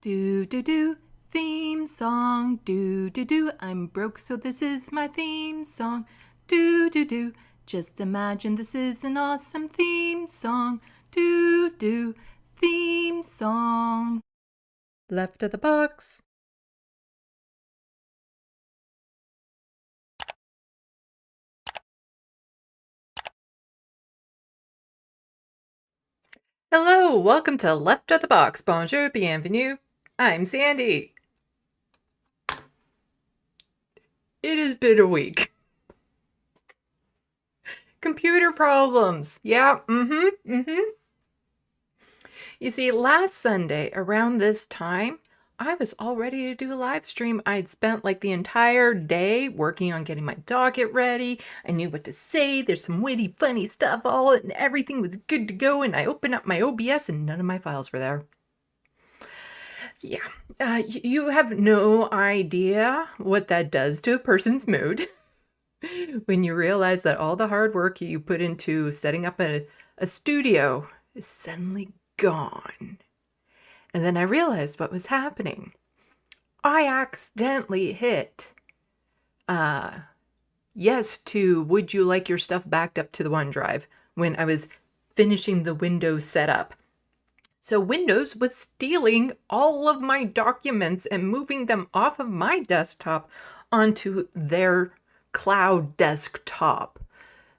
Do do do, theme song. Do do do, I'm broke so this is my theme song. Do do do, just imagine this is an awesome theme song. Do do, theme song. Left of the box. Hello, welcome to Left of the Box. Bonjour, bienvenue. I'm Sandy. It has been a week. Computer problems. Yeah, You see, last Sunday around this time, I was all ready to do a live stream. I'd spent like the entire day working on getting my docket ready. I knew what to say. There's some witty, funny stuff, and everything was good to go. And I opened up my OBS and none of my files were there. Yeah, you have no idea what that does to a person's mood when you realize that all the hard work you put into setting up a studio is suddenly gone. And then I realized what was happening. I accidentally hit yes to would you like your stuff backed up to the OneDrive when I was finishing the Windows setup. So Windows was stealing all of my documents and moving them off of my desktop onto their cloud desktop.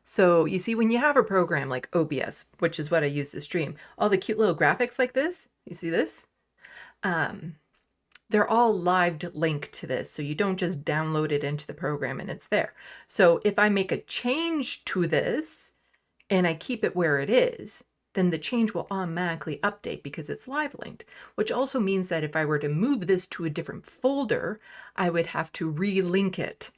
So you see, when you have a program like OBS, which is what I use to stream, all the cute little graphics like this, you see this? They're all live linked to this, so you don't just download it into the program and it's there. So if I make a change to this and I keep it where it is, then the change will automatically update because it's live linked, which also means that if I were to move this to a different folder, I would have to relink it.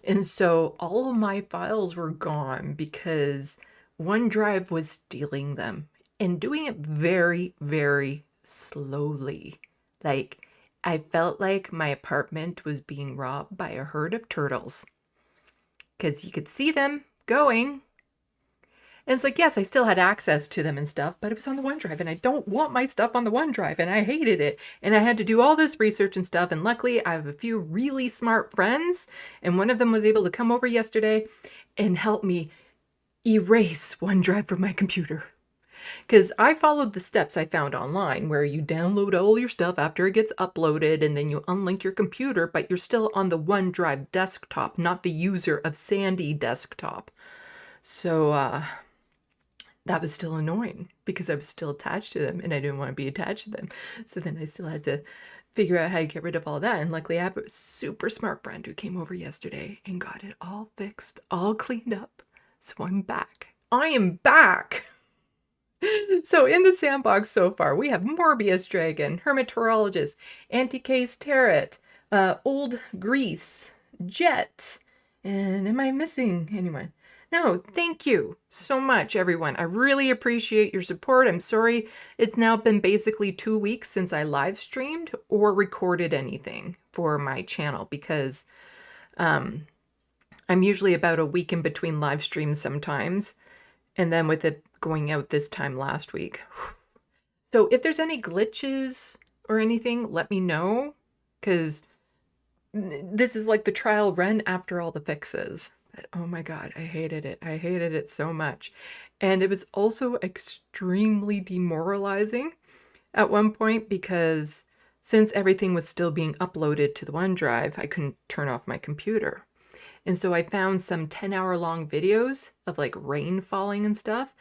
And so all of my files were gone because OneDrive was stealing them and doing it very, very slowly. Like, I felt like my apartment was being robbed by a herd of turtles because you could see them going. And it's like, yes, I still had access to them and stuff, but it was on the OneDrive and I don't want my stuff on the OneDrive and I hated it. And I had to do all this research and stuff. And luckily I have a few really smart friends and one of them was able to come over yesterday and help me erase OneDrive from my computer. Because I followed the steps I found online where you download all your stuff after it gets uploaded and then you unlink your computer, but you're still on the OneDrive desktop, not the user of Sandy desktop. So, that was still annoying because I was still attached to them and I didn't want to be attached to them. So then I still had to figure out how to get rid of all that. And luckily I have a super smart friend who came over yesterday and got it all fixed, all cleaned up. So I'm back. I am back. So in the sandbox so far, we have Morbius Dragon, Hermeteorologist, Anti-Case Tarot, Old Grease, Jet, and am I missing anyone? No, thank you so much, everyone. I really appreciate your support. I'm sorry it's now been basically 2 weeks since I live streamed or recorded anything for my channel because I'm usually about a week in between live streams sometimes. And then with it going out this time last week. So if there's any glitches or anything, let me know because this is like the trial run after all the fixes. But oh my God, I hated it. I hated it so much. And it was also extremely demoralizing at one point because since everything was still being uploaded to the OneDrive, I couldn't turn off my computer. And so I found some 10-hour-long videos of like rain falling and stuff.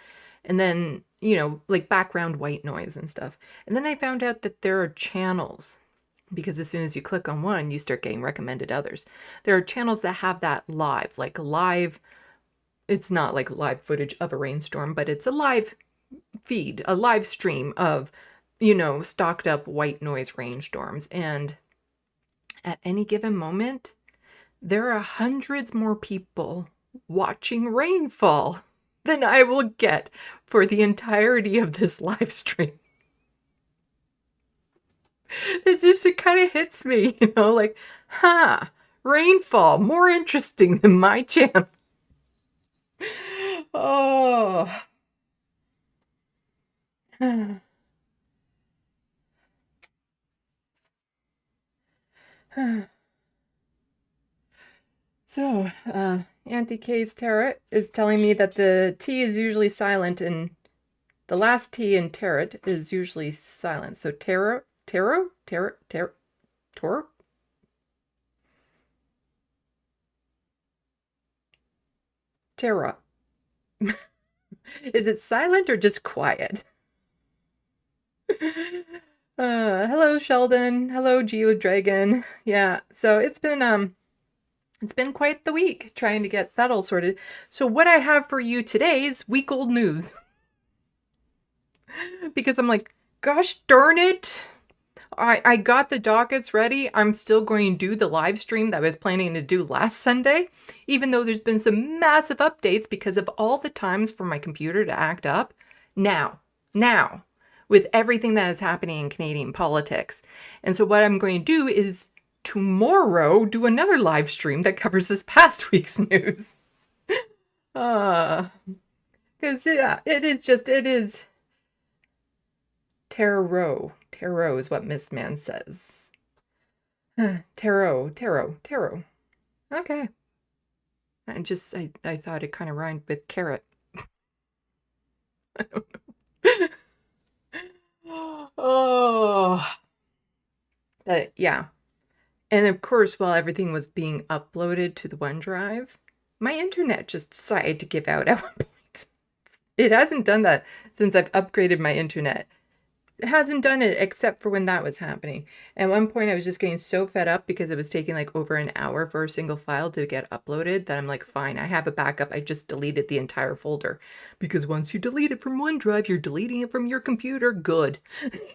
And then, you know, like background white noise and stuff. And then I found out that there are channels because as soon as you click on one, you start getting recommended others. There are channels that have that live, like live. It's not like live footage of a rainstorm, but it's a live feed, a live stream of, you know, stocked up white noise rainstorms. And at any given moment, there are hundreds more people watching rainfall than I will get for the entirety of this live stream. It kind of hits me, you know, like, rainfall, more interesting than my channel. Oh. So, Auntie K's tarot is telling me that the T is usually silent and the last T in tarot is usually silent. So tarot, tarot. Is it silent or just quiet? Hello Sheldon. Hello Geodragon. Yeah, so it's been quite the week trying to get that all sorted. So what I have for you today is week old news. Because I'm like, gosh darn it. I got the dockets ready. I'm still going to do the live stream that I was planning to do last Sunday, even though there's been some massive updates because of all the times for my computer to act up. Now, with everything that is happening in Canadian politics. And so what I'm going to do is tomorrow do another live stream that covers this past week's news. Because yeah, it is tarot. Tarot is what Miss Man says. Tarot. Okay. I thought it kind of rhymed with carrot. I don't know. Oh. But yeah. And of course, while everything was being uploaded to the OneDrive, my internet just decided to give out at one point. It hasn't done that since I've upgraded my internet. It hasn't done it except for when that was happening. At one point, I was just getting so fed up because it was taking like over an hour for a single file to get uploaded that I'm like, fine, I have a backup. I just deleted the entire folder. Because once you delete it from OneDrive, you're deleting it from your computer. Good.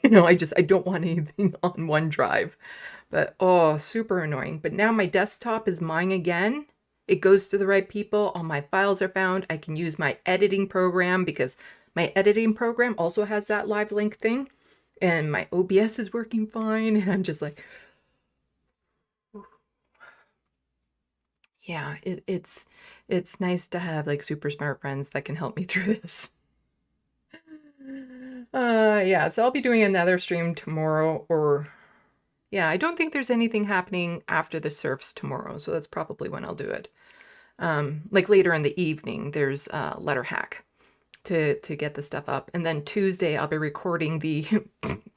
I don't want anything on OneDrive. But oh, super annoying. But now my desktop is mine again. It goes to the right people. All my files are found. I can use my editing program because my editing program also has that live link thing. And my OBS is working fine. And I'm just like, yeah, it's nice to have like super smart friends that can help me through this. Yeah, so I'll be doing another stream tomorrow yeah, I don't think there's anything happening after the surfs tomorrow, so that's probably when I'll do it. Like later in the evening, there's letter hack to get the stuff up. And then Tuesday, I'll be recording the,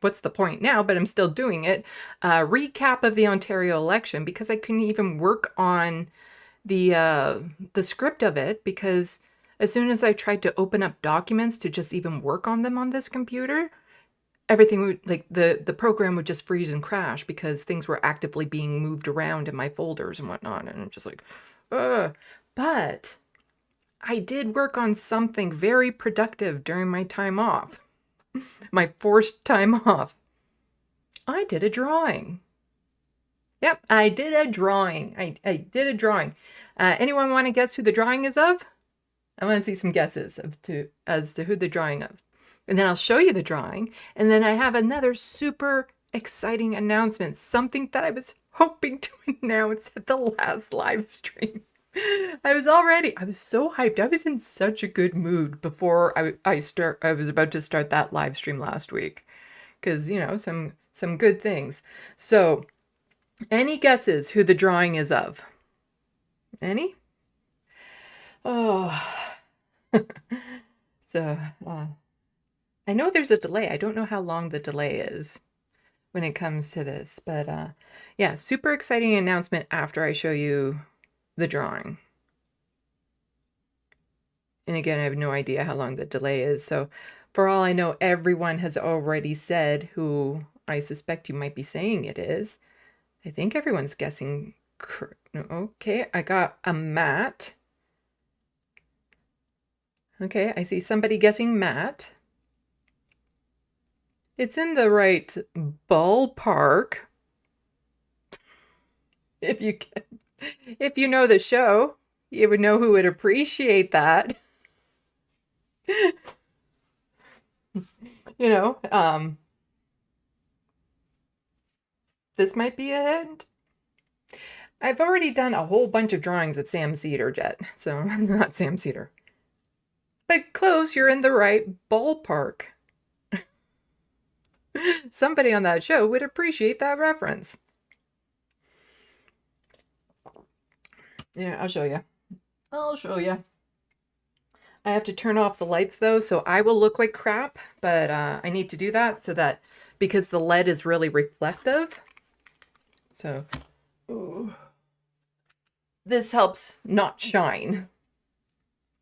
what's the point now, but I'm still doing it, recap of the Ontario election because I couldn't even work on the script of it because as soon as I tried to open up documents to just even work on them on this computer, everything would like the program would just freeze and crash because things were actively being moved around in my folders and whatnot. And I'm just like, ugh. But I did work on something very productive during my time off, my forced time off. I did a drawing. Yep, I did a drawing. I did a drawing. Anyone want to guess who the drawing is of? I want to see some guesses as to who the drawing of. And then I'll show you the drawing. And then I have another super exciting announcement, something that I was hoping to announce at the last live stream. I was so hyped. I was in such a good mood before I was about to start that live stream last week. Because, some good things. So, any guesses who the drawing is of? Any? Oh. So, I know there's a delay. I don't know how long the delay is when it comes to this. But, yeah, super exciting announcement after I show you the drawing. And again, I have no idea how long the delay is. So for all I know, everyone has already said who I suspect you might be saying it is. I think everyone's guessing. Okay, I got a Matt. Okay, I see somebody guessing Matt. It's in the right ballpark. If you know the show, you would know who would appreciate that. This might be a hint. I've already done a whole bunch of drawings of Sam Cedar Jet, so not Sam Cedar. But close, you're in the right ballpark. Somebody on that show would appreciate that reference. Yeah, I'll show you. I'll show you. I have to turn off the lights though, so I will look like crap, but I need to do that so that because the lead is really reflective. So ooh, this helps not shine.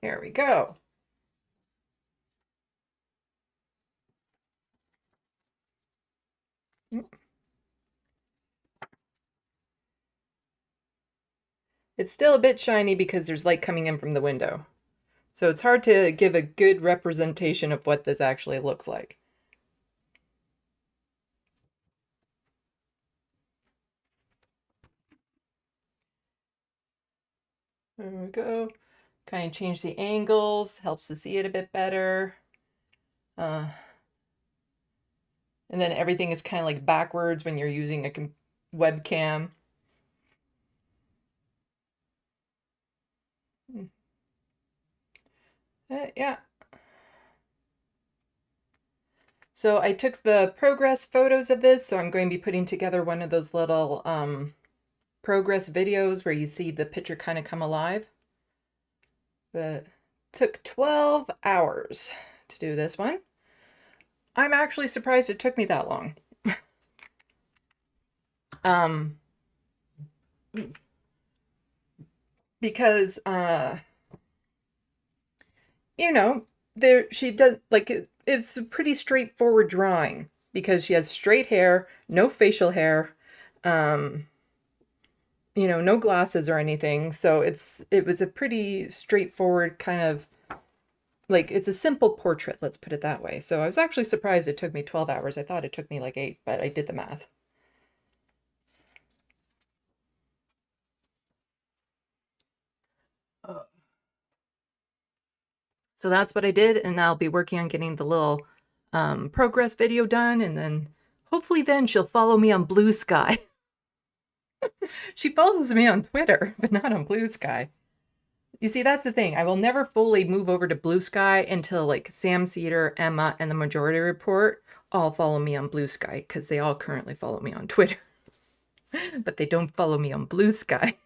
There we go. It's still a bit shiny because there's light coming in from the window. So it's hard to give a good representation of what this actually looks like. There we go. Kind of change the angles, helps to see it a bit better. And then everything is kind of like backwards when you're using a webcam. Yeah. So I took the progress photos of this, so I'm going to be putting together one of those little progress videos where you see the picture kind of come alive. But took 12 hours to do this one. I'm actually surprised it took me that long. Because you know, she does like it's a pretty straightforward drawing because she has straight hair, no facial hair, you know, no glasses or anything. So it was a pretty straightforward kind of like it's a simple portrait, let's put it that way. So I was actually surprised it took me 12 hours. I thought it took me like 8, but I did the math. So that's what I did, and I'll be working on getting the little progress video done, and then hopefully then she'll follow me on Blue Sky. She follows me on Twitter, but not on Blue Sky. You see, that's the thing. I will never fully move over to Blue Sky until like Sam Cedar, Emma, and the Majority Report all follow me on Blue Sky because they all currently follow me on Twitter. But they don't follow me on Blue Sky.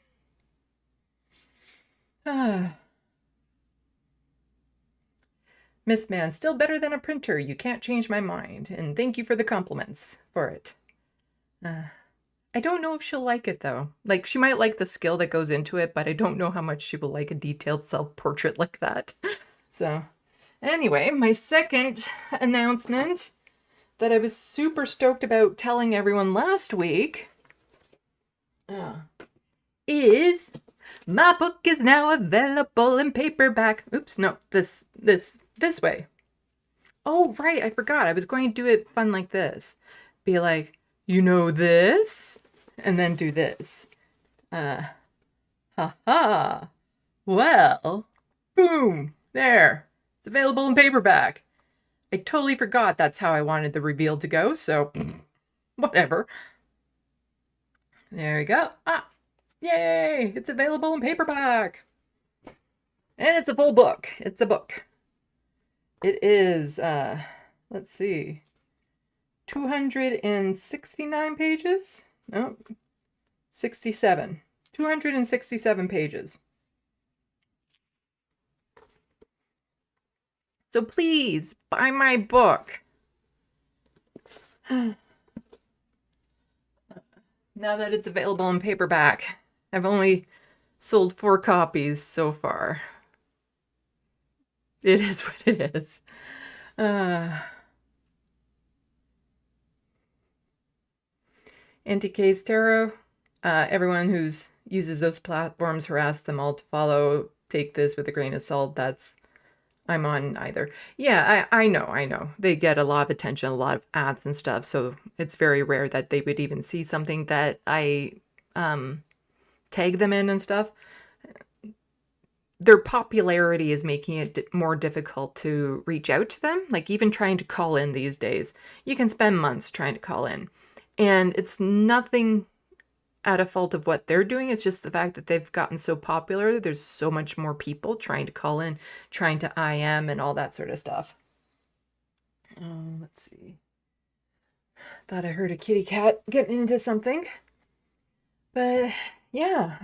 Miss Man, still better than a printer. You can't change my mind. And thank you for the compliments for it. I don't know if she'll like it though. Like she might like the skill that goes into it, but I don't know how much she will like a detailed self-portrait like that. So anyway, my second announcement that I was super stoked about telling everyone last week is my book is now available in paperback. Oops, no, this way. Oh, right, I forgot. I was going to do it fun like this. Be like, you know this? And then do this. Ha. Well, boom, there. It's available in paperback. I totally forgot that's how I wanted the reveal to go, so whatever. There we go. Yay! It's available in paperback. And it's a full book. It's a book. It is, let's see, 269 pages? No, 67. 267 pages. So please, buy my book. Now that it's available in paperback. I've only sold 4 copies so far. It is what it is. Anti-Case Tarot. Everyone who uses those platforms harass them all to follow. Take this with a grain of salt. I'm on either. Yeah, I know. They get a lot of attention, a lot of ads and stuff. So it's very rare that they would even see something that I tag them in and stuff. Their popularity is making it more difficult to reach out to them. Like even trying to call in these days, you can spend months trying to call in. And it's nothing at a fault of what they're doing. It's just the fact that they've gotten so popular. There's so much more people trying to call in, trying to IM and all that sort of stuff. Let's see. Thought I heard a kitty cat getting into something. But yeah,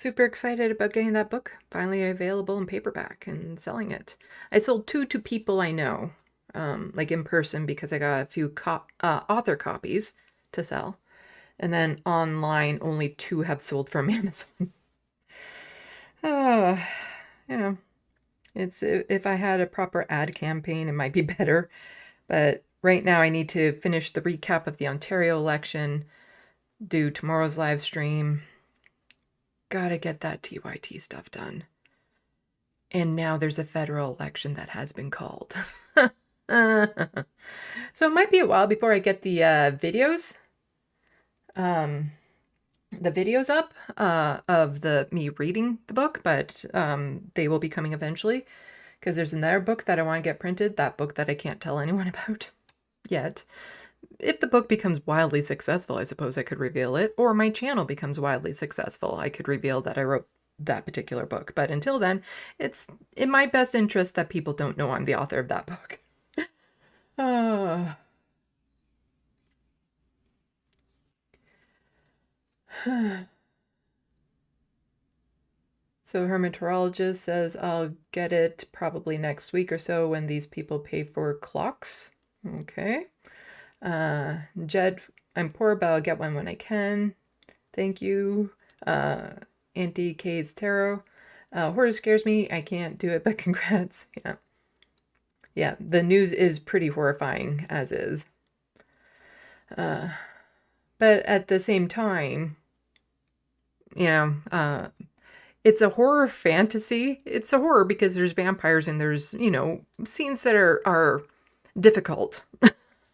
super excited about getting that book finally available in paperback and selling it. I sold 2 to people I know, like in person, because I got a few author copies to sell. And then online, only 2 have sold from Amazon. Oh, you know, it's if I had a proper ad campaign, it might be better. But right now I need to finish the recap of the Ontario election, do tomorrow's live stream. Gotta get that TYT stuff done. And now there's a federal election that has been called. So it might be a while before I get the videos. The videos up of me reading the book, but they will be coming eventually, because there's another book that I want to get printed, that book that I can't tell anyone about yet. If the book becomes wildly successful, I suppose I could reveal it, or my channel becomes wildly successful, I could reveal that I wrote that particular book. But until then, it's in my best interest that people don't know I'm the author of that book. So hermatologist says I'll get it probably next week or so when these people pay for clocks. Okay. Jed, I'm poor, but I'll get one when I can. Thank you. Auntie K's Tarot. Horror scares me. I can't do it, but congrats. Yeah. Yeah, the news is pretty horrifying, as is. But at the same time, you know, it's a horror fantasy. It's a horror because there's vampires and there's, you know, scenes that are difficult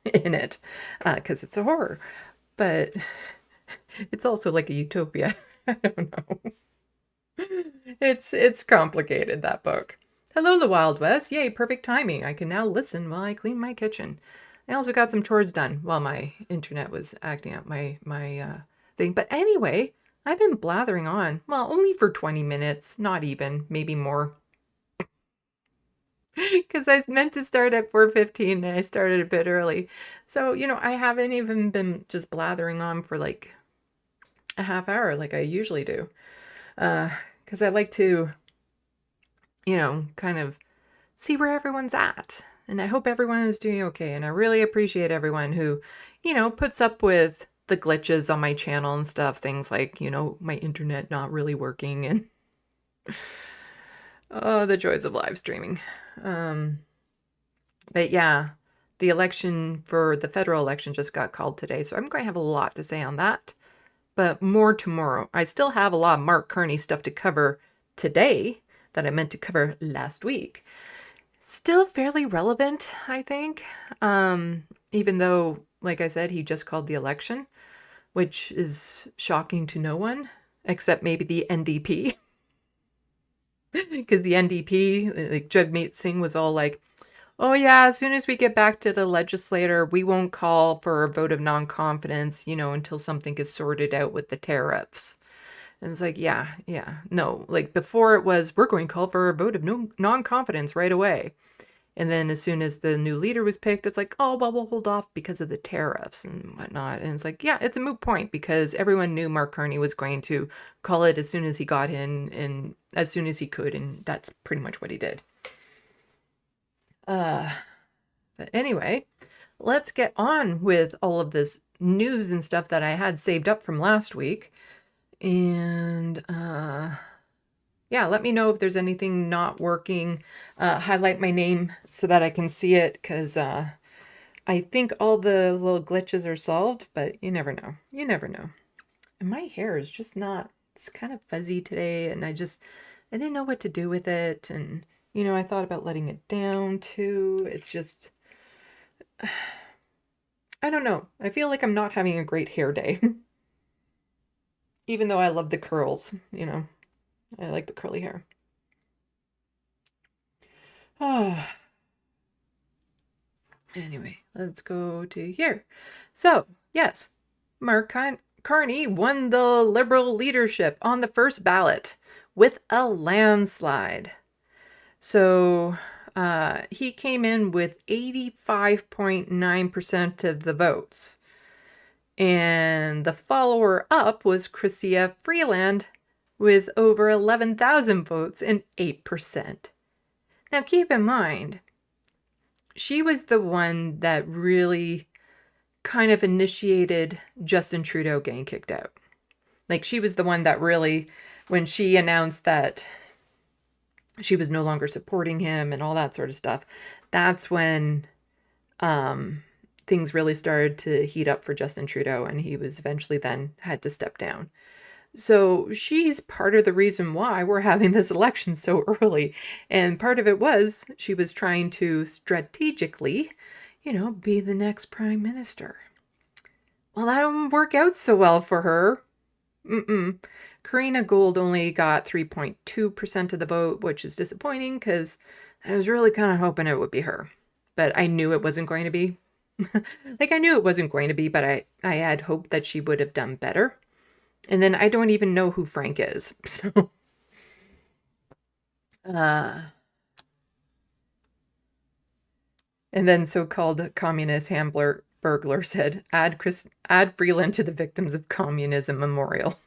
in it, because it's a horror. But it's also like a utopia. I don't know. It's complicated, that book. Hello, the Wild West. Yay, perfect timing. I can now listen while I clean my kitchen. I also got some chores done while my internet was acting out my thing. But anyway, I've been blathering on. Well, only for 20 minutes, not even, maybe more. Because I meant to start at 4:15 and I started a bit early. So, you know, I haven't even been just blathering on for like a half hour like I usually do. Because I like to, you know, kind of see where everyone's at. And I hope everyone is doing okay. And I really appreciate everyone who, you know, puts up with the glitches on my channel and stuff. Things like, you know, my internet not really working and oh, the joys of live streaming. But yeah, the election for the federal election just got called today. So I'm going to have a lot to say on that. But more tomorrow. I still have a lot of Mark Carney stuff to cover today that I meant to cover last week. Still fairly relevant, I think. Even though, like I said, he just called the election, which is shocking to no one, except maybe the NDP. Because the NDP, like Jagmeet Singh was all like, oh yeah, as soon as we get back to the legislature, we won't call for a vote of non-confidence, you know, until something is sorted out with the tariffs. And it's like, yeah, no. Like before it was, we're going to call for a vote of non-confidence right away. And then as soon as the new leader was picked, it's like, oh, well, we'll hold off because of the tariffs and whatnot. And it's like, yeah, it's a moot point because everyone knew Mark Carney was going to call it as soon as he got in and as soon as he could. And that's pretty much what he did. But anyway, let's get on with all of this news and stuff that I had saved up from last week. And yeah, let me know if there's anything not working. Highlight my name so that I can see it, because I think all the little glitches are solved, but you never know. You never know. And my hair is just not, it's kind of fuzzy today, and I didn't know what to do with it. And, you know, I thought about letting it down too. It's just, I don't know. I feel like I'm not having a great hair day. Even though I love the curls, you know. I like the curly hair. Anyway, let's go to here. So, yes, Mark Carney won the Liberal leadership on the first ballot with a landslide. So, he came in with 85.9% of the votes. And the follower up was Chrystia Freeland with over 11,000 votes and 8%. Now keep in mind, she was the one that really kind of initiated Justin Trudeau getting kicked out. Like, she was the one that really, when she announced that she was no longer supporting him and all that sort of stuff, that's when things really started to heat up for Justin Trudeau, and he was eventually then had to step down. So she's part of the reason why we're having this election so early. And part of it was she was trying to strategically, be the next prime minister. Well, that didn't work out so well for her. Karina Gould only got 3.2% of the vote, which is disappointing because I was really kind of hoping it would be her. But I knew it wasn't going to be. I knew it wasn't going to be, but I had hoped that she would have done better. And then I don't even know who Frank is. So, and then so-called communist burglar said, add Freeland to the Victims of Communism Memorial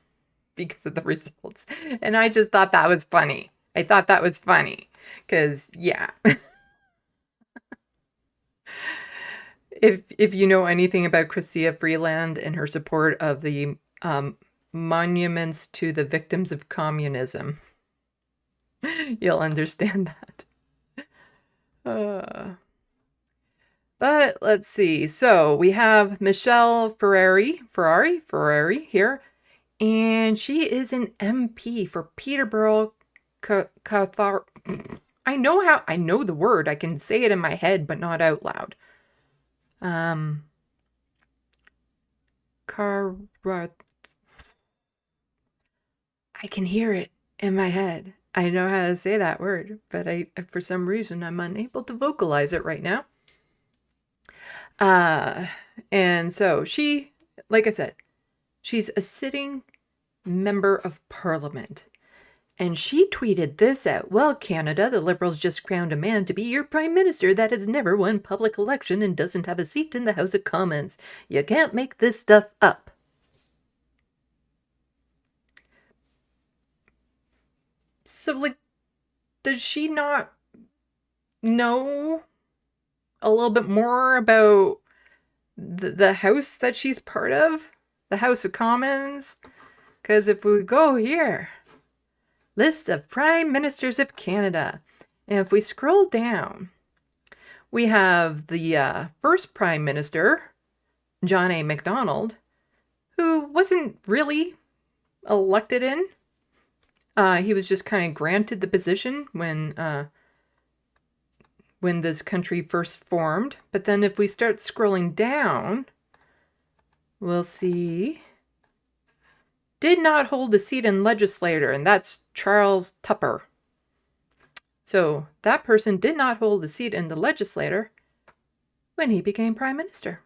because of the results. And I just thought that was funny. I thought that was funny because, yeah. If you know anything about Chrystia Freeland and her support of the monuments to the victims of communism, you'll understand that. But let's see. So we have Michelle Ferrari here, and she is an MP for Peterborough. I know the word. I can say it in my head, but not out loud. I can hear it in my head. I know how to say that word, but for some reason I'm unable to vocalize it right now. And so she, like I said, she's a sitting member of Parliament. And she tweeted this out. Well, Canada, the Liberals just crowned a man to be your Prime Minister that has never won public election and doesn't have a seat in the House of Commons. You can't make this stuff up. So, does she not know a little bit more about the House that she's part of? The House of Commons? Because if we go here... List of Prime Ministers of Canada. And if we scroll down, we have the first Prime Minister, John A. Macdonald, who wasn't really elected in. He was just kind of granted the position when this country first formed. But then if we start scrolling down, we'll see... did not hold a seat in legislature, and that's Charles Tupper. So that person did not hold a seat in the legislature when he became Prime Minister.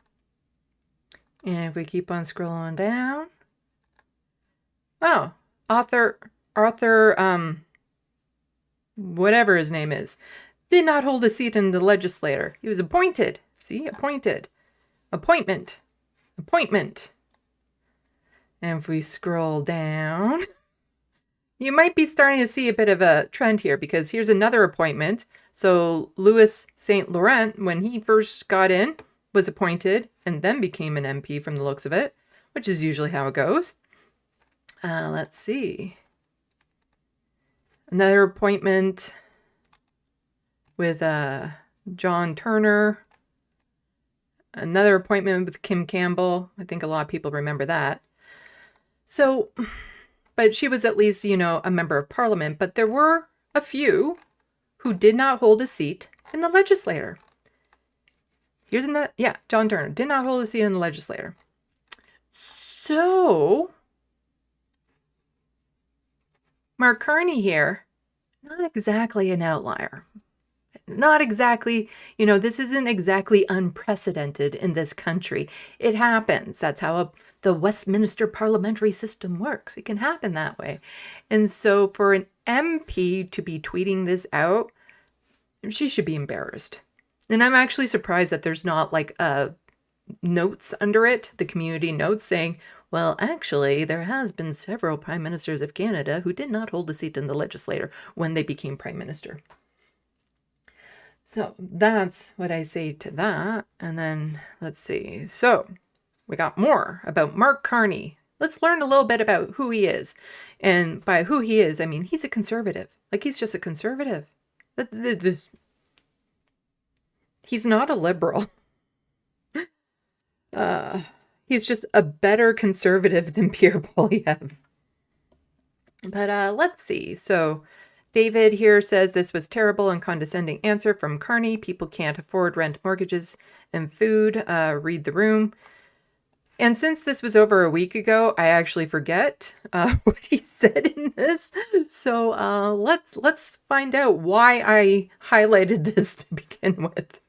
And if we keep on scrolling down, Arthur, whatever his name is, did not hold a seat in the legislature. He was appointed. See, appointed. Appointment. And if we scroll down, you might be starting to see a bit of a trend here because here's another appointment. So Louis St. Laurent, when he first got in, was appointed and then became an MP from the looks of it, which is usually how it goes. Let's see. Another appointment with John Turner. Another appointment with Kim Campbell. I think a lot of people remember that. So, but she was at least, a member of Parliament. But there were a few who did not hold a seat in the legislature. John Turner did not hold a seat in the legislature. So, Mark Carney here, not exactly an outlier. Not exactly, this isn't exactly unprecedented in this country. It happens. That's how the Westminster parliamentary system works. It can happen that way. And so for an MP to be tweeting this out, she should be embarrassed. And I'm actually surprised that there's not like a notes under it, the community notes saying, well, actually, there has been several prime ministers of Canada who did not hold a seat in the legislature when they became prime minister. So that's what I say to that. And then let's see. So we got more about Mark Carney. Let's learn a little bit about who he is. And by who he is, I mean, he's a conservative. Like, he's just a conservative. He's not a liberal. He's just a better conservative than Pierre Poilievre. But let's see. So David here says this was terrible and condescending answer from Carney. People can't afford rent, mortgages, and food. Read the room. And since this was over a week ago, I actually forget what he said in this. So let's find out why I highlighted this to begin with.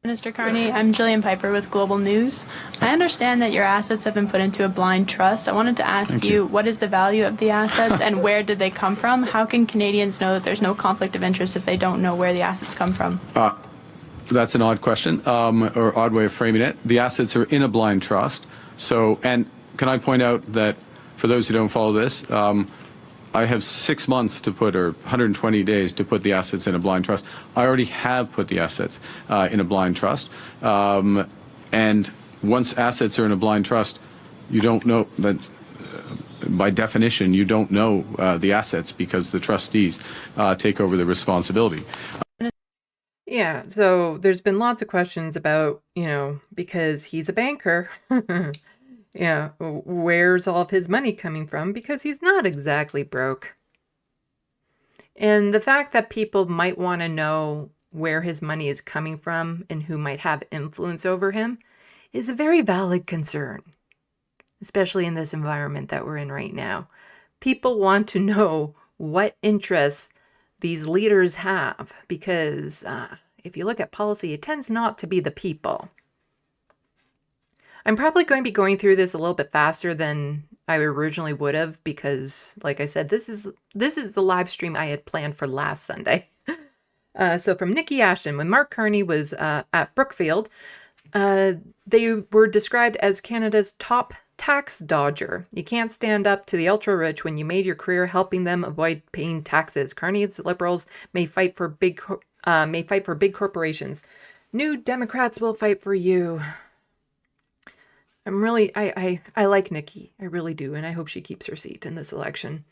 Mr. Carney, I'm Jillian Piper with Global News. I understand that your assets have been put into a blind trust. I wanted to ask you, what is the value of the assets and where did they come from? How can Canadians know that there's no conflict of interest if they don't know where the assets come from? That's an odd question, or odd way of framing it. The assets are in a blind trust. So, and can I point out that for those who don't follow this, I have 6 months to put, or 120 days to put the assets in a blind trust. I already have put the assets in a blind trust. And once assets are in a blind trust, you don't know that, by definition, you don't know the assets because the trustees take over the responsibility. Yeah, so there's been lots of questions about, because he's a banker. Yeah, where's all of his money coming from? Because he's not exactly broke. And the fact that people might want to know where his money is coming from and who might have influence over him is a very valid concern, especially in this environment that we're in right now. People want to know what interests these leaders have because if you look at policy, it tends not to be the people. I'm probably going to be going through this a little bit faster than I originally would have because, like I said, this is the live stream I had planned for last Sunday. So from Nikki Ashton, when Mark Carney was at Brookfield, they were described as Canada's top tax dodger. You can't stand up to the ultra-rich when you made your career helping them avoid paying taxes. Carney's liberals may fight for big corporations. New Democrats will fight for you. I like Nikki. I really do. And I hope she keeps her seat in this election.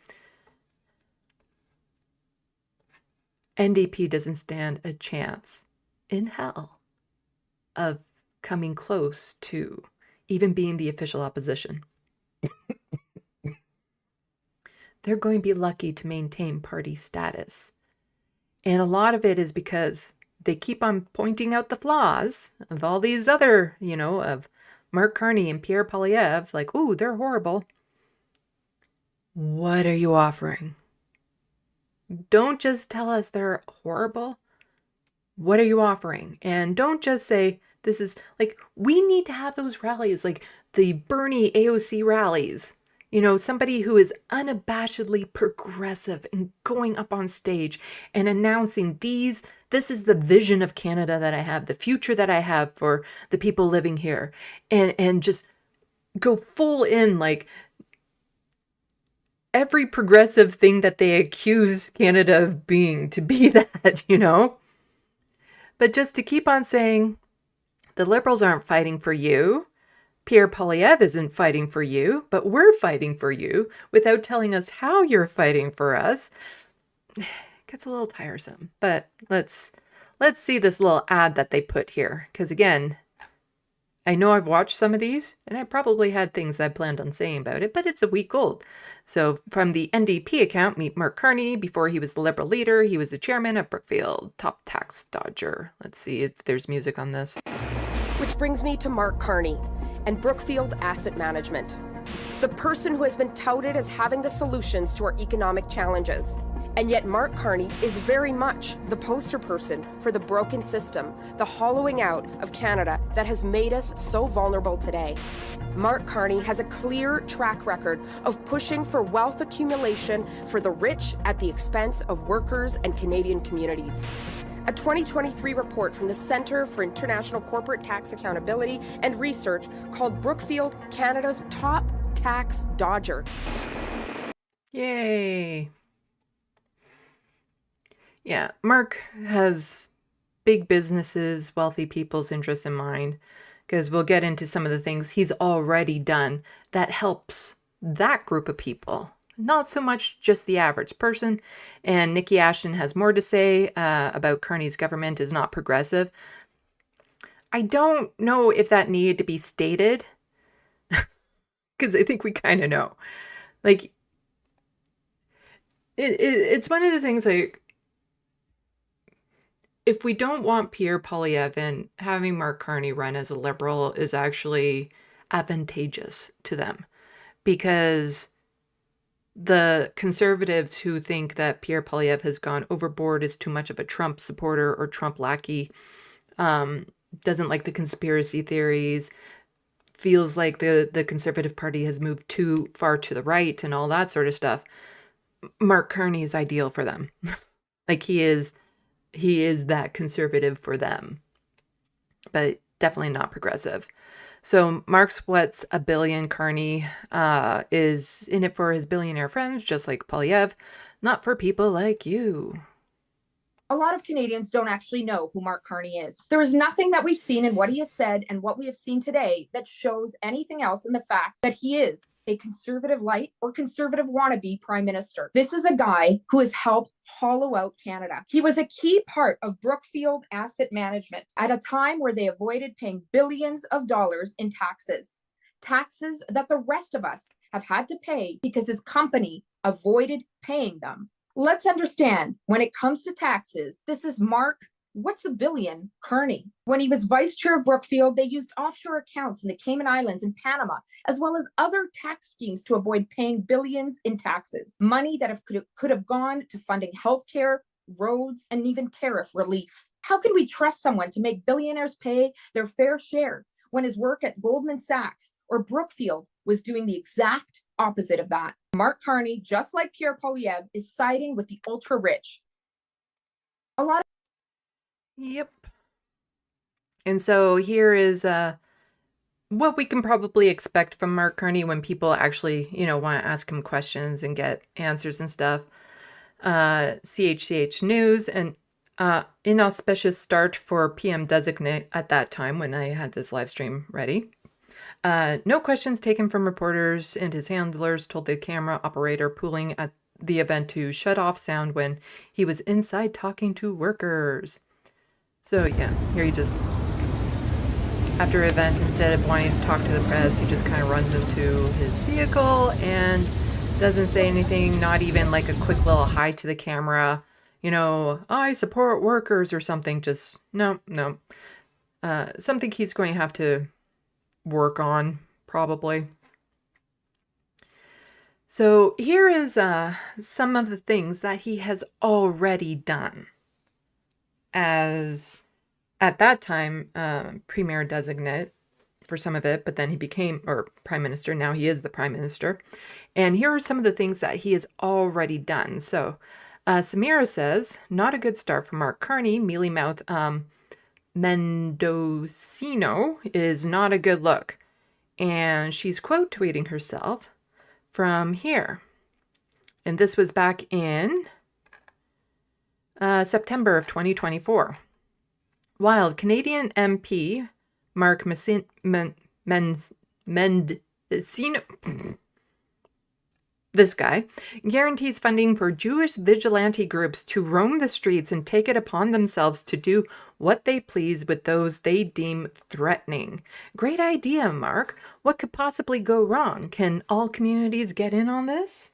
NDP doesn't stand a chance in hell of coming close to even being the official opposition. They're going to be lucky to maintain party status. And a lot of it is because they keep on pointing out the flaws of all these other, of Mark Carney and Pierre Poilievre, like, ooh, they're horrible. What are you offering? Don't just tell us they're horrible. What are you offering? And don't just say, this is, like, we need to have those rallies, like the Bernie AOC rallies. Somebody who is unabashedly progressive and going up on stage and announcing this is the vision of Canada that I have, the future that I have for the people living here, and just go full in, like every progressive thing that they accuse Canada of being to be that, But just to keep on saying, the Liberals aren't fighting for you. Pierre Poilievre isn't fighting for you, but we're fighting for you without telling us how you're fighting for us. It gets a little tiresome, but let's see this little ad that they put here. Because again, I know I've watched some of these and I probably had things I planned on saying about it, but it's a week old. So from the NDP account, meet Mark Carney. Before he was the Liberal leader, he was the chairman of Brookfield, top tax dodger. Let's see if there's music on this. Which brings me to Mark Carney and Brookfield Asset Management, the person who has been touted as having the solutions to our economic challenges. And yet Mark Carney is very much the poster person for the broken system, the hollowing out of Canada that has made us so vulnerable today. Mark Carney has a clear track record of pushing for wealth accumulation for the rich at the expense of workers and Canadian communities. A 2023 report from the Centre for International Corporate Tax Accountability and Research called Brookfield Canada's top tax dodger. Yay. Yeah, Mark has big businesses, wealthy people's interests in mind, because we'll get into some of the things he's already done that helps that group of people, not so much just the average person. And Nikki Ashton has more to say about Carney's government is not progressive. I don't know if that needed to be stated, because I think we kind of know. Like, it's one of the things, like, if we don't want Pierre Poilievre, having Mark Carney run as a Liberal is actually advantageous to them, because the Conservatives who think that Pierre Poilievre has gone overboard, is too much of a Trump supporter or Trump lackey, doesn't like the conspiracy theories, feels like the Conservative Party has moved too far to the right and all that sort of stuff. Mark Carney is ideal for them. Like, he is that conservative for them, but definitely not progressive. So Mark's what's a billion. Carney is in it for his billionaire friends, just like Poilievre, not for people like you. A lot of Canadians don't actually know who Mark Carney is. There is nothing that we've seen in what he has said and what we have seen today that shows anything else than the fact that he is a conservative light or conservative wannabe prime minister. This is a guy who has helped hollow out Canada. He was a key part of Brookfield Asset Management at a time where they avoided paying billions of dollars in taxes that the rest of us have had to pay because his company avoided paying them. Let's understand, when it comes to taxes, this is Mark, what's a billion, Carney. When he was vice chair of Brookfield, they used offshore accounts in the Cayman Islands and Panama, as well as other tax schemes to avoid paying billions in taxes. Money that could have gone to funding healthcare, roads, and even tariff relief. How can we trust someone to make billionaires pay their fair share when his work at Goldman Sachs or Brookfield was doing the exact opposite of that? Mark Carney, just like Pierre Poilievre, is siding with the ultra-rich. Yep. And so here is what we can probably expect from Mark Carney when people actually, want to ask him questions and get answers and stuff. CHCH News, an inauspicious start for PM designate at that time when I had this live stream ready. No questions taken from reporters, and his handlers told the camera operator pooling at the event to shut off sound when he was inside talking to workers. So yeah, here he just, after an event, instead of wanting to talk to the press, he just kind of runs into his vehicle and doesn't say anything, not even like a quick little hi to the camera, I support workers or something. Just no. Something he's going to have to work on, probably. So here is some of the things that he has already done as, at that time, premier designate for some of it, but then he became, or prime minister, now he is the prime minister. And here are some of the things that he has already done. So Samira says, not a good start for Mark Carney. Mealy mouth Mendocino is not a good look. And she's quote tweeting herself from here. And this was back in September of 2024. Wild Canadian MP Mark Mendocino, this guy, guarantees funding for Jewish vigilante groups to roam the streets and take it upon themselves to do what they please with those they deem threatening. Great idea, Mark. What could possibly go wrong? Can all communities get in on this?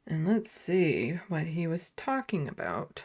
And let's see what he was talking about.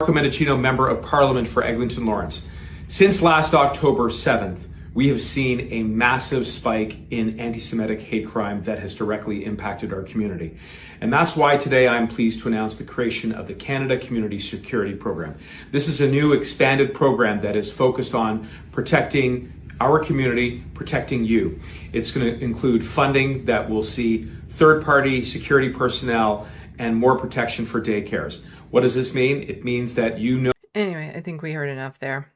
Marco Mendocino, Member of Parliament for Eglinton Lawrence. Since last October 7th, we have seen a massive spike in anti-Semitic hate crime that has directly impacted our community. And that's why today I'm pleased to announce the creation of the Canada Community Security Program. This is a new expanded program that is focused on protecting our community, protecting you. It's going to include funding that will see third-party security personnel and more protection for daycares. What does this mean? It means that Anyway, I think we heard enough there.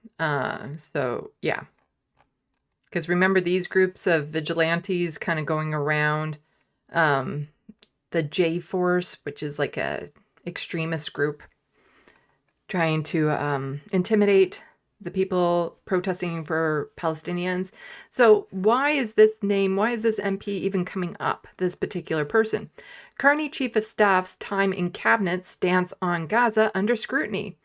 So yeah. Because remember these groups of vigilantes kind of going around, the J Force, which is like a extremist group, trying to intimidate the people protesting for Palestinians. So why is this MP even coming up, this particular person? Carney Chief of Staff's time in cabinet stance on Gaza under scrutiny.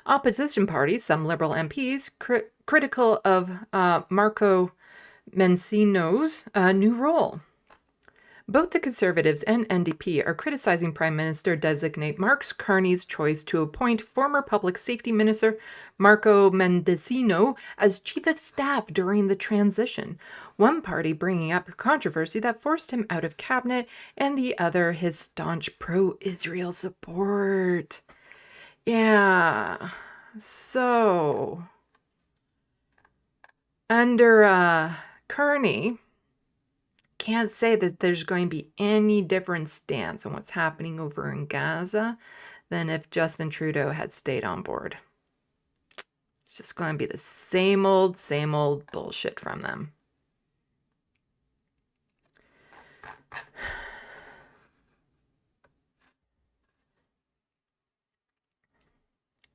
Opposition parties, some Liberal MPs, critical of Marco Mendicino's new role. Both the Conservatives and NDP are criticizing Prime Minister-designate Mark Carney's choice to appoint former Public Safety Minister Marco Mendicino as Chief of Staff during the transition, one party bringing up controversy that forced him out of cabinet, and the other his staunch pro-Israel support. Yeah, so under Carney, can't say that there's going to be any different stance on what's happening over in Gaza than if Justin Trudeau had stayed on board. It's just going to be the same old bullshit from them.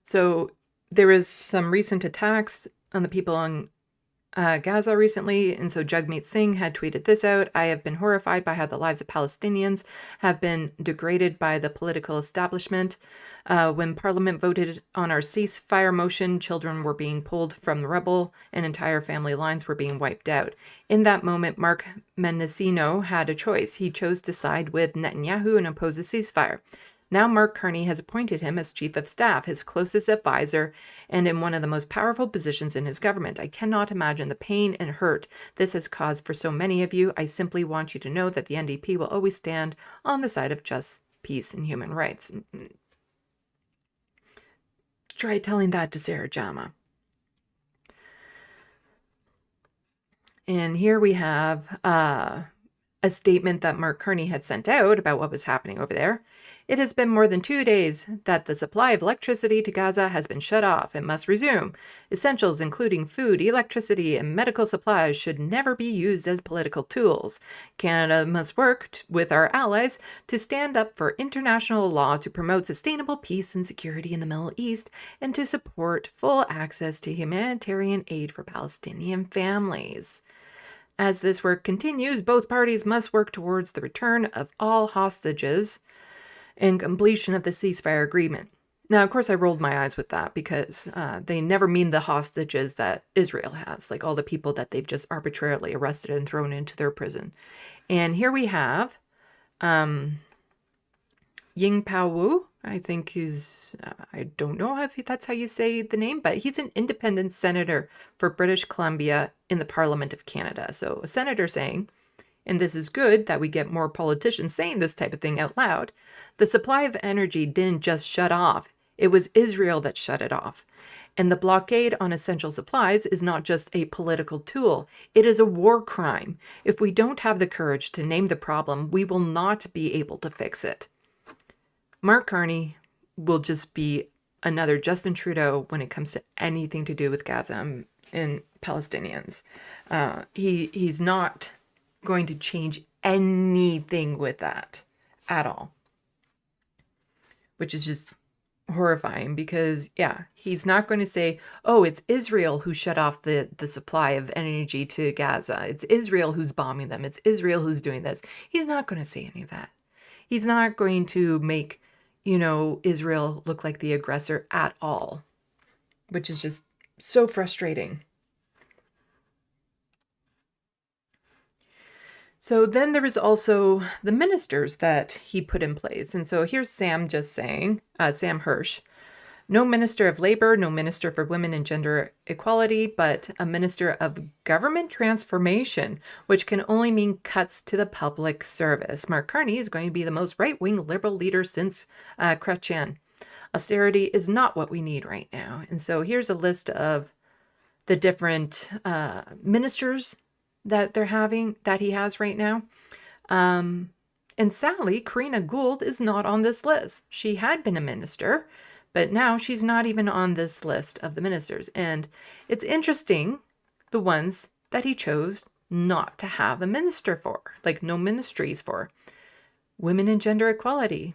So there was some recent attacks on the people on Gaza recently, and so Jagmeet Singh had tweeted this out. I have been horrified by how the lives of Palestinians have been degraded by the political establishment. When Parliament voted on our ceasefire motion, children were being pulled from the rubble and entire family lines were being wiped out. In that moment, Mark Mendicino had a choice. He chose to side with Netanyahu and oppose a ceasefire. Now Mark Carney has appointed him as Chief of Staff, his closest advisor, and in one of the most powerful positions in his government. I cannot imagine the pain and hurt this has caused for so many of you. I simply want you to know that the NDP will always stand on the side of justice, peace, and human rights. Try telling that to Sarah Jama. And here we have a statement that Mark Carney had sent out about what was happening over there. It has been more than 2 days that the supply of electricity to Gaza has been shut off. It must resume. Essentials, including food, electricity, and medical supplies, should never be used as political tools. Canada must work with our allies to stand up for international law to promote sustainable peace and security in the Middle East and to support full access to humanitarian aid for Palestinian families. As this work continues, both parties must work towards the return of all hostages and completion of the ceasefire agreement. Now, of course, I rolled my eyes with that because they never mean the hostages that Israel has, like all the people that they've just arbitrarily arrested and thrown into their prison. And here we have Ying Pao Wu, I think is, I don't know if that's how you say the name, but he's an independent senator for British Columbia in the Parliament of Canada. So a senator saying, and this is good that we get more politicians saying this type of thing out loud, the supply of energy didn't just shut off. It was Israel that shut it off. And the blockade on essential supplies is not just a political tool. It is a war crime. If we don't have the courage to name the problem, we will not be able to fix it. Mark Carney will just be another Justin Trudeau when it comes to anything to do with Gaza and Palestinians. He's not going to change anything with that at all, which is just horrifying because, yeah, he's not going to say, oh, it's Israel who shut off the supply of energy to Gaza. It's Israel who's bombing them. It's Israel who's doing this. He's not going to say any of that. He's not going to make, Israel look like the aggressor at all, which is just so frustrating. So then there was also the ministers that he put in place. And so here's Sam just saying, Sam Hirsch, no minister of labor, no minister for women and gender equality, but a minister of government transformation, which can only mean cuts to the public service. Mark Carney is going to be the most right-wing liberal leader since Chrétien. Austerity is not what we need right now. And so here's a list of the different ministers that he has right now. And sadly, Karina Gould is not on this list. She had been a minister, but now she's not even on this list of the ministers. And it's interesting, the ones that he chose not to have a minister for, like no ministries for. Women and gender equality.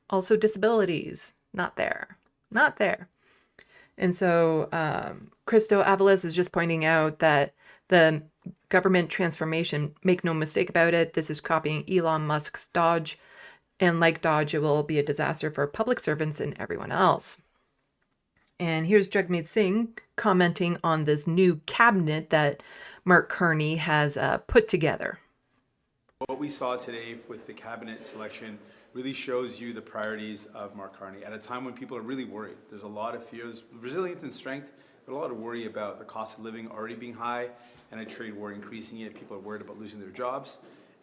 Also disabilities. Not there. Not there. And so Christo Avalos is just pointing out that the government transformation, make no mistake about it, this is copying Elon Musk's Dodge. And like Dodge, it will be a disaster for public servants and everyone else. And here's Jagmeet Singh commenting on this new cabinet that Mark Carney has put together. What we saw today with the cabinet selection really shows you the priorities of Mark Carney at a time when people are really worried. There's a lot of fear, there's resilience and strength, but a lot of worry about the cost of living already being high and a trade war increasing it. People are worried about losing their jobs.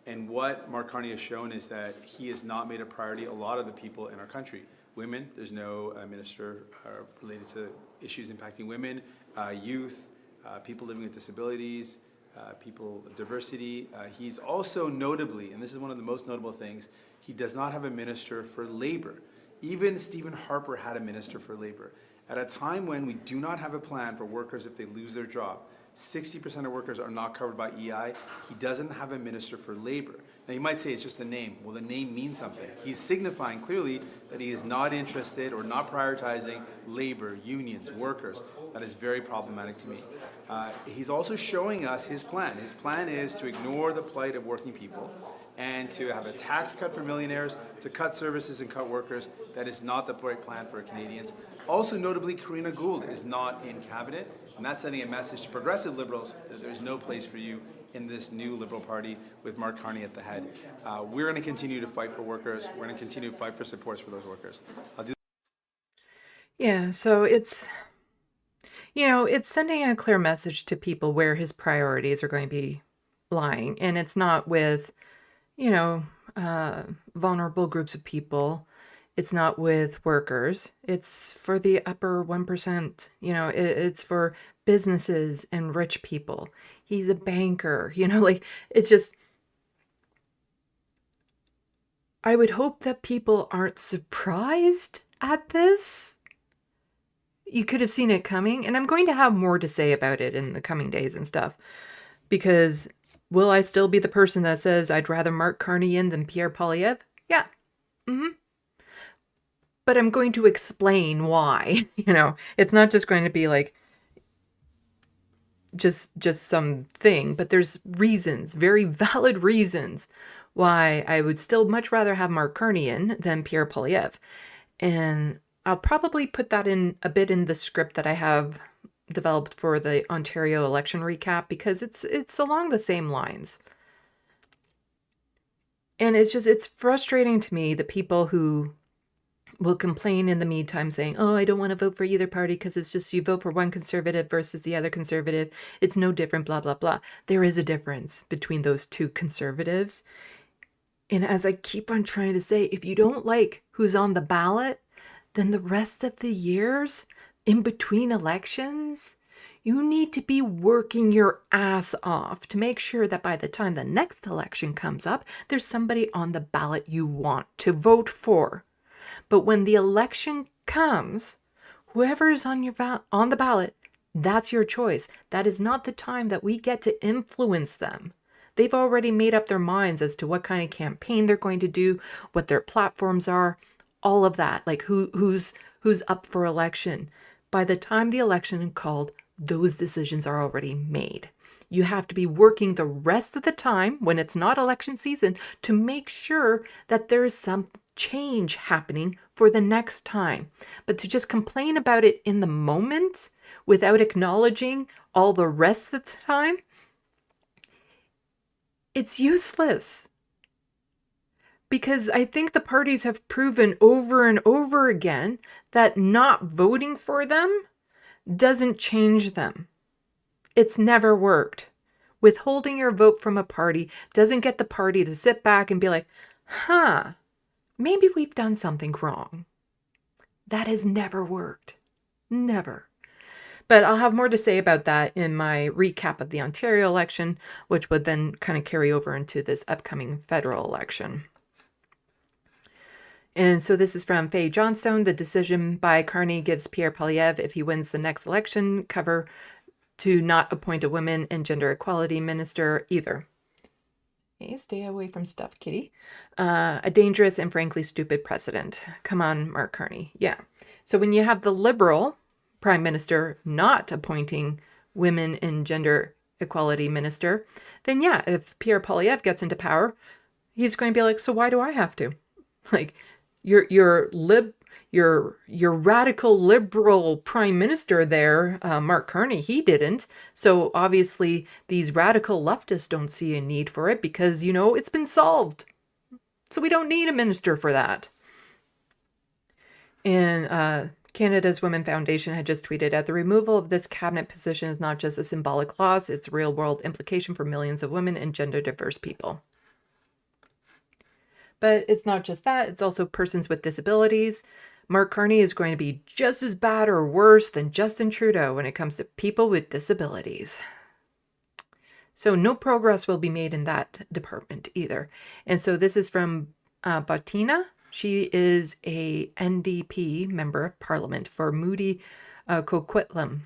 And what Mark Carney has shown is that he has not made a priority a lot of the people in our country. Women, there's no minister related to issues impacting women, youth, people living with disabilities, people with diversity. He's also notably, and this is one of the most notable things, he does not have a minister for labor. Even Stephen Harper had a minister for labor. At a time when we do not have a plan for workers if they lose their job, 60% of workers are not covered by EI, he doesn't have a minister for labor. Now you might say it's just a name. Well, the name means something. He's signifying clearly that he is not interested or not prioritizing labor, unions, workers. That is very problematic to me. He's also showing us his plan. His plan is to ignore the plight of working people and to have a tax cut for millionaires, to cut services and cut workers. That is not the right plan for Canadians. Also notably, Karina Gould is not in cabinet, and that's sending a message to progressive Liberals that there's no place for you in this new Liberal Party with Mark Carney at the head. We're going to continue to fight for workers. We're going to continue to fight for supports for those workers. Yeah, so it's, it's sending a clear message to people where his priorities are going to be lying. And it's not with, vulnerable groups of people. It's not with workers. It's for the upper 1%. It's for businesses and rich people. He's a banker, it's just, I would hope that people aren't surprised at this. You could have seen it coming, and I'm going to have more to say about it in the coming days and stuff, because will I still be the person that says I'd rather Mark Carney in than Pierre Poilievre? Yeah. But I'm going to explain why. It's not just going to be like just something, but there's reasons, very valid reasons why I would still much rather have Mark Carney in than Pierre Poilievre. And I'll probably put that in a bit in the script that I have developed for the Ontario election recap, because it's along the same lines. And it's frustrating to me, the people who will complain in the meantime saying, oh, I don't want to vote for either party because it's just you vote for one conservative versus the other conservative. It's no different, blah, blah, blah. There is a difference between those two conservatives. And as I keep on trying to say, if you don't like who's on the ballot, then the rest of the years in between elections, you need to be working your ass off to make sure that by the time the next election comes up, there's somebody on the ballot you want to vote for. But when the election comes, whoever is on the ballot, that's your choice. That is not the time that we get to influence them. They've already made up their minds as to what kind of campaign they're going to do, what their platforms are, all of that, like who's up for election. By the time the election is called, those decisions are already made. You have to be working the rest of the time when it's not election season to make sure that there is some change happening for the next time. But to just complain about it in the moment without acknowledging all the rest of the time, it's useless. Because I think the parties have proven over and over again that not voting for them doesn't change them. It's never worked. Withholding your vote from a party doesn't get the party to sit back and be like, maybe we've done something wrong. That has never worked. Never. But I'll have more to say about that in my recap of the Ontario election, which would then kind of carry over into this upcoming federal election. And so this is from Faye Johnstone. The decision by Carney gives Pierre Poilievre, if he wins the next election, cover to not appoint a women and gender equality minister either. Hey, stay away from stuff, kitty. A dangerous and frankly stupid precedent. Come on, Mark Carney. Yeah. So when you have the Liberal Prime Minister not appointing women and gender equality minister, then yeah, if Pierre Poilievre gets into power, he's going to be like, so why do I have to? Like, your radical liberal prime minister there, Mark Carney, he didn't. So obviously these radical leftists don't see a need for it because, you know, it's been solved. So we don't need a minister for that. And Canada's Women Foundation had just tweeted out, the removal of this cabinet position is not just a symbolic loss, it's a real world implication for millions of women and gender diverse people. But it's not just that, it's also persons with disabilities. Mark Carney is going to be just as bad or worse than Justin Trudeau when it comes to people with disabilities. So no progress will be made in that department either. And so this is from Batina. She is a NDP member of parliament for Moody Coquitlam.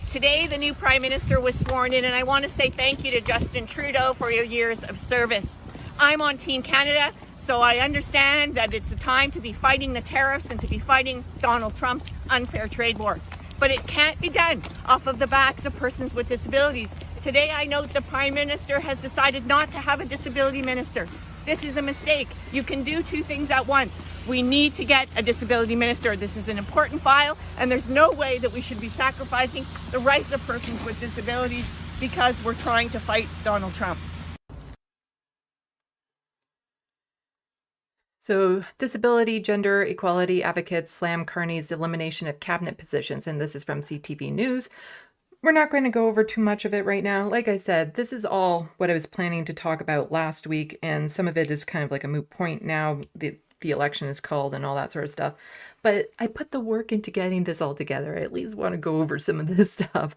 Today, the new Prime Minister was sworn in, and I want to say thank you to Justin Trudeau for your years of service. I'm on Team Canada, so I understand that it's a time to be fighting the tariffs and to be fighting Donald Trump's unfair trade war. But it can't be done off of the backs of persons with disabilities. Today, I note the Prime Minister has decided not to have a disability minister. This is a mistake. You can do two things at once. We need to get a disability minister. This is an important file, and there's no way that we should be sacrificing the rights of persons with disabilities because we're trying to fight Donald Trump. So disability, gender equality advocates slam Carney's elimination of cabinet positions, and this is from CTV News. We're not going to go over too much of it right now. Like I said, this is all what I was planning to talk about last week, and some of it is kind of like a moot point now. The election is called and all that sort of stuff. But I put the work into getting this all together. I at least want to go over some of this stuff.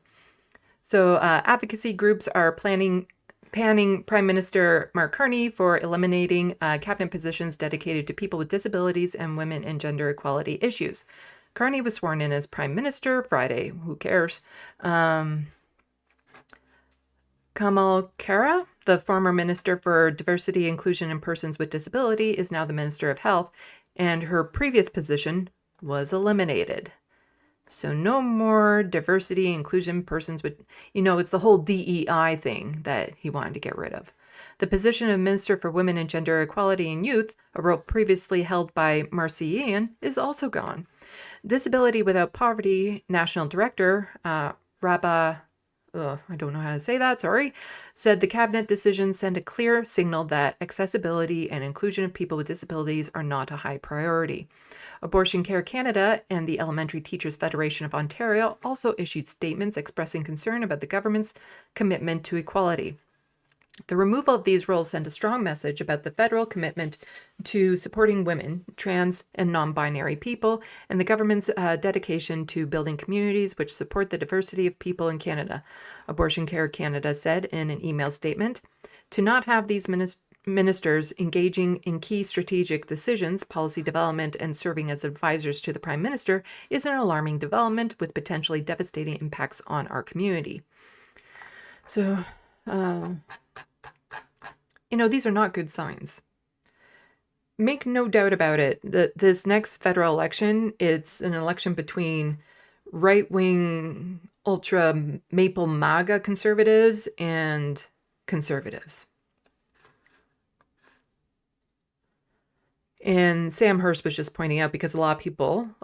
So advocacy groups are panning Prime Minister Mark Carney for eliminating cabinet positions dedicated to people with disabilities and women and gender equality issues. Carney was sworn in as Prime Minister Friday. Who cares? Kamal Khera, the former Minister for Diversity, Inclusion, and Persons with Disability, is now the Minister of Health, and her previous position was eliminated. So no more diversity, inclusion, persons with, it's the whole DEI thing that he wanted to get rid of. The position of Minister for Women and Gender Equality and Youth, a role previously held by Marcy Ian, is also gone. Disability Without Poverty National Director, Rabba, I don't know how to say that, sorry, said the cabinet decision sent a clear signal that accessibility and inclusion of people with disabilities are not a high priority. Abortion Care Canada and the Elementary Teachers Federation of Ontario also issued statements expressing concern about the government's commitment to equality. The removal of these roles sent a strong message about the federal commitment to supporting women, trans and non-binary people, and the government's dedication to building communities which support the diversity of people in Canada. Abortion Care Canada said in an email statement, to not have these ministers engaging in key strategic decisions, policy development, and serving as advisors to the Prime Minister is an alarming development with potentially devastating impacts on our community. So, these are not good signs. Make no doubt about it, that this next federal election, it's an election between right-wing, ultra maple MAGA conservatives and conservatives. And Sam Hurst was just pointing out, because a lot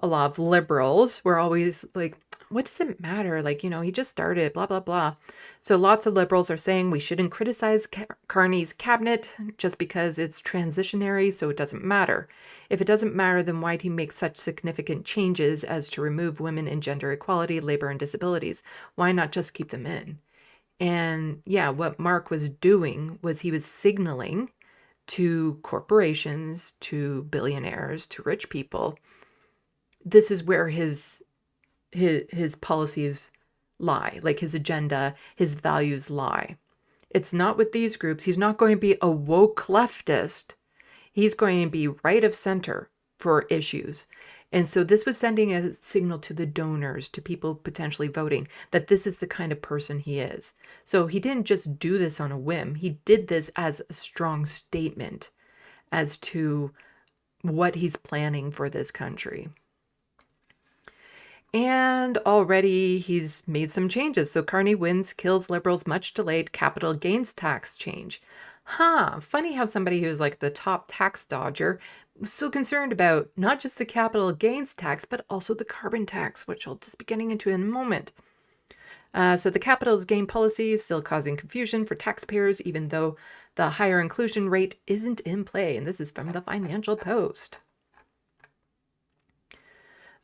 of liberals were always like, what does it matter? Like, he just started, blah, blah, blah. So lots of liberals are saying we shouldn't criticize Carney's cabinet just because it's transitionary, so it doesn't matter. If it doesn't matter, then why'd he make such significant changes as to remove women and gender equality, labor and disabilities? Why not just keep them in? And yeah, what Mark was doing was he was signaling to corporations, to billionaires, to rich people, this is where his policies lie, like his agenda, his values lie. It's not with these groups. He's not going to be a woke leftist. He's going to be right of center for issues. And so this was sending a signal to the donors, to people potentially voting, that this is the kind of person he is. So he didn't just do this on a whim. He did this as a strong statement as to what he's planning for this country. And already he's made some changes. So Carney wins, kills Liberals' much delayed capital gains tax change. Funny how somebody who's like the top tax dodger was so concerned about not just the capital gains tax, but also the carbon tax, which I'll just be getting into in a moment. So the capital gain policy is still causing confusion for taxpayers, even though the higher inclusion rate isn't in play. And this is from the Financial Post.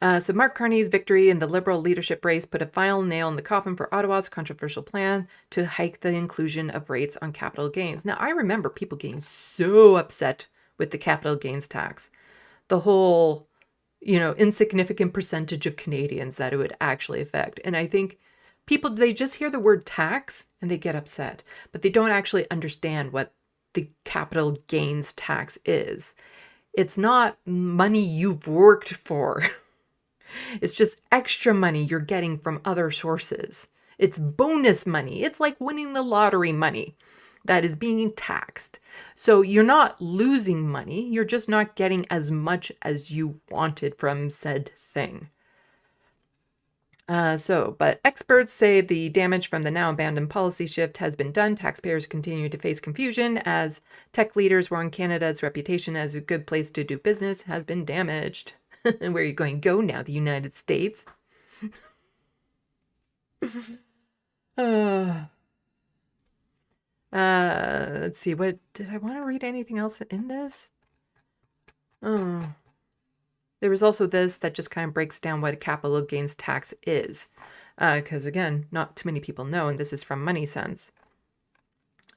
So Mark Carney's victory in the Liberal leadership race put a final nail in the coffin for Ottawa's controversial plan to hike the inclusion of rates on capital gains. Now, I remember people getting so upset with the capital gains tax. The whole, insignificant percentage of Canadians that it would actually affect. And I think people, they just hear the word tax and they get upset, but they don't actually understand what the capital gains tax is. It's not money you've worked for. It's just extra money you're getting from other sources. It's bonus money. It's like winning the lottery money that is being taxed. So you're not losing money. You're just not getting as much as you wanted from said thing. But experts say the damage from the now abandoned policy shift has been done. Taxpayers continue to face confusion as tech leaders warn Canada's reputation as a good place to do business has been damaged. Where are you going to go now? The United States? Let's see. What did I want to read anything else in this? Oh, there was also this that just kind of breaks down what a capital gains tax is. Because again, not too many people know, and this is from Money Sense.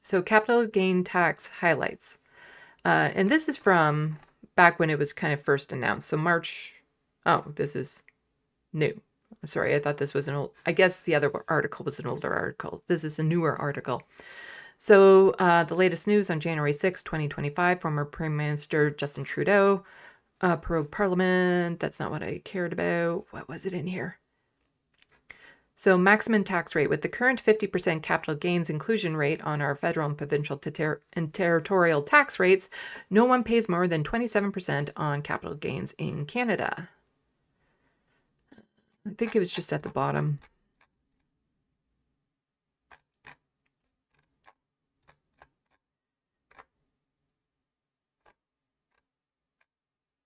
So capital gain tax highlights. And this is from back when it was kind of first announced. So March, this is new. Sorry, I thought this was an old, I guess the other article was an older article. This is a newer article. So the latest news on January 6, 2025, former Prime Minister Justin Trudeau prorogued Parliament. That's not what I cared about. What was it in here? So maximum tax rate. With the current 50% capital gains inclusion rate on our federal and provincial and territorial tax rates, no one pays more than 27% on capital gains in Canada. I think it was just at the bottom.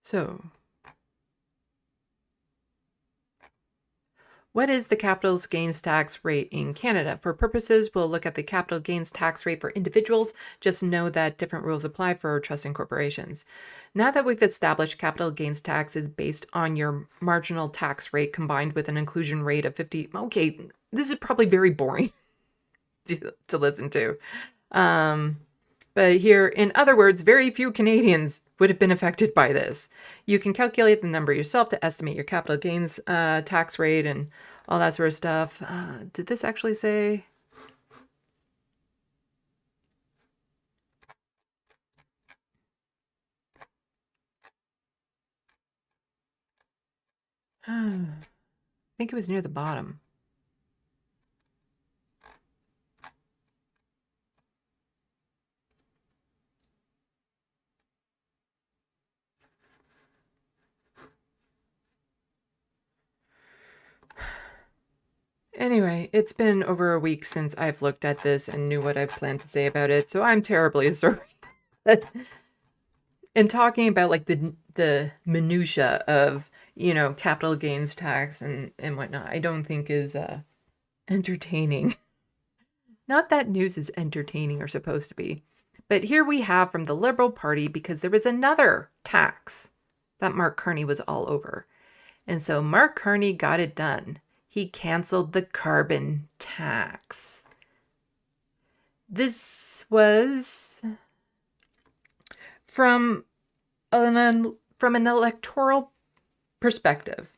So, what is the capital gains tax rate in Canada? For purposes, we'll look at the capital gains tax rate for individuals. Just know that different rules apply for trusts and corporations. Now that we've established capital gains tax is based on your marginal tax rate combined with an inclusion rate of 50. Okay, this is probably very boring to listen to. But here, in other words, very few Canadians would have been affected by this. You can calculate the number yourself to estimate your capital gains tax rate and all that sort of stuff. Did this actually say? I think it was near the bottom. Anyway, it's been over a week since I've looked at this and knew what I planned to say about it, so I'm terribly sorry. And talking about like the minutia of, capital gains tax and whatnot, I don't think is entertaining. Not that news is entertaining or supposed to be. But here we have from the Liberal Party, because there was another tax that Mark Carney was all over. And so Mark Carney got it done. He canceled the carbon tax. This was from an electoral perspective,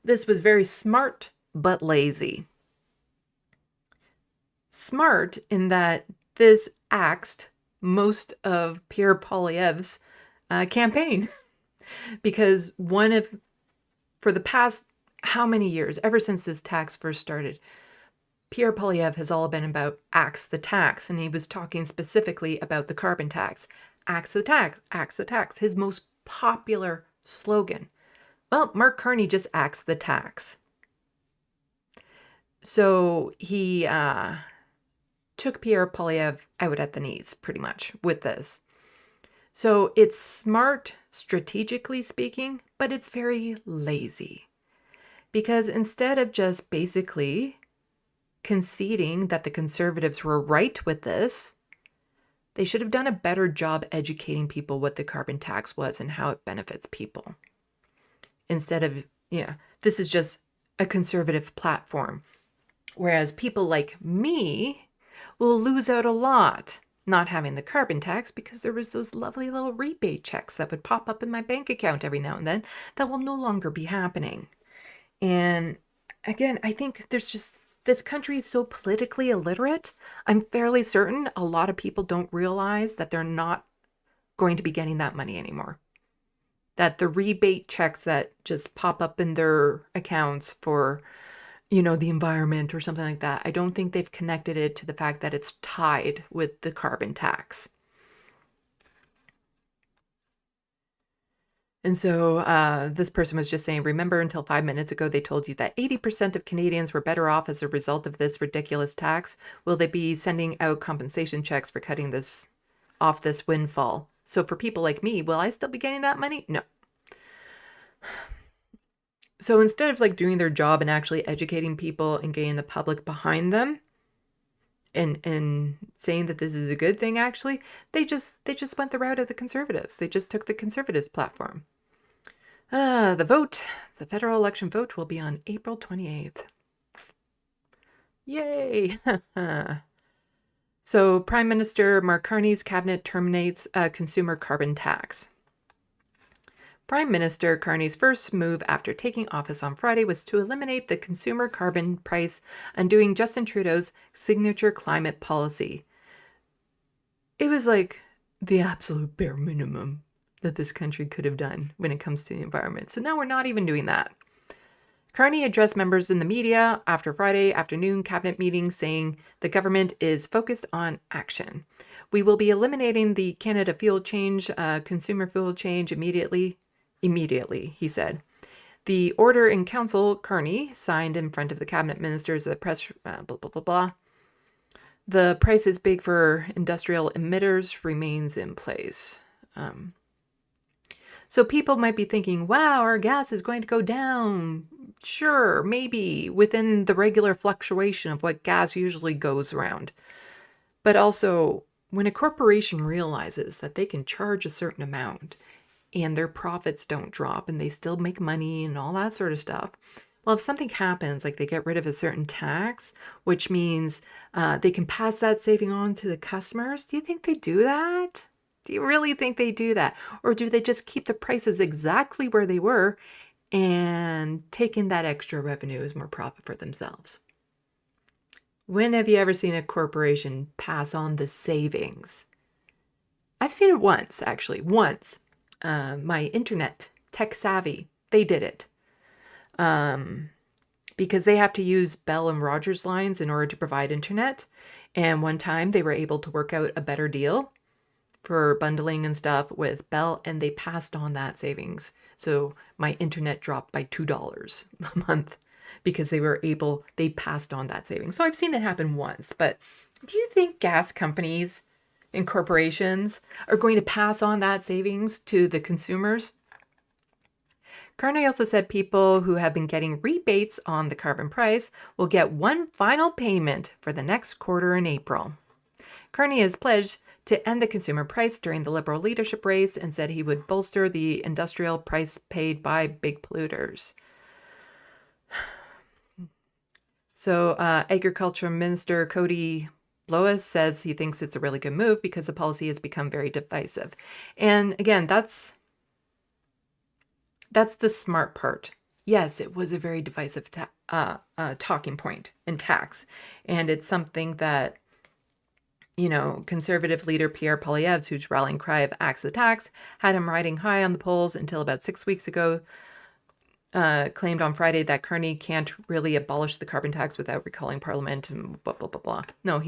this was very smart but lazy. Smart in that this axed most of Pierre Poilievre's campaign. Because for the past how many years, ever since this tax first started, Pierre Poilievre has all been about axe the tax. And he was talking specifically about the carbon tax. Axe the tax, axe the tax, his most popular slogan. Well, Mark Carney just axed the tax. So he took Pierre Poilievre out at the knees, pretty much, with this. So it's smart, strategically speaking, but it's very lazy. Because instead of just basically conceding that the Conservatives were right with this, they should have done a better job educating people what the carbon tax was and how it benefits people. Instead of, this is just a conservative platform. Whereas people like me will lose out a lot not having the carbon tax, because there was those lovely little rebate checks that would pop up in my bank account every now and then that will no longer be happening. And again, I think this country is so politically illiterate. I'm fairly certain a lot of people don't realize that they're not going to be getting that money anymore. That the rebate checks that just pop up in their accounts for, the environment or something like that, I don't think they've connected it to the fact that it's tied with the carbon tax. And so this person was just saying, remember until 5 minutes ago, they told you that 80% of Canadians were better off as a result of this ridiculous tax. Will they be sending out compensation checks for cutting this off this windfall? So for people like me, will I still be getting that money? No. So instead of doing their job and actually educating people and getting the public behind them and saying that this is a good thing, actually, they just went the route of the Conservatives. They just took the Conservatives platform. The federal election vote will be on April 28th. Yay! So Prime Minister Mark Carney's cabinet terminates a consumer carbon tax. Prime Minister Carney's first move after taking office on Friday was to eliminate the consumer carbon price, undoing Justin Trudeau's signature climate policy. It was like the absolute bare minimum that this country could have done when it comes to the environment. So now we're not even doing that. Carney addressed members in the media after Friday afternoon cabinet meeting, saying the government is focused on action. We will be eliminating the Canada fuel change, consumer fuel change immediately, he said. The order in council, Carney signed in front of the cabinet ministers of the press, blah, blah, blah, blah. The price is big for industrial emitters remains in place. So people might be thinking, wow, our gas is going to go down. Sure, maybe within the regular fluctuation of what gas usually goes around. But also, when a corporation realizes that they can charge a certain amount and their profits don't drop and they still make money and all that sort of stuff, well, if something happens, like they get rid of a certain tax, which means they can pass that saving on to the customers, do you think they do that? Do you really think they do that? Or do they just keep the prices exactly where they were and take in that extra revenue as more profit for themselves? When have you ever seen a corporation pass on the savings? I've seen it once, actually. Once. My internet, tech savvy, they did it. Because they have to use Bell and Rogers lines in order to provide internet. And one time they were able to work out a better deal for bundling and stuff with Bell, and they passed on that savings. So my internet dropped by $2 a month because they passed on that savings. So I've seen it happen once, but do you think gas companies and corporations are going to pass on that savings to the consumers? Carney also said people who have been getting rebates on the carbon price will get one final payment for the next quarter in April. Carney has pledged to end the consumer price during the Liberal leadership race and said he would bolster the industrial price paid by big polluters. So Agriculture Minister Cody Lois says he thinks it's a really good move because the policy has become very divisive. And again, that's That's the smart part. Yes, it was a very divisive talking point in tax. And it's something that, conservative leader Pierre Poilievre, whose rallying cry of axe the tax, had him riding high on the polls until about 6 weeks ago, claimed on Friday that Carney can't really abolish the carbon tax without recalling Parliament and blah, blah, blah, blah. No,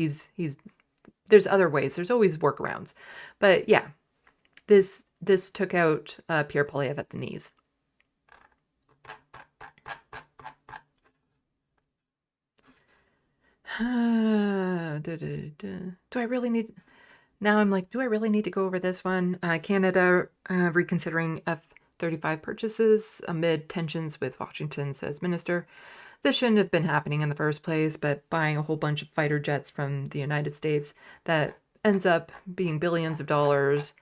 there's other ways. There's always workarounds. But yeah, this took out Pierre Poilievre at the knees. Do I really need... Now I'm like, do I really need to go over this one? Canada reconsidering F-35 purchases amid tensions with Washington, says minister. This shouldn't have been happening in the first place, but buying a whole bunch of fighter jets from the United States that ends up being billions of dollars.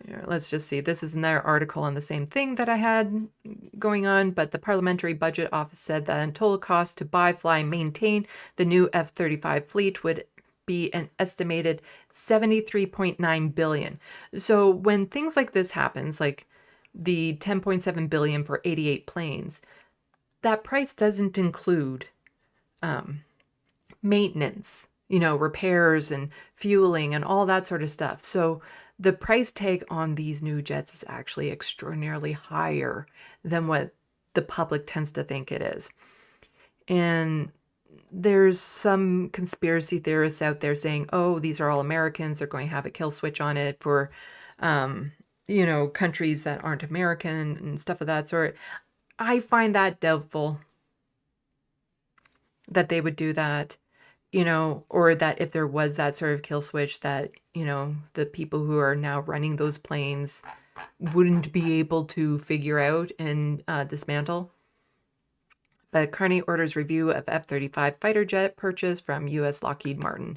Here, let's just see. This is another article on the same thing that I had going on, but the Parliamentary Budget Office said that in total cost to buy, fly, maintain the new F-35 fleet would be an estimated $73.9 billion. So when things like this happens, like the $10.7 billion for 88 planes, that price doesn't include maintenance, repairs and fueling and all that sort of stuff. So the price tag on these new jets is actually extraordinarily higher than what the public tends to think it is. And there's some conspiracy theorists out there saying, oh, these are all Americans. They're going to have a kill switch on it for, countries that aren't American and stuff of that sort. I find that doubtful that they would do that. Or that if there was that sort of kill switch that, the people who are now running those planes wouldn't be able to figure out and dismantle. But Carney orders review of F-35 fighter jet purchase from U.S. Lockheed Martin.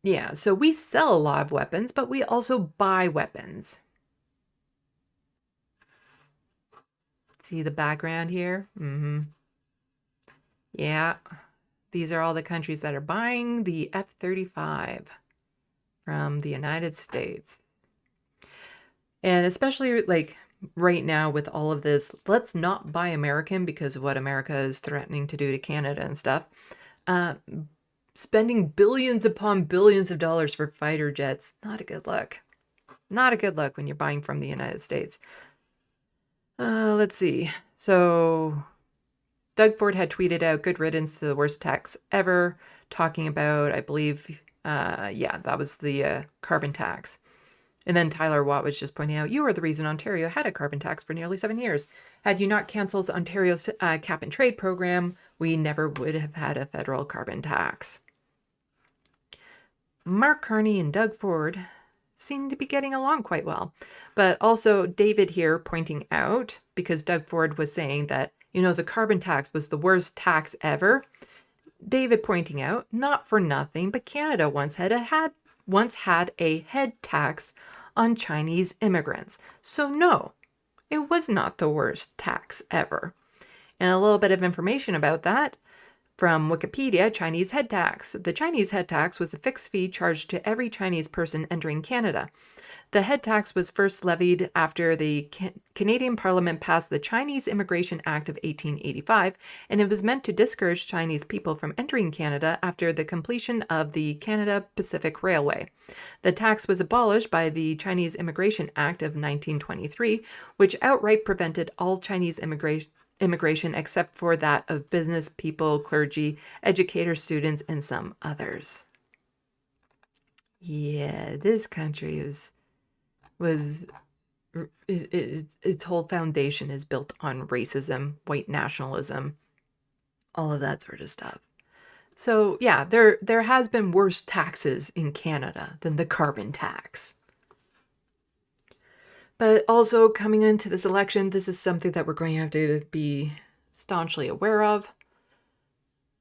Yeah, so we sell a lot of weapons, but we also buy weapons. See the background here? Mm-hmm. Yeah. These are all the countries that are buying the F-35 from the United States. And especially like right now with all of this, let's not buy American because of what America is threatening to do to Canada and stuff. Spending billions upon billions of dollars for fighter jets, not a good look. Not a good look when you're buying from the United States. Let's see. So Doug Ford had tweeted out, good riddance to the worst tax ever, talking about, I believe, that was the carbon tax. And then Tyler Watt was just pointing out, you are the reason Ontario had a carbon tax for nearly 7 years. Had you not canceled Ontario's cap and trade program, we never would have had a federal carbon tax. Mark Carney and Doug Ford seem to be getting along quite well. But also David here pointing out, because Doug Ford was saying that, the carbon tax was the worst tax ever. David pointing out, not for nothing, but Canada once had a head tax on Chinese immigrants. So no, it was not the worst tax ever. And a little bit of information about that from Wikipedia, Chinese head tax. The Chinese head tax was a fixed fee charged to every Chinese person entering Canada. The head tax was first levied after the Canadian Parliament passed the Chinese Immigration Act of 1885, and it was meant to discourage Chinese people from entering Canada after the completion of the Canada Pacific Railway. The tax was abolished by the Chinese Immigration Act of 1923, which outright prevented all Chinese immigration except for that of business people, clergy, educators, students, and some others. Yeah, this country its whole foundation is built on racism, white nationalism, all of that sort of stuff. So yeah, there has been worse taxes in Canada than the carbon tax. But also coming into this election, this is something that we're going to have to be staunchly aware of.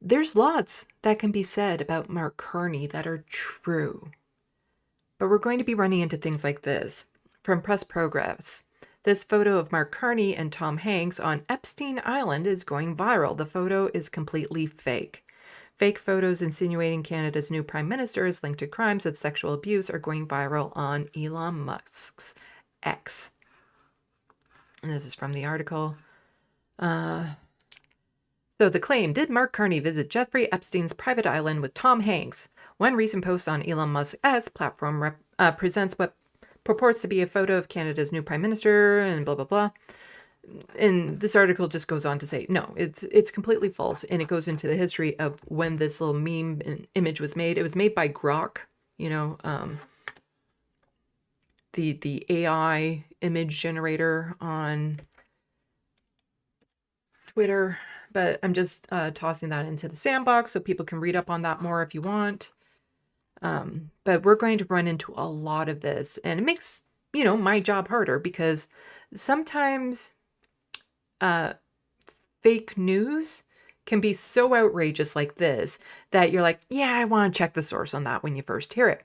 There's lots that can be said about Mark Carney that are true. But we're going to be running into things like this. From Press Progress, this photo of Mark Carney and Tom Hanks on Epstein Island is going viral. The photo is completely fake. Fake photos insinuating Canada's new prime minister is linked to crimes of sexual abuse are going viral on Elon Musk's X. And this is from the article. So the claim, did Mark Carney visit Jeffrey Epstein's private island with Tom Hanks? One recent post on Elon Musk's platform presents what purports to be a photo of Canada's new prime minister and blah, blah, blah. And this article just goes on to say, no, it's completely false. And it goes into the history of when this little meme image was made. It was made by Grok, the AI image generator on Twitter. But I'm just tossing that into the Sandbox so people can read up on that more if you want. But we're going to run into a lot of this. And it makes, my job harder because sometimes fake news can be so outrageous like this that you're like, yeah, I want to check the source on that when you first hear it.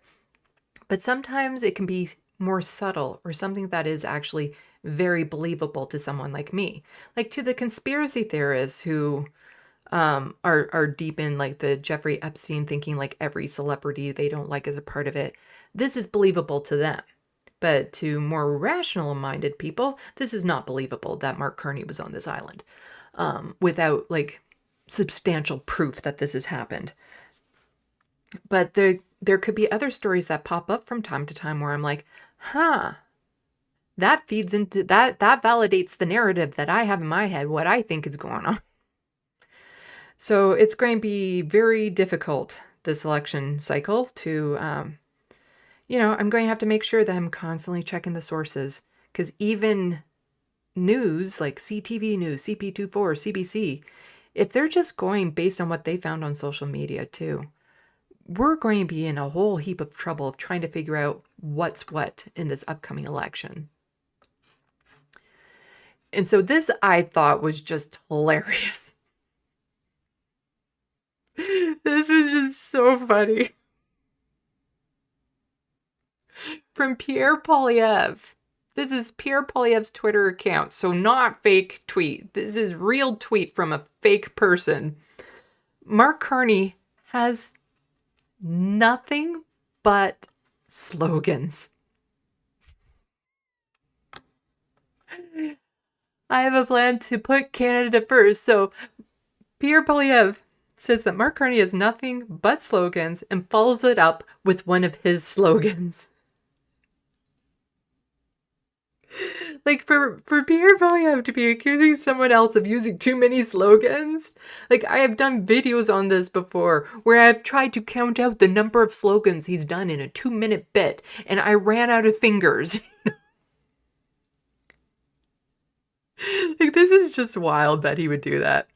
But sometimes it can be more subtle or something that is actually very believable to someone like me, like to the conspiracy theorists who are deep in like the Jeffrey Epstein thinking like every celebrity they don't like is a part of it. This is believable to them. But to more rational-minded people, this is not believable that Mark Carney was on this island without like substantial proof that this has happened. But there could be other stories that pop up from time to time where I'm like, that feeds into that validates the narrative that I have in my head, what I think is going on. So it's going to be very difficult this election cycle to I'm going to have to make sure that I'm constantly checking the sources, because even news like CTV News, CP24, CBC, if they're just going based on what they found on social media too, we're going to be in a whole heap of trouble of trying to figure out what's what in this upcoming election. And so this I thought was just hilarious. This was just so funny. From Pierre Poilievre. This is Pierre Poilievre's Twitter account, so not fake tweet. This is real tweet from a fake person. Mark Carney has nothing but slogans. I have a plan to put Canada first. So Pierre Poilievre says that Mark Carney has nothing but slogans and follows it up with one of his slogans. Like for Pierre Poilievre to be accusing someone else of using too many slogans. Like I have done videos on this before where I've tried to count out the number of slogans he's done in a 2-minute bit and I ran out of fingers. Like this is just wild that he would do that.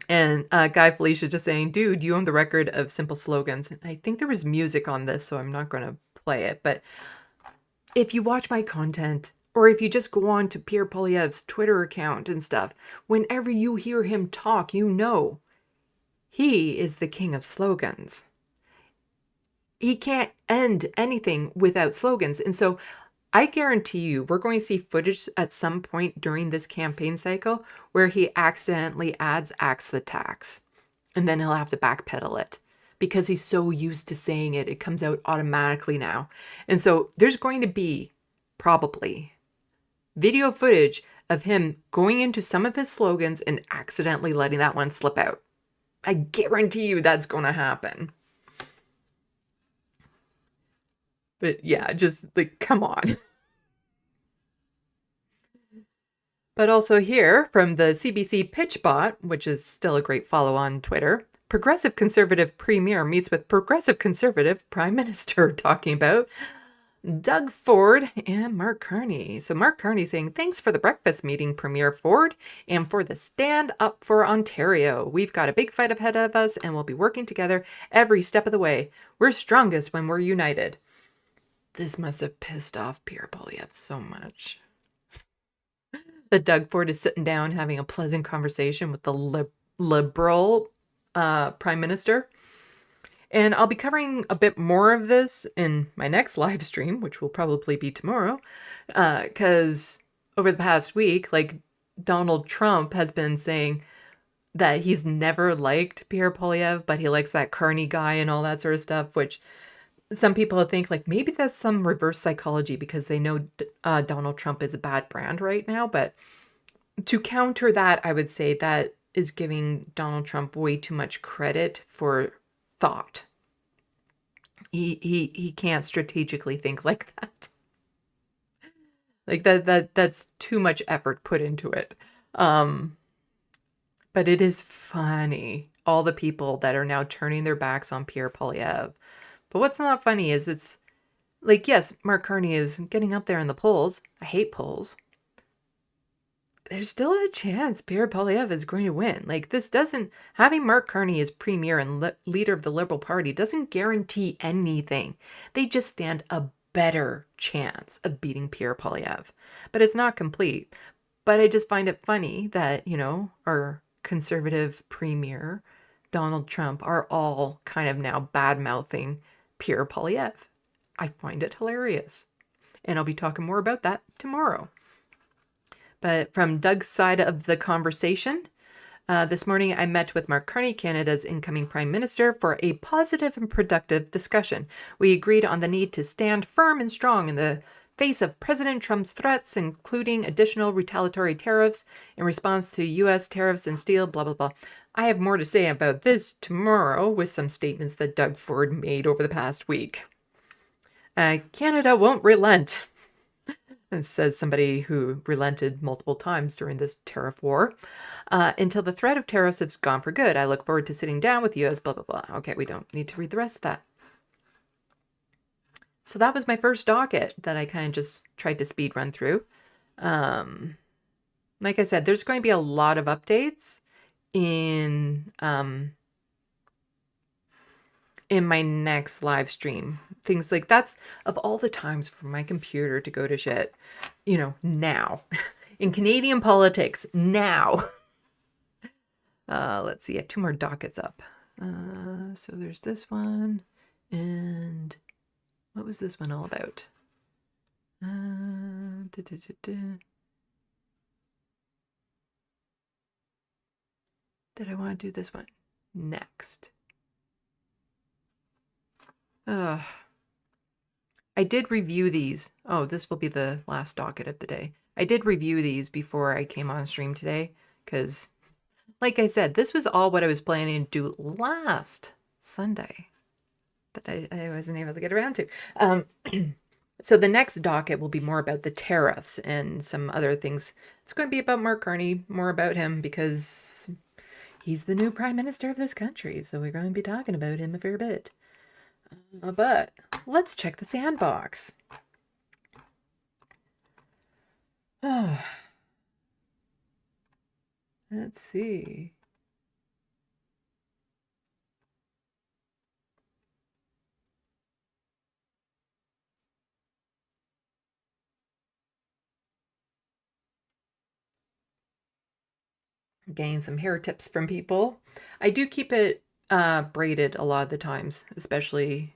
And Guy Felicia just saying, dude, you own the record of simple slogans. And I think there was music on this, so I'm not going to play it. But if you watch my content, or if you just go on to Pierre Poilievre's Twitter account and stuff, whenever you hear him talk, you know he is the king of slogans. He can't end anything without slogans. And so I guarantee you we're going to see footage at some point during this campaign cycle where he accidentally adds axe the tax. And then he'll have to backpedal it because he's so used to saying it. It comes out automatically now. And so there's going to be probably video footage of him going into some of his slogans and accidentally letting that one slip out. I guarantee you that's going to happen. But yeah, just like, come on. But also here from the CBC PitchBot, which is still a great follow on Twitter, Progressive Conservative Premier meets with Progressive Conservative Prime Minister, talking about Doug Ford and Mark Carney. So Mark Carney saying, thanks for the breakfast meeting, Premier Ford, and for the stand up for Ontario. We've got a big fight ahead of us and we'll be working together every step of the way. We're strongest when we're united. This must have pissed off Pierre Poilievre so much. That Doug Ford is sitting down having a pleasant conversation with the Liberal Prime Minister. And I'll be covering a bit more of this in my next live stream, which will probably be tomorrow, because over the past week, like Donald Trump has been saying, that he's never liked Pierre Polyev, but he likes that Carney guy and all that sort of stuff, which some people think like maybe that's some reverse psychology because they know Donald Trump is a bad brand right now. But to counter that, I would say that is giving Donald Trump way too much credit for thought. He can't strategically think like that. Like that's too much effort put into it. But it is funny, all the people that are now turning their backs on Pierre Polyev. But what's not funny is it's like, yes, Mark Carney is getting up there in the polls. I hate polls. There's still a chance Pierre Polyev is going to win. Like, this doesn't, having Mark Carney as premier and leader of the Liberal Party doesn't guarantee anything. They just stand a better chance of beating Pierre Polyev. But it's not complete. But I just find it funny that, you know, our conservative premier, Donald Trump, are all kind of now bad-mouthing Pierre Polyev. I find it hilarious. And I'll be talking more about that tomorrow. But from Doug's side of the conversation, this morning I met with Mark Carney, Canada's incoming Prime Minister, for a positive and productive discussion. We agreed on the need to stand firm and strong in the face of President Trump's threats, including additional retaliatory tariffs in response to U.S. tariffs and steel, blah, blah, blah. I have more to say about this tomorrow with some statements that Doug Ford made over the past week. Canada won't relent, says somebody who relented multiple times during this tariff war, until the threat of tariffs has gone for good. I look forward to sitting down with the U.S., blah, blah, blah. Okay, we don't need to read the rest of that. So that was my first docket that I kind of just tried to speed run through. Like I said, there's going to be a lot of updates in my next live stream. Things like that's of all the times for my computer to go to shit, you know, now. In Canadian politics, now. Let's see, I have 2 more dockets up. So there's this one, and what was this one all about? Did I want to do this one next? I did review these. Oh, this will be the last docket of the day. I did review these before I came on stream today because, like I said, this was all what I was planning to do last Sunday that I wasn't able to get around to. So the next docket will be more about the tariffs and some other things. It's going to be about Mark Carney, more about him because he's the new prime minister of this country. So we're going to be talking about him a fair bit. But let's check the Sandbox. Oh. Let's see. Getting some hair tips from people. I do keep it braided a lot of the times, especially,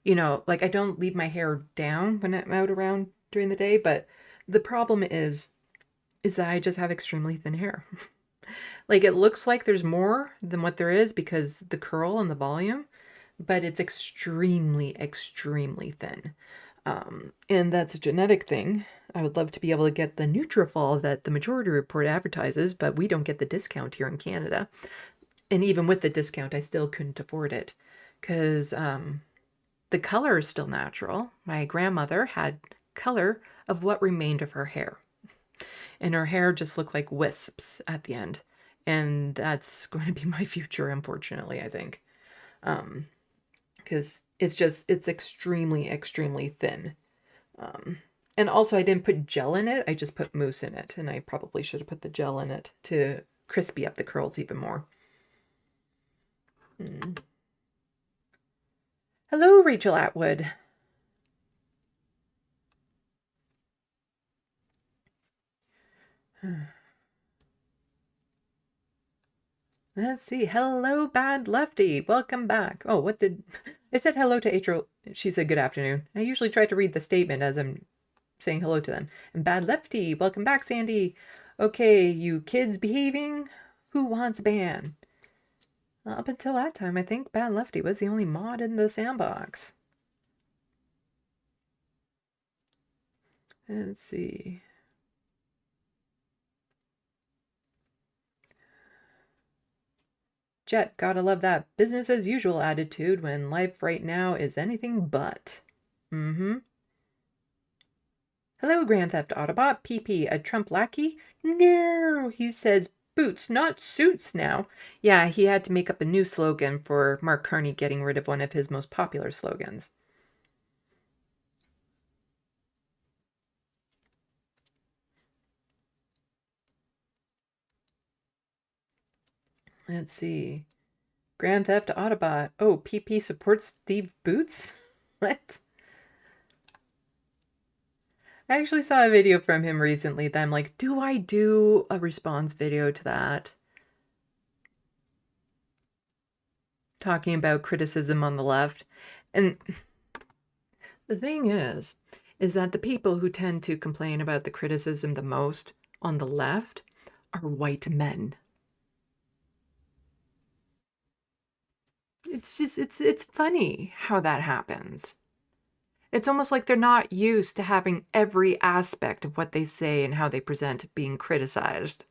you know, like I don't leave my hair down when I'm out around during the day, but the problem is that I just have extremely thin hair. Like it looks like there's more than what there is because the curl and the volume, but it's extremely, extremely thin. And that's a genetic thing. I would love to be able to get the Nutrafol that the Majority Report advertises, but we don't get the discount here in Canada. And even with the discount, I still couldn't afford it because the color is still natural. My grandmother had color of what remained of her hair. And her hair just looked like wisps at the end. And that's going to be my future, unfortunately, I think. Because it's extremely, extremely thin. And also I didn't put gel in it. I just put mousse in it. And I probably should have put the gel in it to crispy up the curls even more. Hello, Rachel Atwood. Let's see. Hello, Bad Lefty. Welcome back. Oh, what did... I said hello to April. She said good afternoon. I usually try to read the statement as I'm saying hello to them. And Bad Lefty. Welcome back, Sandy. Okay, you kids behaving? Who wants ban? Up until that time, I think Bad Lefty was the only mod in the sandbox. Let's see. Jet, gotta love that business as usual attitude when life right now is anything but. Mm-hmm. Hello, Grand Theft Autobot. PP, a Trump lackey? No, he says boots, not suits now. Yeah, he had to make up a new slogan for Mark Carney getting rid of one of his most popular slogans. Let's see. Grand Theft Autobot. Oh, PP supports Steve Boots? What? I actually saw a video from him recently that I'm like, do I do a response video to that? Talking about criticism on the left. And the thing is that the people who tend to complain about the criticism the most on the left are white men. It's just, it's funny how that happens. It's almost like they're not used to having every aspect of what they say and how they present being criticized.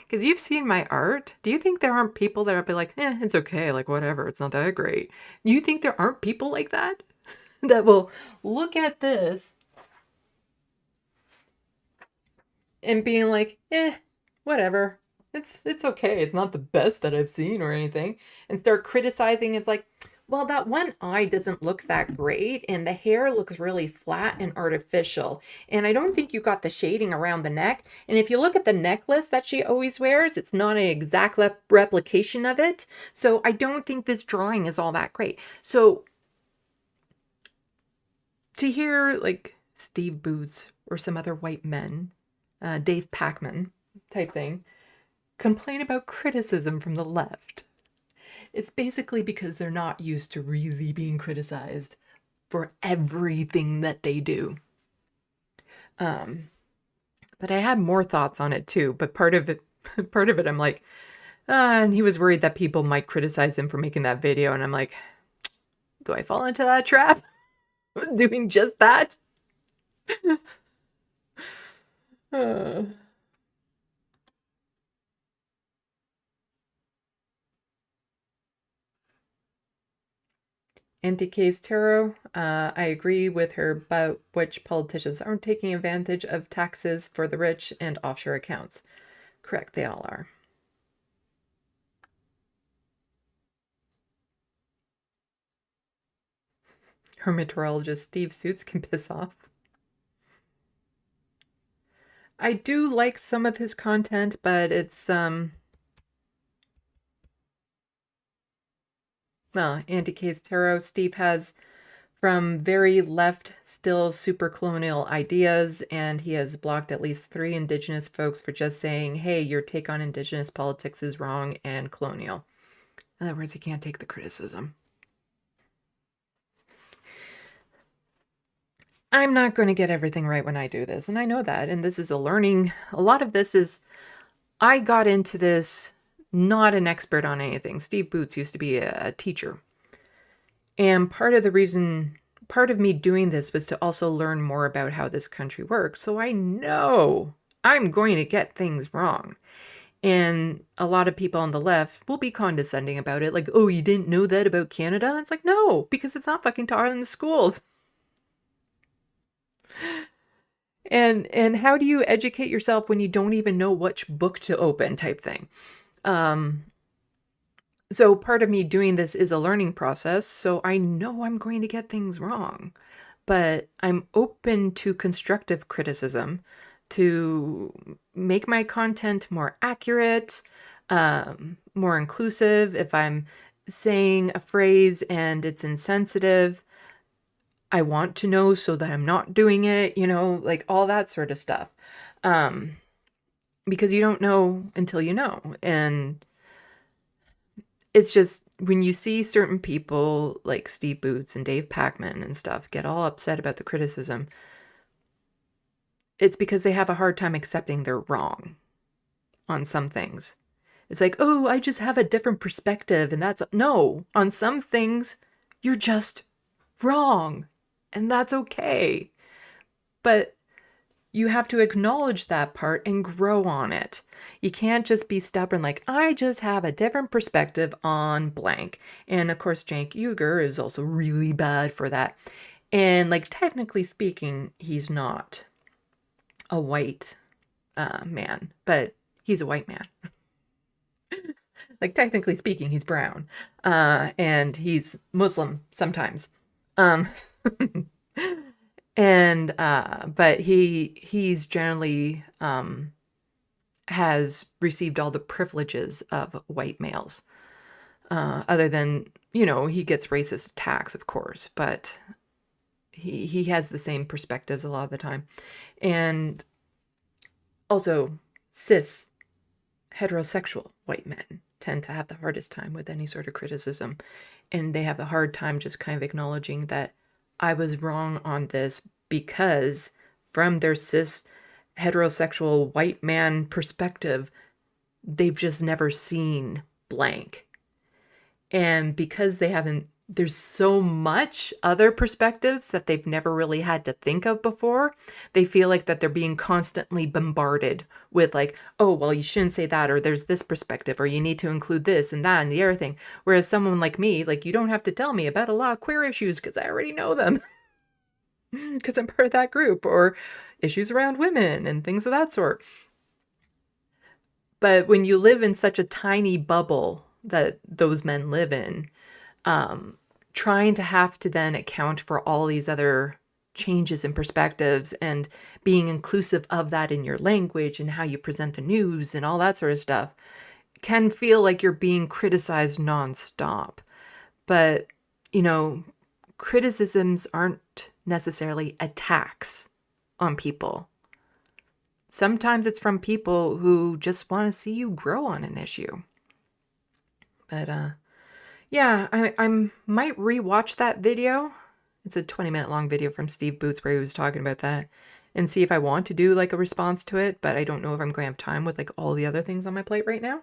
Because you've seen my art. Do you think there aren't people that are like, it's okay, like whatever, it's not that great? Do you think there aren't people like that? That will look at this and being like, whatever. It's okay. It's not the best that I've seen or anything. And start criticizing. It's like, well, that one eye doesn't look that great, and the hair looks really flat and artificial. And I don't think you got the shading around the neck. And if you look at the necklace that she always wears, it's not an exact replication of it. So I don't think this drawing is all that great. So to hear like Steve Boots or some other white men, Dave Pacman type thing, complain about criticism from the left, it's basically because they're not used to really being criticized for everything that they do. But I had more thoughts on it too. But part of it, I'm like, and he was worried that people might criticize him for making that video. And I'm like, do I fall into that trap? Doing just that? Anti-Case Tarot, I agree with her about which politicians aren't taking advantage of taxes for the rich and offshore accounts. Correct, they all are. Hermeteorologist Steve Suits can piss off. I do like some of his content, but it's, well, Anti-Case Tarot, Steve has from very left, still super colonial ideas, and he has blocked at least 3 Indigenous folks for just saying, hey, your take on Indigenous politics is wrong and colonial. In other words, he can't take the criticism. I'm not going to get everything right when I do this, and I know that, and this is a learning. A lot of this is, I got into this not an expert on anything. Steve Boots used to be a teacher. And part of me doing this was to also learn more about how this country works. So I know I'm going to get things wrong. And a lot of people on the left will be condescending about it. Like, oh, you didn't know that about Canada? And it's like, no, because it's not fucking taught in the schools. And how do you educate yourself when you don't even know which book to open type thing? So part of me doing this is a learning process. So I know I'm going to get things wrong, but I'm open to constructive criticism to make my content more accurate, more inclusive. If I'm saying a phrase and it's insensitive, I want to know so that I'm not doing it, like all that sort of stuff. Because you don't know until you know. And it's just when you see certain people like Steve Boots and Dave Pacman and stuff get all upset about the criticism, it's because they have a hard time accepting they're wrong. on some things. It's like, oh, I just have a different perspective, and that's no. On some things, you're just wrong, and that's okay. But you have to acknowledge that part and grow on it. You can't just be stubborn like, I just have a different perspective on blank. And of course, Cenk Uygur is also really bad for that. And like, technically speaking, he's not a white man, but he's a white man. Like, technically speaking, he's brown. And he's Muslim sometimes. And but he's generally has received all the privileges of white males, other than, you know, he gets racist attacks, of course, but he has the same perspectives a lot of the time. And also cis heterosexual white men tend to have the hardest time with any sort of criticism, and they have the hard time just kind of acknowledging that I was wrong on this, because from their cis heterosexual white man perspective, they've just never seen blank. And because they haven't, there's so much other perspectives that they've never really had to think of before, they feel like that they're being constantly bombarded with like, oh, well, you shouldn't say that, or there's this perspective, or you need to include this and that and the other thing. Whereas someone like me, like, you don't have to tell me about a lot of queer issues because I already know them because I'm part of that group, or issues around women and things of that sort. But when you live in such a tiny bubble that those men live in, trying to have to then account for all these other changes in perspectives and being inclusive of that in your language and how you present the news and all that sort of stuff can feel like you're being criticized nonstop. But, you know, criticisms aren't necessarily attacks on people. Sometimes it's from people who just want to see you grow on an issue. But, yeah, I might rewatch that video. It's a 20-minute long video from Steve Boots where he was talking about that, and see if I want to do like a response to it, but I don't know if I'm going to have time with like all the other things on my plate right now.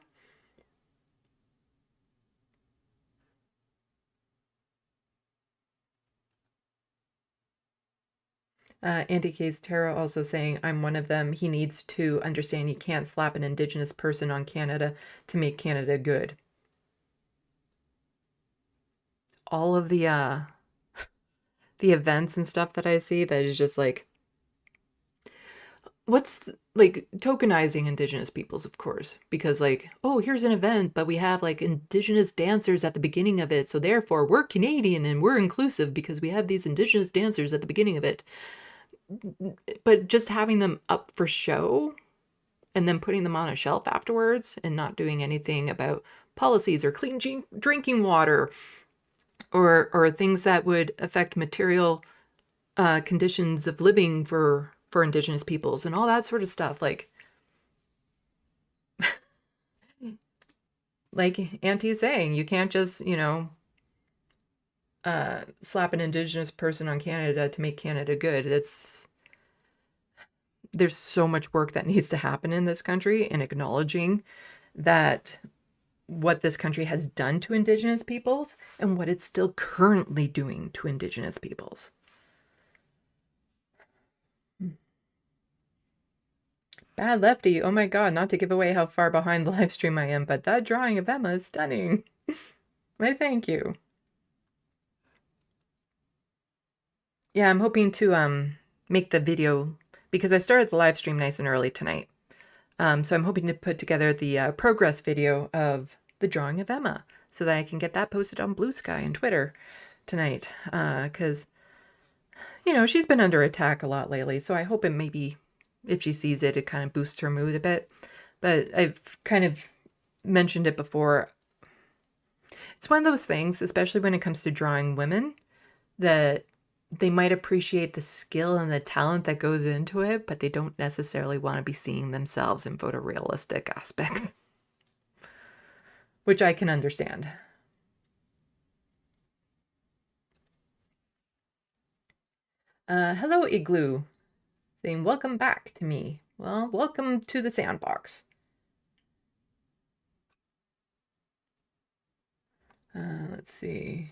Andy K's Terra also saying, I'm one of them. He needs to understand you can't slap an Indigenous person on Canada to make Canada good. All of the events and stuff that I see that is just like, like tokenizing Indigenous peoples, of course, because like, oh, here's an event, but we have like Indigenous dancers at the beginning of it, so therefore we're Canadian and we're inclusive because we have these Indigenous dancers at the beginning of it. But just having them up for show and then putting them on a shelf afterwards and not doing anything about policies or clean drinking water or things that would affect material conditions of living for Indigenous peoples and all that sort of stuff. Like Auntie's saying, you can't just, you know, slap an Indigenous person on Canada to make Canada good. There's so much work that needs to happen in this country, and acknowledging that what this country has done to Indigenous peoples and what it's still currently doing to Indigenous peoples. Bad Lefty, oh my god, not to give away how far behind the live stream I am, but that drawing of Emma is stunning. Why, thank you. Yeah, I'm hoping to make the video, because I started the live stream nice and early tonight. So I'm hoping to put together the progress video of the drawing of Emma so that I can get that posted on Blue Sky and Twitter tonight. Because, you know, she's been under attack a lot lately, so I hope it maybe, if she sees it, it kind of boosts her mood a bit. But I've kind of mentioned it before. It's one of those things, especially when it comes to drawing women, that they might appreciate the skill and the talent that goes into it, but they don't necessarily want to be seeing themselves in photorealistic aspects, which I can understand. Hello, Igloo, saying welcome back to me. Well, welcome to the Sandbox. Let's see.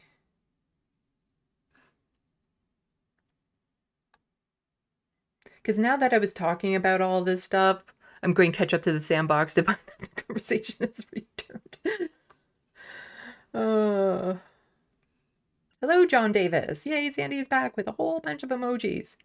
Because now that I was talking about all this stuff, I'm going to catch up to the Sandbox to find that the conversation has returned. Hello, John Davis. Yay, Sandy is back with a whole bunch of emojis.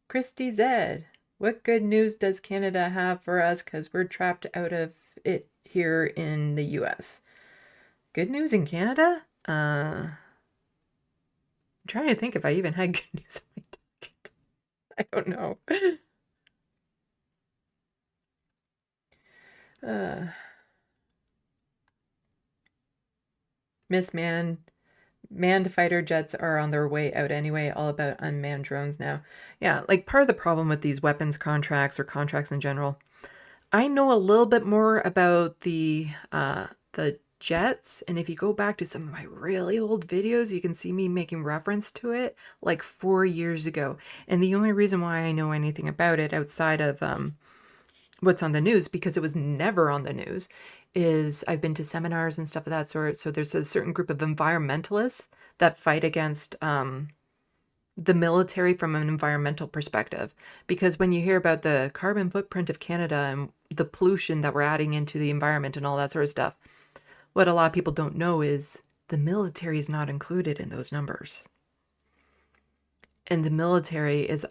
Christy Zed, what good news does Canada have for us? Because we're trapped out of it here in the US. Good news in Canada? I'm trying to think if I even had good news on my docket. I don't know. Miss Man. Manned fighter jets are on their way out anyway, all about unmanned drones now. Yeah, like part of the problem with these weapons contracts or contracts in general, I know a little bit more about the jets, and if you go back to some of my really old videos, you can see me making reference to it like 4 years ago. And the only reason why I know anything about it outside of what's on the news, because it was never on the news, is I've been to seminars and stuff of that sort. So there's a certain group of environmentalists that fight against the military from an environmental perspective. Because when you hear about the carbon footprint of Canada and the pollution that we're adding into the environment and all that sort of stuff, what a lot of people don't know is the military is not included in those numbers. And the military is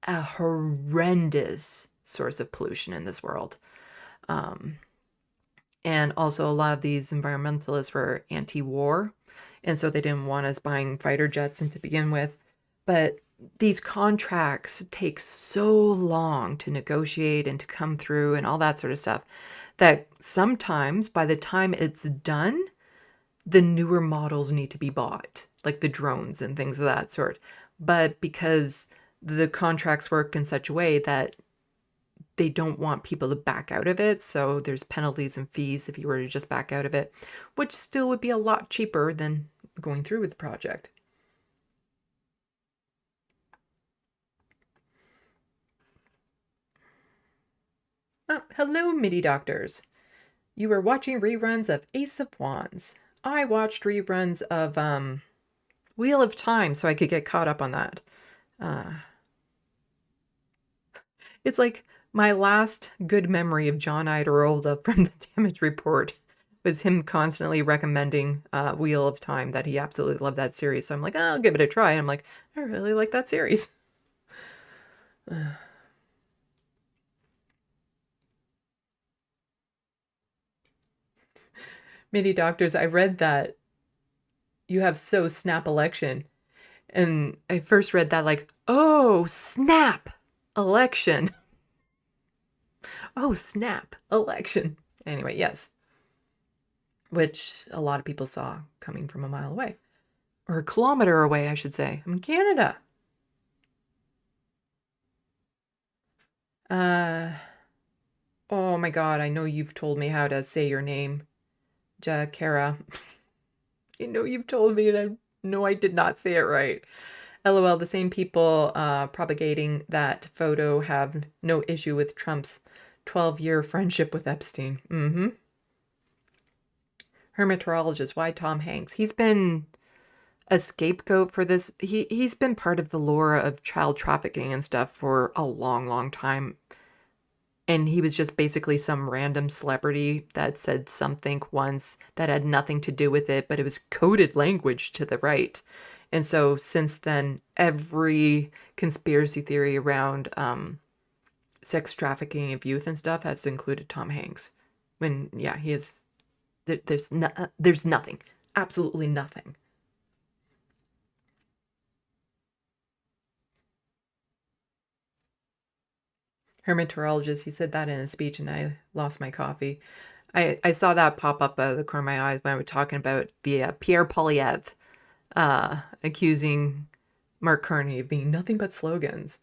a horrendous source of pollution in this world. And also a lot of these environmentalists were anti-war, and so they didn't want us buying fighter jets and to begin with. But these contracts take so long to negotiate and to come through and all that sort of stuff that sometimes by the time it's done, the newer models need to be bought, like the drones and things of that sort. But because the contracts work in such a way that they don't want people to back out of it, so there's penalties and fees if you were to just back out of it, which still would be a lot cheaper than going through with the project. Oh, hello, MIDI doctors. You were watching reruns of Ace of Wands. I watched reruns of Wheel of Time so I could get caught up on that. It's like my last good memory of John Iderolda from the Damage Report was him constantly recommending Wheel of Time, that he absolutely loved that series. So I'm like, oh, I'll give it a try. And I'm like, I really like that series. MIDI doctors, I read that you have so snap election. And I first read that like, oh, snap election. Oh, snap election. Anyway, yes. Which a lot of people saw coming from a mile away. Or a kilometer away, I should say. I'm in Canada. Oh my God, I know you've told me how to say your name. Jakara. I know you've told me, and I know I did not say it right. LOL, the same people propagating that photo have no issue with Trump's 12-year friendship with Epstein. Mm-hmm. Hermetologist, why Tom Hanks? He's been a scapegoat for this. He's been part of the lore of child trafficking and stuff for a long, long time. And he was just basically some random celebrity that said something once that had nothing to do with it, but it was coded language to the right. And so since then, every conspiracy theory around sex trafficking of youth and stuff has included Tom Hanks. When, yeah, he is, there's nothing, absolutely nothing. Hermetologist, he said that in a speech and I lost my coffee. I saw that pop up out of the corner of my eyes when I was talking about the Pierre Poilievre accusing Mark Carney of being nothing but slogans.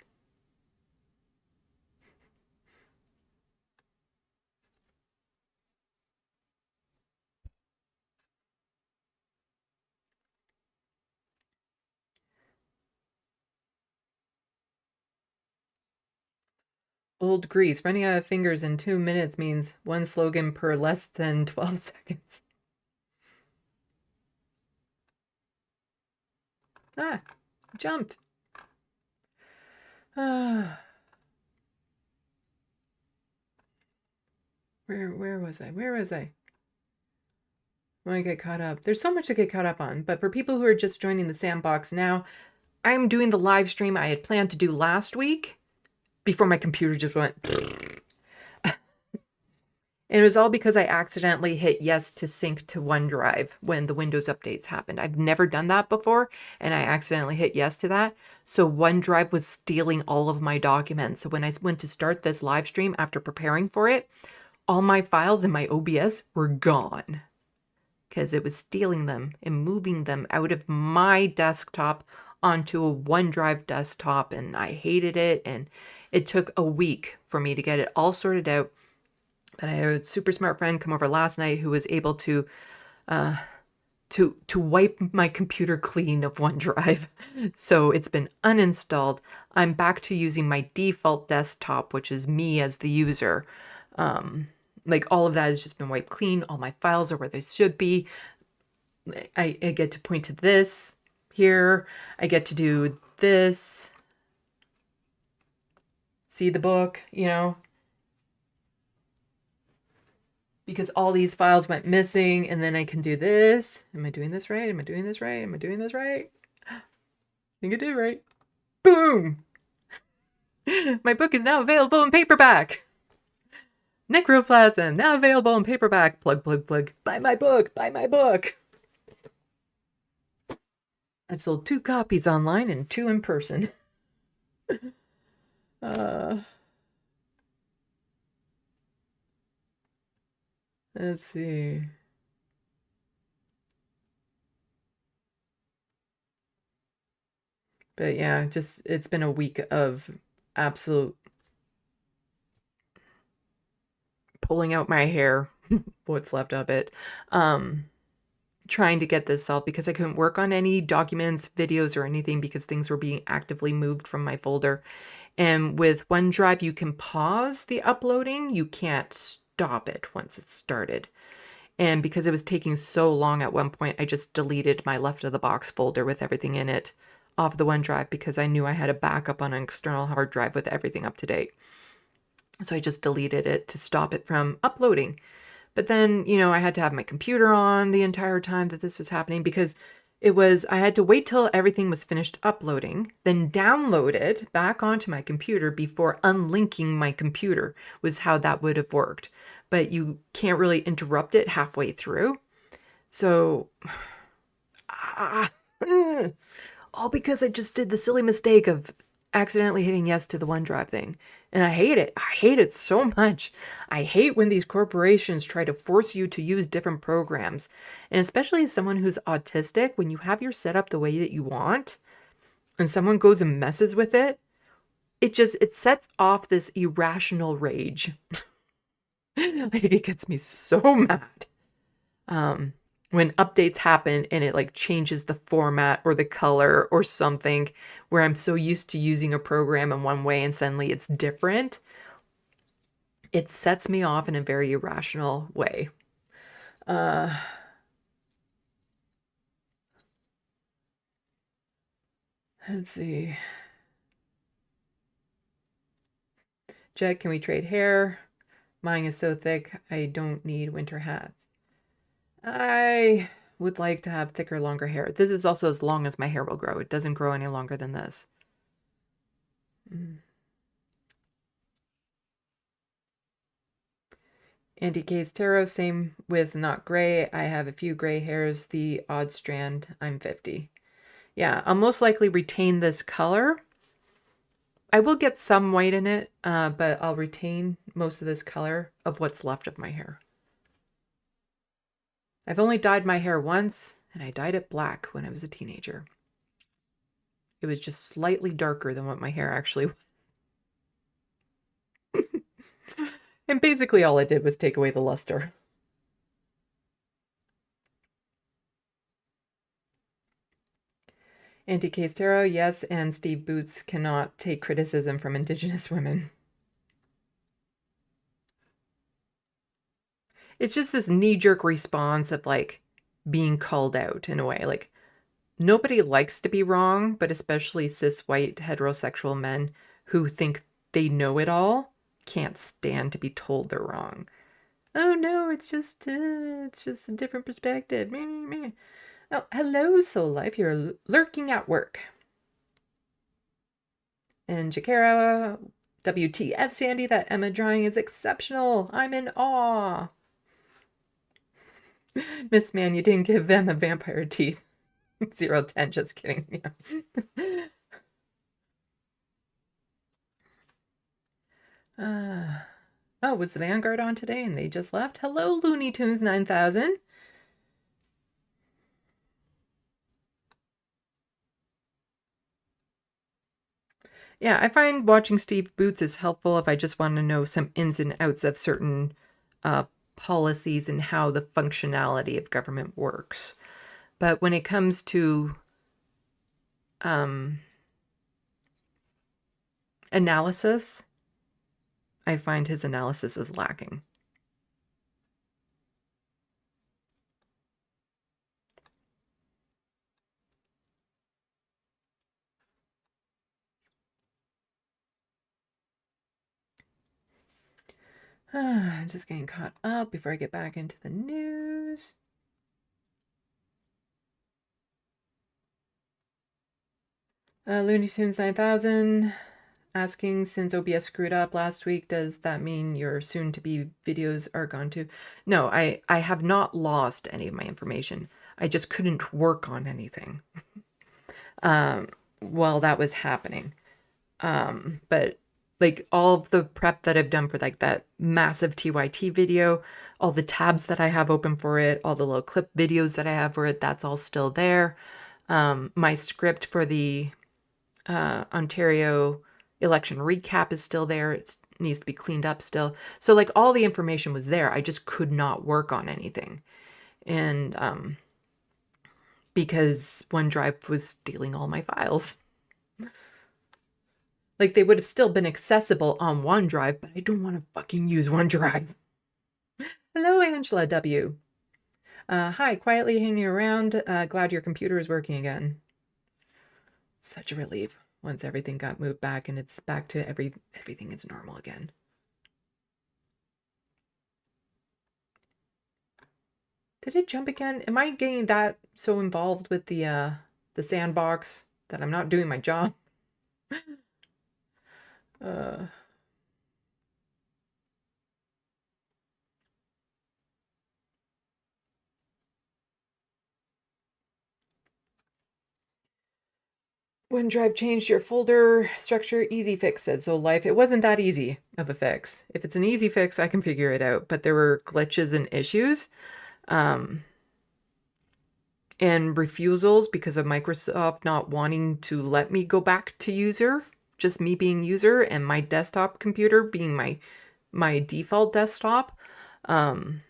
Old grease. Running out of fingers in 2 minutes means one slogan per less than 12 seconds. Ah, jumped. Ah. Where was I? Where was I? When I get caught up. There's so much to get caught up on. But for people who are just joining the Sandbox now, I'm doing the live stream I had planned to do last week before my computer just went. And it was all because I accidentally hit yes to sync to OneDrive when the Windows updates happened. I've never done that before, and I accidentally hit yes to that. So OneDrive was stealing all of my documents. So when I went to start this live stream after preparing for it, all my files in my OBS were gone because it was stealing them and moving them out of my desktop onto a OneDrive desktop, and I hated it. And it took a week for me to get it all sorted out. But I had a super smart friend come over last night who was able to wipe my computer clean of OneDrive. So it's been uninstalled. I'm back to using my default desktop, which is me as the user. Like all of that has just been wiped clean. All my files are where they should be. I get to point to this here. I get to do this. See the book, you know? Because all these files went missing, and then I can do this. Am I doing this right? Am I doing this right? Am I doing this right? I think I did right. Boom! My book is now available in paperback. Necroplasm, now available in paperback. Plug, plug, plug. Buy my book. Buy my book. I've sold 2 copies online and 2 in person. Let's see. But yeah, just it's been a week of absolute pulling out my hair, what's left of it, trying to get this solved because I couldn't work on any documents, videos, or anything because things were being actively moved from my folder. And with OneDrive, you can pause the uploading. You can't stop it once it's started. And because it was taking so long at one point, I just deleted my LeftoftheBox folder with everything in it off the OneDrive because I knew I had a backup on an external hard drive with everything up to date. So I just deleted it to stop it from uploading. But then, you know, I had to have my computer on the entire time that this was happening because I had to wait till everything was finished uploading, then download it back onto my computer before unlinking my computer was how that would have worked. But you can't really interrupt it halfway through. So, all because I just did the silly mistake of accidentally hitting yes to the OneDrive thing. And I hate it. I hate it so much. I hate when these corporations try to force you to use different programs. And especially as someone who's autistic, when you have your setup the way that you want and someone goes and messes with it, it sets off this irrational rage. Like it gets me so mad. When updates happen and it like changes the format or the color or something where I'm so used to using a program in one way and suddenly it's different, it sets me off in a very irrational way. Let's see. Jet, can we trade hair? Mine is so thick, I don't need winter hats. I would like to have thicker, longer hair. This is also as long as my hair will grow. It doesn't grow any longer than this. Andy K's Tarot, same with not gray. I have a few gray hairs, the odd strand. I'm 50. Yeah, I'll most likely retain this color. I will get some white in it, but I'll retain most of this color of what's left of my hair. I've only dyed my hair once, and I dyed it black when I was a teenager. It was just slightly darker than what my hair actually was. And basically all I did was take away the luster. Anti-Case Tarot, yes, and Steve Boots cannot take criticism from Indigenous women. it's just this knee-jerk response of like being called out in a way. Like nobody likes to be wrong, but especially cis white heterosexual men who think they know it all can't stand to be told they're wrong. Oh no, it's just a different perspective. Meh, meh, meh. Oh, hello, Soul Life. You're lurking at work. And Jakara, WTF, Sandy, that Emma drawing is exceptional. I'm in awe. Miss Man, you didn't give them a vampire teeth. 010, just kidding. Yeah. Oh, was the Vanguard on today and they just left? Hello, Looney Tunes 9000. Yeah, I find watching Steve Boots is helpful if I just want to know some ins and outs of certain policies and how the functionality of government works. But when it comes to analysis, I find his analysis is lacking. Just getting caught up before I get back into the news. Looney Tunes 9000 asking, since OBS screwed up last week, does that mean your soon-to-be videos are gone too? No, I have not lost any of my information. I just couldn't work on anything while that was happening. But like all of the prep that I've done for like that massive TYT video, all the tabs that I have open for it, all the little clip videos that I have for it, that's all still there. My script for the Ontario election recap is still there. It needs to be cleaned up still. So like all the information was there. I just could not work on anything. And because OneDrive was stealing all my files. Like they would have still been accessible on OneDrive, but I don't want to fucking use OneDrive. Hello, Angela W. Hi, quietly hanging around. Glad your computer is working again. Such a relief once everything got moved back and it's back to everything is normal again. Did it jump again? Am I getting that so involved with the Sandbox that I'm not doing my job? OneDrive changed your folder structure. Easy fix, said So Life. It wasn't that easy of a fix. If it's an easy fix, I can figure it out. But there were glitches and issues. And refusals because of Microsoft not wanting to let me go back to user. Just me being user and my desktop computer being my default desktop. And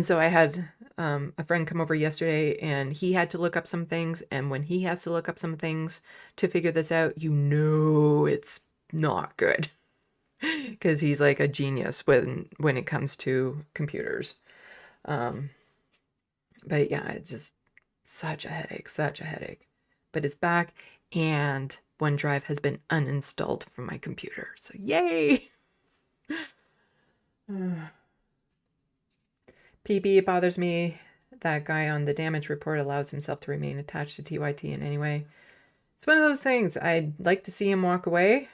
so I had a friend come over yesterday and he had to look up some things. And when he has to look up some things to figure this out, you know it's not good. Because he's like a genius when it comes to computers. But yeah, it's just such a headache. But it's back and OneDrive has been uninstalled from my computer. So yay! PB, it bothers me. That guy on the damage report allows himself to remain attached to TYT in any way. It's one of those things. I'd like to see him walk away,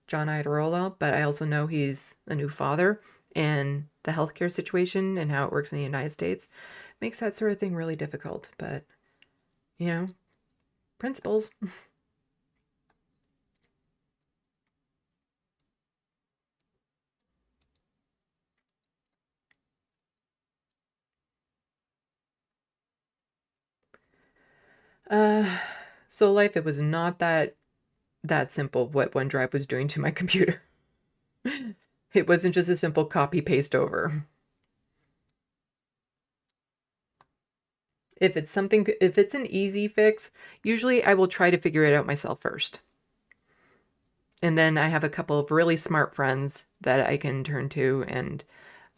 John Iadarola, but I also know he's a new father and the healthcare situation and how it works in the United States makes that sort of thing really difficult. But, you know, principles. So Life, it was not that simple what OneDrive was doing to my computer. It wasn't just a simple copy paste over. If it's an easy fix, usually I will try to figure it out myself first. And then I have a couple of really smart friends that I can turn to and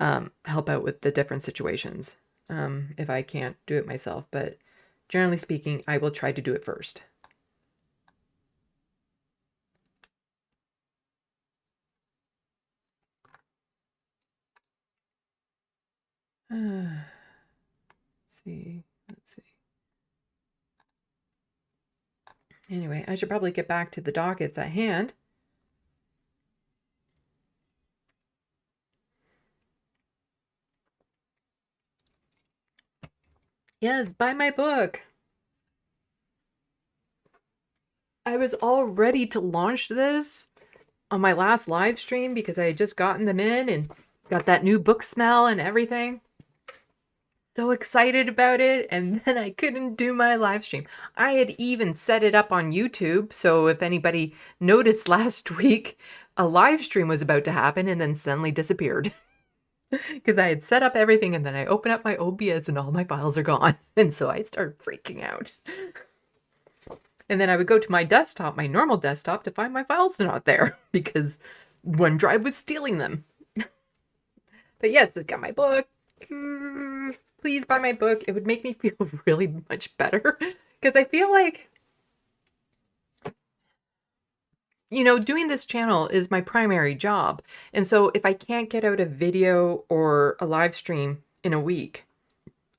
help out with the different situations if I can't do it myself. But generally speaking, I will try to do it first. Let's see. Anyway, I should probably get back to the dockets at hand. Yes, buy my book. I was all ready to launch this on my last live stream because I had just gotten them in and got that new book smell and everything. So excited about it, and then I couldn't do my live stream. I had even set it up on YouTube, so if anybody noticed last week, a live stream was about to happen and then suddenly disappeared. Because I had set up everything and then I open up my OBS and all my files are gone. And so I started freaking out. And then I would go to my desktop, my normal desktop, to find my files not there because OneDrive was stealing them. But yes, I got my book. Please buy my book. It would make me feel really much better because I feel like, you know, doing this channel is my primary job. And so if I can't get out a video or a live stream in a week,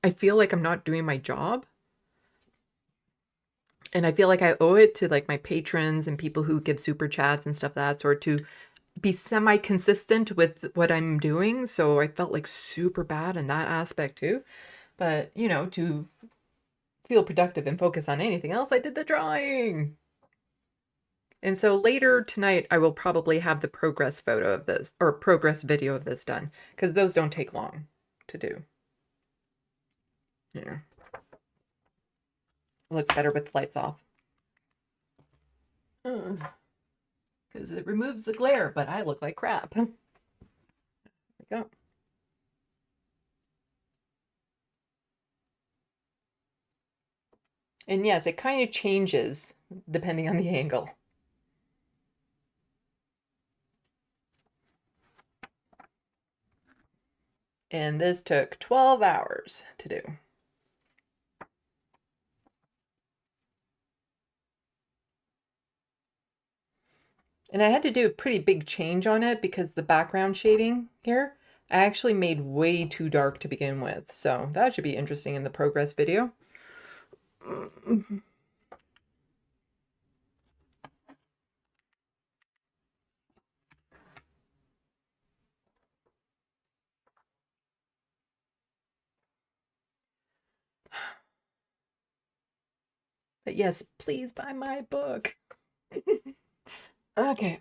I feel like I'm not doing my job. And I feel like I owe it to like my patrons and people who give super chats and stuff of that sort to be semi-consistent with what I'm doing. So I felt like super bad in that aspect too. But, you know, to feel productive and focus on anything else, I did the drawing. And so later tonight, I will probably have the progress photo of this or progress video of this done because those don't take long to do. Yeah. It looks better with the lights off. Because it removes the glare, but I look like crap. There we go. And yes, it kind of changes depending on the angle. And this took 12 hours to do. And I had to do a pretty big change on it because the background shading here, I actually made way too dark to begin with. So that should be interesting in the progress video. But yes, please buy my book. Okay.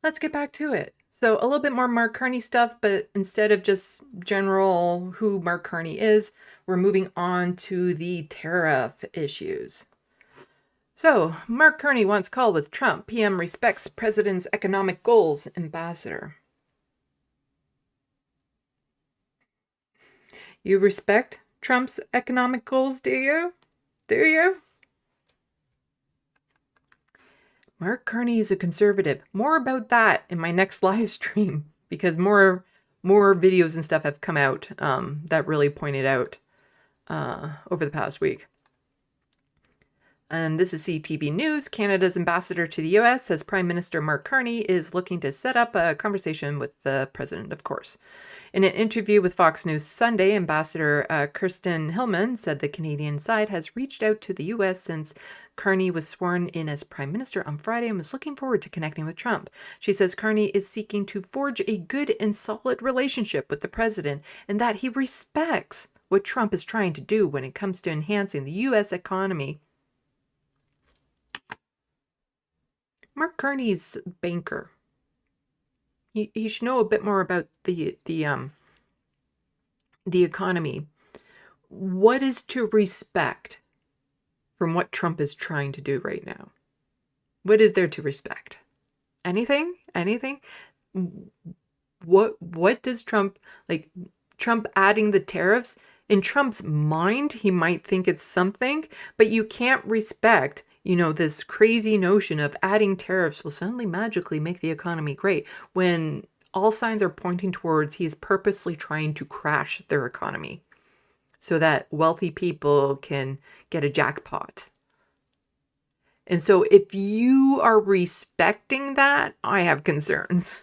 Let's get back to it. So a little bit more Mark Carney stuff, but instead of just general who Mark Carney is, we're moving on to the tariff issues. So Mark Carney wants call with Trump. PM respects president's economic goals, ambassador. You respect Trump's economic goals, do you? Do you? Mark Carney is a conservative. More about that in my next live stream because more videos and stuff have come out that really pointed out over the past week. And this is CTV News. Canada's ambassador to the US says Prime Minister Mark Carney is looking to set up a conversation with the president, of course. In an interview with Fox News Sunday, Ambassador Kirsten Hillman said the Canadian side has reached out to the US since Carney was sworn in as Prime Minister on Friday and was looking forward to connecting with Trump. She says Carney is seeking to forge a good and solid relationship with the president and that he respects what Trump is trying to do when it comes to enhancing the US economy. Mark Carney's a banker. He should know a bit more about the economy. What is to respect from what Trump is trying to do right now? What is there to respect? Anything? Anything? What does Trump, like Trump adding the tariffs? In Trump's mind, he might think it's something, but you can't respect, you know, this crazy notion of adding tariffs will suddenly magically make the economy great when all signs are pointing towards he is purposely trying to crash their economy so that wealthy people can get a jackpot. And so if you are respecting that, I have concerns.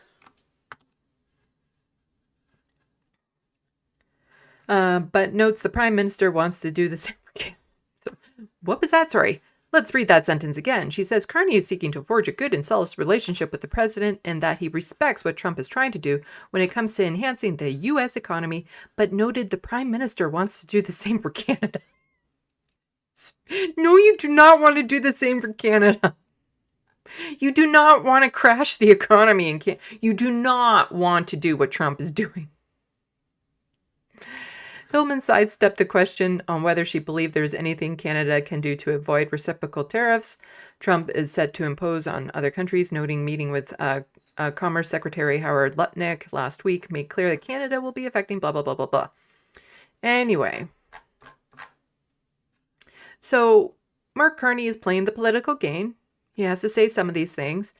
But notes the Prime Minister wants to do the same. So, what was that? Sorry. Let's read that sentence again. She says Carney is seeking to forge a good and solid relationship with the president and that he respects what Trump is trying to do when it comes to enhancing the U.S. economy, but noted the Prime Minister wants to do the same for Canada. No, you do not want to do the same for Canada. You do not want to crash the economy in Canada. You do not want to do what Trump is doing. Hillman sidestepped the question on whether she believed there is anything Canada can do to avoid reciprocal tariffs Trump is set to impose on other countries, noting meeting with Commerce Secretary Howard Lutnick last week made clear that Canada will be affecting blah, blah, blah, blah, blah. Anyway. So Mark Carney is playing the political game. He has to say some of these things.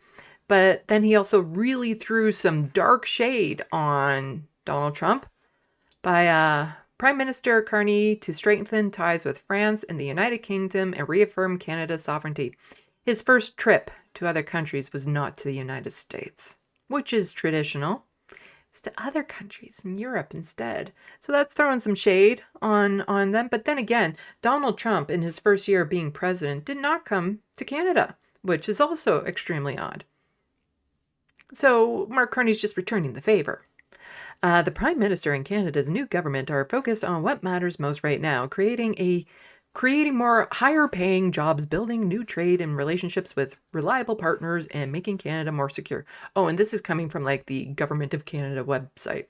But then he also really threw some dark shade on Donald Trump by Prime Minister Carney to strengthen ties with France and the United Kingdom and reaffirm Canada's sovereignty. His first trip to other countries was not to the United States, which is traditional. It's to other countries in Europe instead. So that's throwing some shade on them. But then again, Donald Trump in his first year of being president did not come to Canada, which is also extremely odd. So Mark Carney's just returning the favor. The Prime Minister and Canada's new government are focused on what matters most right now, creating more higher-paying jobs, building new trade and relationships with reliable partners, and making Canada more secure. Oh, and this is coming from like the Government of Canada website.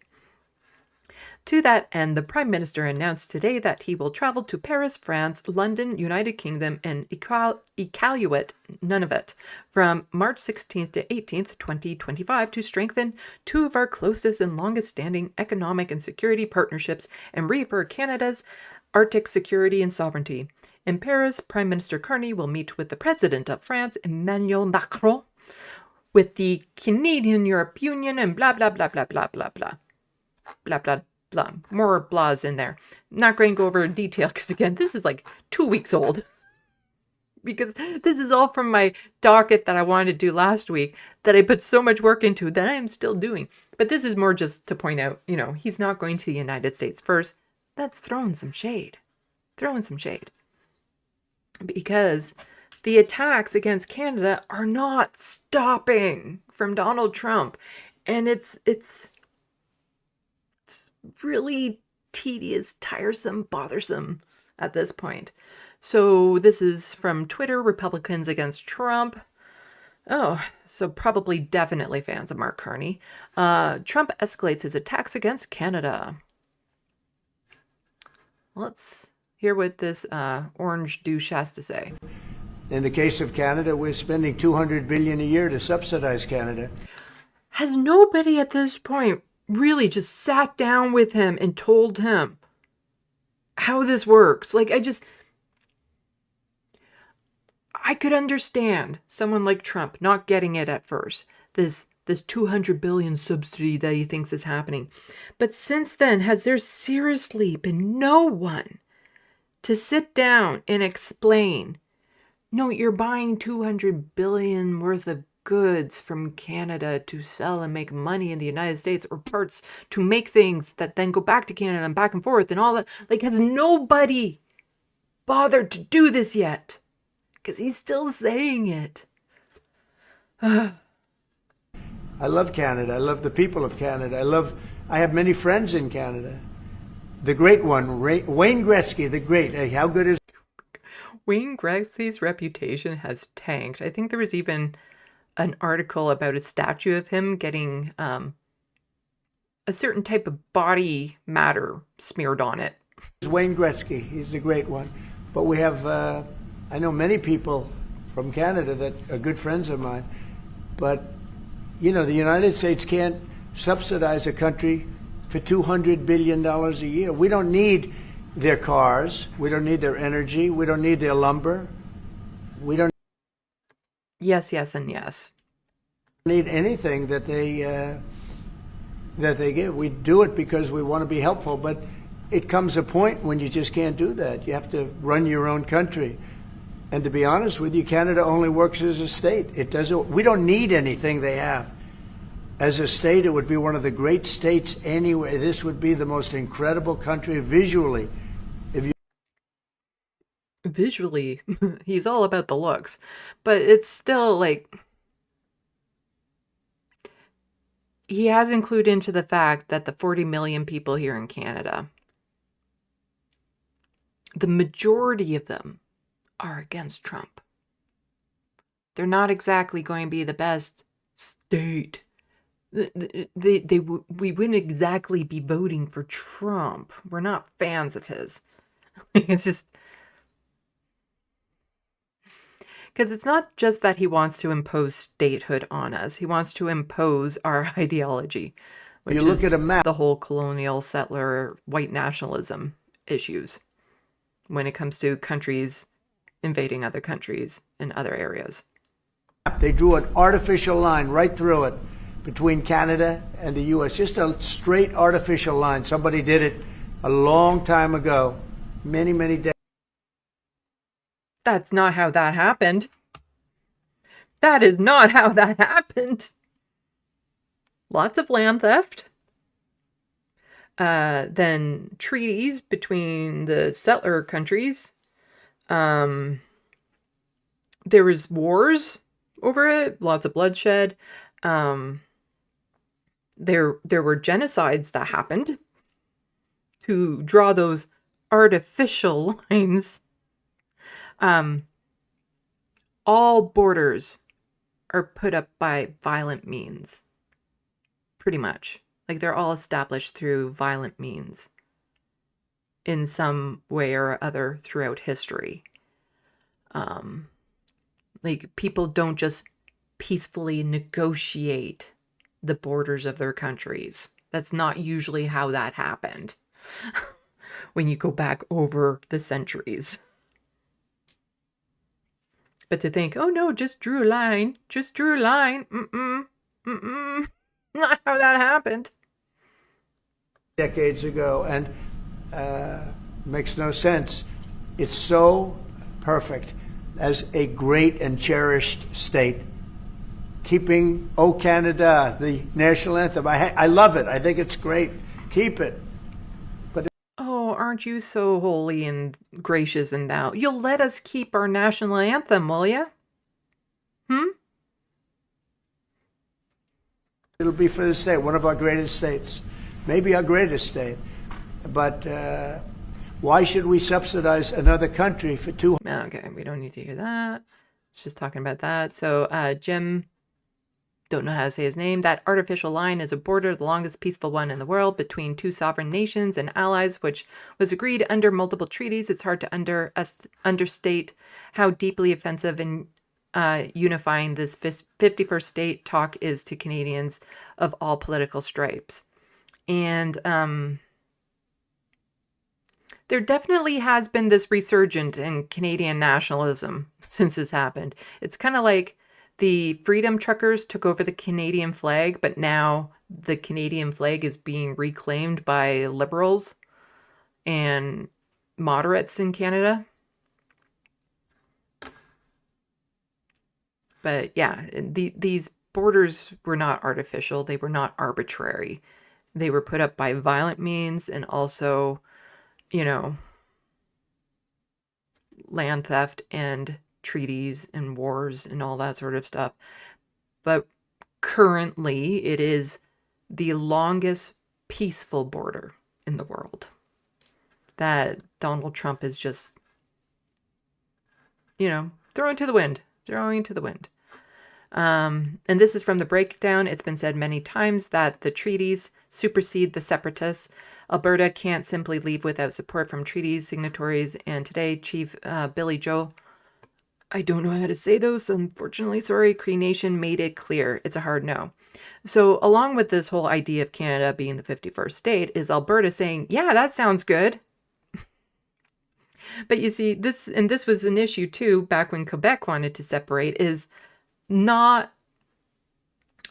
To that end, the Prime Minister announced today that he will travel to Paris, France, London, United Kingdom, and Iqaluit, Nunavut, from March 16th to 18th, 2025, to strengthen two of our closest and longest-standing economic and security partnerships and reaffirm Canada's Arctic security and sovereignty. In Paris, Prime Minister Carney will meet with the President of France, Emmanuel Macron, with the Canadian Europe Union, and blah, blah, blah, blah, blah, blah, blah. Blah, blah, blah. More blahs in there. Not going to go over in detail because, again, this is like 2 weeks old. Because this is all from my docket that I wanted to do last week that I put so much work into that I am still doing. But this is more just to point out, he's not going to the United States first. That's throwing some shade. Throwing some shade. Because the attacks against Canada are not stopping from Donald Trump. And it's really tedious, tiresome, bothersome at this point. So this is from Twitter, Republicans against Trump. Oh, so probably definitely fans of Mark Carney. Trump escalates his attacks against Canada. Let's hear what this orange douche has to say. In the case of Canada, we're spending $200 billion a year to subsidize Canada. Has nobody at this point really just sat down with him and told him how this works? Like, I could understand someone like Trump not getting it at first. This $200 billion subsidy that he thinks is happening. But since then, has there seriously been no one to sit down and explain, no, you're buying $200 billion worth of goods from Canada to sell and make money in the United States, or parts to make things that then go back to Canada and back and forth and all that. Like, has nobody bothered to do this yet? Because he's still saying it. I love Canada. I love the people of Canada. I have many friends in Canada. The great one, Wayne Gretzky, the great. How good is Wayne Gretzky's reputation has tanked. I think there was even an article about a statue of him getting a certain type of body matter smeared on it. Wayne Gretzky. He's the great one. But we have, I know many people from Canada that are good friends of mine. But, the United States can't subsidize a country for $200 billion a year. We don't need their cars. We don't need their energy. We don't need their lumber. We don't Yes, yes, and yes. need anything that they that they give. We do it because we want to be helpful, but it comes a point when you just can't do that. You have to run your own country. And to be honest with you, Canada only works as a state. It doesn't. We don't need anything they have. As a state, it would be one of the great states anyway. This would be the most incredible country visually. Visually, he's all about the looks, but it's still like he has included into the fact that the 40 million people here in Canada, the majority of them are against Trump. They're not exactly going to be the best state. We wouldn't exactly be voting for Trump. We're not fans of his. It's just because it's not just that he wants to impose statehood on us. He wants to impose our ideology, which You look is at a map. the whole colonial settler white nationalism issues when it comes to countries invading other countries in other areas. They drew an artificial line right through it between Canada and the U.S. Just a straight artificial line. Somebody did it a long time ago, many, many decades. That's not how that happened. That is not how that happened. Lots of land theft. Then treaties between the settler countries. There was wars over it. Lots of bloodshed. There were genocides that happened to draw those artificial lines. All borders are put up by violent means, pretty much. Like they're all established through violent means in some way or other throughout history. Like people don't just peacefully negotiate the borders of their countries. That's not usually how that happened when you go back over the centuries. But to think, oh no, just drew a line. Just drew a line. Not how that happened. Decades ago, and makes no sense. It's so perfect as a great and cherished state. Keeping "O Canada," the national anthem. I love it. I think it's great. Keep it. Oh, aren't you so holy and gracious and thou? You'll let us keep our national anthem, will ya? It'll be for the state, one of our greatest states. Maybe our greatest state. But why should we subsidize another country for two? Okay, we don't need to hear that. It's just talking about that. So, Jim, don't know how to say his name. That artificial line is a border, the longest peaceful one in the world, between two sovereign nations and allies, which was agreed under multiple treaties. It's hard to understate how deeply offensive and unifying this 51st state talk is to Canadians of all political stripes. And there definitely has been this resurgence in Canadian nationalism since this happened. It's kind of like the Freedom Truckers took over the Canadian flag, but now the Canadian flag is being reclaimed by liberals and moderates in Canada. But yeah, these borders were not artificial. They were not arbitrary. They were put up by violent means and also, you know, land theft and treaties and wars and all that sort of stuff. But currently it is the longest peaceful border in the world that Donald Trump is just, you know, throwing to the wind. And this is from the breakdown. It's been said many times that the treaties supersede the separatists. Alberta can't simply leave without support from treaties signatories. And today, Chief Billy Joe, I don't know how to say those, unfortunately, sorry, Cree Nation made it clear. It's a hard no. So along with this whole idea of Canada being the 51st state is Alberta saying, yeah, that sounds good. But you see, this was an issue too, back when Quebec wanted to separate, is not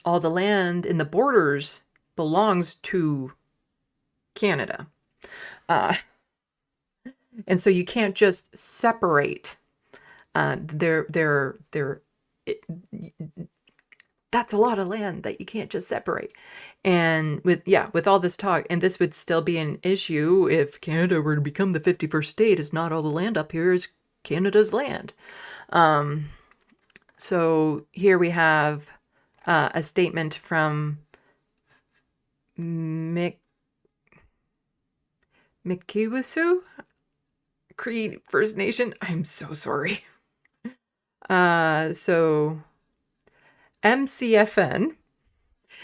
all the land in the borders belongs to Canada. And so you can't just separate that's a lot of land that you can't just separate. And with all this talk, and this would still be an issue if Canada were to become the 51st state, is not all the land up here is Canada's land. So here we have a statement from Mikiwasu Cree First Nation. I'm so sorry. So MCFN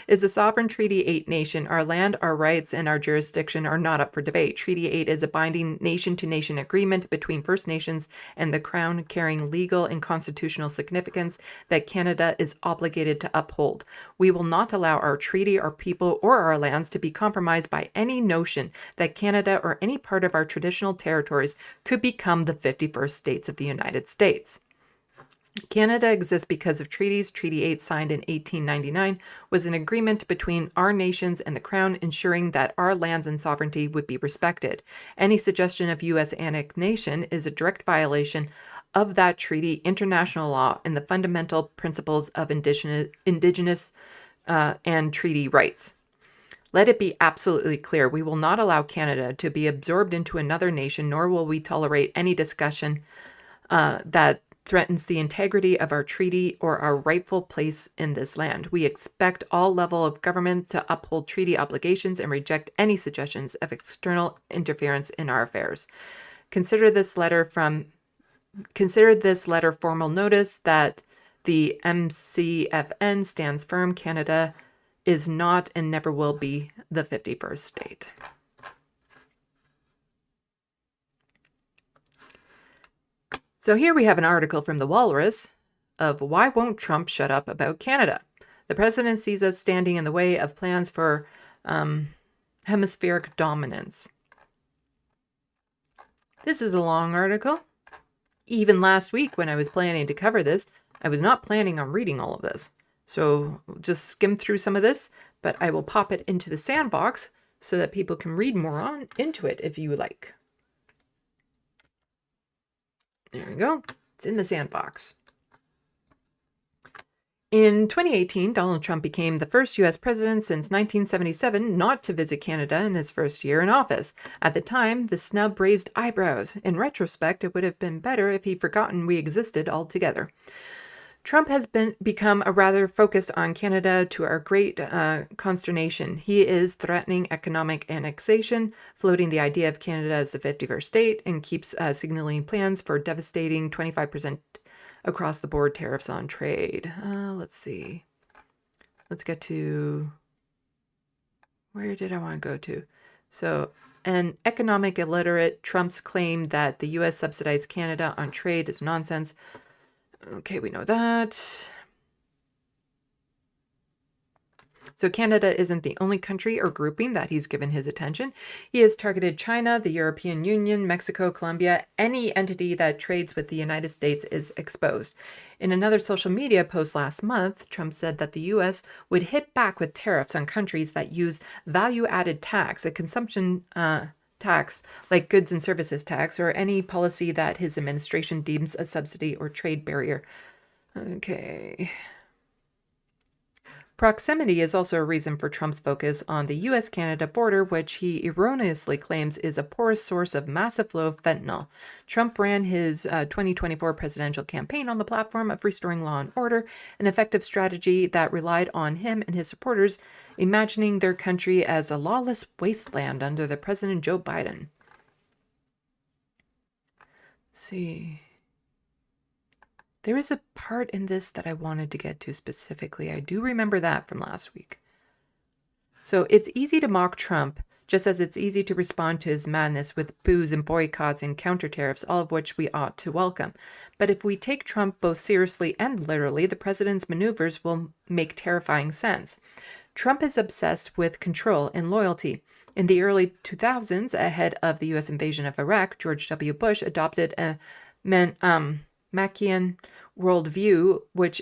is a sovereign Treaty 8 nation. Our land, our rights, and our jurisdiction are not up for debate. Treaty 8 is a binding nation-to-nation agreement between First Nations and the Crown carrying legal and constitutional significance that Canada is obligated to uphold. We will not allow our treaty, our people, or our lands to be compromised by any notion that Canada or any part of our traditional territories could become the 51st states of the United States. Canada exists because of treaties. Treaty 8, signed in 1899, was an agreement between our nations and the Crown ensuring that our lands and sovereignty would be respected. Any suggestion of U.S. annexation is a direct violation of that treaty, international law, and the fundamental principles of indigenous and treaty rights. Let it be absolutely clear, we will not allow Canada to be absorbed into another nation, nor will we tolerate any discussion that threatens the integrity of our treaty or our rightful place in this land. We expect all level of government to uphold treaty obligations and reject any suggestions of external interference in our affairs. Consider this letter formal notice that the MCFN stands firm. Canada is not and never will be the 51st state. So here we have an article from the Walrus of why won't Trump shut up about Canada? The president sees us standing in the way of plans for hemispheric dominance. This is a long article. Even last week when I was planning to cover this, I was not planning on reading all of this. So just skim through some of this, but I will pop it into the Sandbox so that people can read more into it if you like. There we go. It's in the Sandbox. In 2018, Donald Trump became the first U.S. president since 1977 not to visit Canada in his first year in office. At the time, the snub raised eyebrows. In retrospect, it would have been better if he'd forgotten we existed altogether. Trump has become a rather focused on Canada to our great consternation. He is threatening economic annexation, floating the idea of Canada as the 51st state, and keeps signaling plans for devastating 25% across the board tariffs on trade. Let's see. Let's get to... Where did I want to go to? So, an economic illiterate, Trump's claim that the U.S. subsidized Canada on trade is nonsense. Okay, we know that. So Canada isn't the only country or grouping that he's given his attention. He has targeted China, the European Union, Mexico, Colombia. Any entity that trades with the United States is exposed. In another social media post last month, Trump said that the U.S. would hit back with tariffs on countries that use value-added tax, a consumption tax like goods and services tax, or any policy that his administration deems a subsidy or trade barrier. Okay. Proximity is also a reason for Trump's focus on the U.S.-Canada border, which he erroneously claims is a porous source of massive flow of fentanyl. Trump ran his 2024 presidential campaign on the platform of restoring law and order, an effective strategy that relied on him and his supporters imagining their country as a lawless wasteland under the President Joe Biden. Let's see. There is a part in this that I wanted to get to specifically. I do remember that from last week. So it's easy to mock Trump, just as it's easy to respond to his madness with boos and boycotts and counter tariffs, all of which we ought to welcome. But if we take Trump both seriously and literally, the president's maneuvers will make terrifying sense. Trump is obsessed with control and loyalty. In the early 2000s, ahead of the U.S. invasion of Iraq, George W. Bush adopted a Machian worldview, which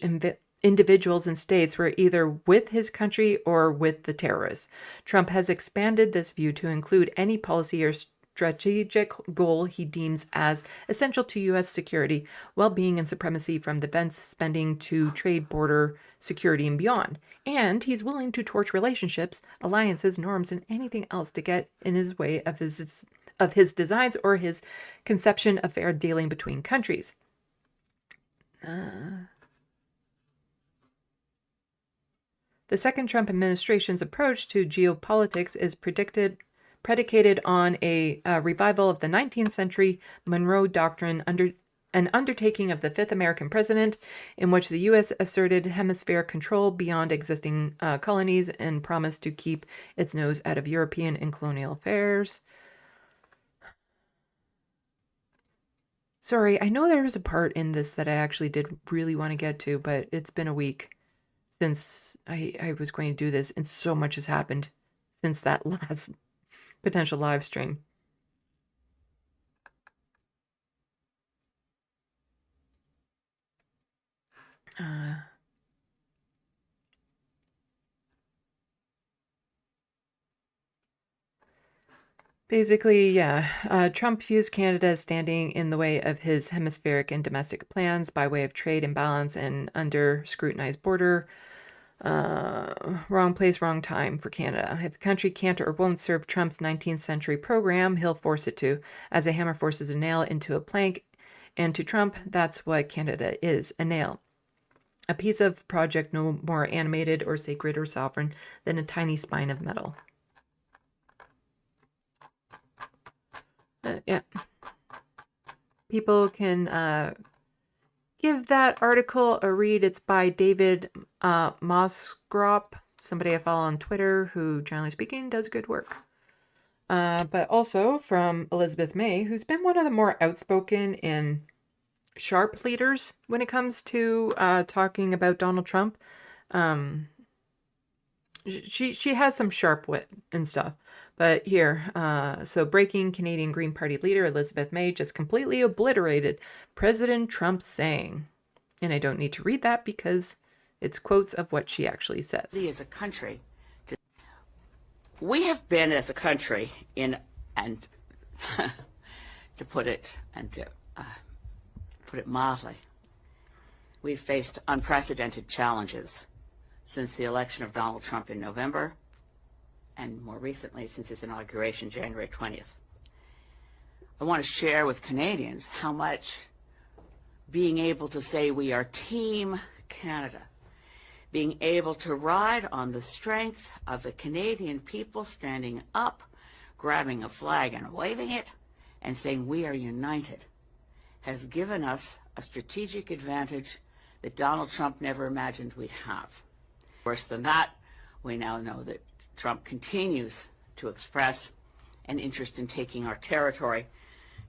individuals and states were either with his country or with the terrorists. Trump has expanded this view to include any policy or strategic goal he deems as essential to U.S. security, well-being, and supremacy, from defense spending to trade, border security, and beyond. And he's willing to torch relationships, alliances, norms, and anything else to get in his way of his designs or his conception of fair dealing between countries. The second Trump administration's approach to geopolitics is predicated on a revival of the 19th century Monroe Doctrine, an undertaking of the fifth American president, in which the U.S. asserted hemispheric control beyond existing colonies and promised to keep its nose out of European and colonial affairs. Sorry, I know there was a part in this that I actually did really want to get to, but it's been a week since I was going to do this, and so much has happened since that last potential live stream. Basically, yeah, Trump views Canada as standing in the way of his hemispheric and domestic plans by way of trade imbalance and under-scrutinized border. Wrong place, wrong time for Canada. If a country can't or won't serve Trump's 19th century program, he'll force it to, as a hammer forces a nail into a plank. And to Trump, that's what Canada is, a nail. A piece of project no more animated or sacred or sovereign than a tiny spine of metal. Yeah. People can give that article a read. It's by David Mosgrop, somebody I follow on Twitter who, generally speaking, does good work. But also from Elizabeth May, who's been one of the more outspoken and sharp leaders when it comes to talking about Donald Trump. She has some sharp wit and stuff. But here, so breaking, Canadian Green Party leader Elizabeth May just completely obliterated President Trump's saying. And I don't need to read that because it's quotes of what she actually says. As a country, we have been as a country in, and to put it mildly, we've faced unprecedented challenges since the election of Donald Trump in November, and more recently since his inauguration January 20th. I want to share with Canadians how much being able to say we are Team Canada, being able to ride on the strength of the Canadian people standing up, grabbing a flag and waving it, and saying we are united, has given us a strategic advantage that Donald Trump never imagined we'd have. Worse than that, we now know that Trump continues to express an interest in taking our territory,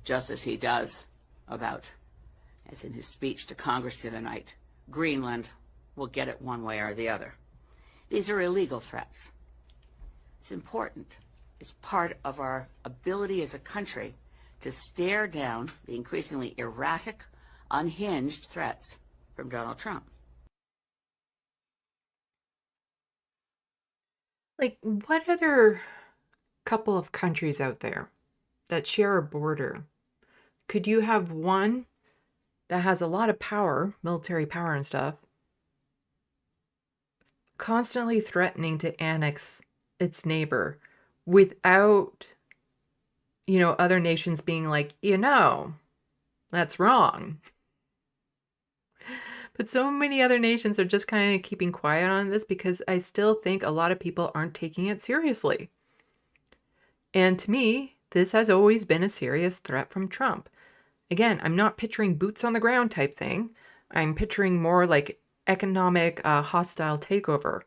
just as he does about, as in his speech to Congress the other night, Greenland will get it one way or the other. These are illegal threats. It's important. It's part of our ability as a country to stare down the increasingly erratic, unhinged threats from Donald Trump. Like, what other couple of countries out there that share a border? Could you have one that has a lot of power, military power and stuff, constantly threatening to annex its neighbor without, other nations being like, that's wrong? But so many other nations are just kind of keeping quiet on this because I still think a lot of people aren't taking it seriously. And to me, this has always been a serious threat from Trump. Again, I'm not picturing boots on the ground type thing. I'm picturing more like economic hostile takeover.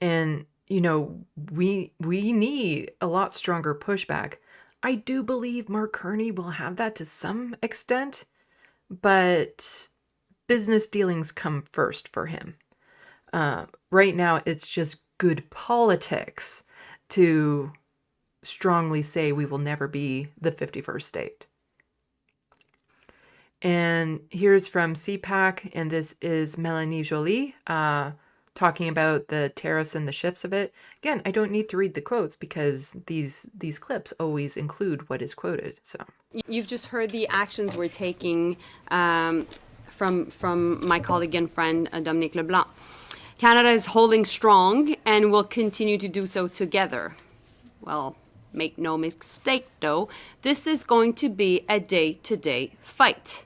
And, we need a lot stronger pushback. I do believe Mark Carney will have that to some extent, but business dealings come first for him. Right now, it's just good politics to strongly say we will never be the 51st state. And here's from CPAC, and this is Melanie Joly talking about the tariffs and the shifts of it. Again, I don't need to read the quotes because these clips always include what is quoted. So you've just heard the actions we're taking from my colleague and friend Dominique Leblanc. Canada is holding strong and will continue to do so together. Well, make no mistake though, this is going to be a day-to-day fight.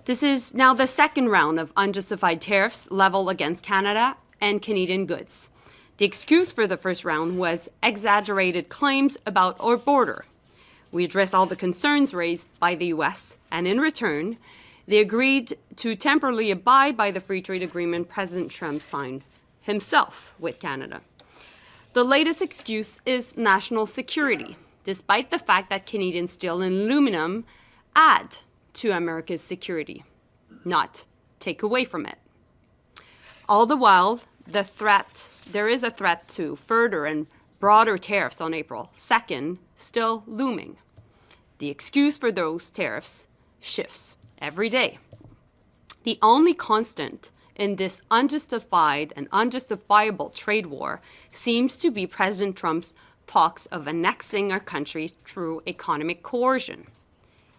This is now the second round of unjustified tariffs leveled against Canada and Canadian goods. The excuse for the first round was exaggerated claims about our border. We addressed all the concerns raised by the U.S., and in return, they agreed to temporarily abide by the free trade agreement President Trump signed himself with Canada. The latest excuse is national security, despite the fact that Canadian steel and aluminum add to America's security, not take away from it. All the while, there is a threat to further and broader tariffs on April 2nd still looming. The excuse for those tariffs shifts every day. The only constant in this unjustified and unjustifiable trade war seems to be President Trump's talks of annexing our country through economic coercion.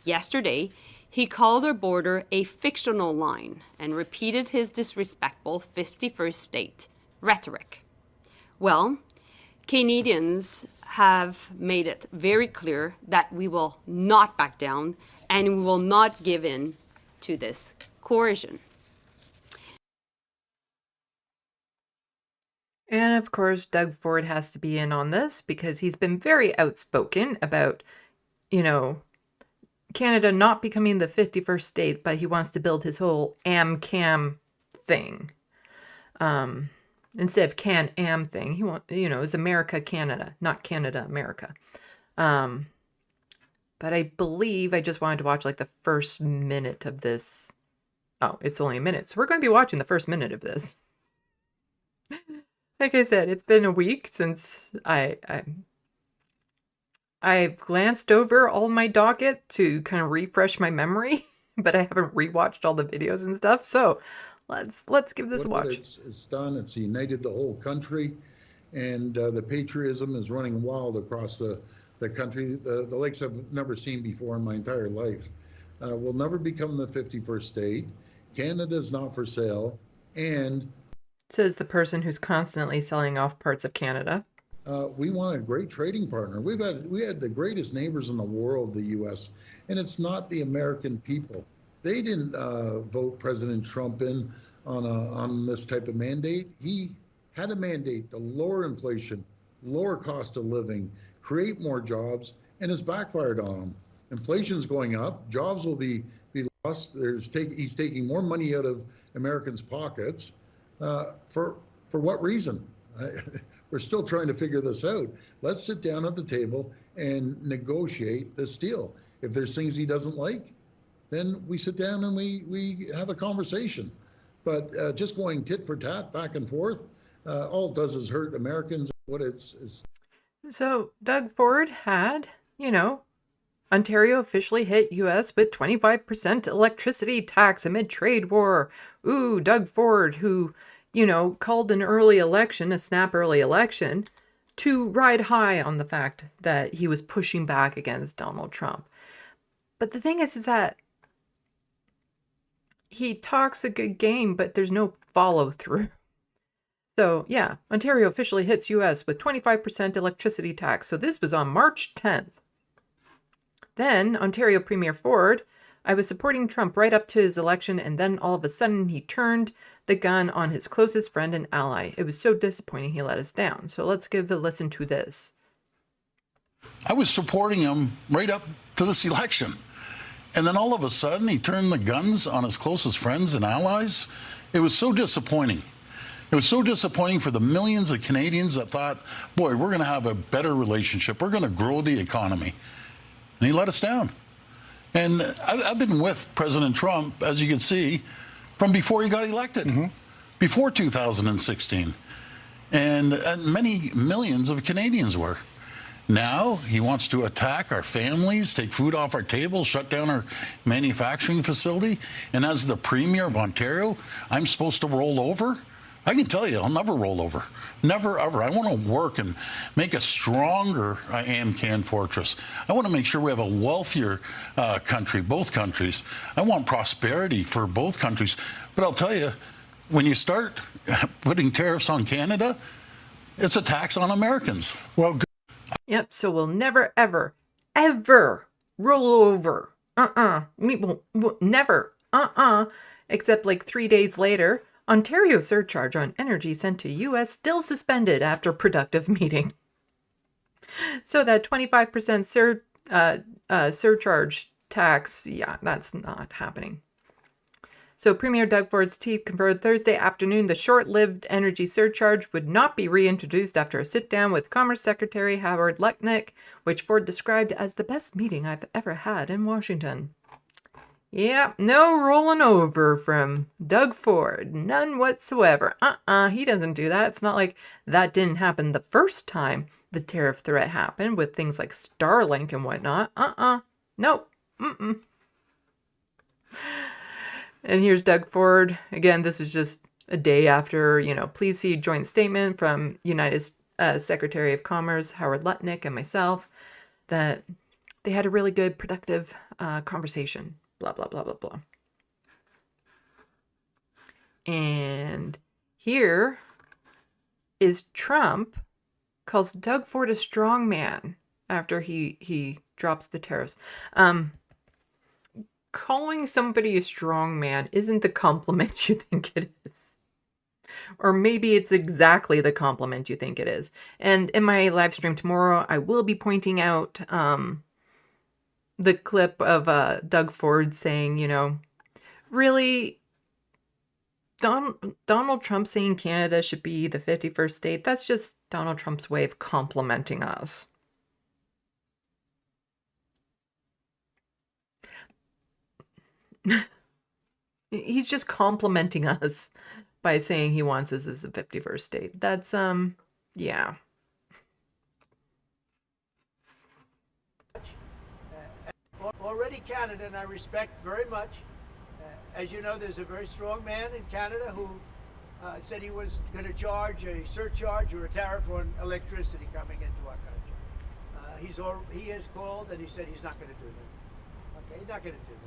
Yesterday, he called our border a fictional line and repeated his disrespectful 51st state rhetoric. Well, Canadians have made it very clear that we will not back down and we will not give in to this coercion. And of course, Doug Ford has to be in on this because he's been very outspoken about, Canada not becoming the 51st state, but he wants to build his whole am-cam thing. Instead of can-am thing, he wants, it's America-Canada, not Canada-America. But I believe I just wanted to watch like the first minute of this. Oh, it's only a minute. So we're going to be watching the first minute of this. Like I said, it's been a week since I've glanced over all my docket to kind of refresh my memory, but I haven't rewatched all the videos and stuff. So let's give this a watch. It's done. It's united the whole country, and the patriotism is running wild across the country. The lakes I've never seen before in my entire life. We'll never become the 51st state. Canada's not for sale, and says the person who's constantly selling off parts of Canada. We want a great trading partner. We had the greatest neighbors in the world, the U.S., and it's not the American people. They didn't vote President Trump in on this type of mandate. He had a mandate to lower inflation, lower cost of living, create more jobs, and it's backfired on him. Inflation's going up. Jobs will be lost. He's taking more money out of Americans' pockets. For what reason? We're still trying to figure this out. Let's sit down at the table and negotiate this deal. If there's things he doesn't like, then we sit down and we have a conversation. But just going tit for tat, back and forth, all it does is hurt Americans. So Doug Ford had, Ontario officially hit U.S. with 25% electricity tax amid trade war. Ooh, Doug Ford, who, called an early election, a snap early election, to ride high on the fact that he was pushing back against Donald Trump. But the thing is that he talks a good game, but there's no follow through. So yeah, Ontario officially hits U.S. with 25% electricity tax. So this was on March 10th. Then Ontario Premier Ford, I was supporting Trump right up to his election, and then all of a sudden he turned the gun on his closest friend and ally. It was so disappointing he let us down. So let's give a listen to this. I was supporting him right up to this election. And then all of a sudden he turned the guns on his closest friends and allies. It was so disappointing. It was so disappointing for the millions of Canadians that thought, boy, we're going to have a better relationship. We're going to grow the economy. And he let us down. And I've been with President Trump, as you can see, from before he got elected, before 2016. And many millions of Canadians were. Now he wants to attack our families, take food off our table, shut down our manufacturing facility. And as the Premier of Ontario, I'm supposed to roll over? I can tell you, I'll never roll over. Never, ever. I want to work and make a stronger AmCan fortress. I want to make sure we have a wealthier country, both countries. I want prosperity for both countries. But I'll tell you, when you start putting tariffs on Canada, it's a tax on Americans. Well, Yep, so we'll never, ever, ever roll over. We won't, never. Except like 3 days later, Ontario surcharge on energy sent to U.S. still suspended after productive meeting. So that 25% surcharge tax, yeah, that's not happening. So Premier Doug Ford's team confirmed Thursday afternoon the short-lived energy surcharge would not be reintroduced after a sit-down with Commerce Secretary Howard Lutnick, which Ford described as the best meeting I've ever had in Washington. Yeah, no rolling over from Doug Ford. None whatsoever. He doesn't do that. It's not like that didn't happen the first time the tariff threat happened with things like Starlink and whatnot. Nope. And here's Doug Ford. Again, this was just a day after, please see joint statement from United Secretary of Commerce, Howard Lutnick, and myself, that they had a really good, productive conversation. Blah, blah, blah, blah, blah. And here is Trump calls Doug Ford a strong man after he drops the tariffs. Calling somebody a strong man isn't the compliment you think it is. Or maybe it's exactly the compliment you think it is. And in my live stream tomorrow, I will be pointing out the clip of Doug Ford saying, really, Donald Trump saying Canada should be the 51st state, that's just Donald Trump's way of complimenting us. He's just complimenting us by saying he wants us as the 51st state. That's, yeah. Already Canada, and I respect very much. As you know, there's a very strong man in Canada who said he was going to charge a surcharge or a tariff on electricity coming into our country. He has called and he said he's not going to do that. Okay, he's not going to do that.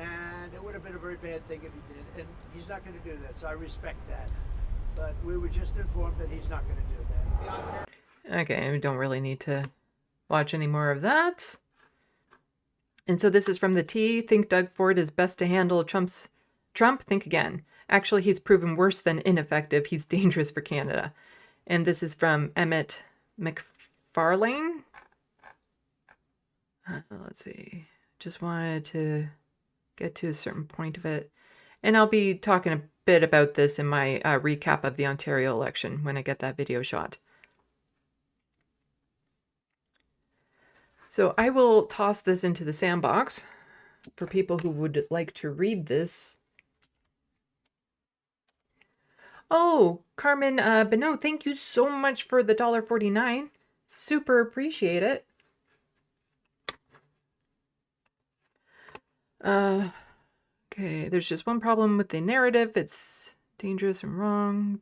And it would have been a very bad thing if he did, and he's not going to do that, so I respect that. But we were just informed that he's not going to do that. Okay, we don't really need to watch any more of that. And so this is from the T. Think Doug Ford is best to handle Trump? Think again. Actually, he's proven worse than ineffective. He's dangerous for Canada. And this is from Emmett McFarlane. Let's see. Just wanted to get to a certain point of it. And I'll be talking a bit about this in my recap of the Ontario election when I get that video shot. So I will toss this into the Sandbox for people who would like to read this. Oh, Carmen Beno, thank you so much for the $1.49. Super appreciate it. Okay, there's just one problem with the narrative. It's dangerous and wrong.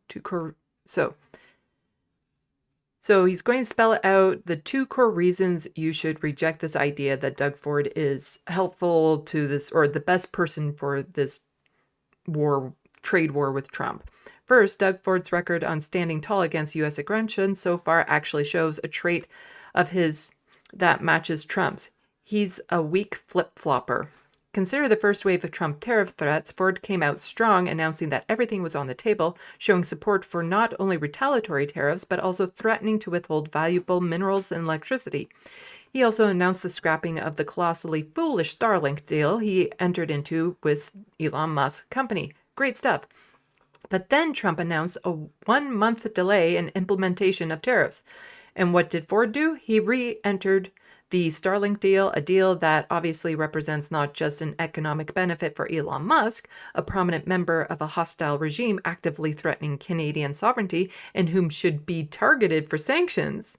So he's going to spell out the 2 core reasons you should reject this idea that Doug Ford is helpful to this, or the best person for this trade war with Trump. First, Doug Ford's record on standing tall against U.S. aggression so far actually shows a trait of his that matches Trump's. He's a weak flip-flopper. Consider the first wave of Trump tariff threats. Ford came out strong, announcing that everything was on the table, showing support for not only retaliatory tariffs, but also threatening to withhold valuable minerals and electricity. He also announced the scrapping of the colossally foolish Starlink deal he entered into with Elon Musk's company. Great stuff. But then Trump announced a 1-month delay in implementation of tariffs. And what did Ford do? He re-entered the Starlink deal, a deal that obviously represents not just an economic benefit for Elon Musk, a prominent member of a hostile regime actively threatening Canadian sovereignty and whom should be targeted for sanctions,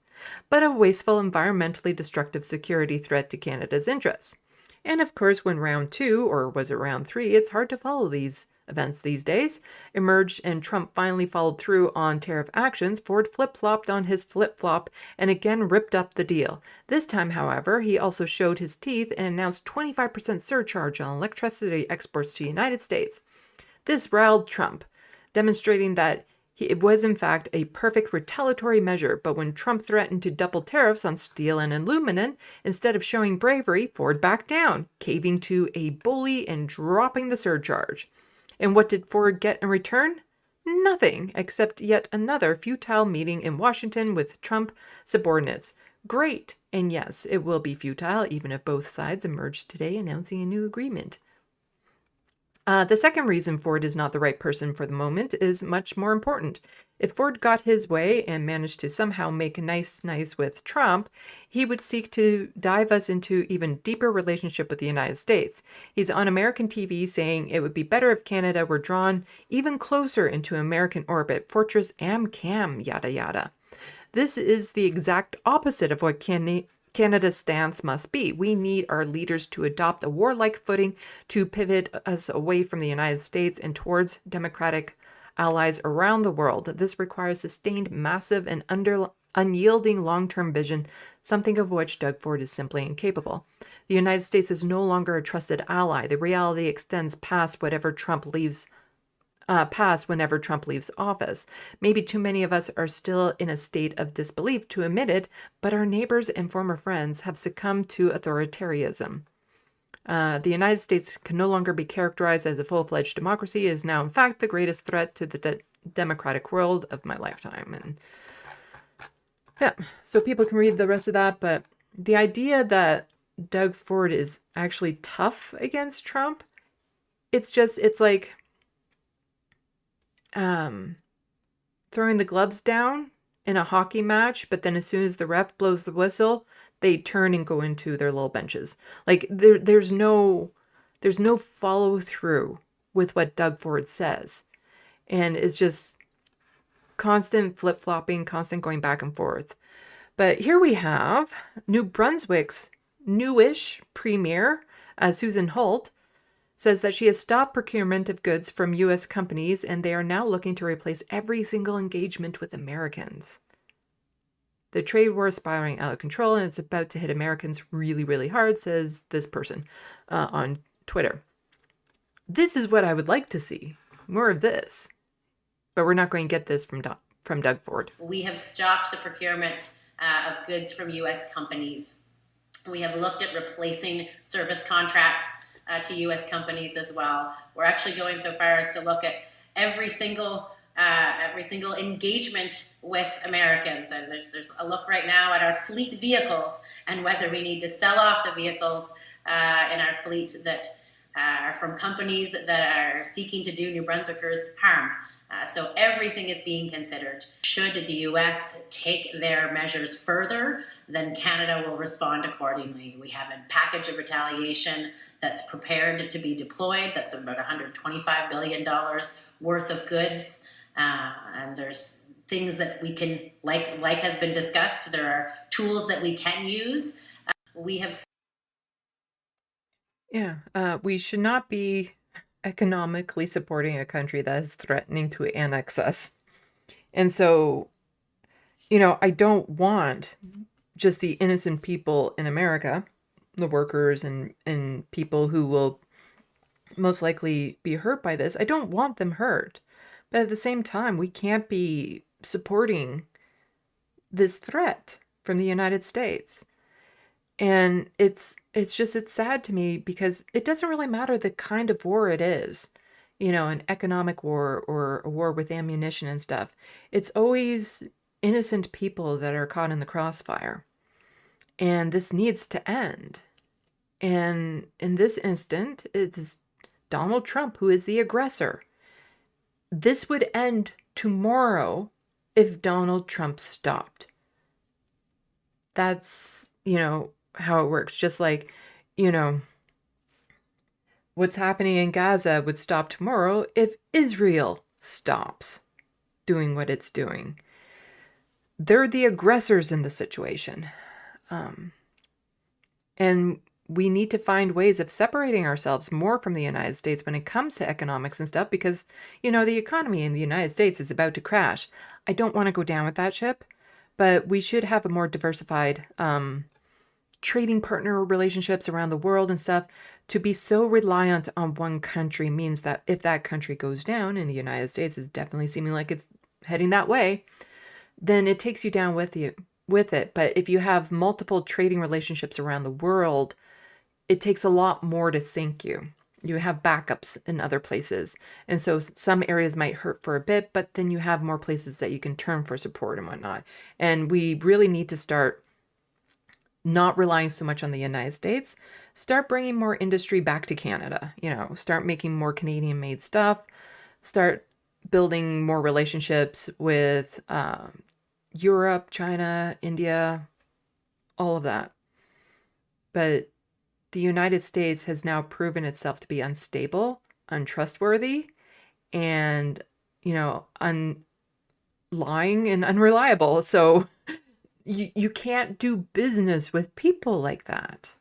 but a wasteful, environmentally destructive security threat to Canada's interests. And of course, when round 2, or was it round 3, it's hard to follow these events these days, emerged and Trump finally followed through on tariff actions, Ford flip-flopped on his flip-flop and again ripped up the deal. This time, however, he also showed his teeth and announced 25% surcharge on electricity exports to the United States. This riled Trump, demonstrating that it was in fact a perfect retaliatory measure, but when Trump threatened to double tariffs on steel and aluminum, instead of showing bravery, Ford backed down, caving to a bully and dropping the surcharge. And what did Ford get in return? Nothing, except yet another futile meeting in Washington with Trump subordinates. Great! And yes, it will be futile even if both sides emerge today announcing a new agreement. The second reason Ford is not the right person for the moment is much more important. If Ford got his way and managed to somehow make nice with Trump, he would seek to dive us into even deeper relationship with the United States. He's on American TV saying it would be better if Canada were drawn even closer into American orbit, Fortress AmCam, yada yada. This is the exact opposite of what Canada's stance must be. We need our leaders to adopt a warlike footing to pivot us away from the United States and towards democratic allies around the world. This requires sustained, massive, and unyielding long-term vision, something of which Doug Ford is simply incapable. The United States is no longer a trusted ally. The reality extends past whenever Trump leaves office. Maybe too many of us are still in a state of disbelief to admit it, but our neighbors and former friends have succumbed to authoritarianism. The United States can no longer be characterized as a full-fledged democracy. It is now, in fact, the greatest threat to the democratic world of my lifetime. And yeah, so people can read the rest of that, but the idea that Doug Ford is actually tough against Trump, it's like throwing the gloves down in a hockey match, but then as soon as the ref blows the whistle, they turn and go into their little benches. Like there's no follow through with what Doug Ford says. And it's just constant flip-flopping, constant going back and forth. But here we have New Brunswick's newish premier, Susan Holt, says that she has stopped procurement of goods from U.S. companies and they are now looking to replace every single engagement with Americans. The trade war is spiraling out of control and it's about to hit Americans really, really hard, says this person on Twitter. This is what I would like to see. More of this. But we're not going to get this from Doug Ford. We have stopped the procurement of goods from U.S. companies. We have looked at replacing service contracts to U.S. companies as well. We're actually going so far as to look at every single engagement with Americans. And there's a look right now at our fleet vehicles and whether we need to sell off the vehicles in our fleet that are from companies that are seeking to do New Brunswickers harm. So everything is being considered. Should the U.S. take their measures further, then Canada will respond accordingly. We have a package of retaliation that's prepared to be deployed. That's about $125 billion worth of goods. And there's things that we can, like has been discussed, there are tools that we can use. We have... we should not be economically supporting a country that is threatening to annex us. And so, I don't want just the innocent people in America, the workers and people who will most likely be hurt by this. I don't want them hurt. But at the same time, we can't be supporting this threat from the United States. And it's sad to me because it doesn't really matter the kind of war it is, an economic war or a war with ammunition and stuff. It's always innocent people that are caught in the crossfire. And this needs to end. And in this instant, it's Donald Trump who is the aggressor. This would end tomorrow if Donald Trump stopped. That's, how it works. Just like, what's happening in Gaza would stop tomorrow if Israel stops doing what it's doing. they're the aggressors in the situation. And we need to find ways of separating ourselves more from the United States when it comes to economics and stuff, because, the economy in the United States is about to crash. I don't want to go down with that ship, but we should have a more diversified trading partner relationships around the world and stuff. To be so reliant on one country means that if that country goes down, and the United States is definitely seeming like it's heading that way, then it takes you down with it. But if you have multiple trading relationships around the world, it takes a lot more to sink you. You have backups in other places. And so some areas might hurt for a bit, but then you have more places that you can turn for support and whatnot. And we really need to start not relying so much on the United States, start bringing more industry back to Canada, start making more Canadian made stuff, start building more relationships with Europe, China, India, all of that. But the United States has now proven itself to be unstable, untrustworthy, and, lying and unreliable. So you can't do business with people like that.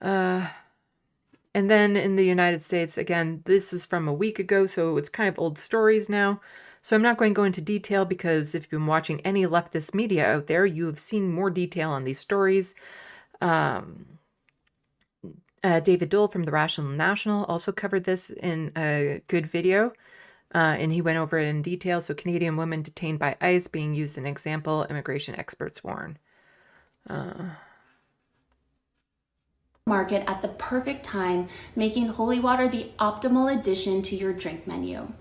And then in the United States, again, this is from a week ago, so it's kind of old stories now. So I'm not going to go into detail, because if you've been watching any leftist media out there, you have seen more detail on these stories. David Dole from the Rational National also covered this in a good video, and he went over it in detail. So Canadian women detained by ICE being used as an example, immigration experts warn. Market at the perfect time, making holy water the optimal addition to your drink menu.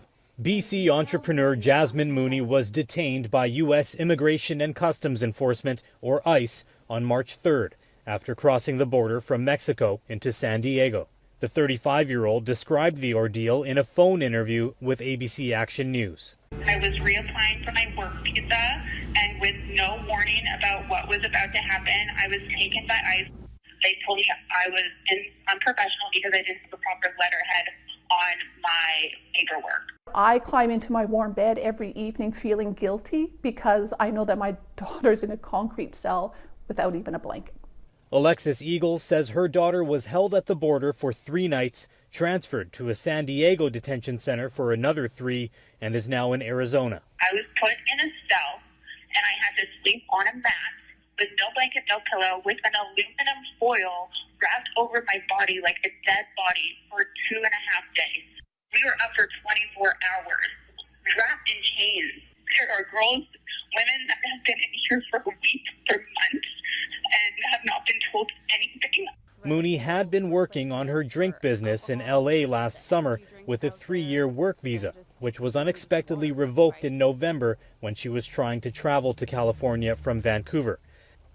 BC entrepreneur Jasmine Mooney was detained by U.S. Immigration and Customs Enforcement, or ICE, on March 3rd after crossing the border from Mexico into San Diego. The 35-year-old described the ordeal in a phone interview with ABC Action News. I was reapplying for my work visa, and with no warning about what was about to happen, I was taken by ICE. They told me I was unprofessional because I didn't have a proper letterhead on my paperwork. I climb into my warm bed every evening feeling guilty because I know that my daughter's in a concrete cell without even a blanket. Alexis Eagles says her daughter was held at the border for 3 nights, transferred to a San Diego detention center for another 3, and is now in Arizona. I was put in a cell, and I had to sleep on a mat with no blanket, no pillow, with an aluminum foil wrapped over my body like a dead body for 2.5 days. We were up for 24 hours, wrapped in chains. There are girls, women that have been in here for weeks, for months, and have not been told anything. Mooney had been working on her drink business in LA last summer with a 3-year work visa, which was unexpectedly revoked in November when she was trying to travel to California from Vancouver.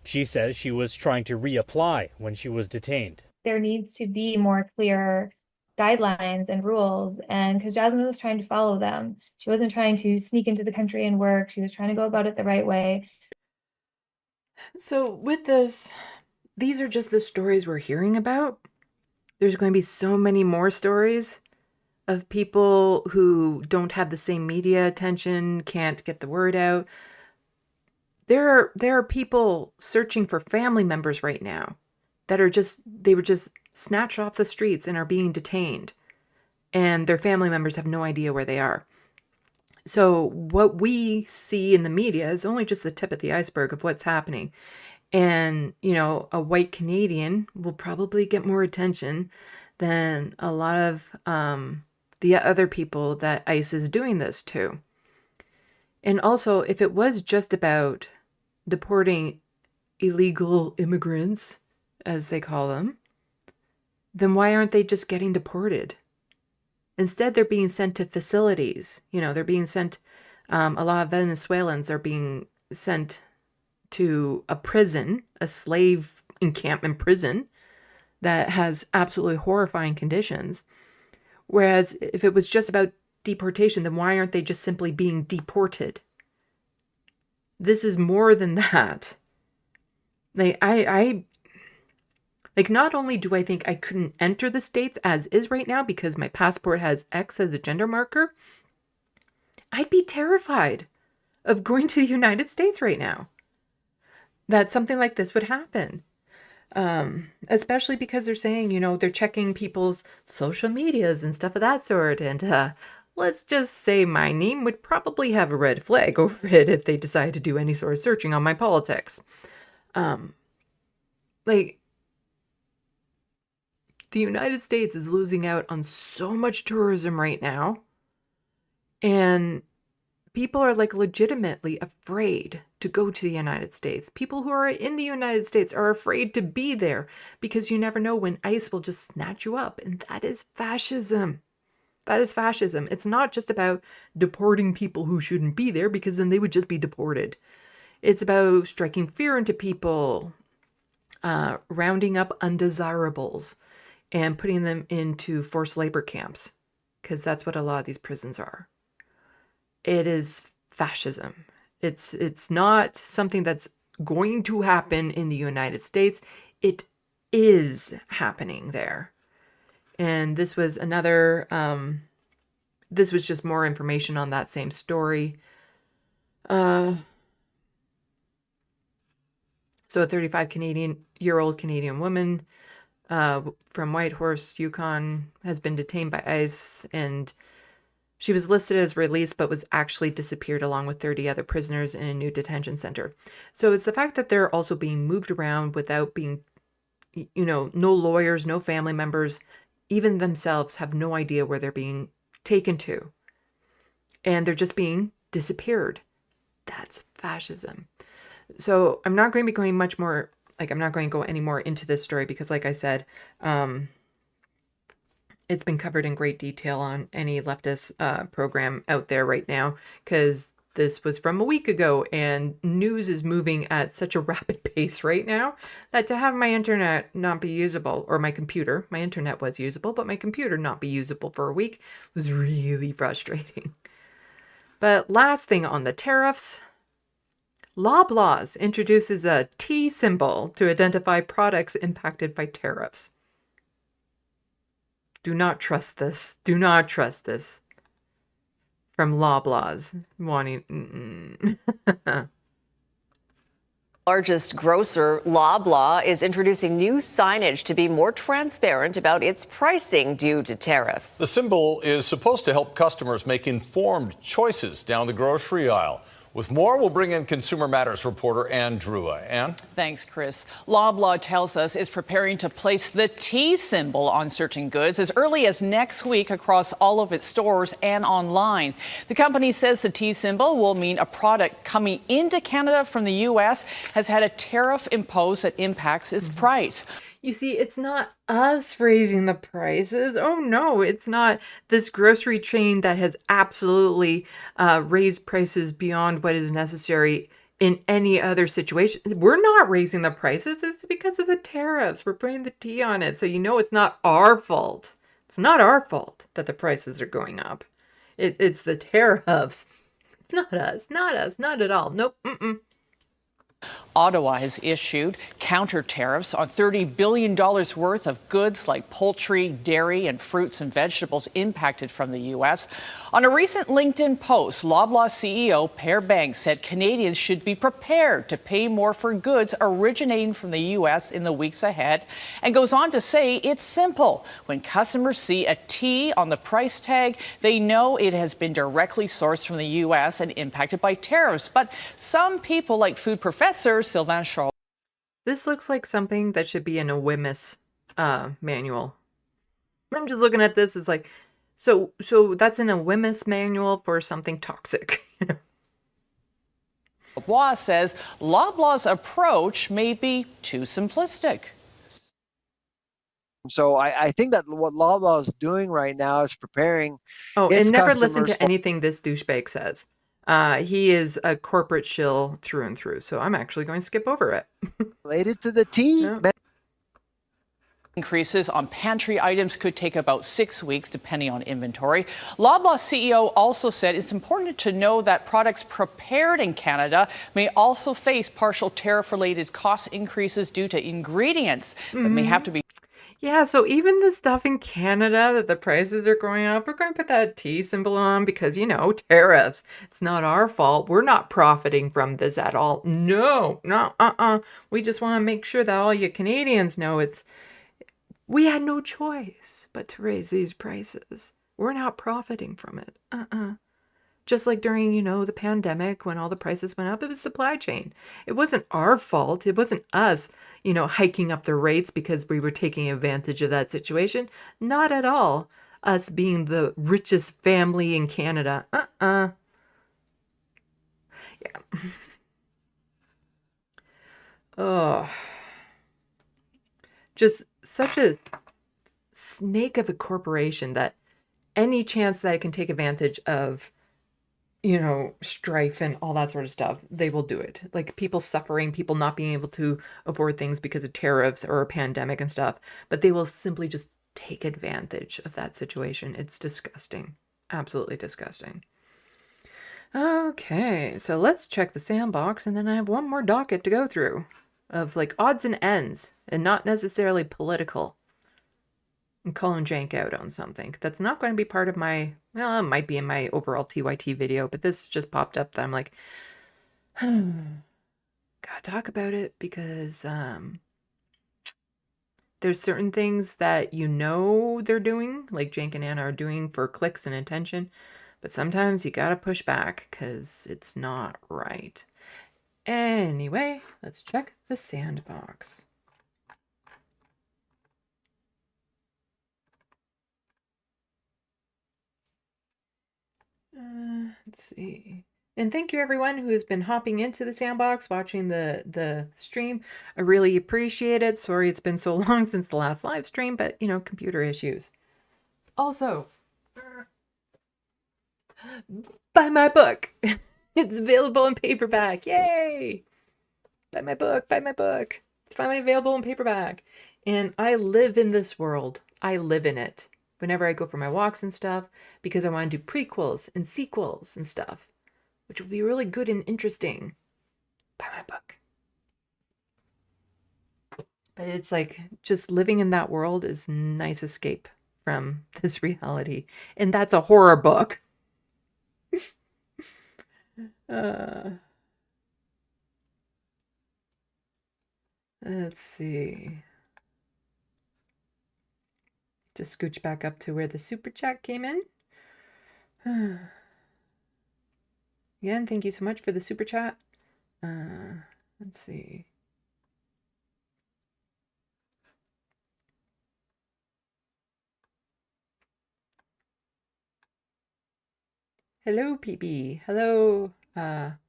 She says she was trying to reapply when she was detained. There needs to be more clear guidelines and rules, and because Jasmine was trying to follow them. She wasn't trying to sneak into the country and work. She was trying to go about it the right way. So with this, these are just the stories we're hearing about. There's going to be so many more stories of people who don't have the same media attention, can't get the word out. There are people searching for family members right now that they were just snatched off the streets and are being detained, and their family members have no idea where they are. So what we see in the media is only just the tip of the iceberg of what's happening. And, a white Canadian will probably get more attention than a lot of the other people that ICE is doing this to. And also, if it was just about deporting illegal immigrants, as they call them, then why aren't they just getting deported? Instead, they're being sent to facilities. They're being sent, a lot of Venezuelans are being sent to a prison, a slave encampment prison that has absolutely horrifying conditions. Whereas if it was just about deportation, then why aren't they just simply being deported? This is more than that. Not only do I think I couldn't enter the States as is right now because my passport has X as a gender marker, I'd be terrified of going to the United States right now, that something like this would happen. Especially because they're saying, you know, they're checking people's social medias and stuff of that sort. And let's just say my name would probably have a red flag over it if they decide to do any sort of searching on my politics. Like, the United States is losing out on so much tourism right now. And people are like legitimately afraid to go to the United States. People who are in the United States are afraid to be there because you never know when ICE will just snatch you up. And that is fascism. That is fascism. It's not just about deporting people who shouldn't be there because then they would just be deported. It's about striking fear into people, rounding up undesirables, and putting them into forced labor camps, because that's what a lot of these prisons are. It is fascism. It's not something that's going to happen in the United States. It is happening there. And this was another, this was just more information on that same story. So a 35-year-old Canadian woman from Whitehorse, Yukon, has been detained by ICE, and she was listed as released, but was actually disappeared along with 30 other prisoners in a new detention center. So it's the fact that they're also being moved around without being, you know, no lawyers, no family members, even themselves have no idea where they're being taken to. And they're just being disappeared. That's fascism. So I'm not going to be going much more, like, I'm not going to go any more into this story because, like I said, it's been covered in great detail on any leftist program out there right now, because this was from a week ago and news is moving at such a rapid pace right now that to have my internet not be usable, or my internet was usable, but my computer not be usable for a week was really frustrating. But last thing on the tariffs, Loblaws introduces a T symbol to identify products impacted by tariffs. Do not trust this. Do not trust this. From Loblaws. Largest grocer, Loblaw, is introducing new signage to be more transparent about its pricing due to tariffs. The symbol is supposed to help customers make informed choices down the grocery aisle. With more, we'll bring in Consumer Matters reporter Ann Drua. Ann? Thanks, Chris. Loblaw tells us is preparing to place the T symbol on certain goods as early as next week across all of its stores and online. The company says the T symbol will mean a product coming into Canada from the U.S. has had a tariff imposed that impacts its price. You see, it's not us raising the prices. Oh no, it's not this grocery chain that has absolutely raised prices beyond what is necessary in any other situation. We're not raising the prices. It's because of the tariffs. We're putting the T on it. So you know it's not our fault. It's not our fault that the prices are going up. It's the tariffs. It's not us. Not us. Not at all. Nope. Ottawa has issued counter tariffs on $30 billion worth of goods like poultry, dairy, and fruits and vegetables impacted from the U.S. On a recent LinkedIn post, Loblaw CEO Paperback said Canadians should be prepared to pay more for goods originating from the U.S. in the weeks ahead, and goes on to say it's simple. When customers see a T on the price tag, they know it has been directly sourced from the U.S. and impacted by tariffs. But some people, like food professor Sylvain Charles. This looks like something that should be in a WMIS manual. I'm just looking at this as like, so that's in a WMIS manual for something toxic. Loblaw says Loblaw's approach may be too simplistic. So I think that what Loblaw is doing right now is preparing. Oh, its and never listen to customers for- anything this douchebag says. He is a corporate shill through and through, so I'm actually going to skip over it. Related to the T. No. Increases on pantry items could take about 6 weeks, depending on inventory. Loblaw CEO also said it's important to know that products prepared in Canada may also face partial tariff-related cost increases due to ingredients that may have to be. Yeah, so even the stuff in Canada that the prices are going up, we're going to put that T symbol on because, tariffs. It's not our fault. We're not profiting from this at all. No, no, We just want to make sure that all you Canadians know we had no choice but to raise these prices. We're not profiting from it. Just like during, the pandemic when all the prices went up, it was supply chain. It wasn't our fault. It wasn't us, hiking up the rates because we were taking advantage of that situation. Not at all. Us being the richest family in Canada. Yeah. Oh. Just such a snake of a corporation that any chance that it can take advantage of strife and all that sort of stuff, they will do it. Like people suffering, people not being able to afford things because of tariffs or a pandemic and stuff, but they will simply just take advantage of that situation. It's disgusting. Absolutely disgusting. Okay, so let's check the Sandbox, and then I have one more docket to go through of like odds and ends and not necessarily political. And calling Jank out on something that's not going to be part of my, well, it might be in my overall TYT video, but this just popped up that I'm like, gotta talk about it because there's certain things that they're doing, like Jank and Anna are doing for clicks and attention, but sometimes you gotta push back because it's not right. Anyway, let's check the Sandbox. Let's see. And thank you everyone who has been hopping into the Sandbox, watching the stream. I really appreciate it. Sorry it's been so long since the last live stream, but computer issues. Also, buy my book. It's available in paperback. Yay! Buy my book, buy my book. It's finally available in paperback. And I live in this world. I live in it. Whenever I go for my walks and stuff, because I want to do prequels and sequels and stuff, which will be really good and interesting. Buy my book. But it's like just living in that world is a nice escape from this reality. And that's a horror book. Let's see. Just scooch back up to where the super chat came in. Again, thank you so much for the super chat. Let's see. Hello, PB. Hello, Carabone.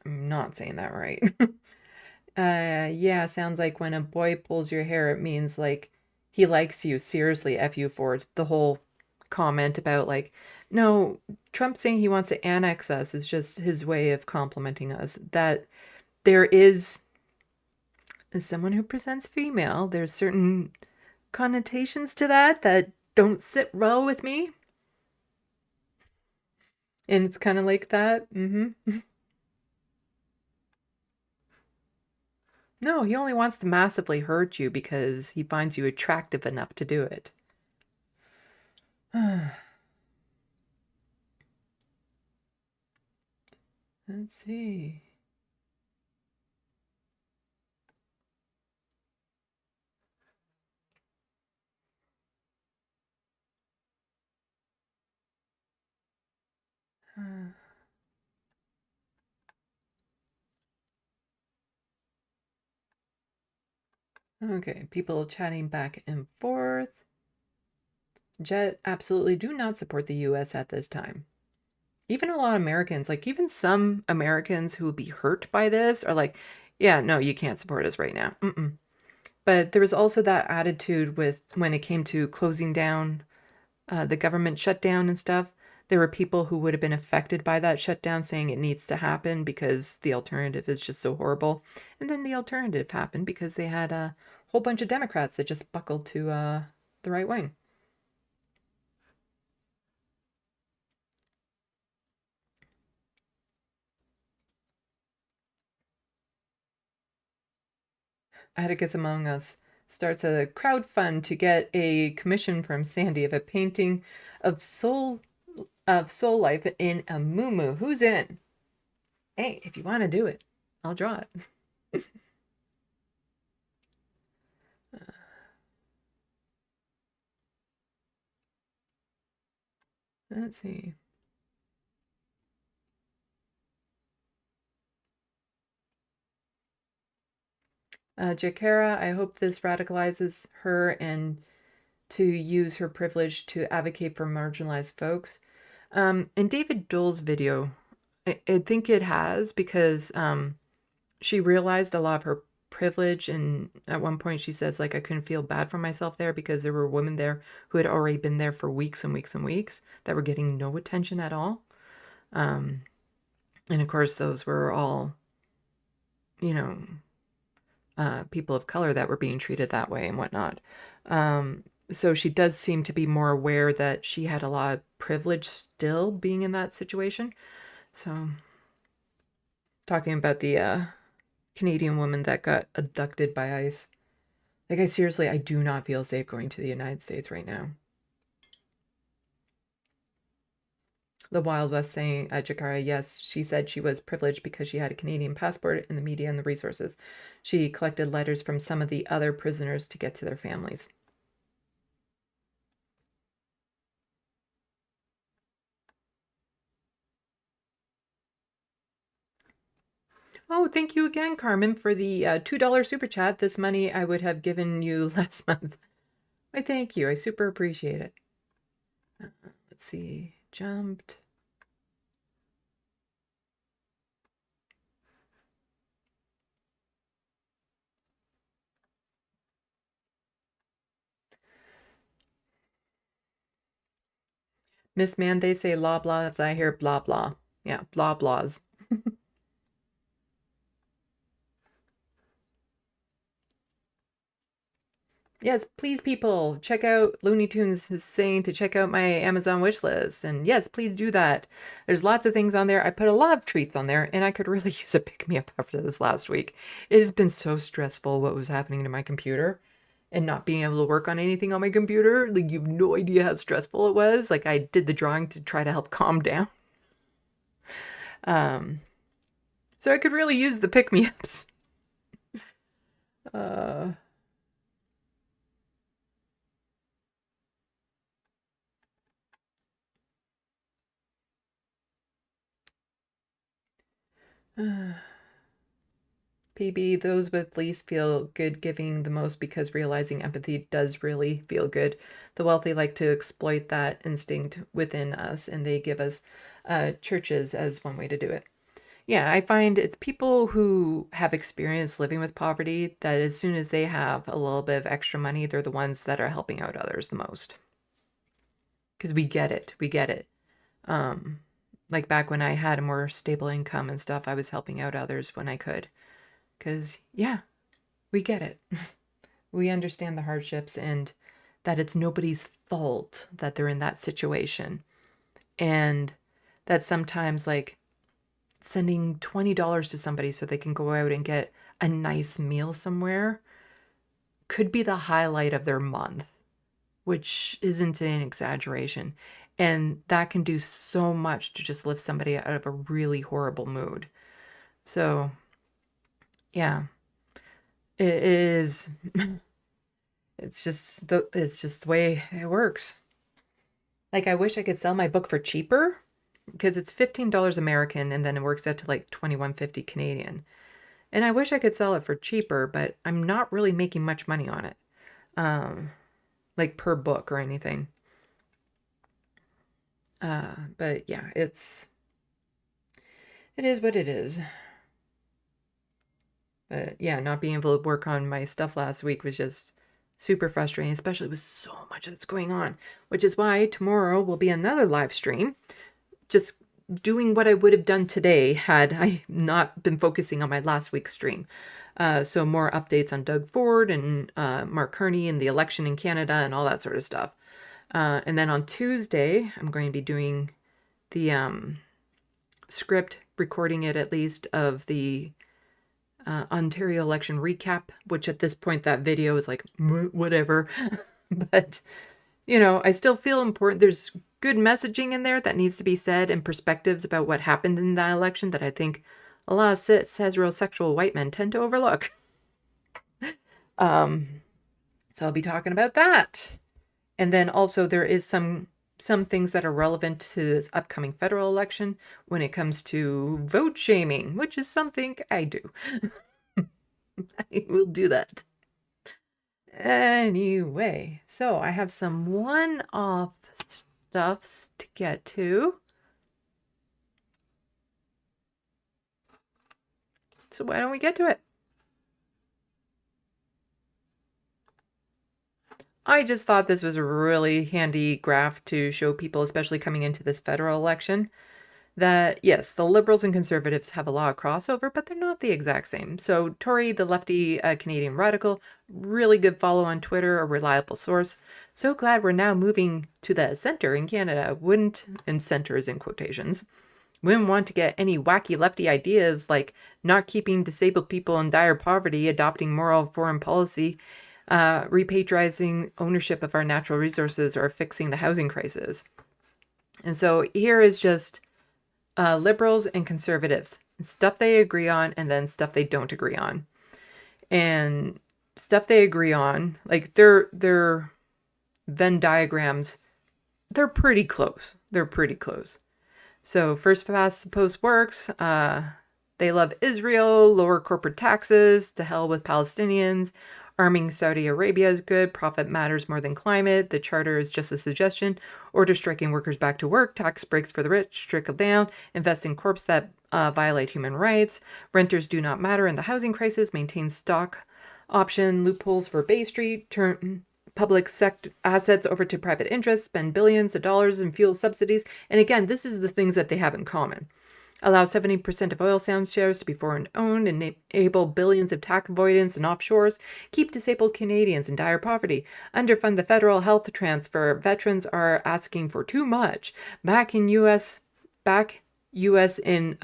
I'm not saying that right. Yeah, sounds like when a boy pulls your hair, it means like he likes you. Seriously, F you for the whole comment about like, no, Trump saying he wants to annex us is just his way of complimenting us. That there is, as someone who presents female, there's certain connotations to that don't sit well with me. And it's kind of like that. No, he only wants to massively hurt you because he finds you attractive enough to do it. Let's see. Okay, people chatting back and forth. Jet, absolutely do not support the US at this time. Even a lot of Americans, like even some Americans who will be hurt by this are like, yeah, no, you can't support us right now. But there was also that attitude with when it came to closing down the government shutdown and stuff. There were people who would have been affected by that shutdown saying it needs to happen because the alternative is just so horrible. And then the alternative happened because they had a whole bunch of Democrats that just buckled to the right wing. Atticus Among Us starts a crowdfund to get a commission from Sandy of a painting of soul life in a moo. Who's in? Hey, if you want to do it, I'll draw it. Let's see. Jakara, I hope this radicalizes her and to use her privilege to advocate for marginalized folks. In David Dole's video, I think it has, because she realized a lot of her privilege, and at one point she says, like, I couldn't feel bad for myself there because there were women there who had already been there for weeks and weeks and weeks that were getting no attention at all. And of course those were all, you know, people of color that were being treated that way and whatnot. So she does seem to be more aware that she had a lot of privilege still being in that situation. So, talking about the Canadian woman that got abducted by ICE. Like, I do not feel safe going to the United States right now. The Wild West saying, Jakara, yes, she said she was privileged because she had a Canadian passport and the media and the resources. She collected letters from some of the other prisoners to get to their families. Oh, thank you again, Carmen, for the $2 super chat. This money I would have given you last month. I thank you. I super appreciate it. Let's see. Jumped. Miss Man, they say blah blah, as I hear blah blah. Yeah, blah blahs. Yes, please, people, check out Looney Tunes is saying to check out my Amazon wish list. And yes, please do that. There's lots of things on there. I put a lot of treats on there, and I could really use a pick-me-up after this last week. It has been so stressful what was happening to my computer and not being able to work on anything on my computer. Like, you have no idea how stressful it was. Like, I did the drawing to try to help calm down. So I could really use the pick-me-ups. PB, those with least feel good giving the most because realizing empathy does really feel good. The wealthy like to exploit that instinct within us, and they give us churches as one way to do it. Yeah, I find it's people who have experience living with poverty that as soon as they have a little bit of extra money, they're the ones that are helping out others the most. Because we get it. We get it. Like back when I had a more stable income and stuff, I was helping out others when I could. Because, yeah, we get it. We understand the hardships and that it's nobody's fault that they're in that situation. And that sometimes, like, sending $20 to somebody so they can go out and get a nice meal somewhere could be the highlight of their month, which isn't an exaggeration. And that can do so much to just lift somebody out of a really horrible mood. So, yeah, it is. It's just the way it works. Like, I wish I could sell my book for cheaper because it's $15 American and then it works out to like $21.50 Canadian. And I wish I could sell it for cheaper, but I'm not really making much money on it. Like per book or anything. But yeah, it is what it is. But yeah, not being able to work on my stuff last week was just super frustrating, especially with so much that's going on, which is why tomorrow will be another live stream, just doing what I would have done today had I not been focusing on my last week's stream. So more updates on Doug Ford and Mark Carney and the election in Canada and all that sort of stuff. And then on Tuesday, I'm going to be doing the script, recording it at least, of the Ontario election recap, which at this point that video is like, whatever. But, you know, I still feel important. There's good messaging in there that needs to be said and perspectives about what happened in that election that I think a lot of cis, heterosexual white men tend to overlook. So I'll be talking about that. And then also there is some things that are relevant to this upcoming federal election when it comes to vote shaming, which is something I do. I will do that. Anyway, so I have some one-off stuffs to get to. So why don't we get to it? I just thought this was a really handy graph to show people, especially coming into this federal election, that yes, the Liberals and Conservatives have a lot of crossover, but they're not the exact same. So Tory, the lefty Canadian radical, really good follow on Twitter, a reliable source. So glad we're now moving to the center in Canada. Wouldn't, and centers in quotations, wouldn't want to get any wacky lefty ideas like not keeping disabled people in dire poverty, adopting moral foreign policy, repatriating ownership of our natural resources, or fixing the housing crisis. And so here is just Liberals and Conservatives, stuff they agree on and then stuff they don't agree on. And stuff they agree on, like their Venn diagrams, they're pretty close. They're pretty close. So first past post works, they love Israel, lower corporate taxes, to hell with Palestinians, arming Saudi Arabia is good, profit matters more than climate, the charter is just a suggestion, order striking workers back to work, tax breaks for the rich, trickle down, invest in corps that violate human rights, renters do not matter in the housing crisis, maintain stock option loopholes for Bay Street, turn public sector assets over to private interests, spend billions of dollars in fuel subsidies, and again, this is the things that they have in common. Allow 70% of oil sands shares to be foreign owned, enable billions of tax avoidance and offshores, keep disabled Canadians in dire poverty, underfund the federal health transfer, veterans are asking for too much, back US in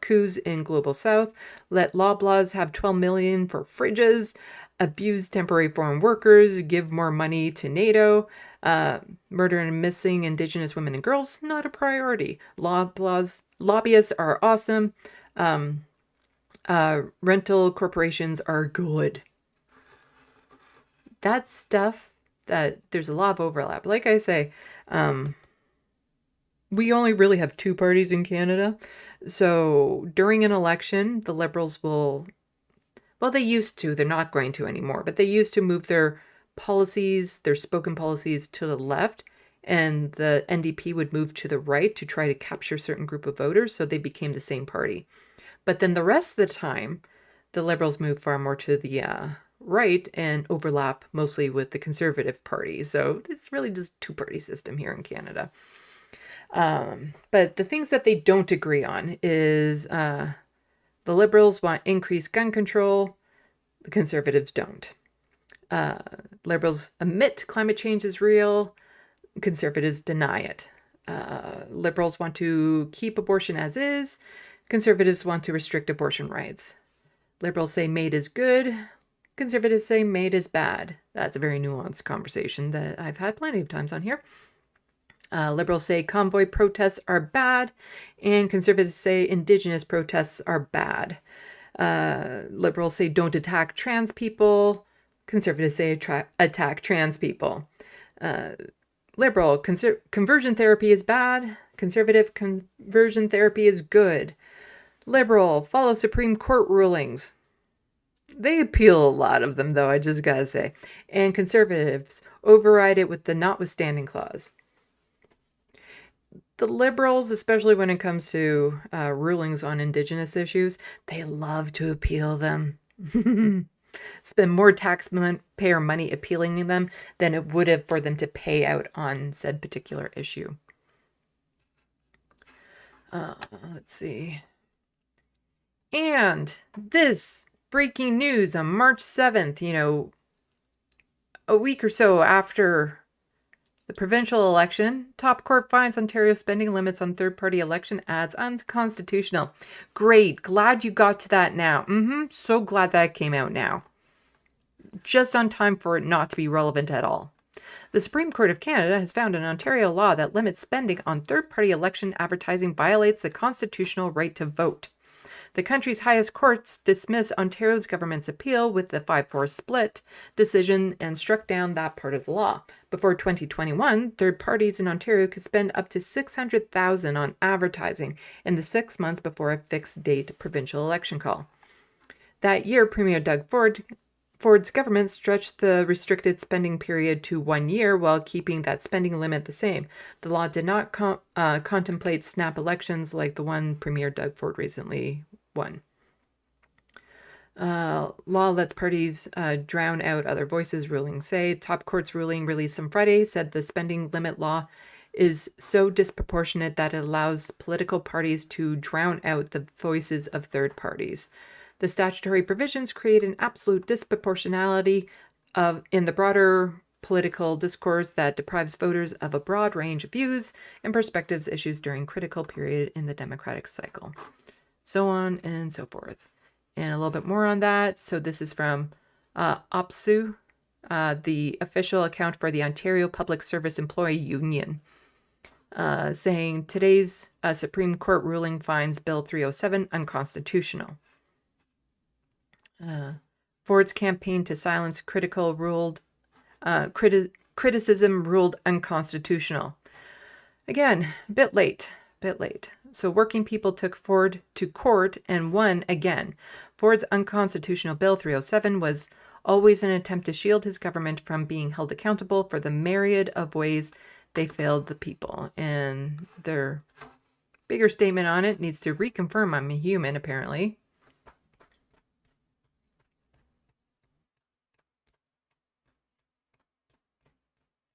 coups in Global South, let Loblaws have $12 million for fridges, abuse temporary foreign workers, give more money to NATO, murder and missing Indigenous women and girls, not a priority. Lobbyists are awesome. Rental corporations are good. That's stuff that there's a lot of overlap. Like I say, we only really have two parties in Canada. So during an election, the Liberals will, well, they used to, they're not going to anymore, but they used to move their policies, their spoken policies to the left, and the NDP would move to the right to try to capture a certain group of voters, so they became the same party. But then the rest of the time, the Liberals moved far more to the right and overlap mostly with the Conservative Party. So it's really just two-party system here in Canada. But the things that they don't agree on is the Liberals want increased gun control, the Conservatives don't. Liberals admit climate change is real, Conservatives deny it. Liberals want to keep abortion as is, Conservatives want to restrict abortion rights. Liberals say MAID is good, Conservatives say MAID is bad. That's a very nuanced conversation that I've had plenty of times on here. Liberals say convoy protests are bad, and Conservatives say Indigenous protests are bad. Liberals say don't attack trans people, Conservatives say attack trans people. Liberal, conversion therapy is bad. Conservative, conversion therapy is good. Liberal, follow Supreme Court rulings. They appeal a lot of them, though, I just gotta say. And Conservatives override it with the notwithstanding clause. The Liberals, especially when it comes to rulings on Indigenous issues, they love to appeal them. Spend more taxpayer money appealing them than it would have for them to pay out on said particular issue. Let's see. And this breaking news on March 7th, you know, a week or so after The provincial election, top court finds Ontario spending limits on third-party election ads unconstitutional. Great. Glad you got to that now. So glad that came out now. Just on time for it not to be relevant at all. The Supreme Court of Canada has found an Ontario law that limits spending on third-party election advertising violates the constitutional right to vote. The country's highest courts dismissed Ontario's government's appeal with the 5-4 split decision and struck down that part of the law. Before 2021, third parties in Ontario could spend up to $600,000 on advertising in the 6 months before a fixed date provincial election call. That year, Premier Doug Ford's government stretched the restricted spending period to 1 year while keeping that spending limit the same. The law did not contemplate snap elections like the one Premier Doug Ford recently won. Law lets parties drown out other voices, rulings say. Top court's ruling released on Friday said the spending limit law is so disproportionate that it allows political parties to drown out the voices of third parties. The statutory provisions create an absolute disproportionality in the broader political discourse that deprives voters of a broad range of views and perspectives issues during critical period in the democratic cycle. So on and so forth. And a little bit more on that. So this is from OPSU, the official account for the Ontario Public Service Employee Union, saying today's Supreme Court ruling finds Bill 307 unconstitutional. Ford's campaign to silence criticism ruled unconstitutional. Again, bit late. So working people took Ford to court and won again. Ford's unconstitutional Bill 307 was always an attempt to shield his government from being held accountable for the myriad of ways they failed the people. And their bigger statement on it needs to reconfirm I'm a human, apparently.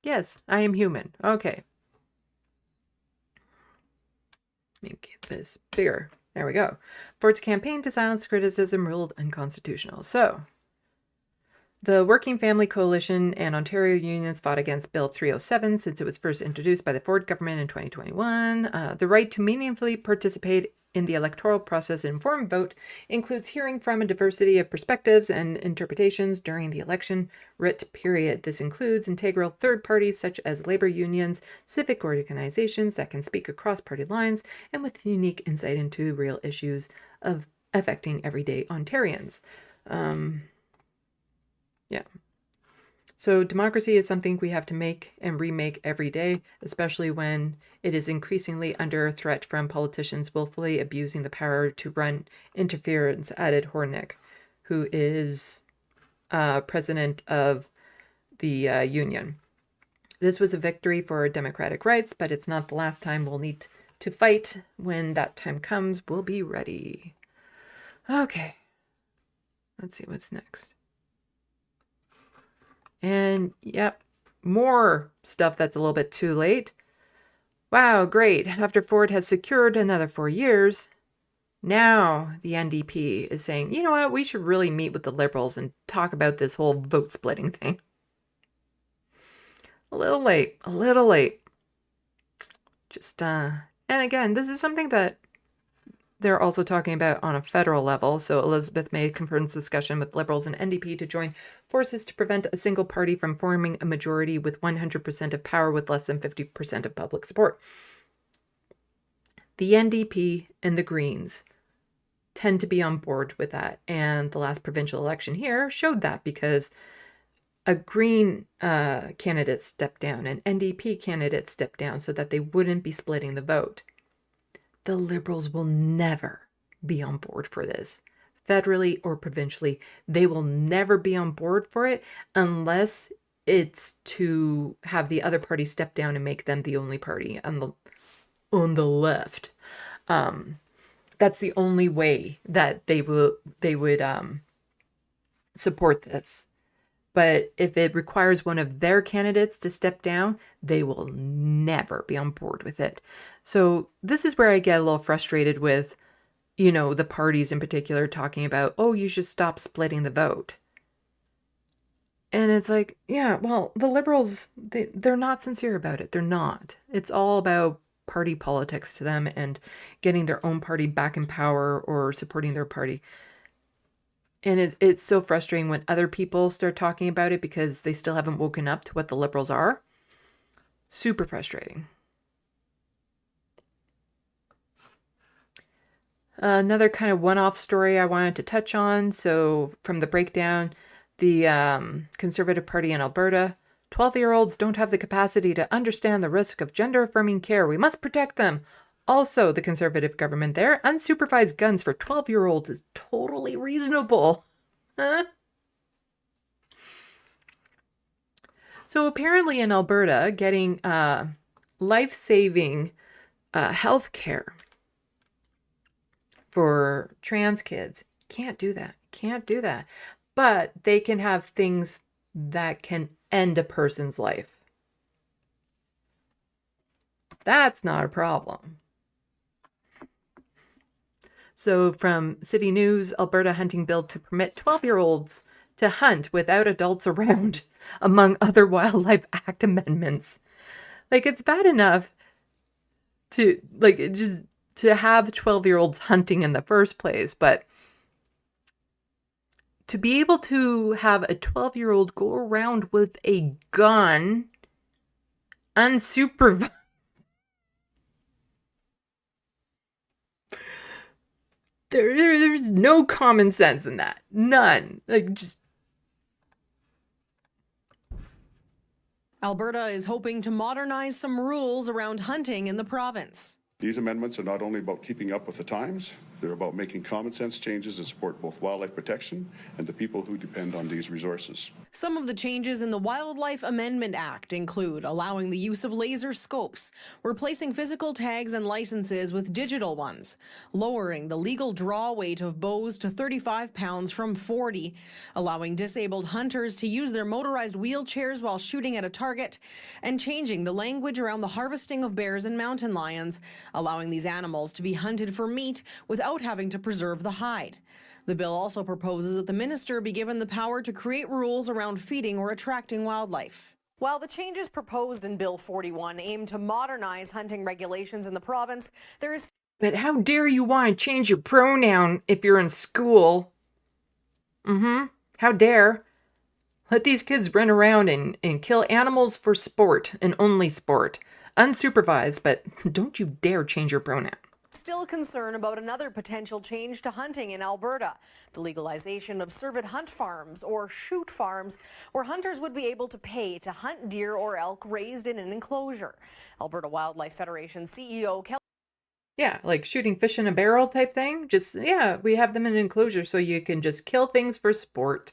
Yes, I am human. Okay. Make this bigger. There we go. Ford's campaign to silence criticism ruled unconstitutional. So, the Working Family Coalition and Ontario unions fought against Bill 307 since it was first introduced by the Ford government in 2021. The right to meaningfully participate in the electoral process and informed vote includes hearing from a diversity of perspectives and interpretations during the election writ period. This includes integral third parties such as labor unions, civic organizations that can speak across party lines and with unique insight into real issues of affecting everyday Ontarians. Yeah. So democracy is something we have to make and remake every day, especially when it is increasingly under threat from politicians willfully abusing the power to run interference, added Hornick, who is president of the union. This was a victory for democratic rights, but it's not the last time we'll need to fight. When that time comes, we'll be ready. Okay. Let's see what's next. And yep, more stuff that's a little bit too late. Wow, great. After Ford has secured another 4 years, now the NDP is saying, you know what, we should really meet with the Liberals and talk about this whole vote splitting thing. A little late. Just, and again, this is something that they're also talking about on a federal level. So Elizabeth May confirms discussion with Liberals and NDP to join forces to prevent a single party from forming a majority with 100% of power with less than 50% of public support. The NDP and the Greens tend to be on board with that. And the last provincial election here showed that, because a Green candidate stepped down, an NDP candidate stepped down so that they wouldn't be splitting the vote. The Liberals will never be on board for this. Federally or provincially, they will never be on board for it unless it's to have the other party step down and make them the only party on the left. That's the only way that they would support this. But if it requires one of their candidates to step down, they will never be on board with it. So this is where I get a little frustrated with, you know, the parties in particular talking about, oh, you should stop splitting the vote. And it's like, yeah, well, the liberals, they're not sincere about it. They're not. It's all about party politics to them and getting their own party back in power or supporting their party. And it's so frustrating when other people start talking about it because they still haven't woken up to what the liberals are. Super frustrating. Another kind of one-off story I wanted to touch on. So from the breakdown, the Conservative Party in Alberta, 12-year-olds don't have the capacity to understand the risk of gender-affirming care. We must protect them. Also, the Conservative government there, unsupervised guns for 12-year-olds is totally reasonable. Huh? So apparently in Alberta, getting life-saving health care for trans kids, can't do that. Can't do that. But they can have things that can end a person's life. That's not a problem. So from City News, Alberta hunting bill to permit 12-year-olds to hunt without adults around, among other Wildlife Act amendments. Like, it's bad enough to, like, just to have 12-year-olds hunting in the first place, but to be able to have a 12-year-old go around with a gun unsupervised. There's no common sense in that. None. Like, just. Alberta is hoping to modernize some rules around hunting in the province. These amendments are not only about keeping up with the times, they're about making common sense changes that support both wildlife protection and the people who depend on these resources. Some of the changes in the Wildlife Amendment Act include allowing the use of laser scopes, replacing physical tags and licenses with digital ones, lowering the legal draw weight of bows to 35 pounds from 40, allowing disabled hunters to use their motorized wheelchairs while shooting at a target, and changing the language around the harvesting of bears and mountain lions, allowing these animals to be hunted for meat without having to preserve the hide. The bill also proposes that the minister be given the power to create rules around feeding or attracting wildlife. While the changes proposed in Bill 41 aim to modernize hunting regulations in the province, there is... But how dare you want to change your pronoun if you're in school? How dare? Let these kids run around and kill animals for sport and only sport. Unsupervised, but don't you dare change your pronoun. Still concern about another potential change to hunting in Alberta, the legalization of servant hunt farms or shoot farms, where hunters would be able to pay to hunt deer or elk raised in an enclosure. Alberta Wildlife Federation CEO Kelly... Yeah, like shooting fish in a barrel type thing. Just, yeah, we have them in an enclosure so you can just kill things for sport.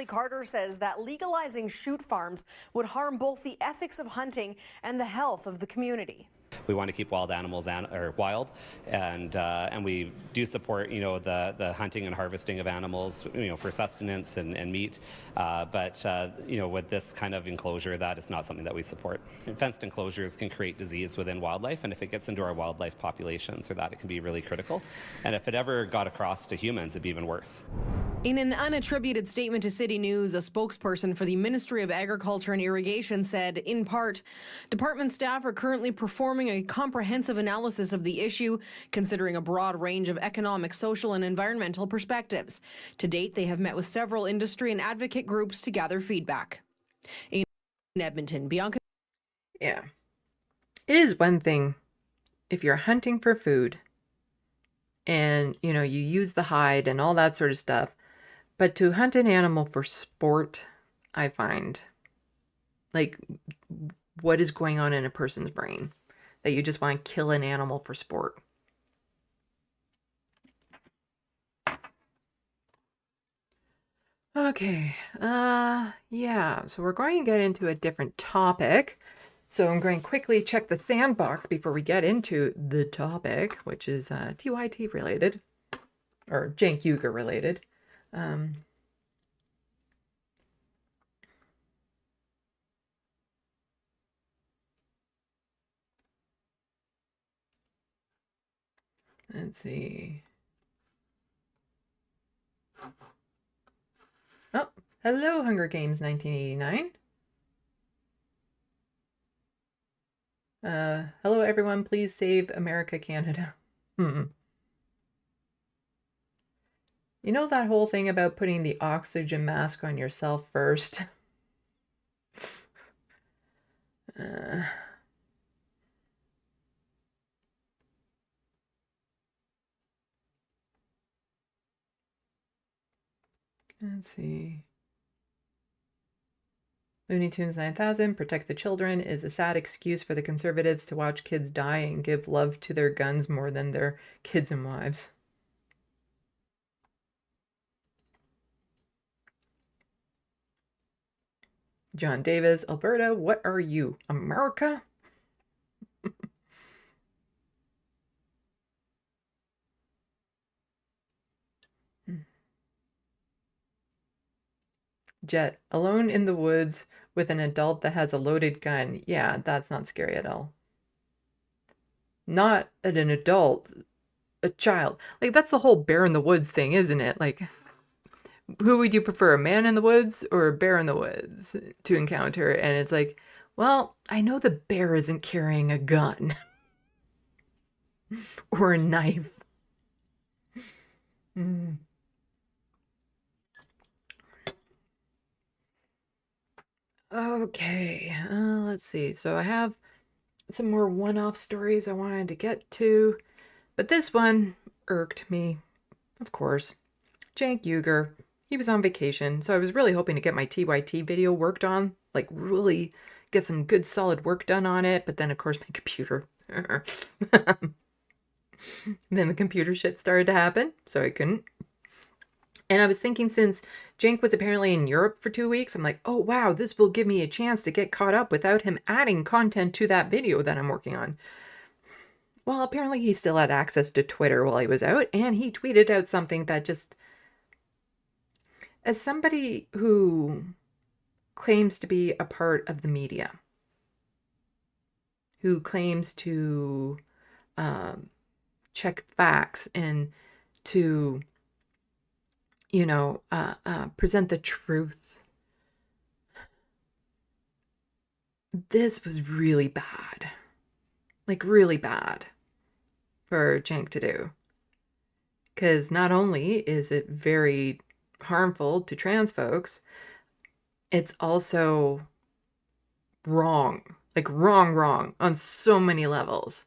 Carter says that legalizing shoot farms would harm both the ethics of hunting and the health of the community. We want to keep wild animals wild, and we do support, the hunting and harvesting of animals, for sustenance and meat. But with this kind of enclosure, that is not something that we support. And fenced enclosures can create disease within wildlife, and if it gets into our wildlife populations, or that it can be really critical. And if it ever got across to humans, it'd be even worse. In an unattributed statement to City News, a spokesperson for the Ministry of Agriculture and Irrigation said, in part, department staff are currently performing a comprehensive analysis of the issue, considering a broad range of economic, social, and environmental perspectives. To date, they have met with several industry and advocate groups to gather feedback. In Edmonton, Bianca... Yeah. It is one thing if you're hunting for food and, you use the hide and all that sort of stuff, but to hunt an animal for sport, I find, like, what is going on in a person's brain? That you just want to kill an animal for sport. Okay, yeah, so we're going to get into a different topic. So I'm going to quickly check the Sandbox before we get into the topic, which is TYT related, or Cenk Uygur related. Let's see. Oh, Hello, Hunger Games 1989. Hello, everyone. Please save America, Canada. You know that whole thing about putting the oxygen mask on yourself first? Let's see. Looney Tunes 9000, protect the children, is a sad excuse for the conservatives to watch kids die and give love to their guns more than their kids and wives. John Davis, Alberta, what are you, America? Jet, alone in the woods with an adult that has a loaded gun. Yeah, that's not scary at all. Not an adult, a child. Like, that's the whole bear in the woods thing, isn't it? Like, who would you prefer, a man in the woods or a bear in the woods to encounter? And it's like, well, I know the bear isn't carrying a gun or a knife. Okay, let's see. So I have some more one-off stories I wanted to get to, but this one irked me, of course. Cenk Uygur, he was on vacation, so I was really hoping to get my TYT video worked on, like really get some good solid work done on it, but then of course my computer. Then the computer shit started to happen, so I couldn't. And I was thinking, since Cenk was apparently in Europe for 2 weeks, I'm like, oh wow, this will give me a chance to get caught up without him adding content to that video that I'm working on. Well, apparently he still had access to Twitter while he was out, and he tweeted out something that just... As somebody who claims to be a part of the media, who claims to check facts and to, you know, present the truth, this was really bad. Like, really bad for Cenk to do. Because not only is it very harmful to trans folks, it's also wrong. Like, wrong on so many levels.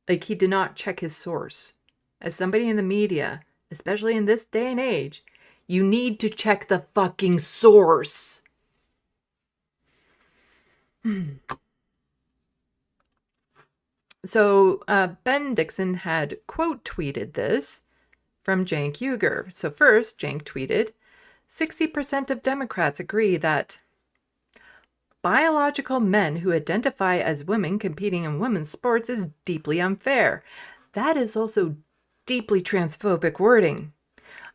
Like, he did not check his source. As somebody in the media, especially in this day and age, you need to check the fucking source. So Ben Dixon had quote tweeted this from Cenk Uygur. So first, Cenk tweeted, 60% of Democrats agree that biological men who identify as women competing in women's sports is deeply unfair. That is also deeply transphobic wording.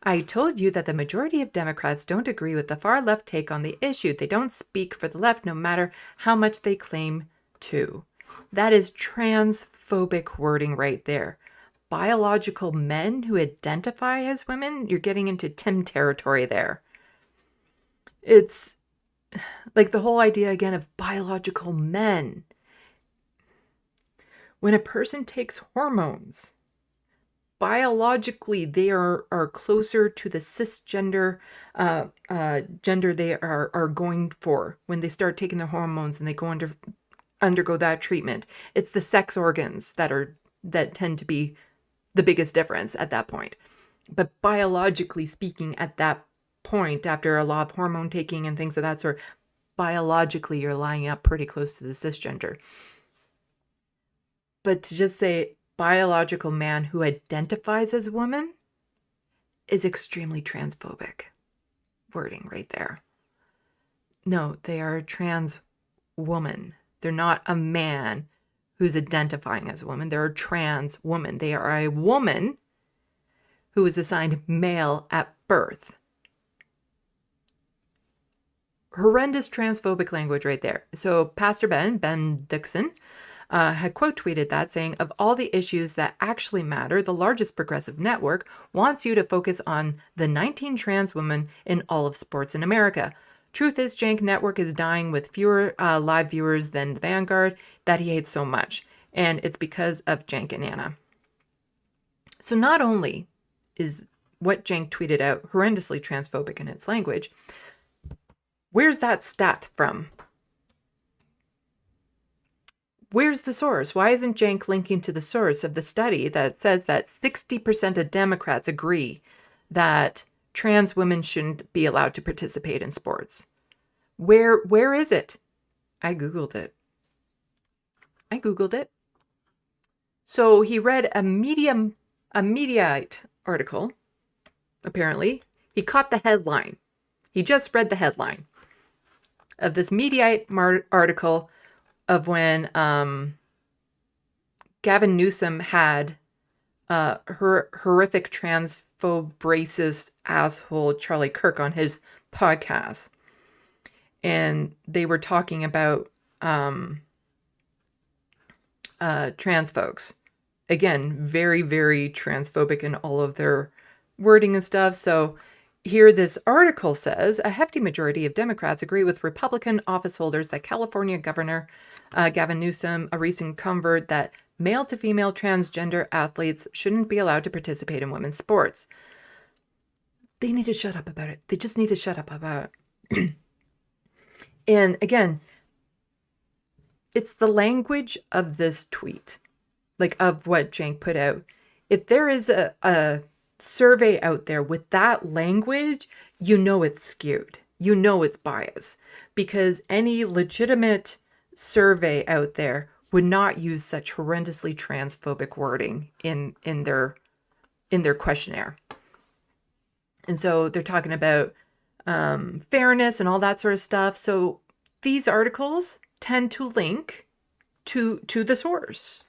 I told you that the majority of Democrats don't agree with the far left take on the issue. They don't speak for the left no matter how much they claim to. That is transphobic wording right there. Biological men who identify as women, you're getting into Tim territory there. It's like the whole idea again of biological men. When a person takes hormones, biologically they are closer to the cisgender gender they are going for when they start taking the hormones and they go undergo that treatment. It's the sex organs that tend to be the biggest difference at that point. But biologically speaking, at that point, after a lot of hormone taking and things of that sort, biologically you're lining up pretty close to the cisgender. But to just say biological man who identifies as woman is extremely transphobic wording right there. No, they are a trans woman. They're not a man who's identifying as a woman. They're a trans woman. They are a woman who is assigned male at birth. Horrendous transphobic language right there. So Pastor Ben Dixon, had quote tweeted that, saying, "Of all the issues that actually matter, the largest progressive network wants you to focus on the 19 trans women in all of sports in America. Truth is, Jank Network is dying with fewer live viewers than the Vanguard that he hates so much. And it's because of Jank and Anna." So not only is what Jank tweeted out horrendously transphobic in its language, where's that stat from? Where's the source? Why isn't Jank linking to the source of the study that says that 60% of Democrats agree that trans women shouldn't be allowed to participate in sports? Where is it? I Googled it. So he read a Mediaite article, apparently. He caught the headline. He just read the headline of this Mediaite article of when Gavin Newsom had horrific transphobe, racist asshole Charlie Kirk on his podcast. And they were talking about trans folks. Again, very, very transphobic in all of their wording and stuff. So here this article says, a hefty majority of Democrats agree with Republican office holders that California Governor Gavin Newsom, a recent convert, that male to female transgender athletes shouldn't be allowed to participate in women's sports. They need to shut up about it. They just need to shut up about it. And again, it's the language of this tweet, like of what Jank put out. If there is a survey out there with that language, you know it's skewed. You know it's biased, because any legitimate survey out there would not use such horrendously transphobic wording in their questionnaire. And so they're talking about fairness and all that sort of stuff. So these articles tend to link to the source.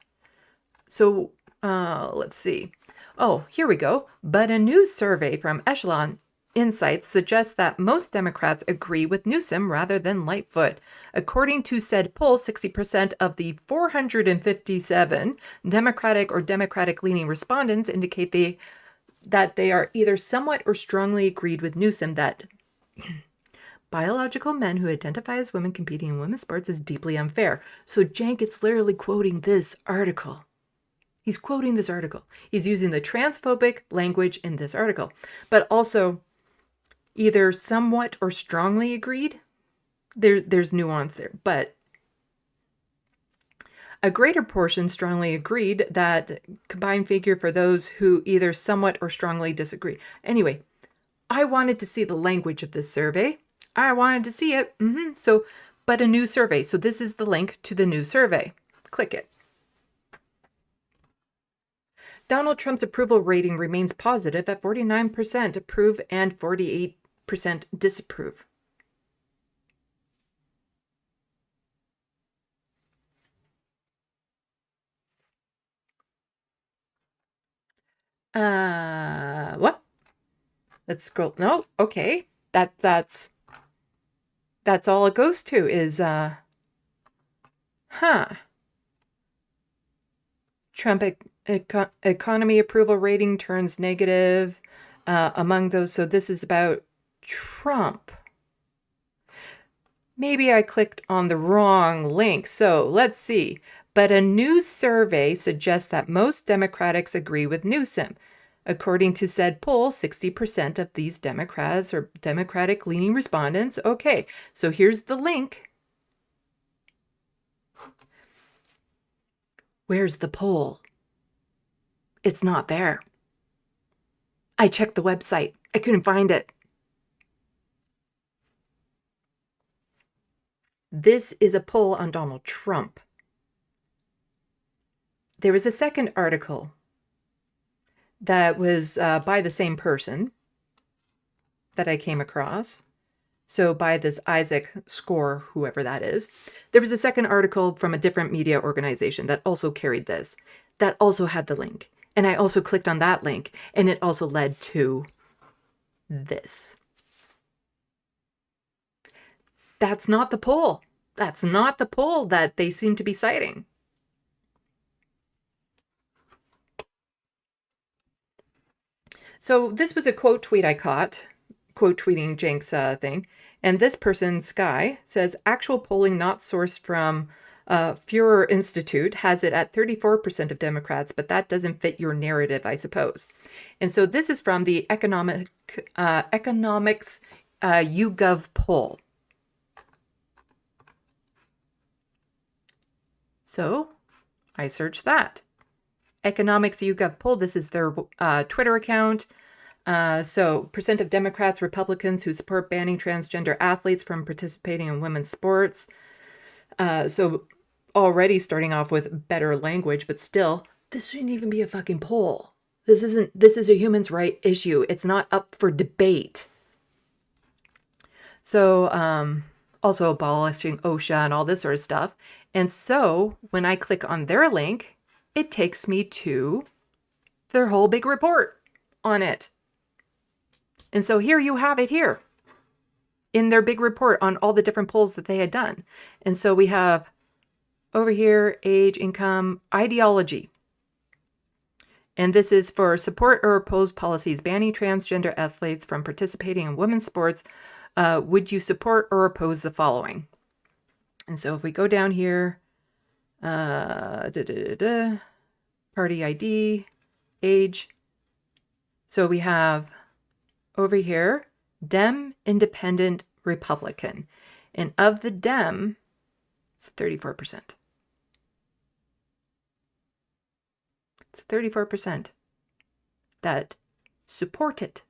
So let's see. Oh, here we go. But a new survey from Echelon Insights suggests that most Democrats agree with Newsom rather than Lightfoot. According to said poll, 60% of the 457 Democratic or Democratic-leaning respondents indicate that they are either somewhat or strongly agreed with Newsom that biological men who identify as women competing in women's sports is deeply unfair. So Jank is literally quoting this article. He's quoting this article. He's using the transphobic language in this article, but also either somewhat or strongly agreed. There's nuance there, but a greater portion strongly agreed, that combined figure for those who either somewhat or strongly disagree. Anyway, I wanted to see the language of this survey. I wanted to see it. So, but a new survey. So this is the link to the new survey. Click it. Donald Trump's approval rating remains positive at 49% approve and 48% disapprove. What? Let's scroll. No, okay. That's all it goes to is Trump economy approval rating turns negative among those. So this is about Trump. Maybe I clicked on the wrong link. So let's see. But a new survey suggests that most Democrats agree with Newsom. According to said poll, 60% of these Democrats or Democratic-leaning respondents. Okay, so here's the link. Where's the poll? It's not there. I checked the website. I couldn't find it. This is a poll on Donald Trump. There was a second article that was by the same person that I came across. So by this Isaac Score, whoever that is. There was a second article from a different media organization that also carried this, that also had the link. And I also clicked on that link, and it also led to this. That's not the poll. That's not the poll that they seem to be citing. So this was a quote tweet I caught, quote tweeting Jenk's thing. And this person, Sky, says actual polling not sourced from Führer Institute has it at 34% of Democrats, but that doesn't fit your narrative, I suppose. And so this is from the economics YouGov poll. So I searched that. Economics YouGov poll. This is their Twitter account. So percent of Democrats, Republicans who support banning transgender athletes from participating in women's sports. So already starting off with better language, but still, this shouldn't even be a fucking poll. This is a human rights issue. It's not up for debate. So also abolishing OSHA and all this sort of stuff. And so when I click on their link, it takes me to their whole big report on it. And so here you have it here in their big report on all the different polls that they had done. And so we have over here, age, income, ideology. And this is for support or oppose policies banning transgender athletes from participating in women's sports. Would you support or oppose the following? And so if we go down here, party ID, age. So we have over here, Dem, Independent, Republican. And of the Dem, it's 34%. It's 34% that support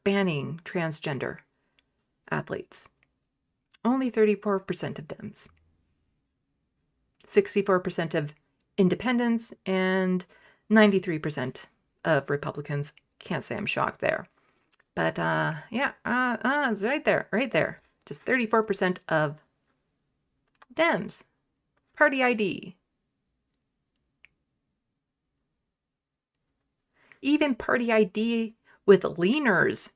banning transgender athletes. Only 34% of Dems. 64% of independents and 93% of Republicans. Can't say I'm shocked there. But yeah, it's right there. Just 34% of Dems. Party ID. Even party ID with leaners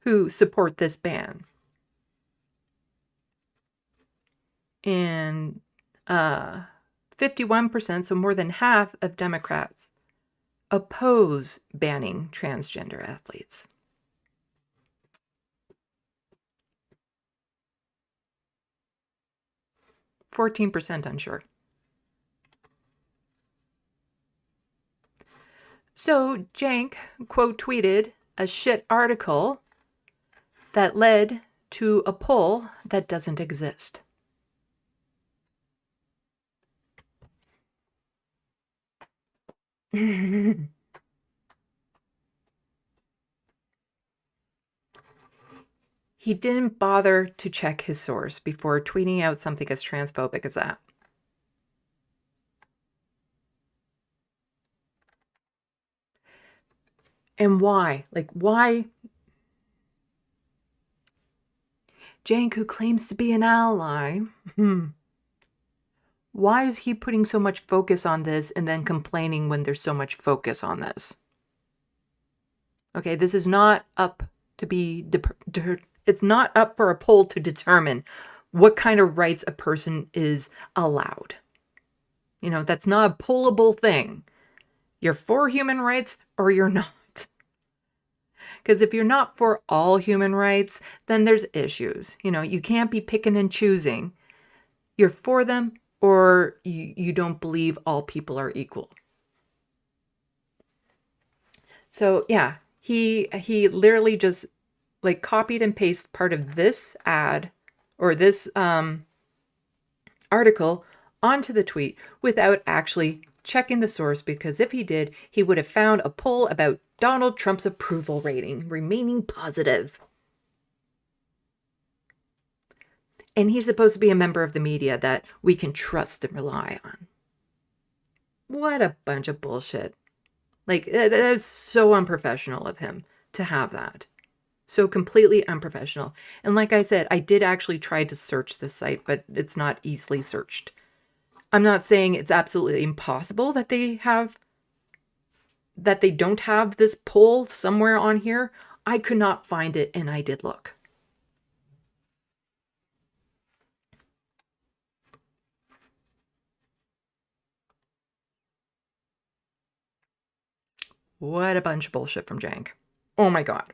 who support this ban. And 51%, so more than half of Democrats, oppose banning transgender athletes. %14 unsure. So Jank quote tweeted a shit article that led to a poll that doesn't exist. He didn't bother to check his source before tweeting out something as transphobic as that. And why? Like, why? Jank, who claims to be an ally, why is he putting so much focus on this and then complaining when there's so much focus on this? Okay, this is not up to be, it's not up for a poll to determine what kind of rights a person is allowed. You know, that's not a pollable thing. You're for human rights or you're not. Because if you're not for all human rights, then there's issues. You know, you can't be picking and choosing. You're for them or you don't believe all people are equal. So yeah, he literally just like copied and pasted part of this ad or this article onto the tweet without actually checking the source, because if he did, he would have found a poll about Donald Trump's approval rating remaining positive. And he's supposed to be a member of the media that we can trust and rely on. What a bunch of bullshit. Like, that is so unprofessional of him to have that. So completely unprofessional. And like I said, I did actually try to search this site, but it's not easily searched. I'm not saying it's absolutely impossible that they don't have this poll somewhere on here. I could not find it, and I did look. What a bunch of bullshit from Jank. Oh my God.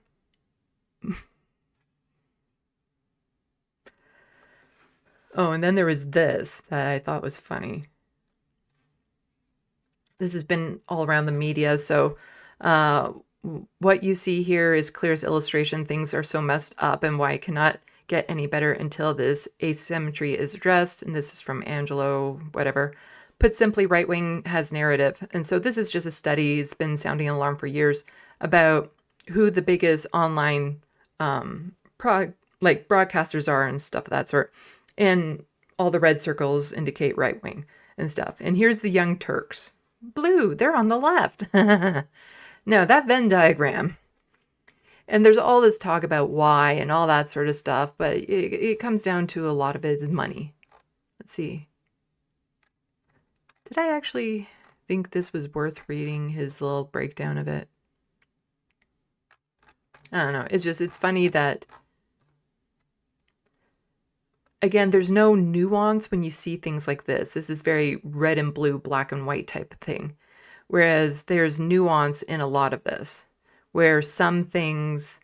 Oh, and then there was this that I thought was funny. This has been all around the media. So what you see here is clear as illustration. Things are so messed up and why it cannot get any better until this asymmetry is addressed. And this is from Angelo, whatever. Put simply, right wing has narrative. And so this is just a study. It's been sounding an alarm for years about who the biggest online broadcasters are and stuff of that sort. And all the red circles indicate right wing and stuff. And here's the Young Turks. Blue, they're on the left. No, that Venn diagram. And there's all this talk about why and all that sort of stuff, but it comes down to a lot of it is money. Let's see. Did I actually think this was worth reading, his little breakdown of it? I don't know. It's funny that, again, there's no nuance when you see things like this. This is very red and blue, black and white type of thing. Whereas there's nuance in a lot of this, where some things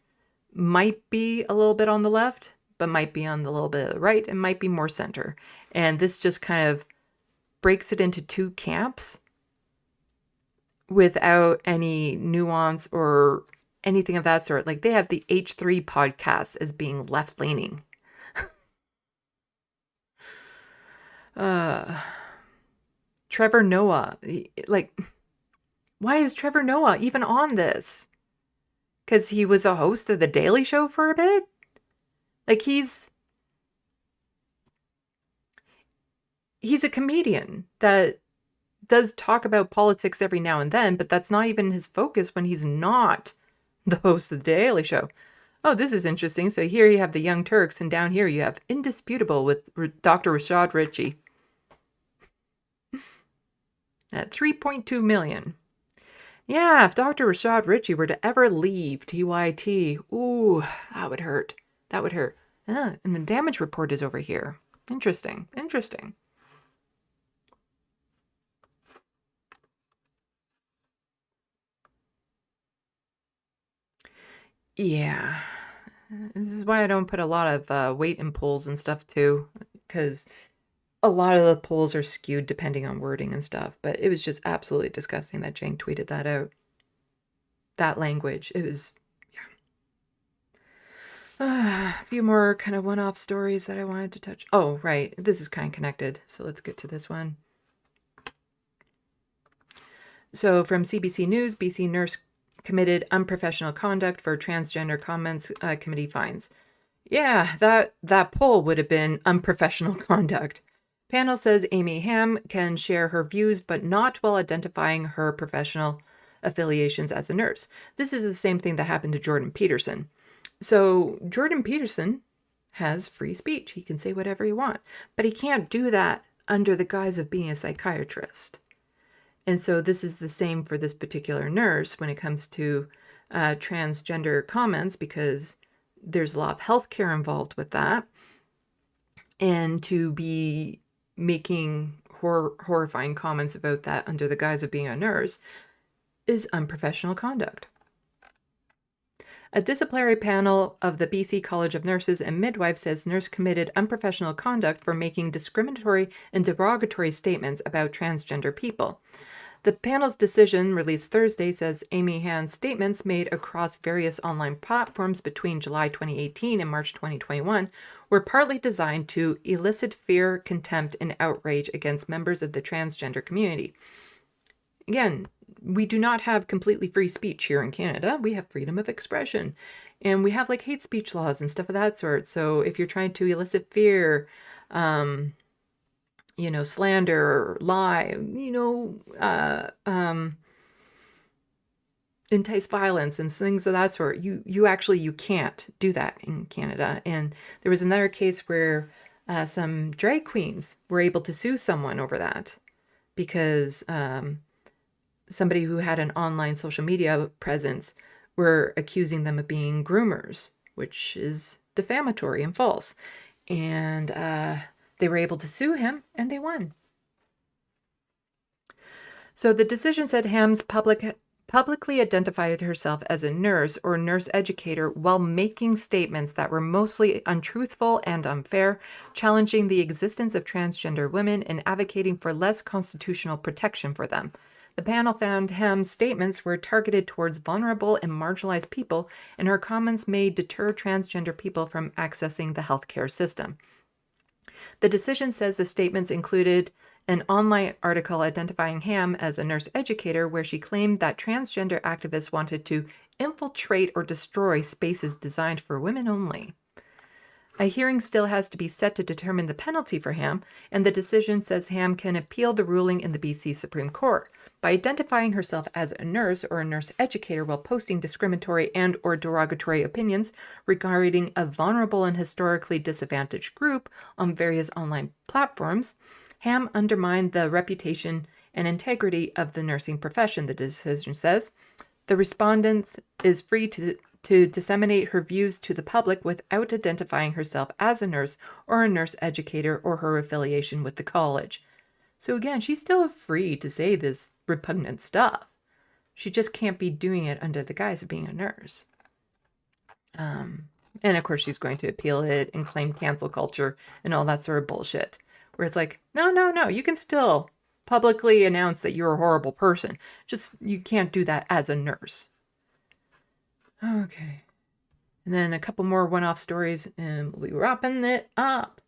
might be a little bit on the left, but might be on the little bit of the right, and might be more center. And this just kind of breaks it into two camps without any nuance or anything of that sort. Like they have the H3 podcast as being left-leaning. Trevor Noah, like, why is Trevor Noah even on this? Because he was a host of The Daily Show for a bit? Like, he's a comedian that does talk about politics every now and then, but that's not even his focus when he's not the host of The Daily Show. Oh, this is interesting. So here you have the Young Turks, and down here you have Indisputable with Dr. Rashad Ritchie at 3.2 million. Yeah, if Dr. Rashad Ritchie were to ever leave TYT, ooh, that would hurt. That would hurt. And the damage report is over here. Interesting. Interesting. Yeah. This is why I don't put a lot of weight in polls and stuff too, because a lot of the polls are skewed depending on wording and stuff. But it was just absolutely disgusting that Jane tweeted that out. That language. It was, yeah. A few more kind of one-off stories that I wanted to touch. Oh, right. This is kind of connected. So let's get to this one. So from CBC News, BC nurse committed unprofessional conduct for transgender comments, committee finds. Yeah, that poll would have been unprofessional conduct. Panel says Amy Ham can share her views, but not while identifying her professional affiliations as a nurse. This is the same thing that happened to Jordan Peterson. So Jordan Peterson has free speech. He can say whatever he wants, but he can't do that under the guise of being a psychiatrist. And so this is the same for this particular nurse when it comes to transgender comments, because there's a lot of healthcare involved with that. And to be making horrifying comments about that under the guise of being a nurse is unprofessional conduct. A disciplinary panel of the BC College of Nurses and Midwives says nurse committed unprofessional conduct for making discriminatory and derogatory statements about transgender people. The panel's decision, released Thursday, says Amy Hand's statements made across various online platforms between July 2018 and March 2021 were partly designed to elicit fear, contempt, and outrage against members of the transgender community. Again, we do not have completely free speech here in Canada. We have freedom of expression. And we have like hate speech laws and stuff of that sort. So if you're trying to elicit fear, slander, lie, entice violence and things of that sort, you can't do that in Canada. And there was another case where some drag queens were able to sue someone over that because somebody who had an online social media presence were accusing them of being groomers, which is defamatory and false. And they were able to sue him, and they won. So the decision said Ham's public publicly identified herself as a nurse or nurse educator while making statements that were mostly untruthful and unfair, challenging the existence of transgender women and advocating for less constitutional protection for them. The panel found Ham's statements were targeted towards vulnerable and marginalized people, and her comments may deter transgender people from accessing the healthcare system. The decision says the statements included an online article identifying Ham as a nurse educator where she claimed that transgender activists wanted to infiltrate or destroy spaces designed for women only. A hearing still has to be set to determine the penalty for Ham, and the decision says Ham can appeal the ruling in the BC Supreme Court. By identifying herself as a nurse or a nurse educator while posting discriminatory and or derogatory opinions regarding a vulnerable and historically disadvantaged group on various online platforms, Ham undermined the reputation and integrity of the nursing profession, the decision says. The respondent is free to disseminate her views to the public without identifying herself as a nurse or a nurse educator or her affiliation with the college. So again, she's still free to say this repugnant stuff. She just can't be doing it under the guise of being a nurse. And of course, she's going to appeal it and claim cancel culture and all that sort of bullshit. Where it's like, no, you can still publicly announce that you're a horrible person. Just, you can't do that as a nurse. Okay. And then a couple more one-off stories and we'll be wrapping it up.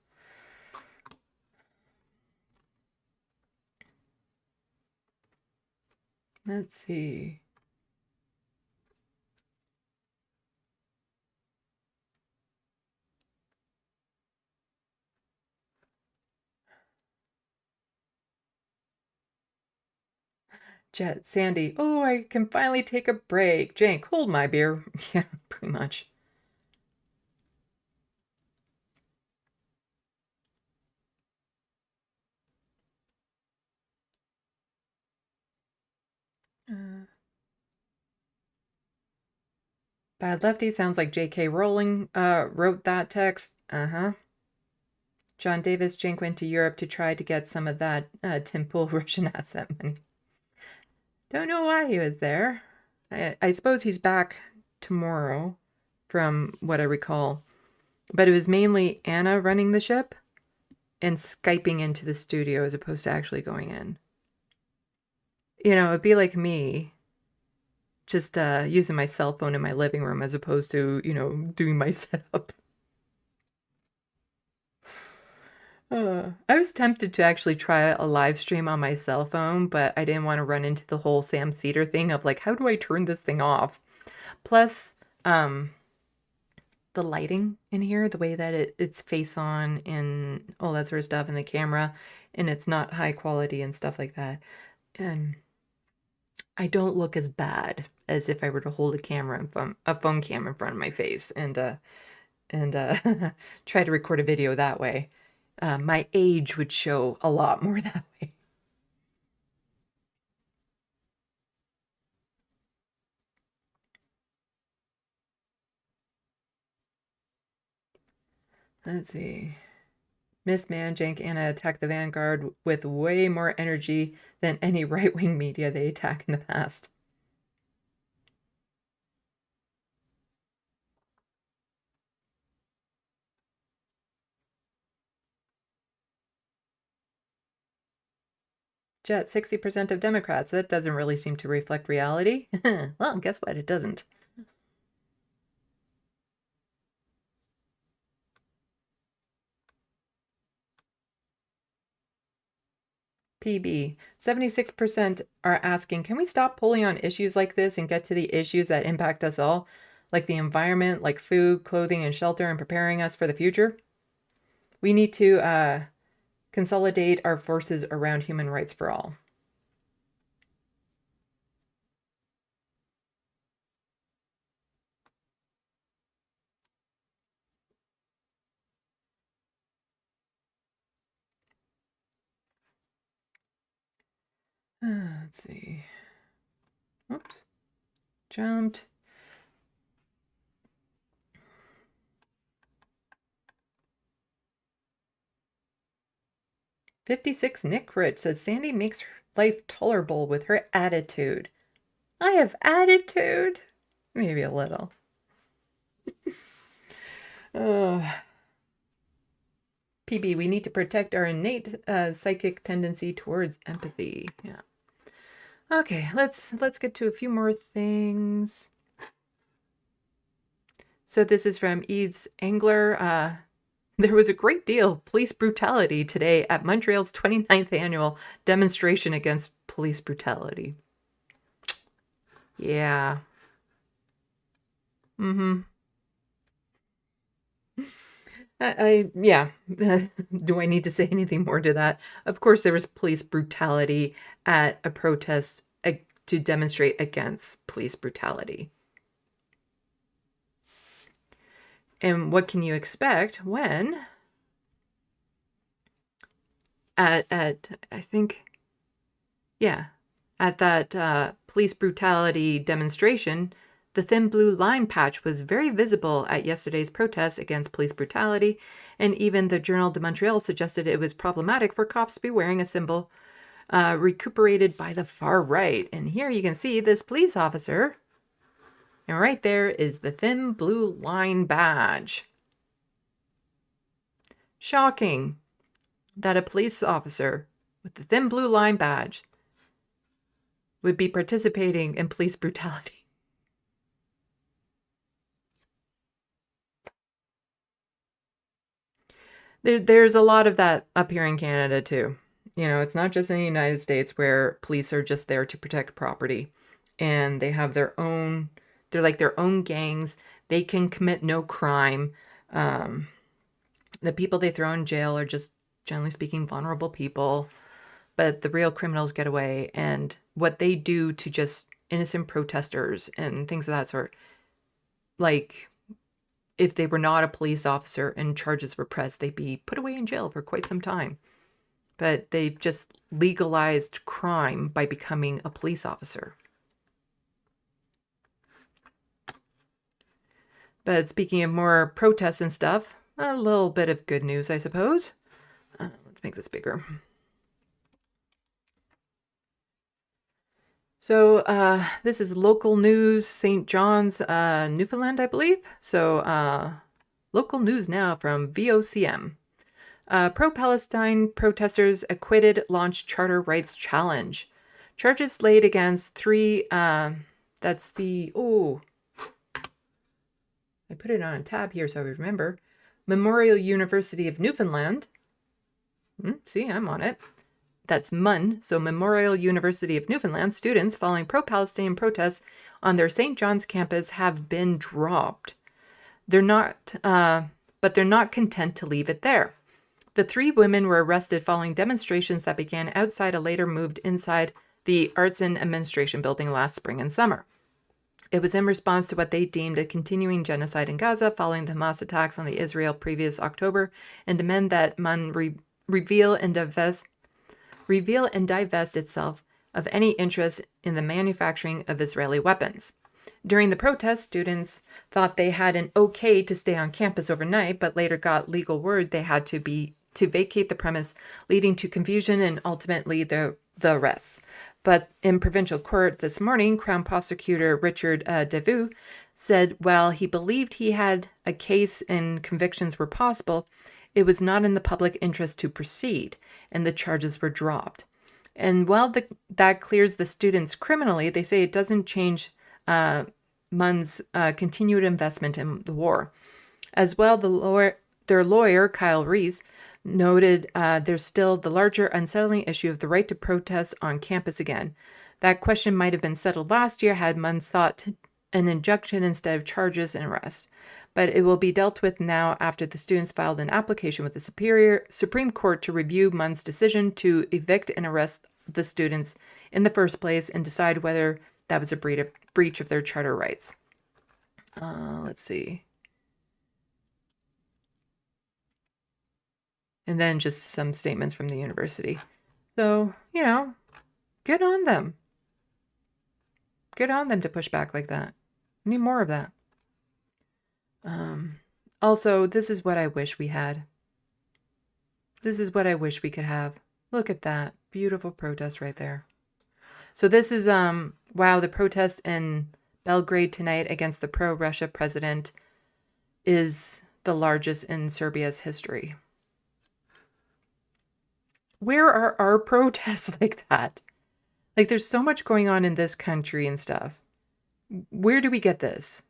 Let's see. Jet, Sandy, oh, I can finally take a break. Jank, hold my beer. Yeah, pretty much. Bad Lefty sounds like J.K. Rowling wrote that text. John Davis, Jank went to Europe to try to get some of that Tim Pool Russian asset money. Don't know why he was there. I suppose he's back tomorrow, from what I recall. But it was mainly Anna running the ship and Skyping into the studio as opposed to actually going in. You know, it'd be like me just using my cell phone in my living room as opposed to, you know, doing my setup. I was tempted to actually try a live stream on my cell phone, but I didn't want to run into the whole Sam Cedar thing of like, how do I turn this thing off? Plus, the lighting in here, the way that it's face on and all that sort of stuff, and the camera, and it's not high quality and stuff like that. And I don't look as bad as if I were to hold a phone cam in front of my face and try to record a video that way. My age would show a lot more that way. Let's see. Miss Man, Jank, Anna attacked the Vanguard with way more energy than any right-wing media they attacked in the past. Jet, 60% of Democrats. That doesn't really seem to reflect reality. Well, guess what? It doesn't. PB, 76% are asking, can we stop pulling on issues like this and get to the issues that impact us all, like the environment, like food, clothing, and shelter, and preparing us for the future? We need to consolidate our forces around human rights for all. Let's see. Oops. Jumped. $56 Nick Rich says Sandy makes life tolerable with her attitude. I have attitude. Maybe a little. Oh. PB, we need to protect our innate psychic tendency towards empathy. Yeah. Okay, let's get to a few more things. So this is from Eve's Angler. There was a great deal of police brutality today at Montreal's 29th annual demonstration against police brutality. Yeah. Mm-hmm. Yeah. Do I need to say anything more to that? Of course, there was police brutality at a protest to demonstrate against police brutality. And what can you expect when at I think, yeah, at that police brutality demonstration, the thin blue line patch was very visible at yesterday's protest against police brutality, and even the Journal de Montreal suggested it was problematic for cops to be wearing a symbol recuperated by the far right. And here you can see this police officer, and right there is the thin blue line badge. Shocking that a police officer with the thin blue line badge would be participating in police brutality. There's a lot of that up here in Canada too. You know, it's not just in the United States where police are just there to protect property and they have their own, they're like their own gangs. They can commit no crime. The people they throw in jail are just, generally speaking, vulnerable people, but the real criminals get away. And what they do to just innocent protesters and things of that sort, like if they were not a police officer and charges were pressed, they'd be put away in jail for quite some time. But they've just legalized crime by becoming a police officer. But speaking of more protests and stuff, a little bit of good news, I suppose. Let's make this bigger. So this is local news, St. John's, Newfoundland, I believe. So local news now from VOCM. Pro-Palestine protesters acquitted launch charter rights challenge. Charges laid against three, that's the, I put it on a tab here so I remember. Memorial University of Newfoundland. See, I'm on it. That's MUN, so Memorial University of Newfoundland students following pro-Palestinian protests on their St. John's campus have been dropped. But they're not content to leave it there. The three women were arrested following demonstrations that began outside and later moved inside the Arts and Administration building last spring and summer. It was in response to what they deemed a continuing genocide in Gaza following the Hamas attacks on the Israel previous October and demand that MUN reveal and divest itself of any interest in the manufacturing of Israeli weapons. During the protest, students thought they had an okay to stay on campus overnight, but later got legal word they had to vacate the premise, leading to confusion and ultimately the arrests. But in provincial court this morning, Crown Prosecutor Richard Devoux said while he believed he had a case and convictions were possible, it was not in the public interest to proceed, and the charges were dropped. And while that clears the students criminally, they say it doesn't change MUN's continued investment in the war. As well, their lawyer, Kyle Reese, noted there's still the larger unsettling issue of the right to protest on campus again. That question might have been settled last year had MUN sought an injunction instead of charges and arrest. But it will be dealt with now after the students filed an application with the Supreme Court to review MUN's decision to evict and arrest the students in the first place and decide whether that was a breach of their charter rights. Let's see. And then just some statements from the university. So, good on them. Good on them to push back like that. Need more of that. Also, this is what I wish we had. This is what I wish we could have. Look at that. Beautiful protest right there. So this is, wow, the protest in Belgrade tonight against the pro-Russia president is the largest in Serbia's history. Where are our protests like that? Like, there's so much going on in this country and stuff. Where do we get this?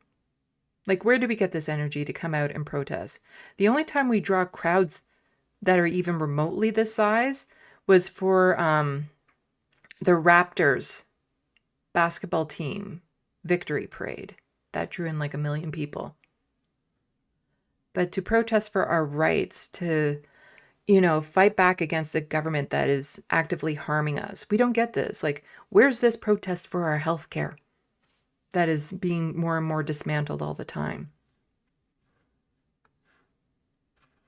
Like, where do we get this energy to come out and protest? The only time we draw crowds that are even remotely this size was for the Raptors basketball team victory parade. That drew in like 1 million people. But to protest for our rights, to, you know, fight back against a government that is actively harming us, we don't get this. Like, where's this protest for our health care that is being more and more dismantled all the time?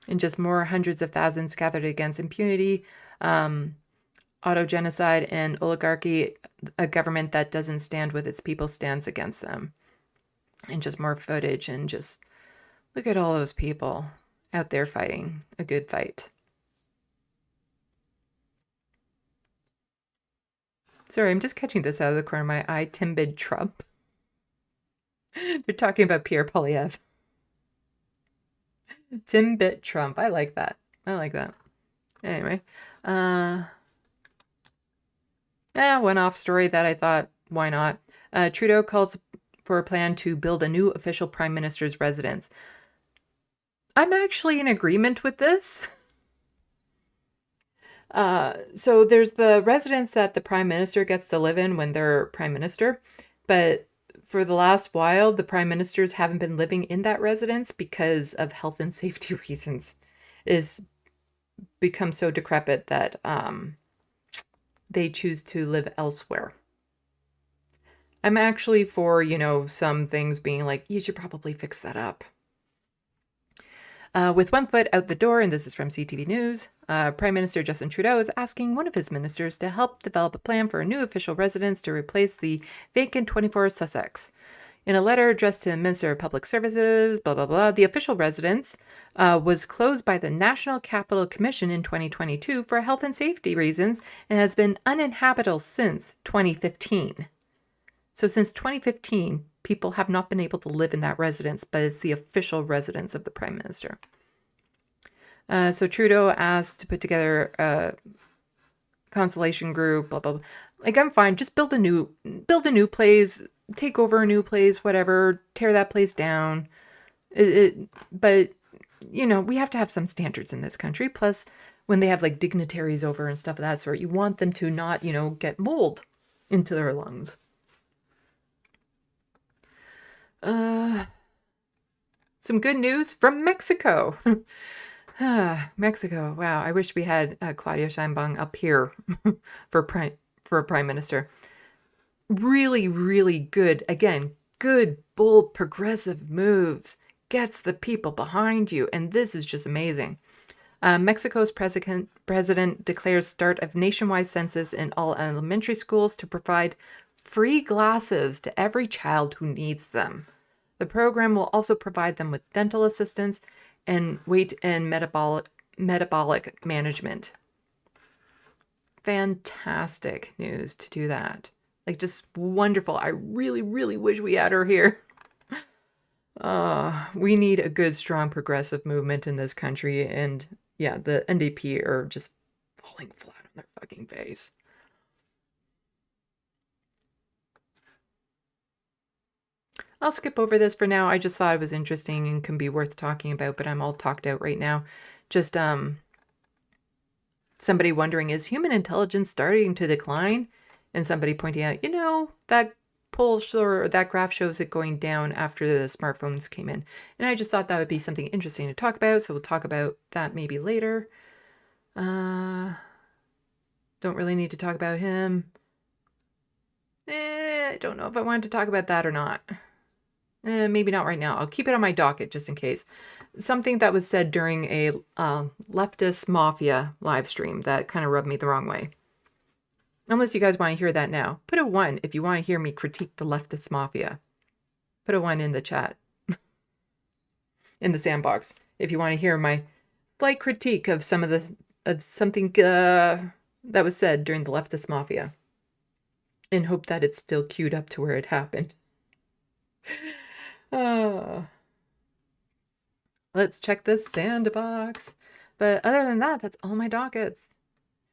And just more hundreds of thousands gathered against impunity, autogenocide, and oligarchy, a government that doesn't stand with its people stands against them. And just more footage, and just look at all those people out there fighting a good fight. Sorry, I'm just catching this out of the corner of my eye. Timbid Trump. They're talking about Pierre Poilievre. Timbit Trump. I like that. I like that. Anyway. One-off story that I thought, why not? Trudeau calls for a plan to build a new official prime minister's residence. I'm actually in agreement with this. So there's the residence that the prime minister gets to live in when they're prime minister, but for the last while, the prime ministers haven't been living in that residence because of health and safety reasons. It has become so decrepit that they choose to live elsewhere. I'm actually for, you know, some things being like, you should probably fix that up. With one foot out the door, and this is from CTV News, Prime Minister Justin Trudeau is asking one of his ministers to help develop a plan for a new official residence to replace the vacant 24 Sussex. In a letter addressed to the Minister of Public Services, blah, blah, blah, the official residence was closed by the National Capital Commission in 2022 for health and safety reasons and has been uninhabitable since 2015. So since 2015, people have not been able to live in that residence, but it's the official residence of the Prime Minister. So Trudeau asked to put together a consolation group, blah, blah, blah. Like, I'm fine. Just build a new place, take over a new place, whatever, tear that place down. But, you know, we have to have some standards in this country. Plus, when they have like dignitaries over and stuff of that sort, you want them to not, you know, get mold into their lungs. Some good news from Mexico. Mexico. Wow. I wish we had Claudia Sheinbaum up here for a prime minister. Really, really good. Again, good, bold, progressive moves. Gets the people behind you. And this is just amazing. Mexico's president declares start of nationwide census in all elementary schools to provide free glasses to every child who needs them. The program will also provide them with dental assistance and weight and metabolic management. Fantastic news to do that. Like, just wonderful. I really, really wish we had her here. We need a good, strong, progressive movement in this country. And yeah, the NDP are just falling flat on their fucking face. I'll skip over this for now. I just thought it was interesting and can be worth talking about, but I'm all talked out right now. Just somebody wondering, is human intelligence starting to decline? And somebody pointing out, you know, that poll or that graph shows it going down after the smartphones came in. And I just thought that would be something interesting to talk about. So we'll talk about that maybe later. Don't really need to talk about him. I don't know if I wanted to talk about that or not. Maybe not right now. I'll keep it on my docket just in case. Something that was said during a leftist mafia live stream that kind of rubbed me the wrong way. Unless you guys want to hear that now. Put a 1 if you want to hear me critique the leftist mafia. Put a 1 in the chat. In the Sandbox. If you want to hear my slight critique of something that was said during the leftist mafia. and hope that it's still queued up to where it happened. Let's check the Sandbox. But other than that, that's all my dockets.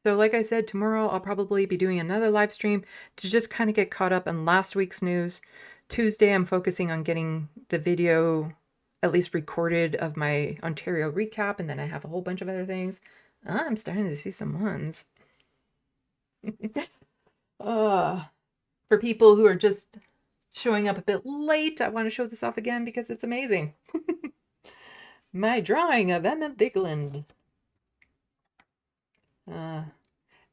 So like I said, tomorrow I'll probably be doing another live stream to just kind of get caught up on last week's news. Tuesday, I'm focusing on getting the video at least recorded of my Ontario recap, and then I have a whole bunch of other things. I'm starting to see some ones. For people who are just showing up a bit late, I want to show this off again because it's amazing. My drawing of Emma Bigland.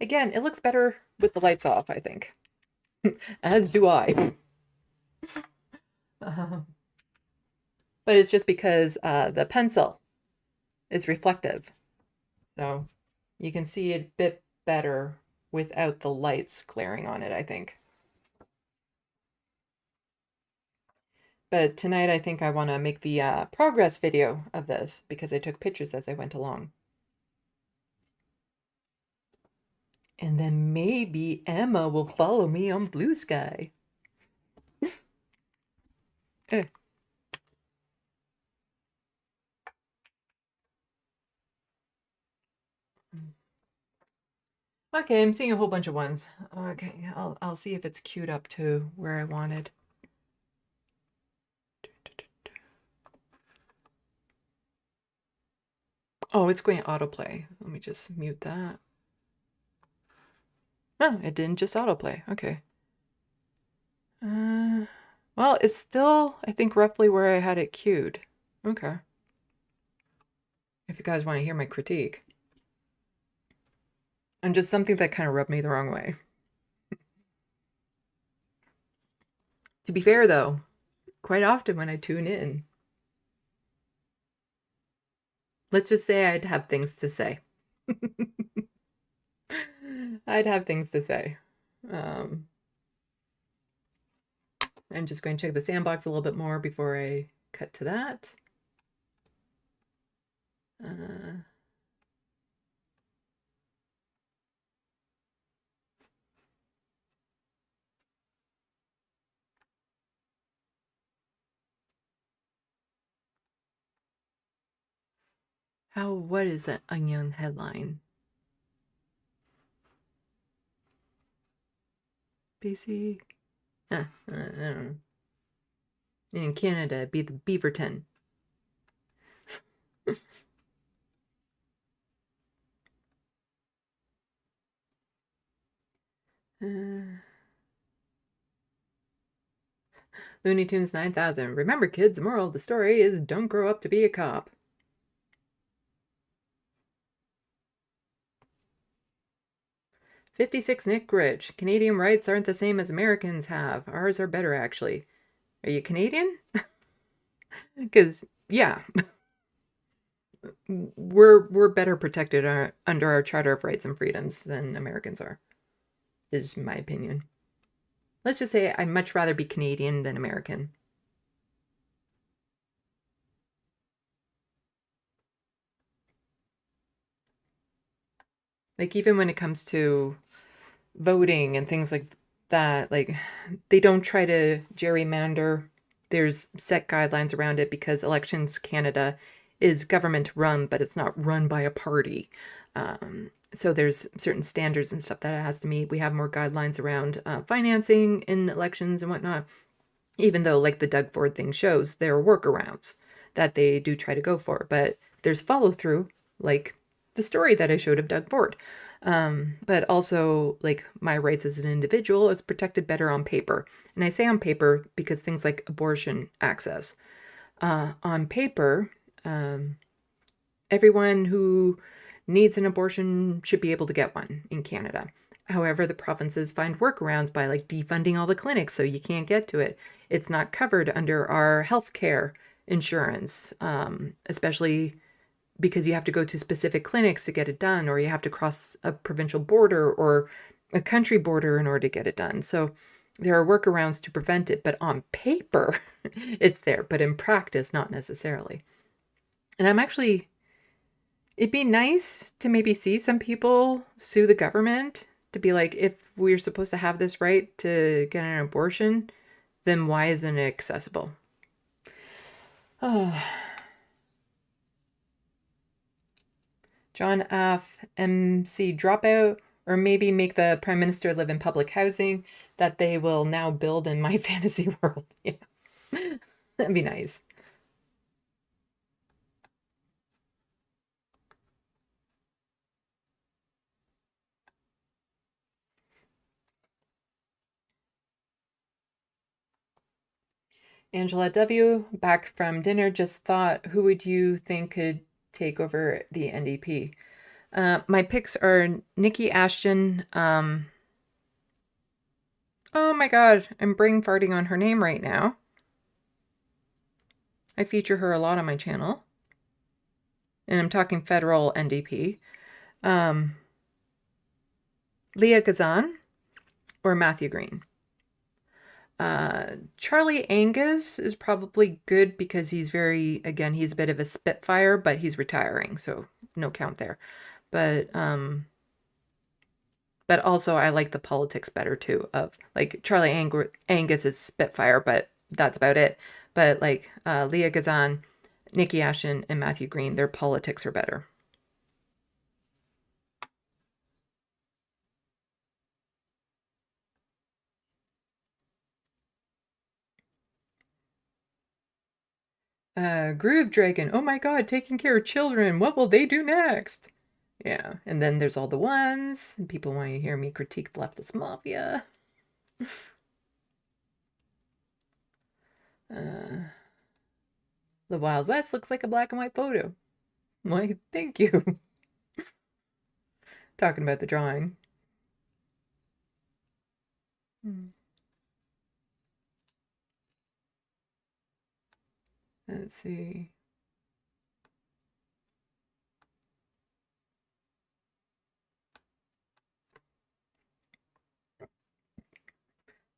Again, it looks better with the lights off, I think. As do I. But it's just because the pencil is reflective. So you can see it a bit better without the lights glaring on it, I think. But tonight I think I want to make the progress video of this because I took pictures as I went along. And then maybe Emma will follow me on Blue Sky. Okay, I'm seeing a whole bunch of ones. Okay, I'll see if it's queued up to where I wanted. Oh, it's going to autoplay. Let me just mute that. Oh, it didn't just autoplay. Okay. Well, it's still, I think, roughly where I had it queued. Okay. If you guys want to hear my critique. And just something that kind of rubbed me the wrong way. To be fair, though, quite often when I tune in, let's just say I'd have things to say. I'd have things to say. I'm just going to check the Sandbox a little bit more before I cut to that. What is that Onion headline? BC? I don't know. In Canada, it'd be the Beaverton. Looney Tunes 9000. Remember, kids, the moral of the story is don't grow up to be a cop. "56 Nick Rich. Canadian rights aren't the same as Americans have. Ours are better, actually." Are you Canadian? Because, yeah. We're better protected under our Charter of Rights and Freedoms than Americans are, is my opinion. Let's just say I'd much rather be Canadian than American. Like, even when it comes to voting and things like that, like, they don't try to gerrymander. There's set guidelines around it because Elections Canada is government run, but it's not run by a party. So there's certain standards and stuff that it has to meet. We have more guidelines around financing in elections and whatnot. Even though, like the Doug Ford thing shows, there are workarounds that they do try to go for. But there's follow through, like the story that I showed of Doug Ford. But also, like, my rights as an individual is protected better on paper. And I say on paper because things like abortion access. On paper, everyone who needs an abortion should be able to get one in Canada. However, the provinces find workarounds by, like, defunding all the clinics so you can't get to it. It's not covered under our healthcare insurance, especially because you have to go to specific clinics to get it done, or you have to cross a provincial border or a country border in order to get it done. So there are workarounds to prevent it, but on paper, it's there, but in practice, not necessarily. And it'd be nice to maybe see some people sue the government to be like, if we're supposed to have this right to get an abortion, then why isn't it accessible? Oh. John F. MC dropout, or maybe make the Prime Minister live in public housing that they will now build in my fantasy world. Yeah. That'd be nice. Angela W., back from dinner, just thought, who would you think could take over the NDP? My picks are Nikki Ashton. Oh my God, I'm brain farting on her name right now. I feature her a lot on my channel. And I'm talking federal NDP. Leah Gazan or Matthew Green. Charlie Angus is probably good because he's he's a bit of a spitfire, but he's retiring, so no count there. But also I like the politics better too, of like Charlie Angus is spitfire, but that's about it. But like Leah Gazan, Nikki Ashton, and Matthew Green, their politics are better. Groove Dragon, oh my God, taking care of children, what will they do next? Yeah, and then there's all the ones, and people want to hear me critique the leftist mafia. The Wild West looks like a black and white photo. Why, thank you. Talking about the drawing. Let's see.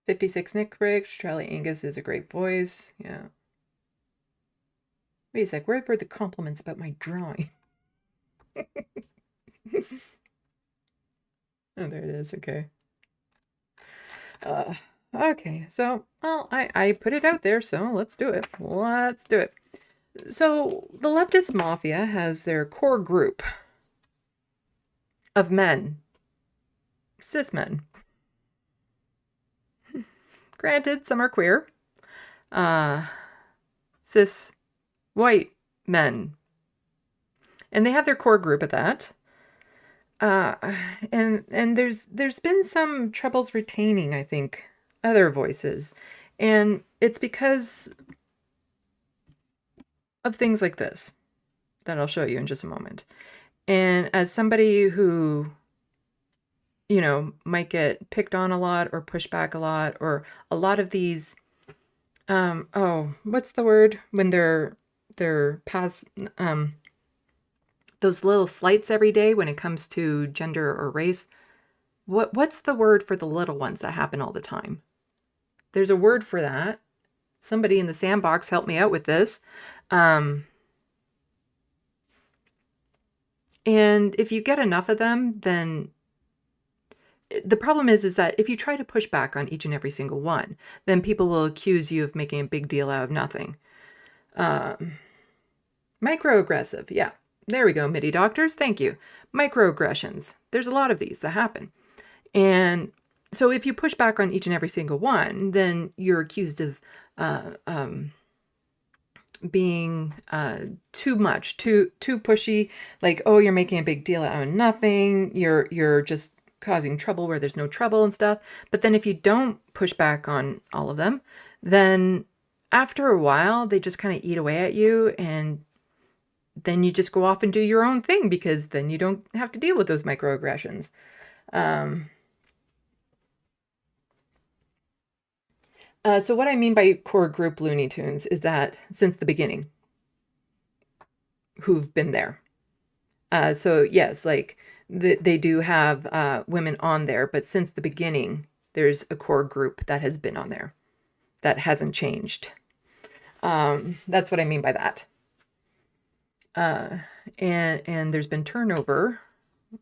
"56 Nick Rich, Charlie Angus is a great voice." Yeah. Wait a sec, where were the compliments about my drawing? Oh, there it is. Okay. Okay, so, well, I put it out there, so let's do it. Let's do it. So, the leftist mafia has their core group of men. Cis men. Granted, some are queer. Cis white men. And they have their core group of that. And there's been some troubles retaining, I think, other voices. And it's because of things like this that I'll show you in just a moment. And as somebody who, you know, might get picked on a lot or pushed back a lot, or a lot of these, what's the word when they're past, those little slights every day when it comes to gender or race. What's the word for the little ones that happen all the time? There's a word for that. Somebody in the Sandbox help me out with this. And if you get enough of them, then the problem is that if you try to push back on each and every single one, then people will accuse you of making a big deal out of nothing. Microaggressive, yeah. There we go, MIDI doctors. Thank you. Microaggressions. There's a lot of these that happen. And so if you push back on each and every single one, then you're accused of being too much, too pushy. Like, oh, you're making a big deal out of nothing. You're just causing trouble where there's no trouble and stuff. But then if you don't push back on all of them, then after a while, they just kind of eat away at you, and then you just go off and do your own thing, because then you don't have to deal with those microaggressions. So what I mean by core group Looney Tunes is that since the beginning, who've been there. So yes, like they do have women on there, but since the beginning, there's a core group that has been on there that hasn't changed. That's what I mean by that. And there's been turnover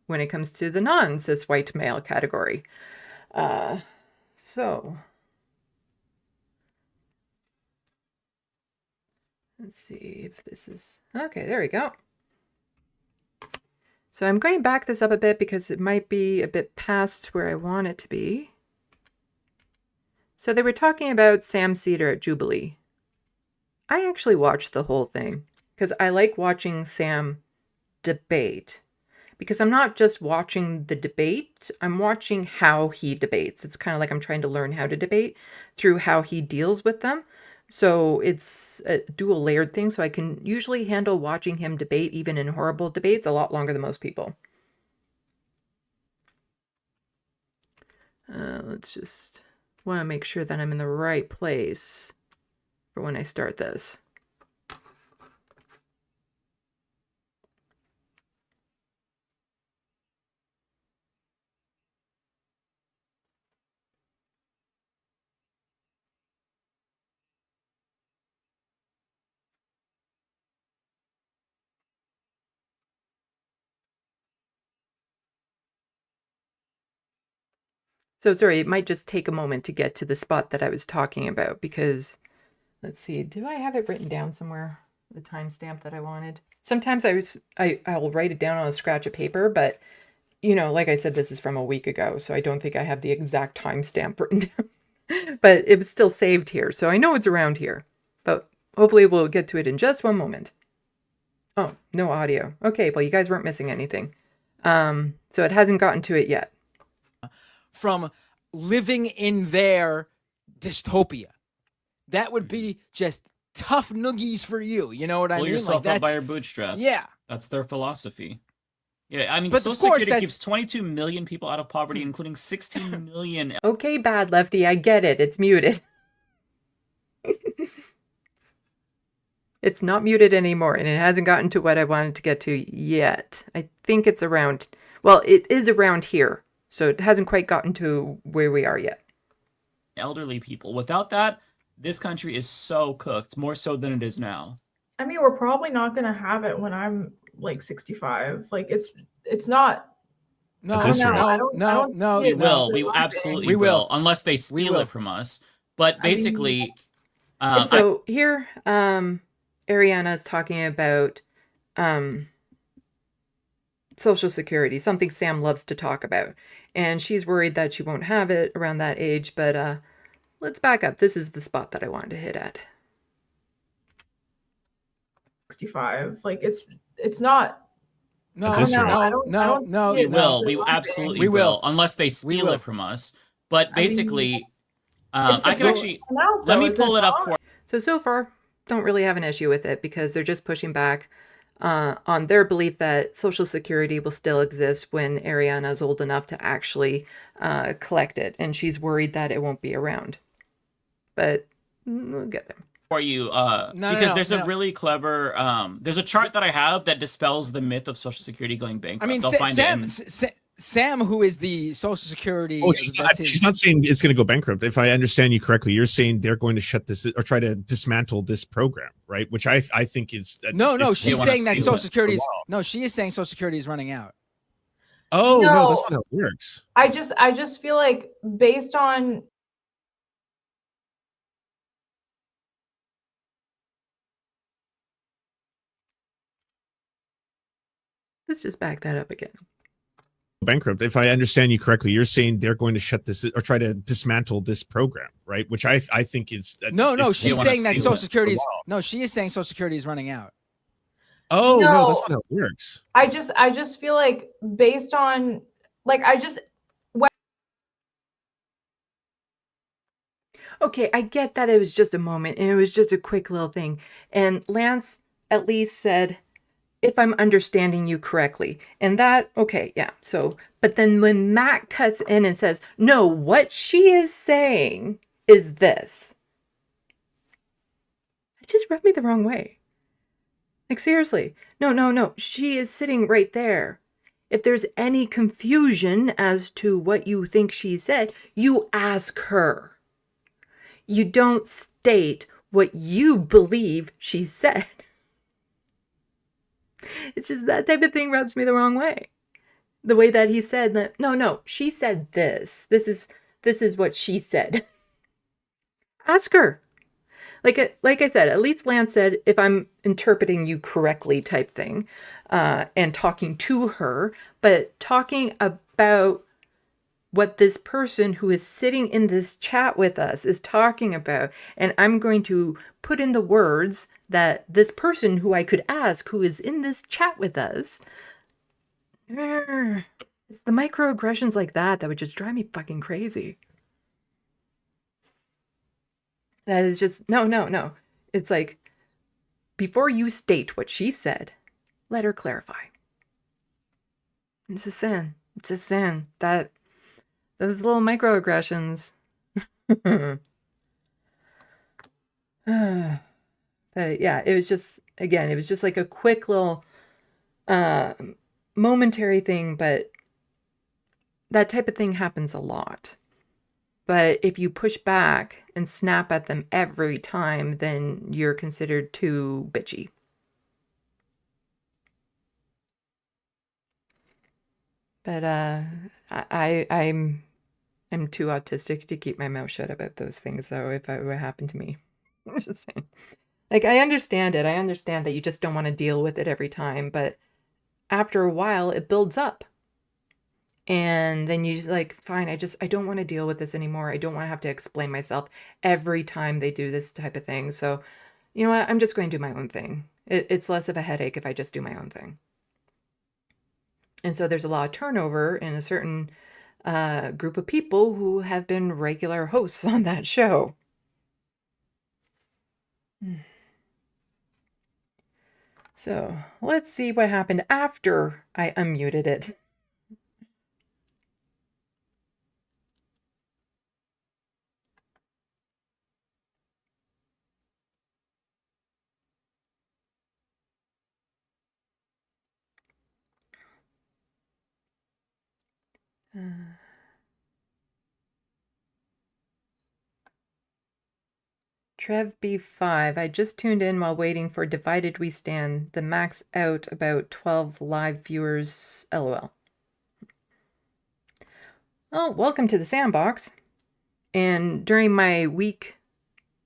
when it comes to the non-cis white male category. So let's see if this is, okay, there we go. So I'm going to back this up a bit because it might be a bit past where I want it to be. So they were talking about Sam Cedar at Jubilee. I actually watched the whole thing because I like watching Sam debate, because I'm not just watching the debate, I'm watching how he debates. It's kind of like I'm trying to learn how to debate through how he deals with them. So it's a dual layered thing. So I can usually handle watching him debate, even in horrible debates, a lot longer than most people. Let's just want to make sure that I'm in the right place for when I start this. So sorry, it might just take a moment to get to the spot that I was talking about, because let's see, do I have it written down somewhere? The timestamp that I wanted. Sometimes I'll write it down on a scratch of paper, but you know, like I said, this is from a week ago, so I don't think I have the exact timestamp written down. But it was still saved here, so I know it's around here. But hopefully we'll get to it in just one moment. Oh, no audio. Okay, well, you guys weren't missing anything. So it hasn't gotten to it yet. From living in their dystopia. That would be just tough noogies for you. You know what I mean? Pull yourself like up by your bootstraps. Yeah. That's their philosophy. Yeah, I mean, But Social of course Security keeps 22 million people out of poverty, including 16 million. Okay, bad lefty, I get it. It's muted. It's not muted anymore, and it hasn't gotten to what I wanted to get to yet. I think it's around, well, it is around here, so it hasn't quite gotten to where we are yet. Elderly people. Without that, this country is so cooked, more so than it is now. I mean, we're probably not going to have it when I'm like 65. Like it's not. No, I don't know. I don't see We it will. really We happening. absolutely will, unless they steal it from us. But basically, So here, Ariana is talking about Social Security, something Sam loves to talk about. And she's worried that she won't have it around that age, but let's back up. This is the spot that I wanted to hit at. 65. Like it's not. No, At this no, rate. I don't no. see we it will. really We happening. absolutely will, unless they steal will. it from us. But basically, It's I can supposed actually to come out, let though, me is pull it up not? for. So far, don't really have an issue with it because they're just pushing back on their belief that Social Security will still exist when Ariana is old enough to actually collect it. And she's worried that it won't be around. But we'll get there. For you, because there's a really clever, there's a chart that I have that dispels the myth of Social Security going bankrupt. I mean, They'll find it in- Sam, who is the Social Security. Oh, she's not saying it's going to go bankrupt. If I understand you correctly, you're saying they're going to shut this or try to dismantle this program, right? Which I think is No, she's saying that Social Security is Wow. she is saying Social Security is running out. Oh no, No. that's not how it works. I just feel like based on Let's just back that up again. Bankrupt. If I understand you correctly, you're saying they're going to shut this or try to dismantle this program, right? Which I think is No, she's saying that Social Security is Wow. she is saying Social Security is running out. Oh no, No. that's not how it works. I just feel like based on like Okay, I get that it was just a moment and it was just a quick little thing. And Lance at least said, if I'm understanding you correctly. And that, okay, yeah. So, but then when Matt cuts in and says, no, what she is saying is this. It just rubbed me the wrong way. Like, seriously. No. She is sitting right there. If there's any confusion as to what you think she said, you ask her. You don't state what you believe she said. It's just that type of thing rubs me the wrong way. The way that he said that, no, she said this. This is what she said. Ask her. Like I said, at least Lance said, if I'm interpreting you correctly type thing, and talking to her, but talking about what this person who is sitting in this chat with us is talking about. And I'm going to put in the words that this person who I could ask who is in this chat with us. It's the microaggressions like that would just drive me fucking crazy. That is just, no. It's like, before you state what she said, let her clarify. It's just saying that those little microaggressions. But yeah, it was just like a quick little momentary thing, but that type of thing happens a lot. But if you push back and snap at them every time, then you're considered too bitchy. But I'm too autistic to keep my mouth shut about those things, though, if it would happen to me. I'm just saying. Like, I understand it. I understand that you just don't want to deal with it every time, but after a while, it builds up. And then you like, fine, I don't want to deal with this anymore. I don't want to have to explain myself every time they do this type of thing. So, you know what? I'm just going to do my own thing. It's less of a headache if I just do my own thing. And so there's a lot of turnover in a certain group of people who have been regular hosts on that show. So let's see what happened after I unmuted it. Trev B5, I just tuned in while waiting for Divided We Stand. The max out about 12 live viewers, LOL. Well, welcome to the Sandbox. And during my week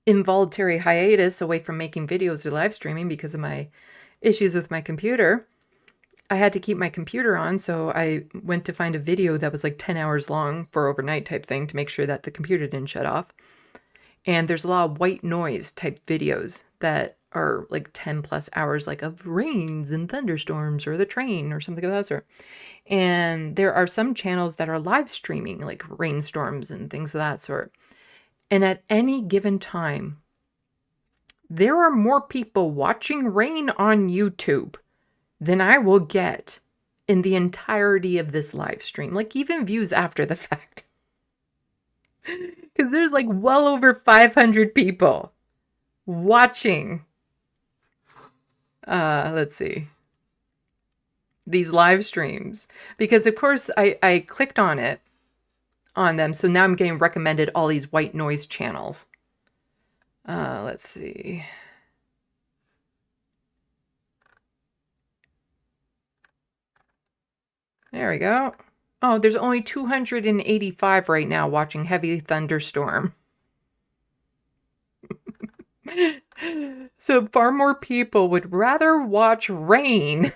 involuntary hiatus away from making videos or live streaming because of my issues with my computer, I had to keep my computer on, so I went to find a video that was like 10 hours long for overnight type thing to make sure that the computer didn't shut off. And there's a lot of white noise type videos that are like 10 plus hours, like of rains and thunderstorms or the train or something of that sort. And there are some channels that are live streaming like rainstorms and things of that sort. And at any given time, there are more people watching rain on YouTube than I will get in the entirety of this live stream. Like even views after the fact. Because there's like well over 500 people watching, let's see, these live streams. Because of course I clicked on them. So now I'm getting recommended all these white noise channels. Let's see. There we go. Oh, there's only 285 right now watching Heavy Thunderstorm. So far more people would rather watch rain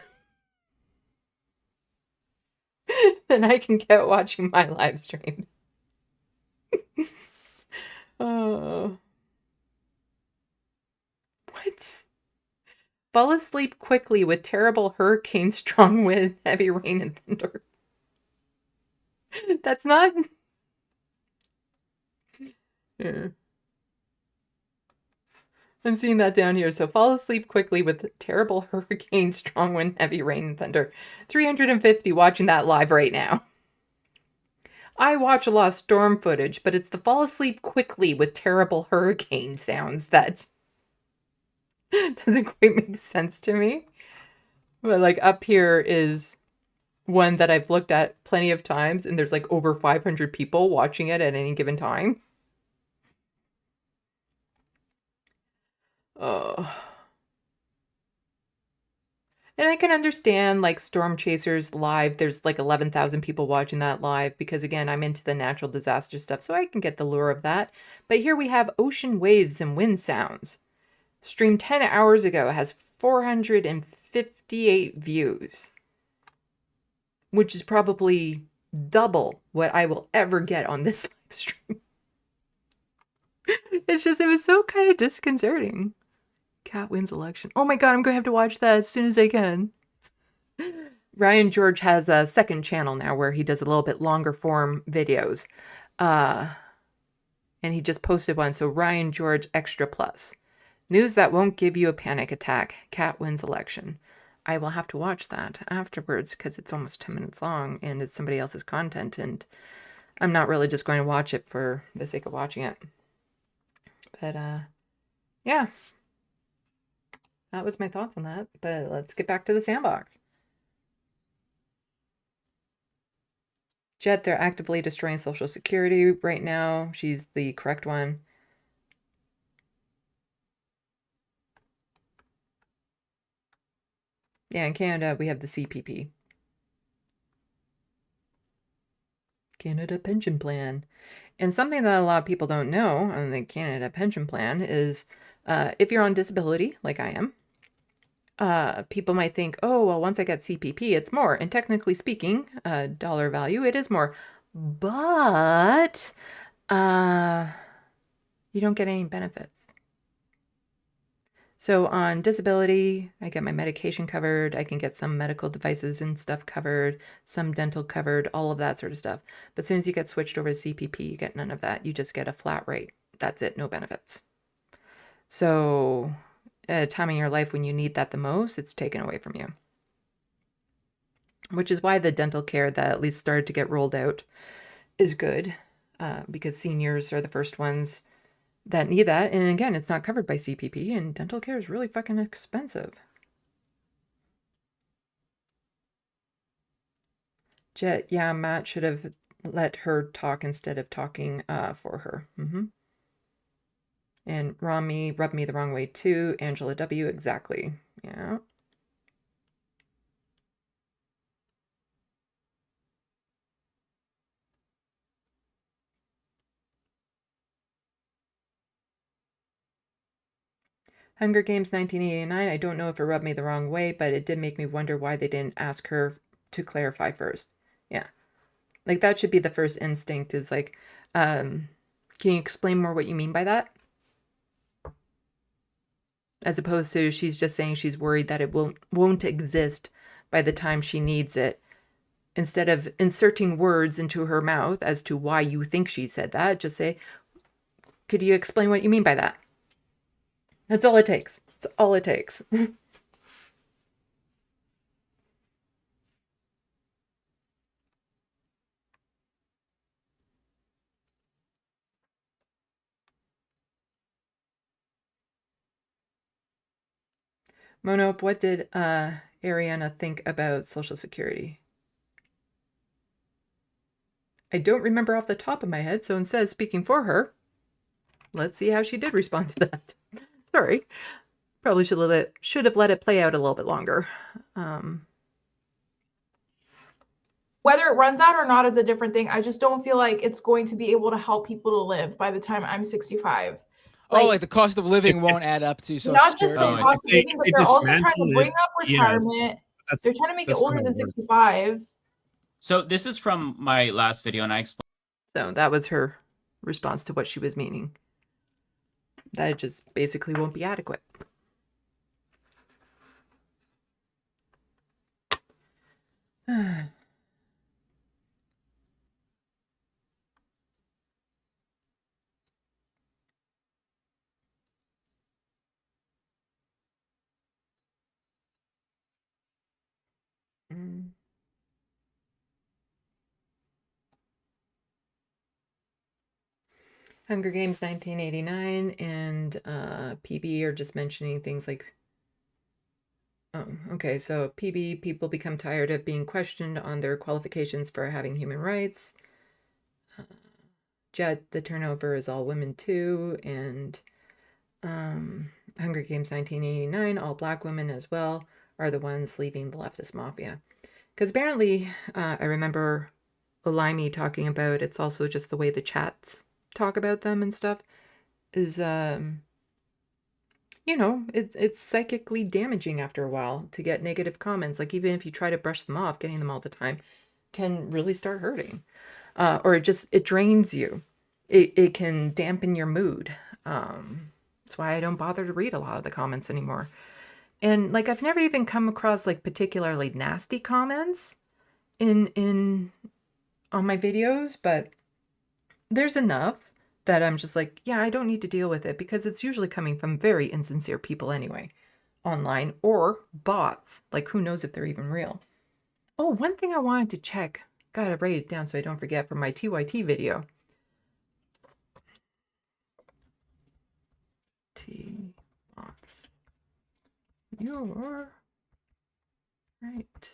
than I can get watching my live stream. Oh. What? Fall asleep quickly with terrible hurricane, strong wind, heavy rain, and thunder. That's not... Yeah. I'm seeing that down here. So fall asleep quickly with terrible hurricane, strong wind, heavy rain, and thunder. 350 watching that live right now. I watch a lot of storm footage, but it's the fall asleep quickly with terrible hurricane sounds that doesn't quite make sense to me. But like up here is one that I've looked at plenty of times, and there's like over 500 people watching it at any given time. Oh. And I can understand like Storm Chasers live. There's like 11,000 people watching that live because again, I'm into the natural disaster stuff, so I can get the lure of that. But here we have ocean waves and wind sounds. Streamed 10 hours ago, has 458 views, which is probably double what I will ever get on this live stream. It's just, it was so kind of disconcerting. Cat wins election. Oh my god, I'm going to have to watch that as soon as I can. Ryan George has a second channel now where he does a little bit longer form videos. And he just posted one. So Ryan George Extra Plus. News that won't give you a panic attack. Cat wins election. I will have to watch that afterwards because it's almost 10 minutes long and it's somebody else's content. And I'm not really just going to watch it for the sake of watching it. But yeah. That was my thoughts on that, but let's get back to the sandbox. Jet, they're actively destroying Social Security right now. She's the correct one. Yeah, in Canada, we have the CPP. Canada Pension Plan. And something that a lot of people don't know on the Canada Pension Plan is if you're on disability, like I am, people might think, oh, well, once I get CPP, it's more. And technically speaking, dollar value, it is more. But you don't get any benefits. So on disability, I get my medication covered. I can get some medical devices and stuff covered, some dental covered, all of that sort of stuff. But as soon as you get switched over to CPP, you get none of that. You just get a flat rate. That's it, no benefits. So at a time in your life when you need that the most, it's taken away from you. Which is why the dental care that at least started to get rolled out is good, because seniors are the first ones that need that. And again, it's not covered by CPP, and dental care is really fucking expensive. Jet, yeah, Matt should have let her talk instead of talking for her. And Rami rubbed me the wrong way too. Angela W, exactly. Yeah. Hunger Games 1989. I don't know if it rubbed me the wrong way, but it did make me wonder why they didn't ask her to clarify first. Yeah. Like that should be the first instinct is like, can you explain more what you mean by that? As opposed to she's just saying she's worried that it won't exist by the time she needs it. Instead of inserting words into her mouth as to why you think she said that, just say, could you explain what you mean by that? That's all it takes. That's all it takes. Monop, what did Ariana think about Social Security? I don't remember off the top of my head, so instead of speaking for her, let's see how she did respond to that. Sorry. Probably should have let it play out a little bit longer. Whether it runs out or not is a different thing. I just don't feel like it's going to be able to help people to live by the time I'm 65. Like the cost of living won't add up to Social Not just the Security. cost of living, but they're also trying to bring up retirement. They're trying to make it older than 65. So this is from my last video, and I explained. So that was her response to what she was meaning. That it just basically won't be adequate. Hunger Games 1989 and PB are just mentioning things like, oh, okay, so PB, people become tired of being questioned on their qualifications for having human rights. Jet, the turnover is all women too, and Hunger Games 1989, all black women as well, are the ones leaving the leftist mafia. Because apparently, I remember Olimey talking about it's also just the way the chats talk about them and stuff is, you know, it's psychically damaging after a while to get negative comments. Like, even if you try to brush them off, getting them all the time can really start hurting. Or it drains you. It can dampen your mood. That's why I don't bother to read a lot of the comments anymore. And like, I've never even come across like particularly nasty comments on my videos, but there's enough that I'm just like, yeah, I don't need to deal with it, because it's usually coming from very insincere people anyway, online, or bots. Like, who knows if they're even real. Oh, one thing I wanted to check, gotta write it down so I don't forget, for my TYT video. T-bots. You're right.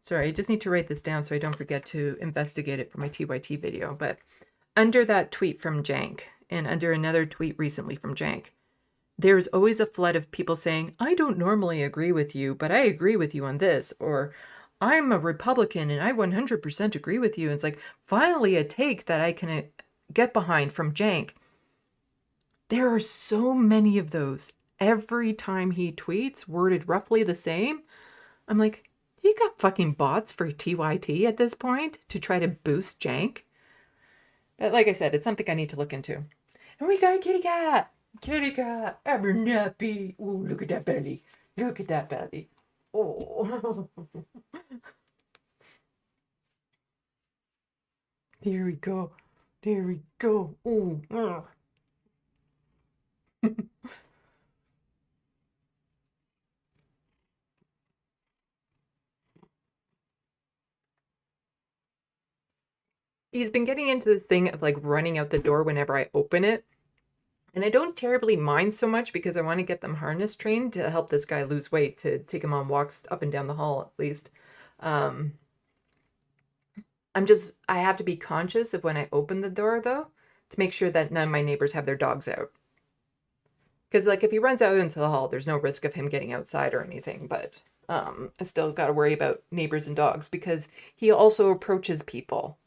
Sorry, I just need to write this down so I don't forget to investigate it for my TYT video. But under that tweet from Jank, and under another tweet recently from Jank, there's always a flood of people saying, I don't normally agree with you, but I agree with you on this, or I'm a Republican and I 100% agree with you. And it's like, finally a take that I can get behind from Jank. There are so many of those every time he tweets, worded roughly the same. I'm like, you got fucking bots for TYT at this point to try to boost Jank. But like I said, it's something I need to look into. And we got a kitty cat. Kitty cat. Abernathy. Ooh, look at that belly. Look at that belly. Oh. There we go. There we go. Oh. He's been getting into this thing of like running out the door whenever I open it. And I don't terribly mind so much because I want to get them harness trained to help this guy lose weight, to take him on walks up and down the hall at least. I have to be conscious of when I open the door though, to make sure that none of my neighbors have their dogs out. Because like if he runs out into the hall, there's no risk of him getting outside or anything. But I still got to worry about neighbors and dogs because he also approaches people.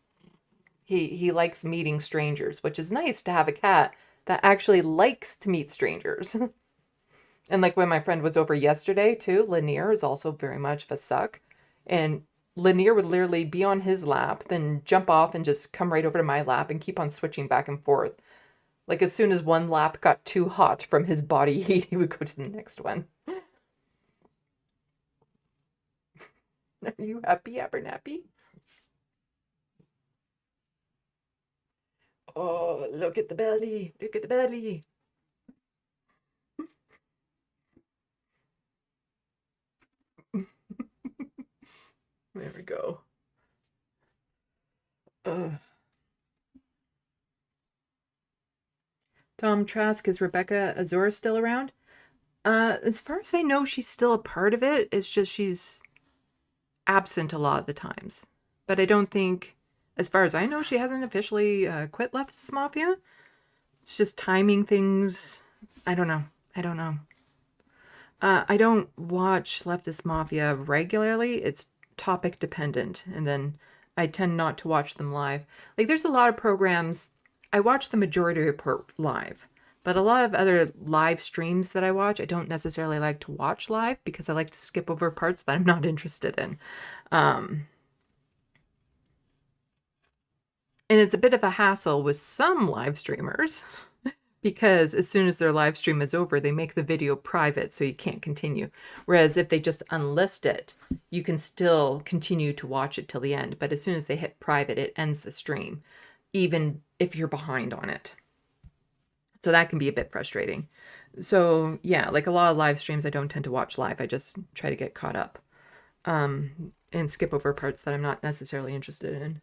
He likes meeting strangers, which is nice to have a cat that actually likes to meet strangers. And like when my friend was over yesterday too, Lanier is also very much of a suck. And Lanier would literally be on his lap, then jump off and just come right over to my lap and keep on switching back and forth. Like as soon as one lap got too hot from his body heat, he would go to the next one. Are you happy, Abernathy? Oh, look at the belly. Look at the belly. There we go. Tom Trask, is Rebecca Azor still around? As far as I know, she's still a part of it. It's just she's absent a lot of the times. But I don't think, as far as I know, she hasn't officially quit Leftist Mafia. It's just timing things. I don't know. I don't watch Leftist Mafia regularly. It's topic dependent. And then I tend not to watch them live. Like there's a lot of programs, I watch the majority report live. But a lot of other live streams that I watch, I don't necessarily like to watch live because I like to skip over parts that I'm not interested in. And it's a bit of a hassle with some live streamers because as soon as their live stream is over, they make the video private so you can't continue. Whereas if they just unlist it, you can still continue to watch it till the end. But as soon as they hit private, it ends the stream, even if you're behind on it. So that can be a bit frustrating. So yeah, like a lot of live streams, I don't tend to watch live. I just try to get caught up and skip over parts that I'm not necessarily interested in.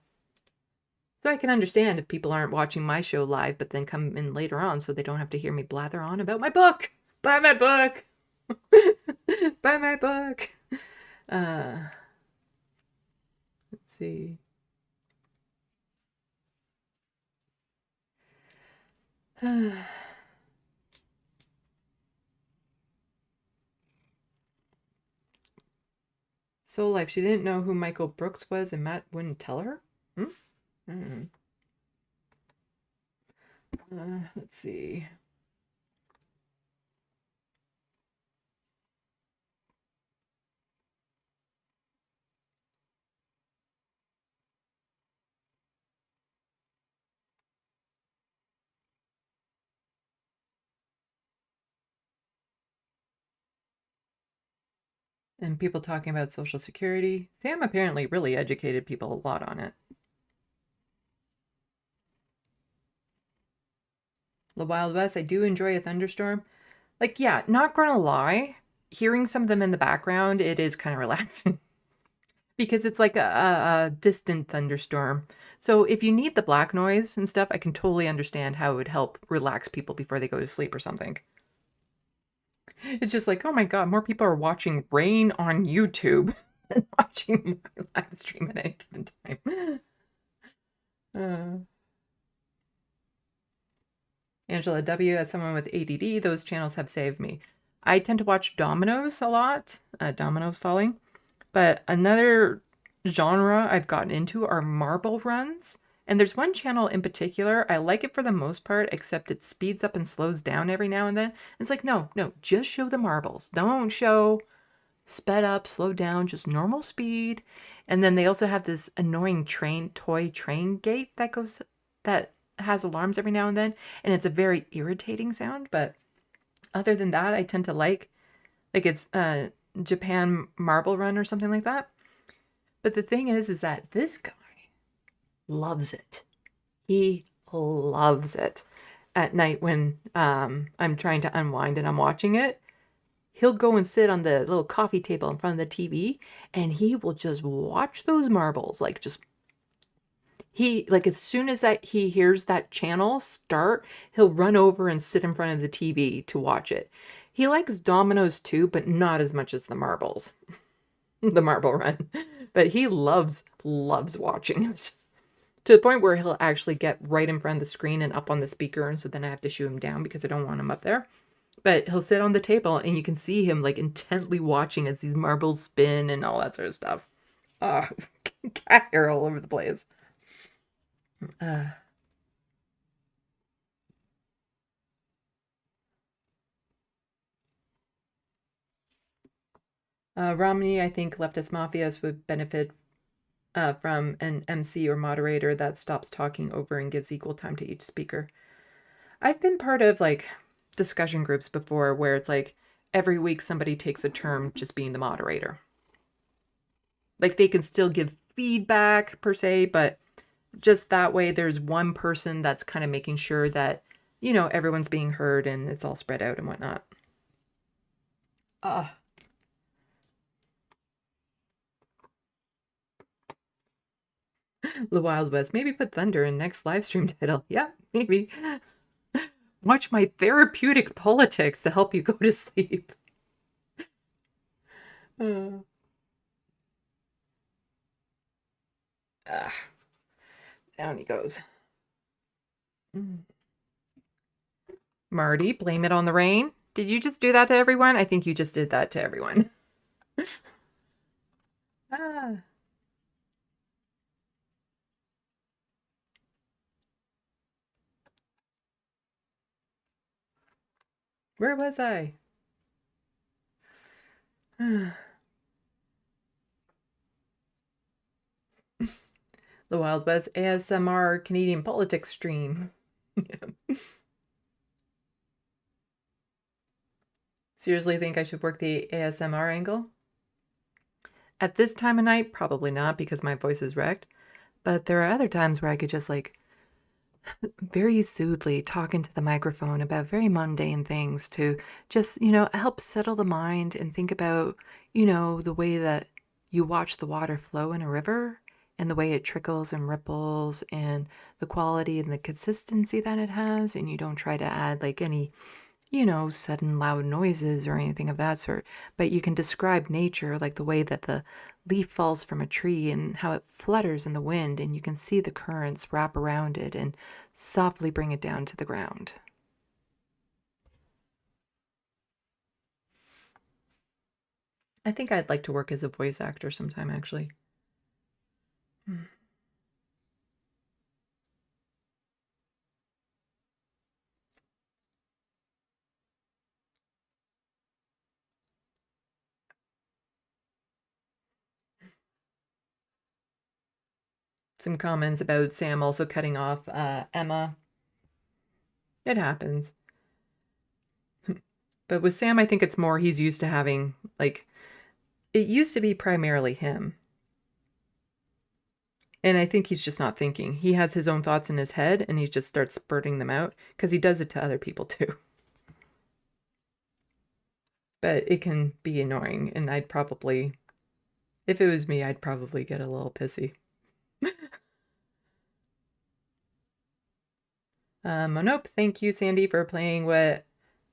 So I can understand if people aren't watching my show live, but then come in later on so they don't have to hear me blather on about my book. Buy my book. Buy my book. Let's see. Soul Life. She didn't know who Michael Brooks was, and Matt wouldn't tell her. Let's see. And people talking about Social Security. Sam apparently really educated people a lot on it. The Wild West, I do enjoy a thunderstorm. Like, yeah, not gonna lie, hearing some of them in the background, it is kind of relaxing. Because it's like a distant thunderstorm. So if you need the black noise and stuff, I can totally understand how it would help relax people before they go to sleep or something. It's just like, oh my god, more people are watching rain on YouTube than watching my live stream at any given time. Angela W., as someone with ADD, those channels have saved me. I tend to watch dominoes a lot, dominoes falling. But another genre I've gotten into are marble runs. And there's one channel in particular, I like it for the most part, except it speeds up and slows down every now and then. It's like, no, just show the marbles. Don't show sped up, slow down, just normal speed. And then they also have this annoying toy train gate that has alarms every now and then. And it's a very irritating sound. But other than that, I tend to like it's Japan Marble Run or something like that. But the thing is that this guy loves it. He loves it. At night when I'm trying to unwind and I'm watching it, he'll go and sit on the little coffee table in front of the TV and he will just watch those marbles. As soon as he hears that channel start, he'll run over and sit in front of the TV to watch it. He likes dominoes too, but not as much as the marbles. The marble run. But he loves watching it. To the point where he'll actually get right in front of the screen and up on the speaker, and so then I have to shoo him down because I don't want him up there. But he'll sit on the table and you can see him like intently watching as these marbles spin and all that sort of stuff. Cat hair all over the place. Romney, I think leftist mafias would benefit from an MC or moderator that stops talking over and gives equal time to each speaker. I've been part of like discussion groups before where it's like every week somebody takes a turn just being the moderator. Like they can still give feedback per se, but just that way there's one person that's kind of making sure that, everyone's being heard and it's all spread out and whatnot. The Wild West. Maybe put thunder in next live stream title. Yeah, maybe. Watch my therapeutic politics to help you go to sleep. Down he goes. Marty, blame it on the rain. Did you just do that to everyone? I think you just did that to everyone. Where was I? The Wild West ASMR Canadian politics stream. Seriously think I should work the ASMR angle? At this time of night, probably not because my voice is wrecked. But there are other times where I could just very soothly talk into the microphone about very mundane things to just, help settle the mind and think about, the way that you watch the water flow in a river and the way it trickles and ripples and the quality and the consistency that it has. And you don't try to add any, sudden loud noises or anything of that sort. But you can describe nature like the way that the leaf falls from a tree and how it flutters in the wind, and you can see the currents wrap around it and softly bring it down to the ground. I think I'd like to work as a voice actor sometime, actually. Some comments about Sam also cutting off Emma. It happens. But with Sam, I think it's more he's used to having, like, it used to be primarily him. And I think he's just not thinking. He has his own thoughts in his head, and he just starts spurting them out, because he does it to other people too. But it can be annoying, and I'd probably, if it was me, I'd probably get a little pissy. Nope. Thank you, Sandy, for playing what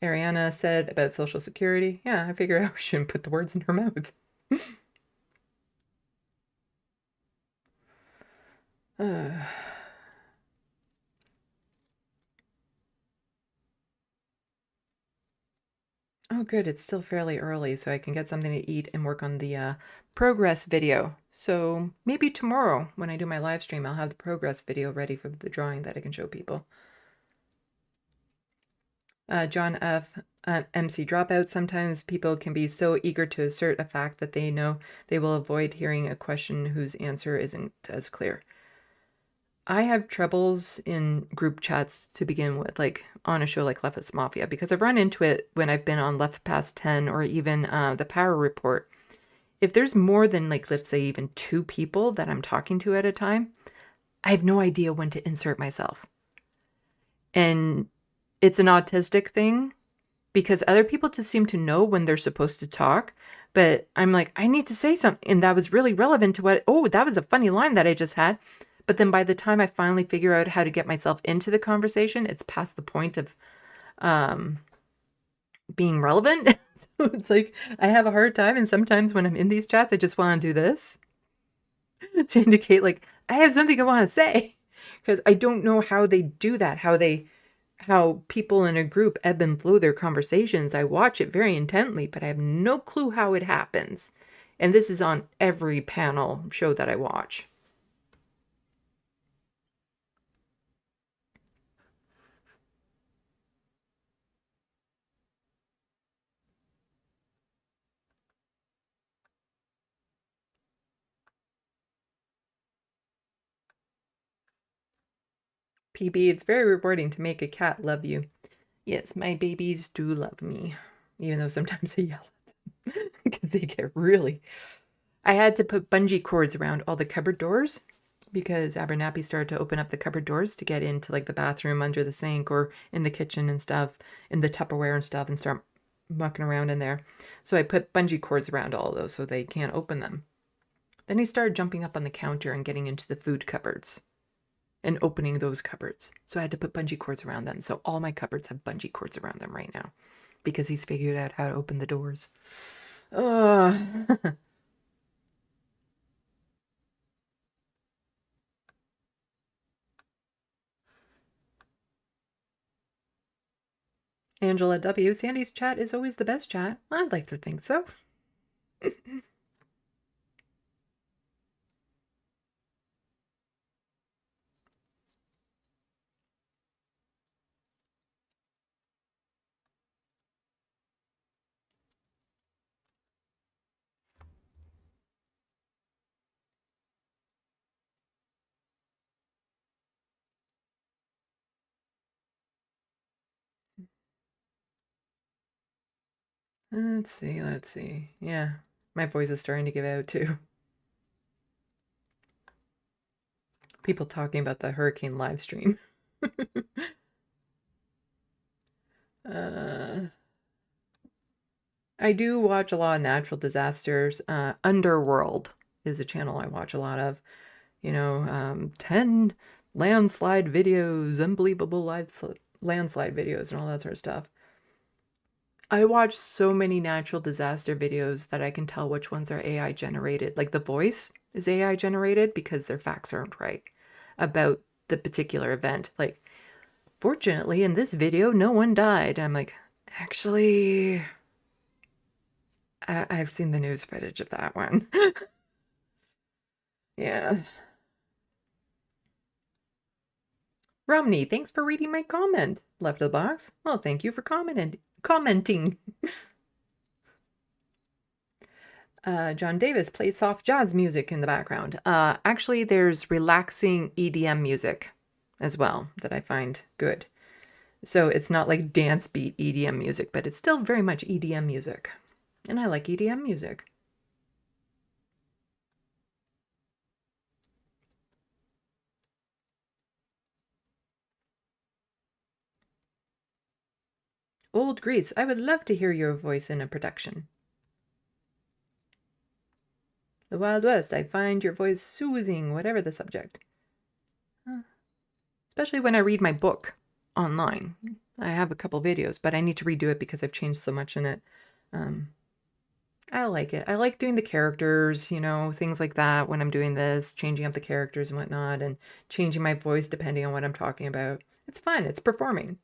Ariana said about Social Security. Yeah, I figured I shouldn't put the words in her mouth. Oh, good. It's still fairly early, so I can get something to eat and work on the progress video. So maybe tomorrow when I do my live stream, I'll have the progress video ready for the drawing that I can show people. John F. MC Dropout. Sometimes people can be so eager to assert a fact that they know they will avoid hearing a question whose answer isn't as clear. I have troubles in group chats to begin with, like on a show like Leftist Mafia, because I've run into it when I've been on Left Past 10 or even the Power Report. If there's more than, like, let's say even 2 people that I'm talking to at a time, I have no idea when to insert myself. And it's an autistic thing because other people just seem to know when they're supposed to talk. But I'm like, I need to say something. And that was really relevant to what, oh, that was a funny line that I just had. But then by the time I finally figure out how to get myself into the conversation, it's past the point of being relevant. It's like I have a hard time. And sometimes when I'm in these chats, I just want to do this to indicate, like, I have something I want to say, because I don't know how they do that, how people in a group ebb and flow their conversations. I watch it very intently, but I have no clue how it happens. And this is on every panel show that I watch. PB, it's very rewarding to make a cat love you. Yes, my babies do love me, even though sometimes I yell at them because they get really... I had to put bungee cords around all the cupboard doors because Abernathy started to open up the cupboard doors to get into, like, the bathroom under the sink or in the kitchen and stuff, in the Tupperware and stuff, and start mucking around in there. So I put bungee cords around all of those so they can't open them. Then he started jumping up on the counter and getting into the food cupboards and opening those cupboards. So I had to put bungee cords around them. So all my cupboards have bungee cords around them right now because he's figured out how to open the doors. Angela W. Sandy's chat is always the best chat. I'd like to think so. Let's see. Yeah, my voice is starting to give out too. People talking about the hurricane live stream. I do watch a lot of natural disasters. Underworld is a channel I watch a lot of. 10 landslide videos, unbelievable landslide videos and all that sort of stuff. I watch so many natural disaster videos that I can tell which ones are AI generated. Like the voice is AI generated because their facts aren't right about the particular event. Like, fortunately, in this video, no one died. And I'm like, actually, I've seen the news footage of that one. Yeah. Romney, thanks for reading my comment. Left of the box. Well, thank you for commenting. John Davis plays soft jazz music in the background. Actually, there's relaxing EDM music as well that I find good. So it's not like dance beat EDM music, but it's still very much EDM music. And I like EDM music. Old Grease, I would love to hear your voice in a production. The Wild West, I find your voice soothing, whatever the subject. Especially when I read my book online. I have a couple videos, but I need to redo it because I've changed so much in it. I like it. I like doing the characters, you know, things like that when I'm doing this, changing up the characters and whatnot, and changing my voice depending on what I'm talking about. It's fun. It's performing.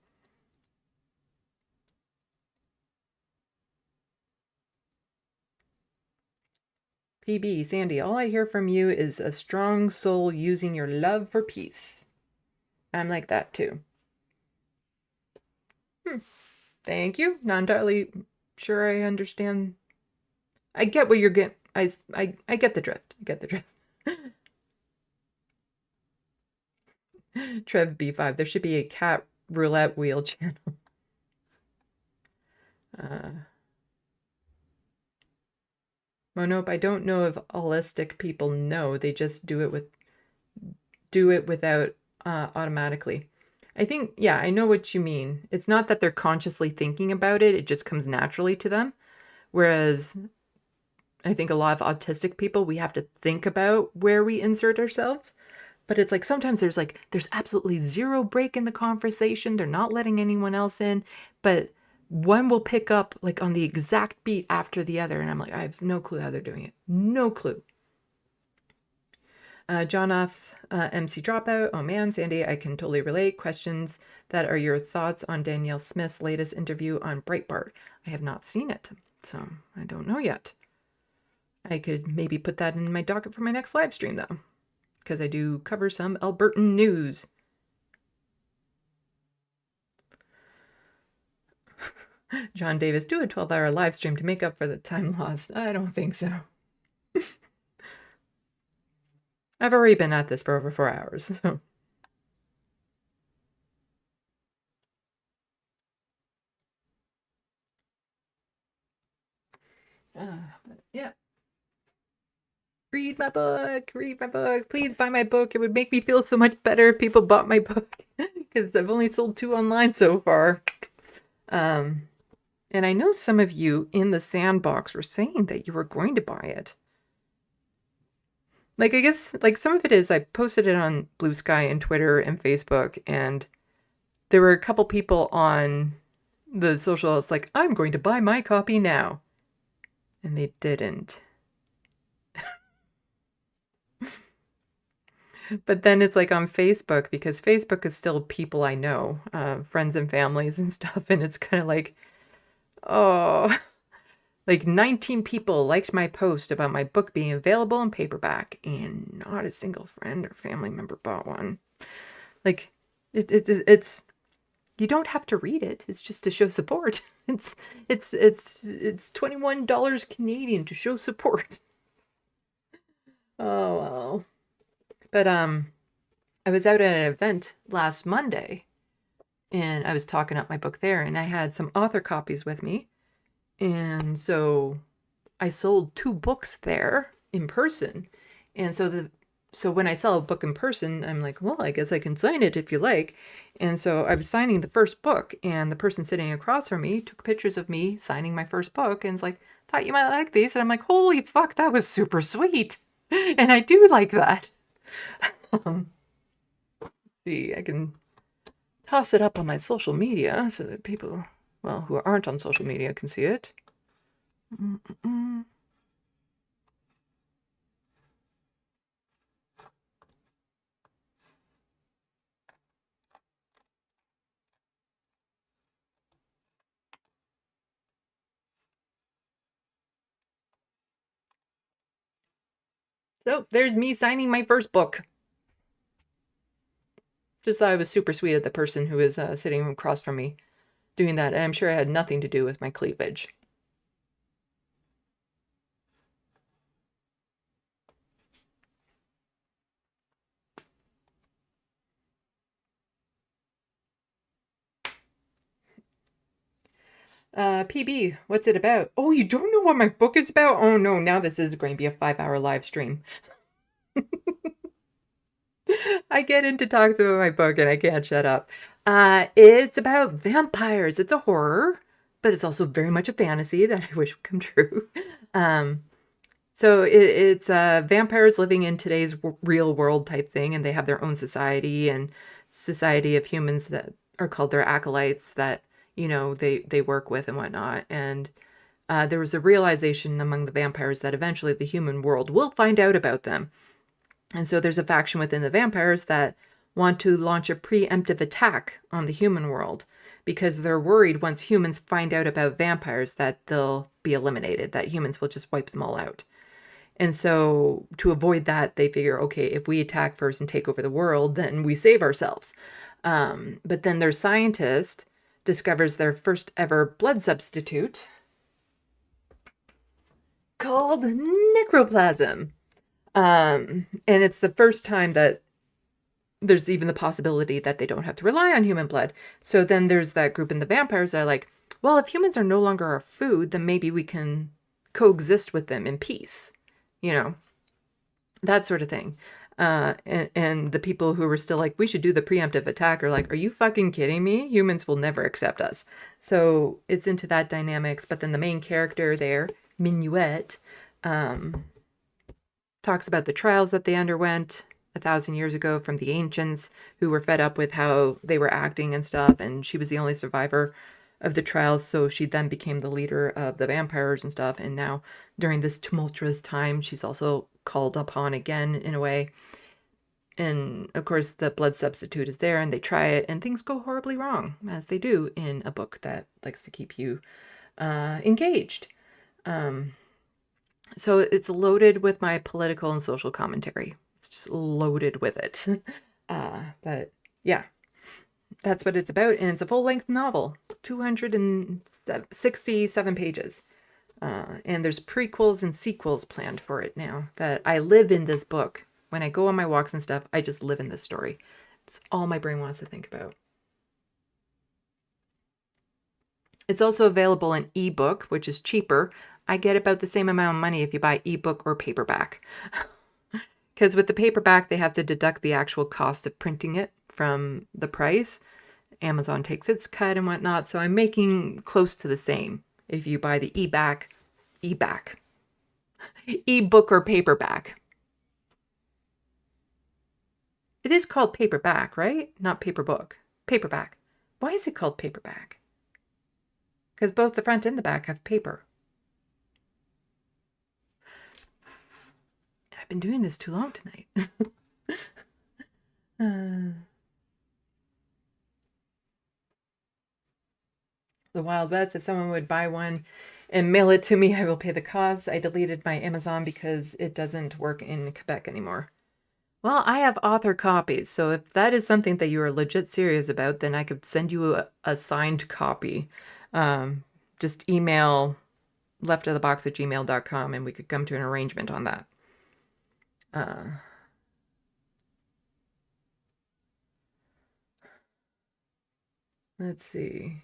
PB, Sandy, all I hear from you is a strong soul using your love for peace. I'm like that too. Thank you. Not entirely sure I understand. I get what you're getting. I get the drift. I get the drift. Trev B5. There should be a cat roulette wheel channel. Monope, I don't know if holistic people know. They just do it without automatically. I think, yeah, I know what you mean. It's not that they're consciously thinking about it. It just comes naturally to them. Whereas I think a lot of autistic people, we have to think about where we insert ourselves. But it's like sometimes there's absolutely zero break in the conversation. They're not letting anyone else in. But one will pick up like on the exact beat after the other. And I'm like, I have no clue how they're doing it. No clue. John off MC Dropout. Oh man, Sandy, I can totally relate. Questions that are your thoughts on Danielle Smith's latest interview on Breitbart. I have not seen it, so I don't know yet. I could maybe put that in my docket for my next live stream though, because I do cover some Albertan news. John Davis, do a 12-hour live stream to make up for the time lost. I don't think so. I've already been at this for over 4 hours, so. Yeah. Read my book. Read my book. Please buy my book. It would make me feel so much better if people bought my book, because I've only sold 2 online so far. And I know some of you in the Sandbox were saying that you were going to buy it. Like, I guess, like, some of it is I posted it on Blue Sky and Twitter and Facebook, and there were a couple people on the socials like, I'm going to buy my copy now. And they didn't. But then it's like on Facebook, because Facebook is still people I know, friends and families and stuff. And it's kind of like, oh, like 19 people liked my post about my book being available in paperback, and not a single friend or family member bought one. Like, it's you don't have to read it. It's just to show support. It's $21 Canadian to show support. Oh well. But I was out at an event last Monday, and I was talking up my book there, and I had some author copies with me. And so I sold 2 books there in person. And so when I sell a book in person, I'm like, well, I guess I can sign it if you like. And so I was signing the first book, and the person sitting across from me took pictures of me signing my first book and was like, thought you might like these. And I'm like, holy fuck, that was super sweet. And I do like that. See, I can toss it up on my social media so that people, well, who aren't on social media can see it. So there's me signing my first book. Just thought it was super sweet of the person who was sitting across from me doing that. And I'm sure it had nothing to do with my cleavage. PB, what's it about? Oh, you don't know what my book is about? Oh no, now this is going to be a 5-hour live stream. I get into talks about my book and I can't shut up. It's about vampires. It's a horror, but it's also very much a fantasy that I wish would come true. So it's vampires living in today's real world type thing, and they have their own society and society of humans that are called their acolytes that, you know, they work with and whatnot. And there was a realization among the vampires that eventually the human world will find out about them. And so there's a faction within the vampires that want to launch a preemptive attack on the human world because they're worried once humans find out about vampires that they'll be eliminated, that humans will just wipe them all out. And so to avoid that, they figure, okay, if we attack first and take over the world, then we save ourselves. But then their scientist discovers their first ever blood substitute called Necroplasm. And it's the first time that there's even the possibility that they don't have to rely on human blood. So then there's that group in the vampires that are like, well, if humans are no longer our food, then maybe we can coexist with them in peace. You know, that sort of thing. And the people who were still like, we should do the preemptive attack are like, are you fucking kidding me? Humans will never accept us. So it's into that dynamics. But then the main character there, Minuet, talks about the trials that they underwent 1,000 years ago from the ancients who were fed up with how they were acting and stuff. And she was the only survivor of the trials. So she then became the leader of the vampires and stuff. And now during this tumultuous time, she's also called upon again in a way. And of course, the blood substitute is there and they try it and things go horribly wrong, as they do in a book that likes to keep you engaged. So it's loaded with my political and social commentary. It's just loaded with it. But yeah, that's what it's about. And it's a full-length novel, 267 pages. And there's prequels and sequels planned for it now. That I live in this book. When I go on my walks and stuff, I just live in this story. It's all my brain wants to think about. It's also available in ebook, which is cheaper. I get about the same amount of money if you buy ebook or paperback. Because with the paperback, they have to deduct the actual cost of printing it from the price. Amazon takes its cut and whatnot. So I'm making close to the same if you buy the ebook or paperback. It is called paperback, right? Not paperbook. Paperback. Why is it called paperback? Because both the front and the back have paper. I've been doing this too long tonight. The Wild West, if someone would buy one and mail it to me, I will pay the cost. I deleted my Amazon because it doesn't work in Quebec anymore. Well, I have author copies, so if that is something that you are legit serious about, then I could send you a signed copy. Just email LeftoftheBox@gmail.com and we could come to an arrangement on that. Let's see.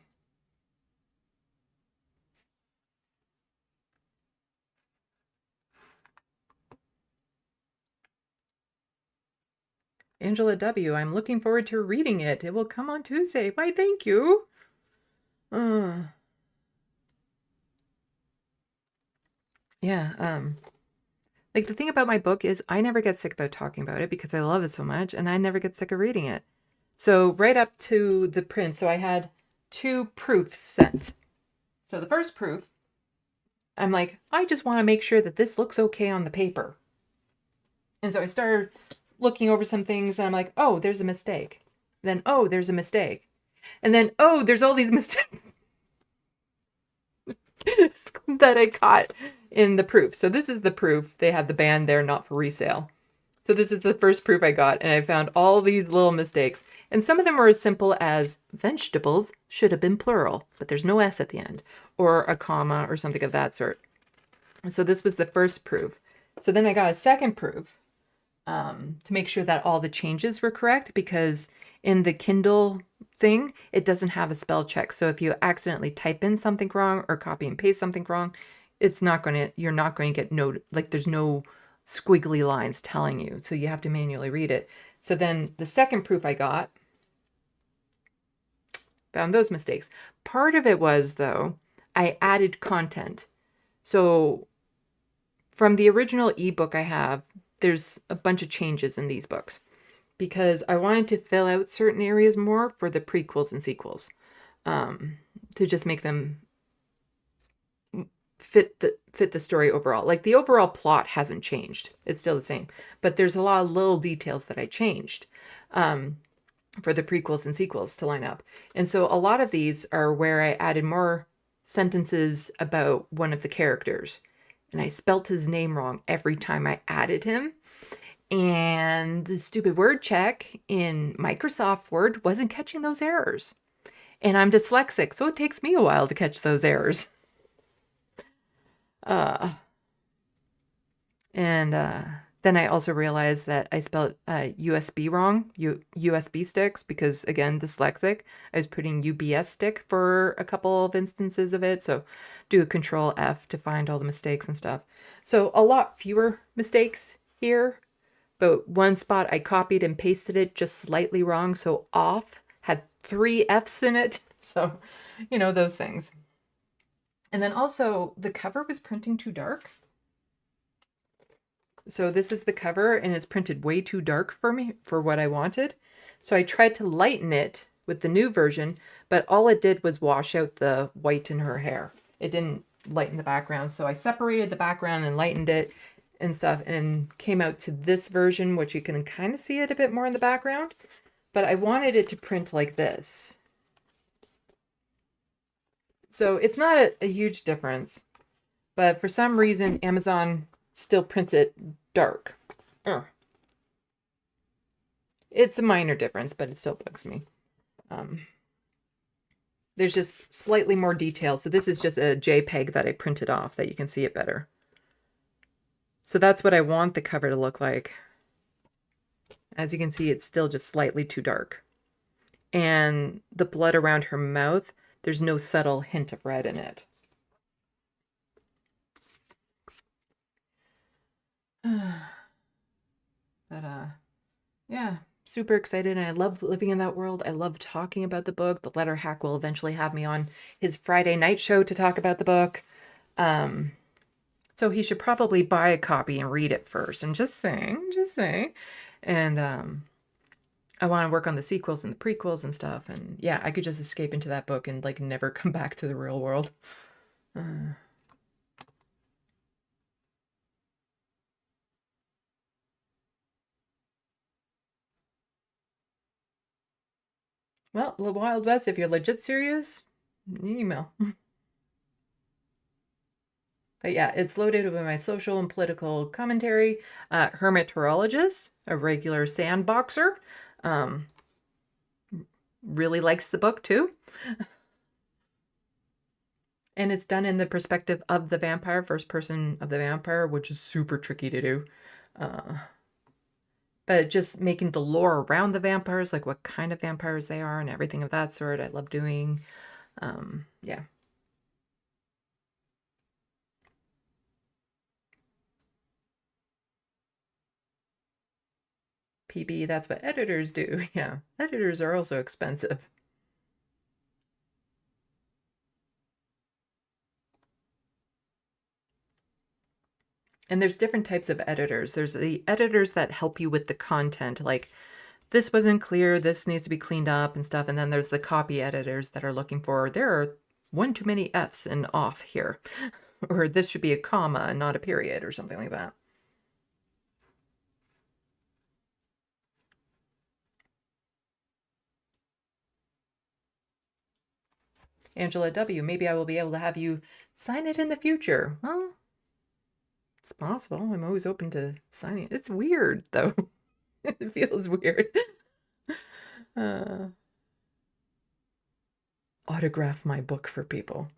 Angela W., I'm looking forward to reading it. It will come on Tuesday. Why, thank you. Yeah, like the thing about my book is I never get sick about talking about it because I love it so much, and I never get sick of reading it. So right up to the print, so I had 2 proofs sent. So the first proof, I'm like, I just want to make sure that this looks okay on the paper. And so I started looking over some things and I'm like, oh, there's a mistake. Then, oh, there's a mistake. And then, oh, there's all these mistakes that I caught in the proof. So this is the proof. They have the band there, not for resale. So this is the first proof I got, and I found all these little mistakes. And some of them were as simple as vegetables should have been plural, but there's no S at the end, or a comma or something of that sort. So this was the first proof. So then I got a second proof to make sure that all the changes were correct, because in the Kindle thing, it doesn't have a spell check. So if you accidentally type in something wrong or copy and paste something wrong, you're not going to get there's no squiggly lines telling you. So you have to manually read it. So then the second proof I got found those mistakes. Part of it was, though, I added content. So from the original ebook I have, there's a bunch of changes in these books because I wanted to fill out certain areas more for the prequels and sequels, to just make them fit the story overall. Like the overall plot hasn't changed. It's still the same, but there's a lot of little details that I changed for the prequels and sequels to line up. And so a lot of these are where I added more sentences about one of the characters, and I spelt his name wrong every time I added him. And the stupid word check in Microsoft Word wasn't catching those errors. And I'm dyslexic, so it takes me a while to catch those errors. Then I also realized that I spelled USB wrong, USB sticks, because again, dyslexic. I was putting UBS stick for a couple of instances of it. So do a Control F to find all the mistakes and stuff. So a lot fewer mistakes here, but one spot I copied and pasted it just slightly wrong. So off had 3 F's in it. So, those things. And then also the cover was printing too dark. So this is the cover, and it's printed way too dark for me, for what I wanted. So I tried to lighten it with the new version, but all it did was wash out the white in her hair. It didn't lighten the background. So I separated the background and lightened it and stuff, and came out to this version, which you can kind of see it a bit more in the background. But I wanted it to print like this. So it's not a huge difference, but for some reason, Amazon still prints it dark. It's a minor difference, but it still bugs me. There's just slightly more detail. So this is just a JPEG that I printed off that you can see it better. So that's what I want the cover to look like. As you can see, it's still just slightly too dark. And the blood around her mouth, there's no subtle hint of red in it. But yeah, super excited, and I love living in that world. I love talking about the book. The Letter Hack will eventually have me on his Friday night show to talk about the book. So he should probably buy a copy and read it first. I'm just saying. And I want to work on the sequels and the prequels and stuff. And yeah, I could just escape into that book and never come back to the real world. Well, the Wild West, if you're legit serious, email. But yeah, it's loaded with my social and political commentary. Hermeteorologist, a regular Sandboxer, really likes the book too. And it's done in the perspective of the vampire, first person of the vampire, which is super tricky to do. But just making the lore around the vampires, like what kind of vampires they are and everything of that sort, I love doing. Yeah. PB, that's what editors do. Yeah, editors are also expensive. And there's different types of editors. There's the editors that help you with the content, like this wasn't clear, this needs to be cleaned up and stuff. And then there's the copy editors that are looking for, there are one too many F's and off here, or this should be a comma and not a period or something like that. Angela W., maybe I will be able to have you sign it in the future. Well, It's possible. I'm always open to signing. It's weird though. It feels weird. Autograph my book for people.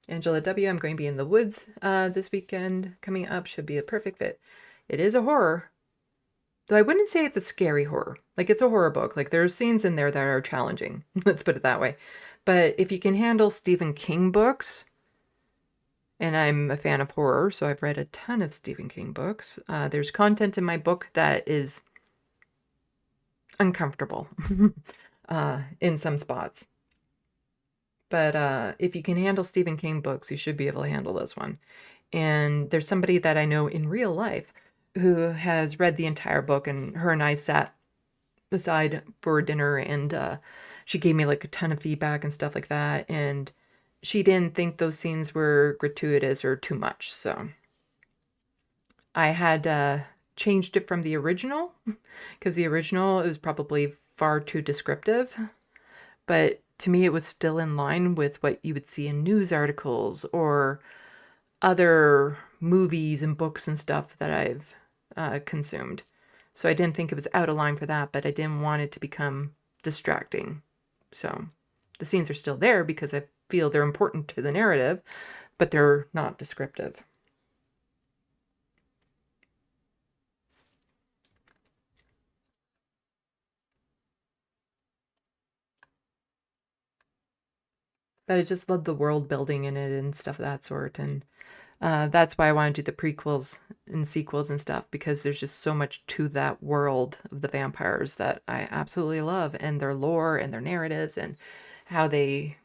Angela W., I'm going to be in the woods this weekend. Coming up, should be a perfect fit. It is a horror. Though I wouldn't say it's a scary horror. Like, it's a horror book. Like, there are scenes in there that are challenging. Let's put it that way. But if you can handle Stephen King books, and I'm a fan of horror, so I've read a ton of Stephen King books. There's content in my book that is uncomfortable in some spots. But if you can handle Stephen King books, you should be able to handle this one. And there's somebody that I know in real life who has read the entire book, and her and I sat aside for dinner, and she gave me like a ton of feedback and stuff like that. And she didn't think those scenes were gratuitous or too much. So I had changed it from the original, because the original is probably far too descriptive. But to me, it was still in line with what you would see in news articles or other movies and books and stuff that I've consumed. So I didn't think it was out of line for that, but I didn't want it to become distracting. So the scenes are still there because I feel they're important to the narrative, but they're not descriptive. But I just love the world building in it and stuff of that sort. And that's why I want to do the prequels and sequels and stuff, because there's just so much to that world of the vampires that I absolutely love, and their lore and their narratives and how they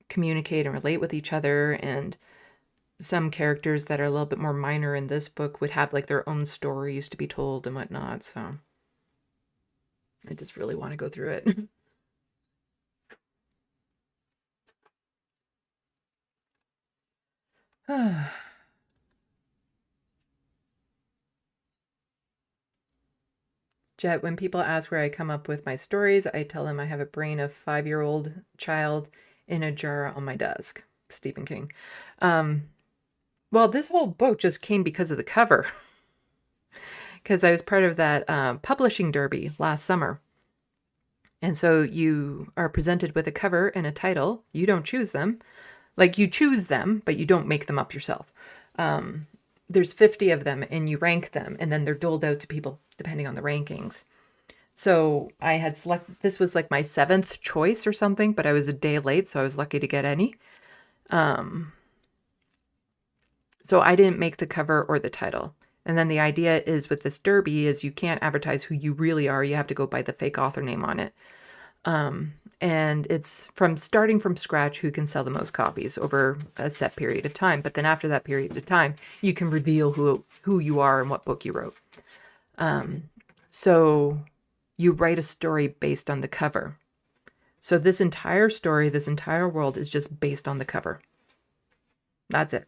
communicate and relate with each other. And some characters that are a little bit more minor in this book would have like their own stories to be told and whatnot. So I just really want to go through it. Jet, when people ask where I come up with my stories, I tell them I have a brain of 5-year-old child in a jar on my desk. Stephen King. Well, this whole book just came because of the cover. Because I was part of that publishing derby last summer. And so you are presented with a cover and a title. You don't choose them. Like, you choose them, but you don't make them up yourself. There's 50 of them, and you rank them, and then they're doled out to people depending on the rankings. So I had this was like my 7th choice or something, but I was a day late, so I was lucky to get any. So I didn't make the cover or the title. And then the idea is with this derby is you can't advertise who you really are. You have to go by the fake author name on it. And it's starting from scratch who can sell the most copies over a set period of time. But then after that period of time, you can reveal who you are and what book you wrote. So you write a story based on the cover. So this entire story, this entire world is just based on the cover. That's it.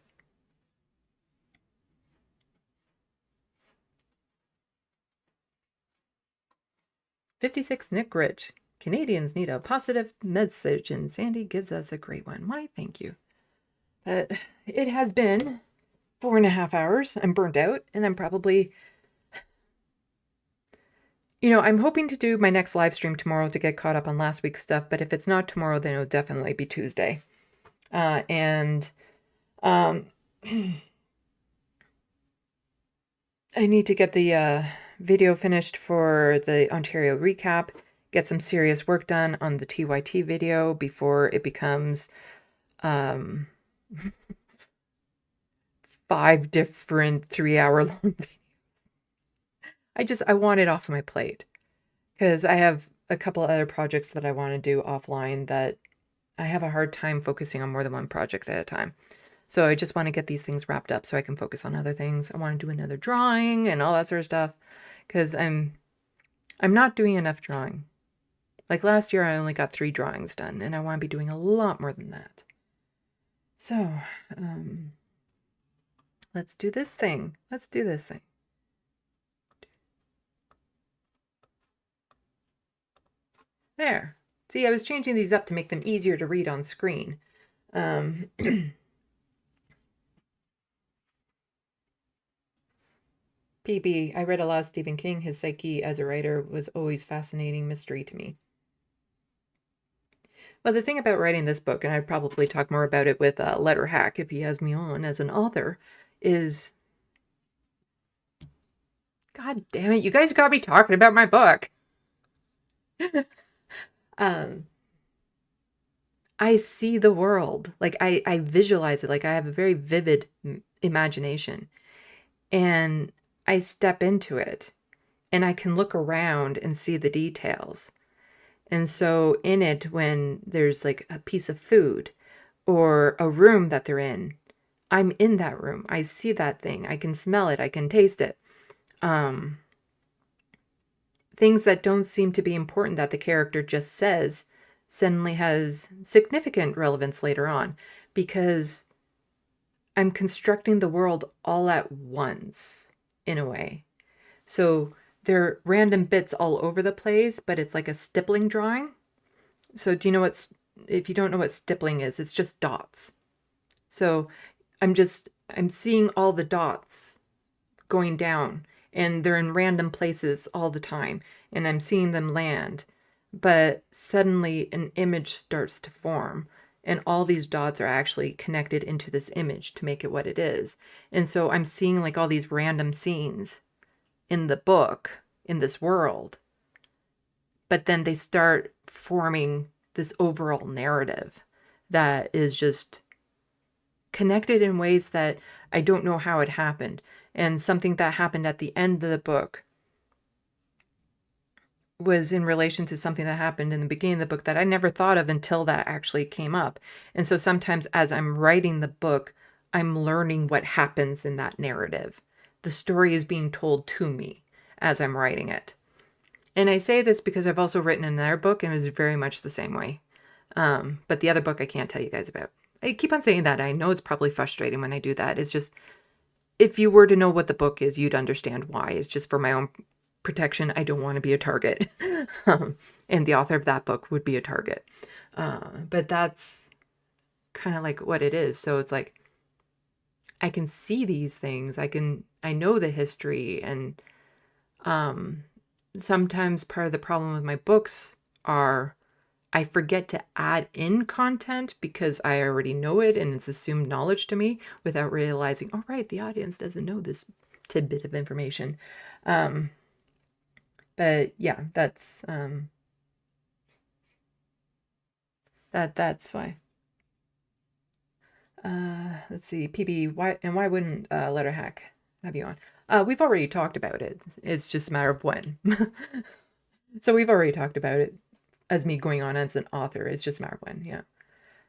$56 Nick Rich. Canadians need a positive message, and Sandy gives us a great one. Why, thank you. It has been 4.5 hours. I'm burnt out, and I'm probably... I'm hoping to do my next live stream tomorrow to get caught up on last week's stuff, but if it's not tomorrow, then it'll definitely be Tuesday. I need to get the video finished for the Ontario recap, get some serious work done on the TYT video before it becomes 5 different 3-hour long videos. I want it off my plate because I have a couple other projects that I want to do offline that I have a hard time focusing on more than one project at a time. So I just want to get these things wrapped up so I can focus on other things. I want to do another drawing and all that sort of stuff because I'm not doing enough drawing. Like last year, I only got 3 drawings done, and I want to be doing a lot more than that. So, let's do this thing. Let's do this thing. There. See, I was changing these up to make them easier to read on screen. PB, I read a lot of Stephen King. His psyche as a writer was always fascinating mystery to me. Well, the thing about writing this book, and I'd probably talk more about it with Letter Hack if he has me on as an author, is... God damn it, you guys got me talking about my book. I see the world. Like, I visualize it. Like, I have a very vivid imagination. And I step into it. And I can look around and see the details. And so in it, when there's like a piece of food or a room that they're in, I'm in that room. I see that thing. I can smell it. I can taste it. Things that don't seem to be important that the character just says suddenly has significant relevance later on, because I'm constructing the world all at once in a way. So there are random bits all over the place, but it's like a stippling drawing. So do you know if you don't know what stippling is, it's just dots. So I'm seeing all the dots going down, and they're in random places all the time, and I'm seeing them land. But suddenly an image starts to form, and all these dots are actually connected into this image to make it what it is. And so I'm seeing like all these random scenes in the book, in this world, but then they start forming this overall narrative that is just connected in ways that I don't know how it happened. And something that happened at the end of the book was in relation to something that happened in the beginning of the book that I never thought of until that actually came up. And so sometimes as I'm writing the book, I'm learning what happens in that narrative. The story is being told to me as I'm writing it. And I say this because I've also written another book and it was very much the same way. But the other book I can't tell you guys about. I keep on saying that. I know it's probably frustrating when I do that. It's just, if you were to know what the book is, you'd understand why. It's just for my own protection. I don't want to be a target. And the author of that book would be a target. But that's kind of like what it is. So it's like, I can see these things. I know the history, and sometimes part of the problem with my books are I forget to add in content because I already know it and it's assumed knowledge to me without realizing, oh, right, the audience doesn't know this tidbit of information. But yeah, that's why. Let's see, PB, why wouldn't Letter Hack have you on? We've already talked about it. It's just a matter of when. So we've already talked about it as me going on as an author. It's just a matter of when, yeah.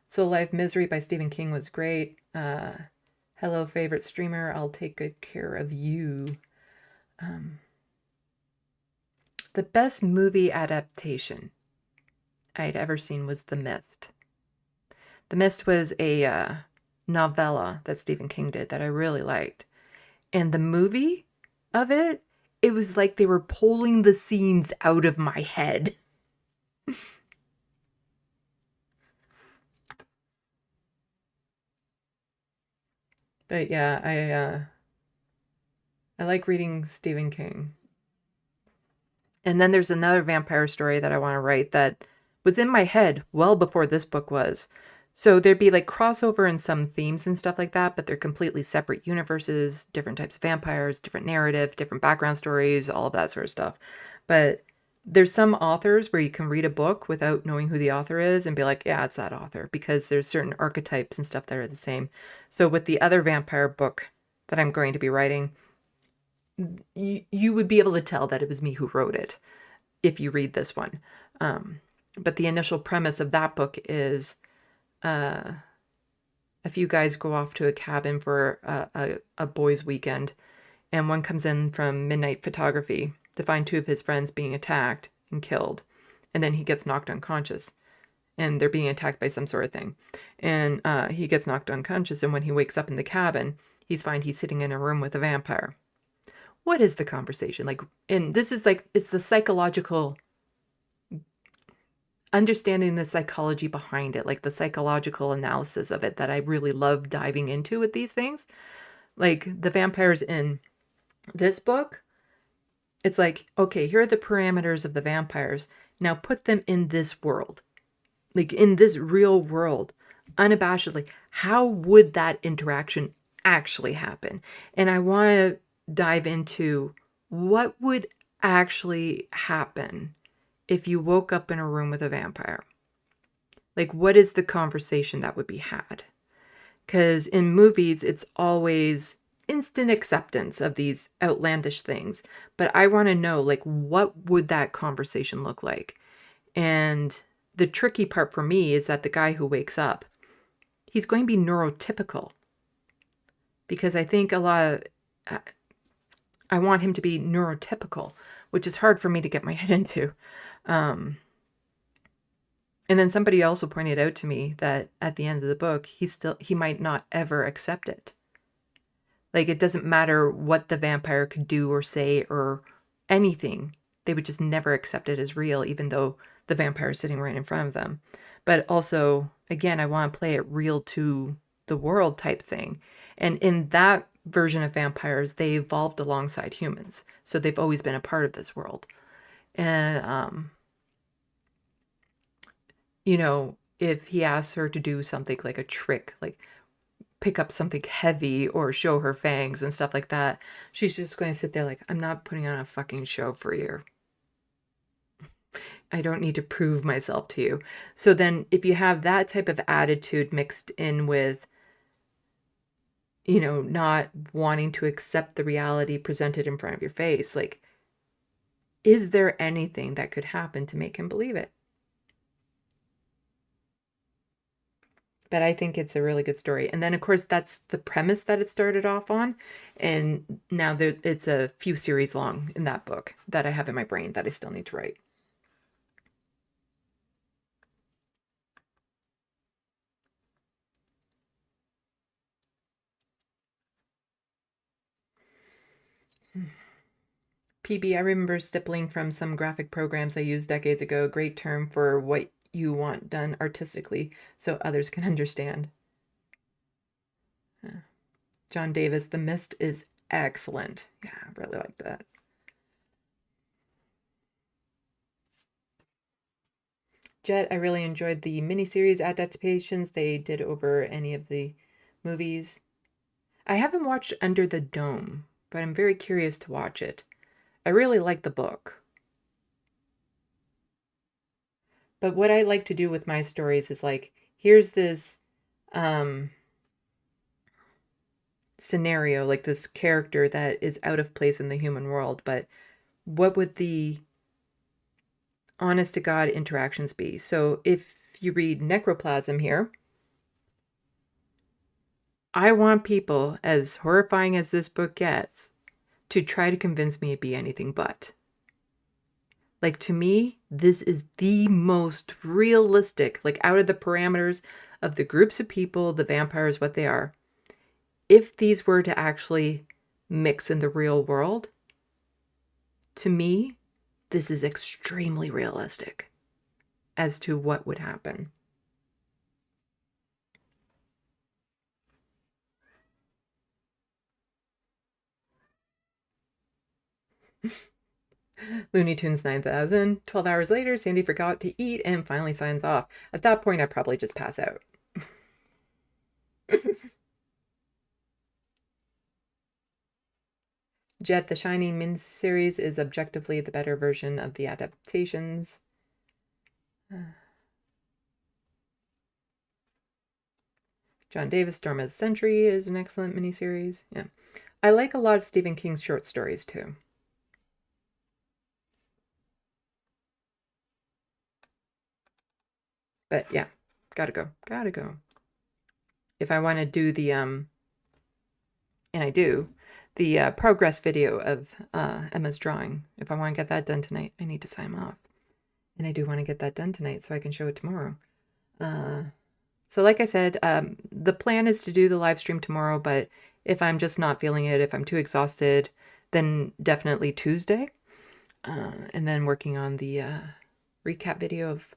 So Life Misery by Stephen King was great. Hello, favorite streamer. I'll take good care of you. The best movie adaptation I'd ever seen was The Mist. The Mist was a novella that Stephen King did that I really liked. And the movie of it, it was like they were pulling the scenes out of my head. But yeah, I like reading Stephen King. And then there's another vampire story that I want to write that was in my head well before this book was. So there'd be like crossover in some themes and stuff like that, but they're completely separate universes, different types of vampires, different narrative, different background stories, all of that sort of stuff. But there's some authors where you can read a book without knowing who the author is and be like, yeah, it's that author, because there's certain archetypes and stuff that are the same. So with the other vampire book that I'm going to be writing, you would be able to tell that it was me who wrote it if you read this one. But the initial premise of that book is a few guys go off to a cabin for a boys' weekend, and one comes in from midnight photography to find two of his friends being attacked and killed, and then he gets knocked unconscious, and they're being attacked by some sort of thing, and he gets knocked unconscious, and when he wakes up in the cabin, he's sitting in a room with a vampire. What is the conversation like? And this is like, it's the psychological understanding the psychology behind it, like the psychological analysis of it, that I really love diving into with these things. Like the vampires in this book, it's like, okay, here are the parameters of the vampires. Now put them in this world, like in this real world, unabashedly. How would that interaction actually happen? And I want to dive into what would actually happen if you woke up in a room with a vampire. Like, what is the conversation that would be had? Because in movies, it's always instant acceptance of these outlandish things. But I want to know, like, what would that conversation look like? And the tricky part for me is that the guy who wakes up, he's going to be neurotypical. Because I think I want him to be neurotypical, which is hard for me to get my head into. And then somebody also pointed out to me that at the end of the book, he might not ever accept it. Like, it doesn't matter what the vampire could do or say or anything. They would just never accept it as real, even though the vampire is sitting right in front of them. But also, again, I want to play it real to the world type thing. And in that version of vampires, they evolved alongside humans. So they've always been a part of this world. And, you know, if he asks her to do something like a trick, like pick up something heavy or show her fangs and stuff like that, she's just going to sit there like, I'm not putting on a fucking show for you. I don't need to prove myself to you. So then if you have that type of attitude mixed in with, you know, not wanting to accept the reality presented in front of your face, like, is there anything that could happen to make him believe it? But I think it's a really good story. And then, of course, that's the premise that it started off on. And now it's a few series long in that book that I have in my brain that I still need to write. PB, I remember stippling from some graphic programs I used decades ago. Great term for what you want done artistically so others can understand. John Davis, The Mist is excellent. Yeah, I really like that. Jet, I really enjoyed the miniseries adaptations they did over any of the movies. I haven't watched Under the Dome, but I'm very curious to watch it. I really like the book. But what I like to do with my stories is like, here's this scenario, like this character that is out of place in the human world, but what would the honest to God interactions be? So if you read Necroplasm here, I want people, as horrifying as this book gets, to try to convince me it'd be anything but. Like, to me, this is the most realistic, like, out of the parameters of the groups of people, the vampires, what they are. If these were to actually mix in the real world, to me, this is extremely realistic as to what would happen. Looney Tunes 9000. 12 hours later, Sandy forgot to eat and finally signs off. At that point, I'd probably just pass out. Jet, the Shining miniseries is objectively the better version of the adaptations. John Davis, Storm of the Century is an excellent miniseries. Yeah. I like a lot of Stephen King's short stories too. But yeah, gotta go. If I want to do the, and I do, the progress video of Emma's drawing, if I want to get that done tonight, I need to sign off. And I do want to get that done tonight so I can show it tomorrow. So like I said, the plan is to do the live stream tomorrow, but if I'm just not feeling it, if I'm too exhausted, then definitely Tuesday. And then working on the recap video of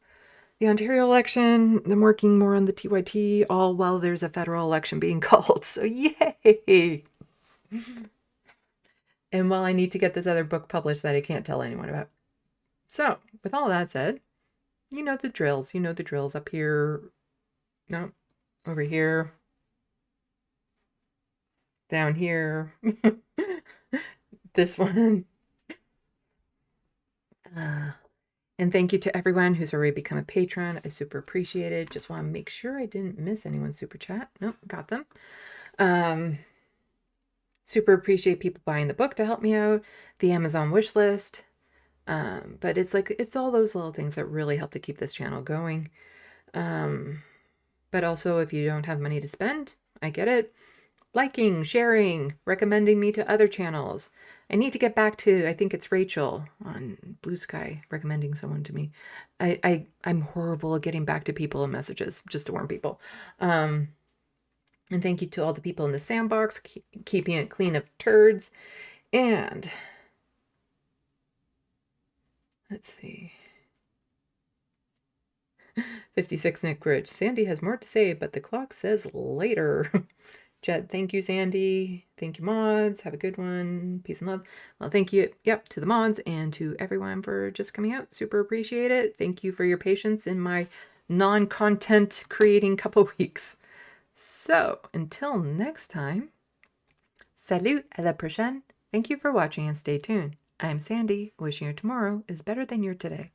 the Ontario election. I'm working more on the TYT, all while there's a federal election being called. So yay! And while I need to get this other book published that I can't tell anyone about. So, with all that said, you know the drills. You know the drills up here. No, over here. Down here. This one. And thank you to everyone who's already become a patron. I super appreciate it. Just want to make sure I didn't miss anyone's super chat. Nope, got them. Super appreciate people buying the book to help me out. The Amazon wish list. But it's all those little things that really help to keep this channel going. But also, if you don't have money to spend, I get it. Liking, sharing, recommending me to other channels. I need to get back to, I think it's Rachel on Blue Sky recommending someone to me. I'm horrible at getting back to people and messages, just to warn people. And thank you to all the people in the Sandbox, keeping it clean of turds. And let's see. 56 Nick Rich. Sandy has more to say, but the clock says later. Jed, thank you, Sandy. Thank you, mods. Have a good one. Peace and love. Well, thank you, to the mods and to everyone for just coming out. Super appreciate it. Thank you for your patience in my non-content creating couple weeks. So, until next time, salut, à la prochaine. Thank you for watching and stay tuned. I'm Sandy, wishing your tomorrow is better than your today.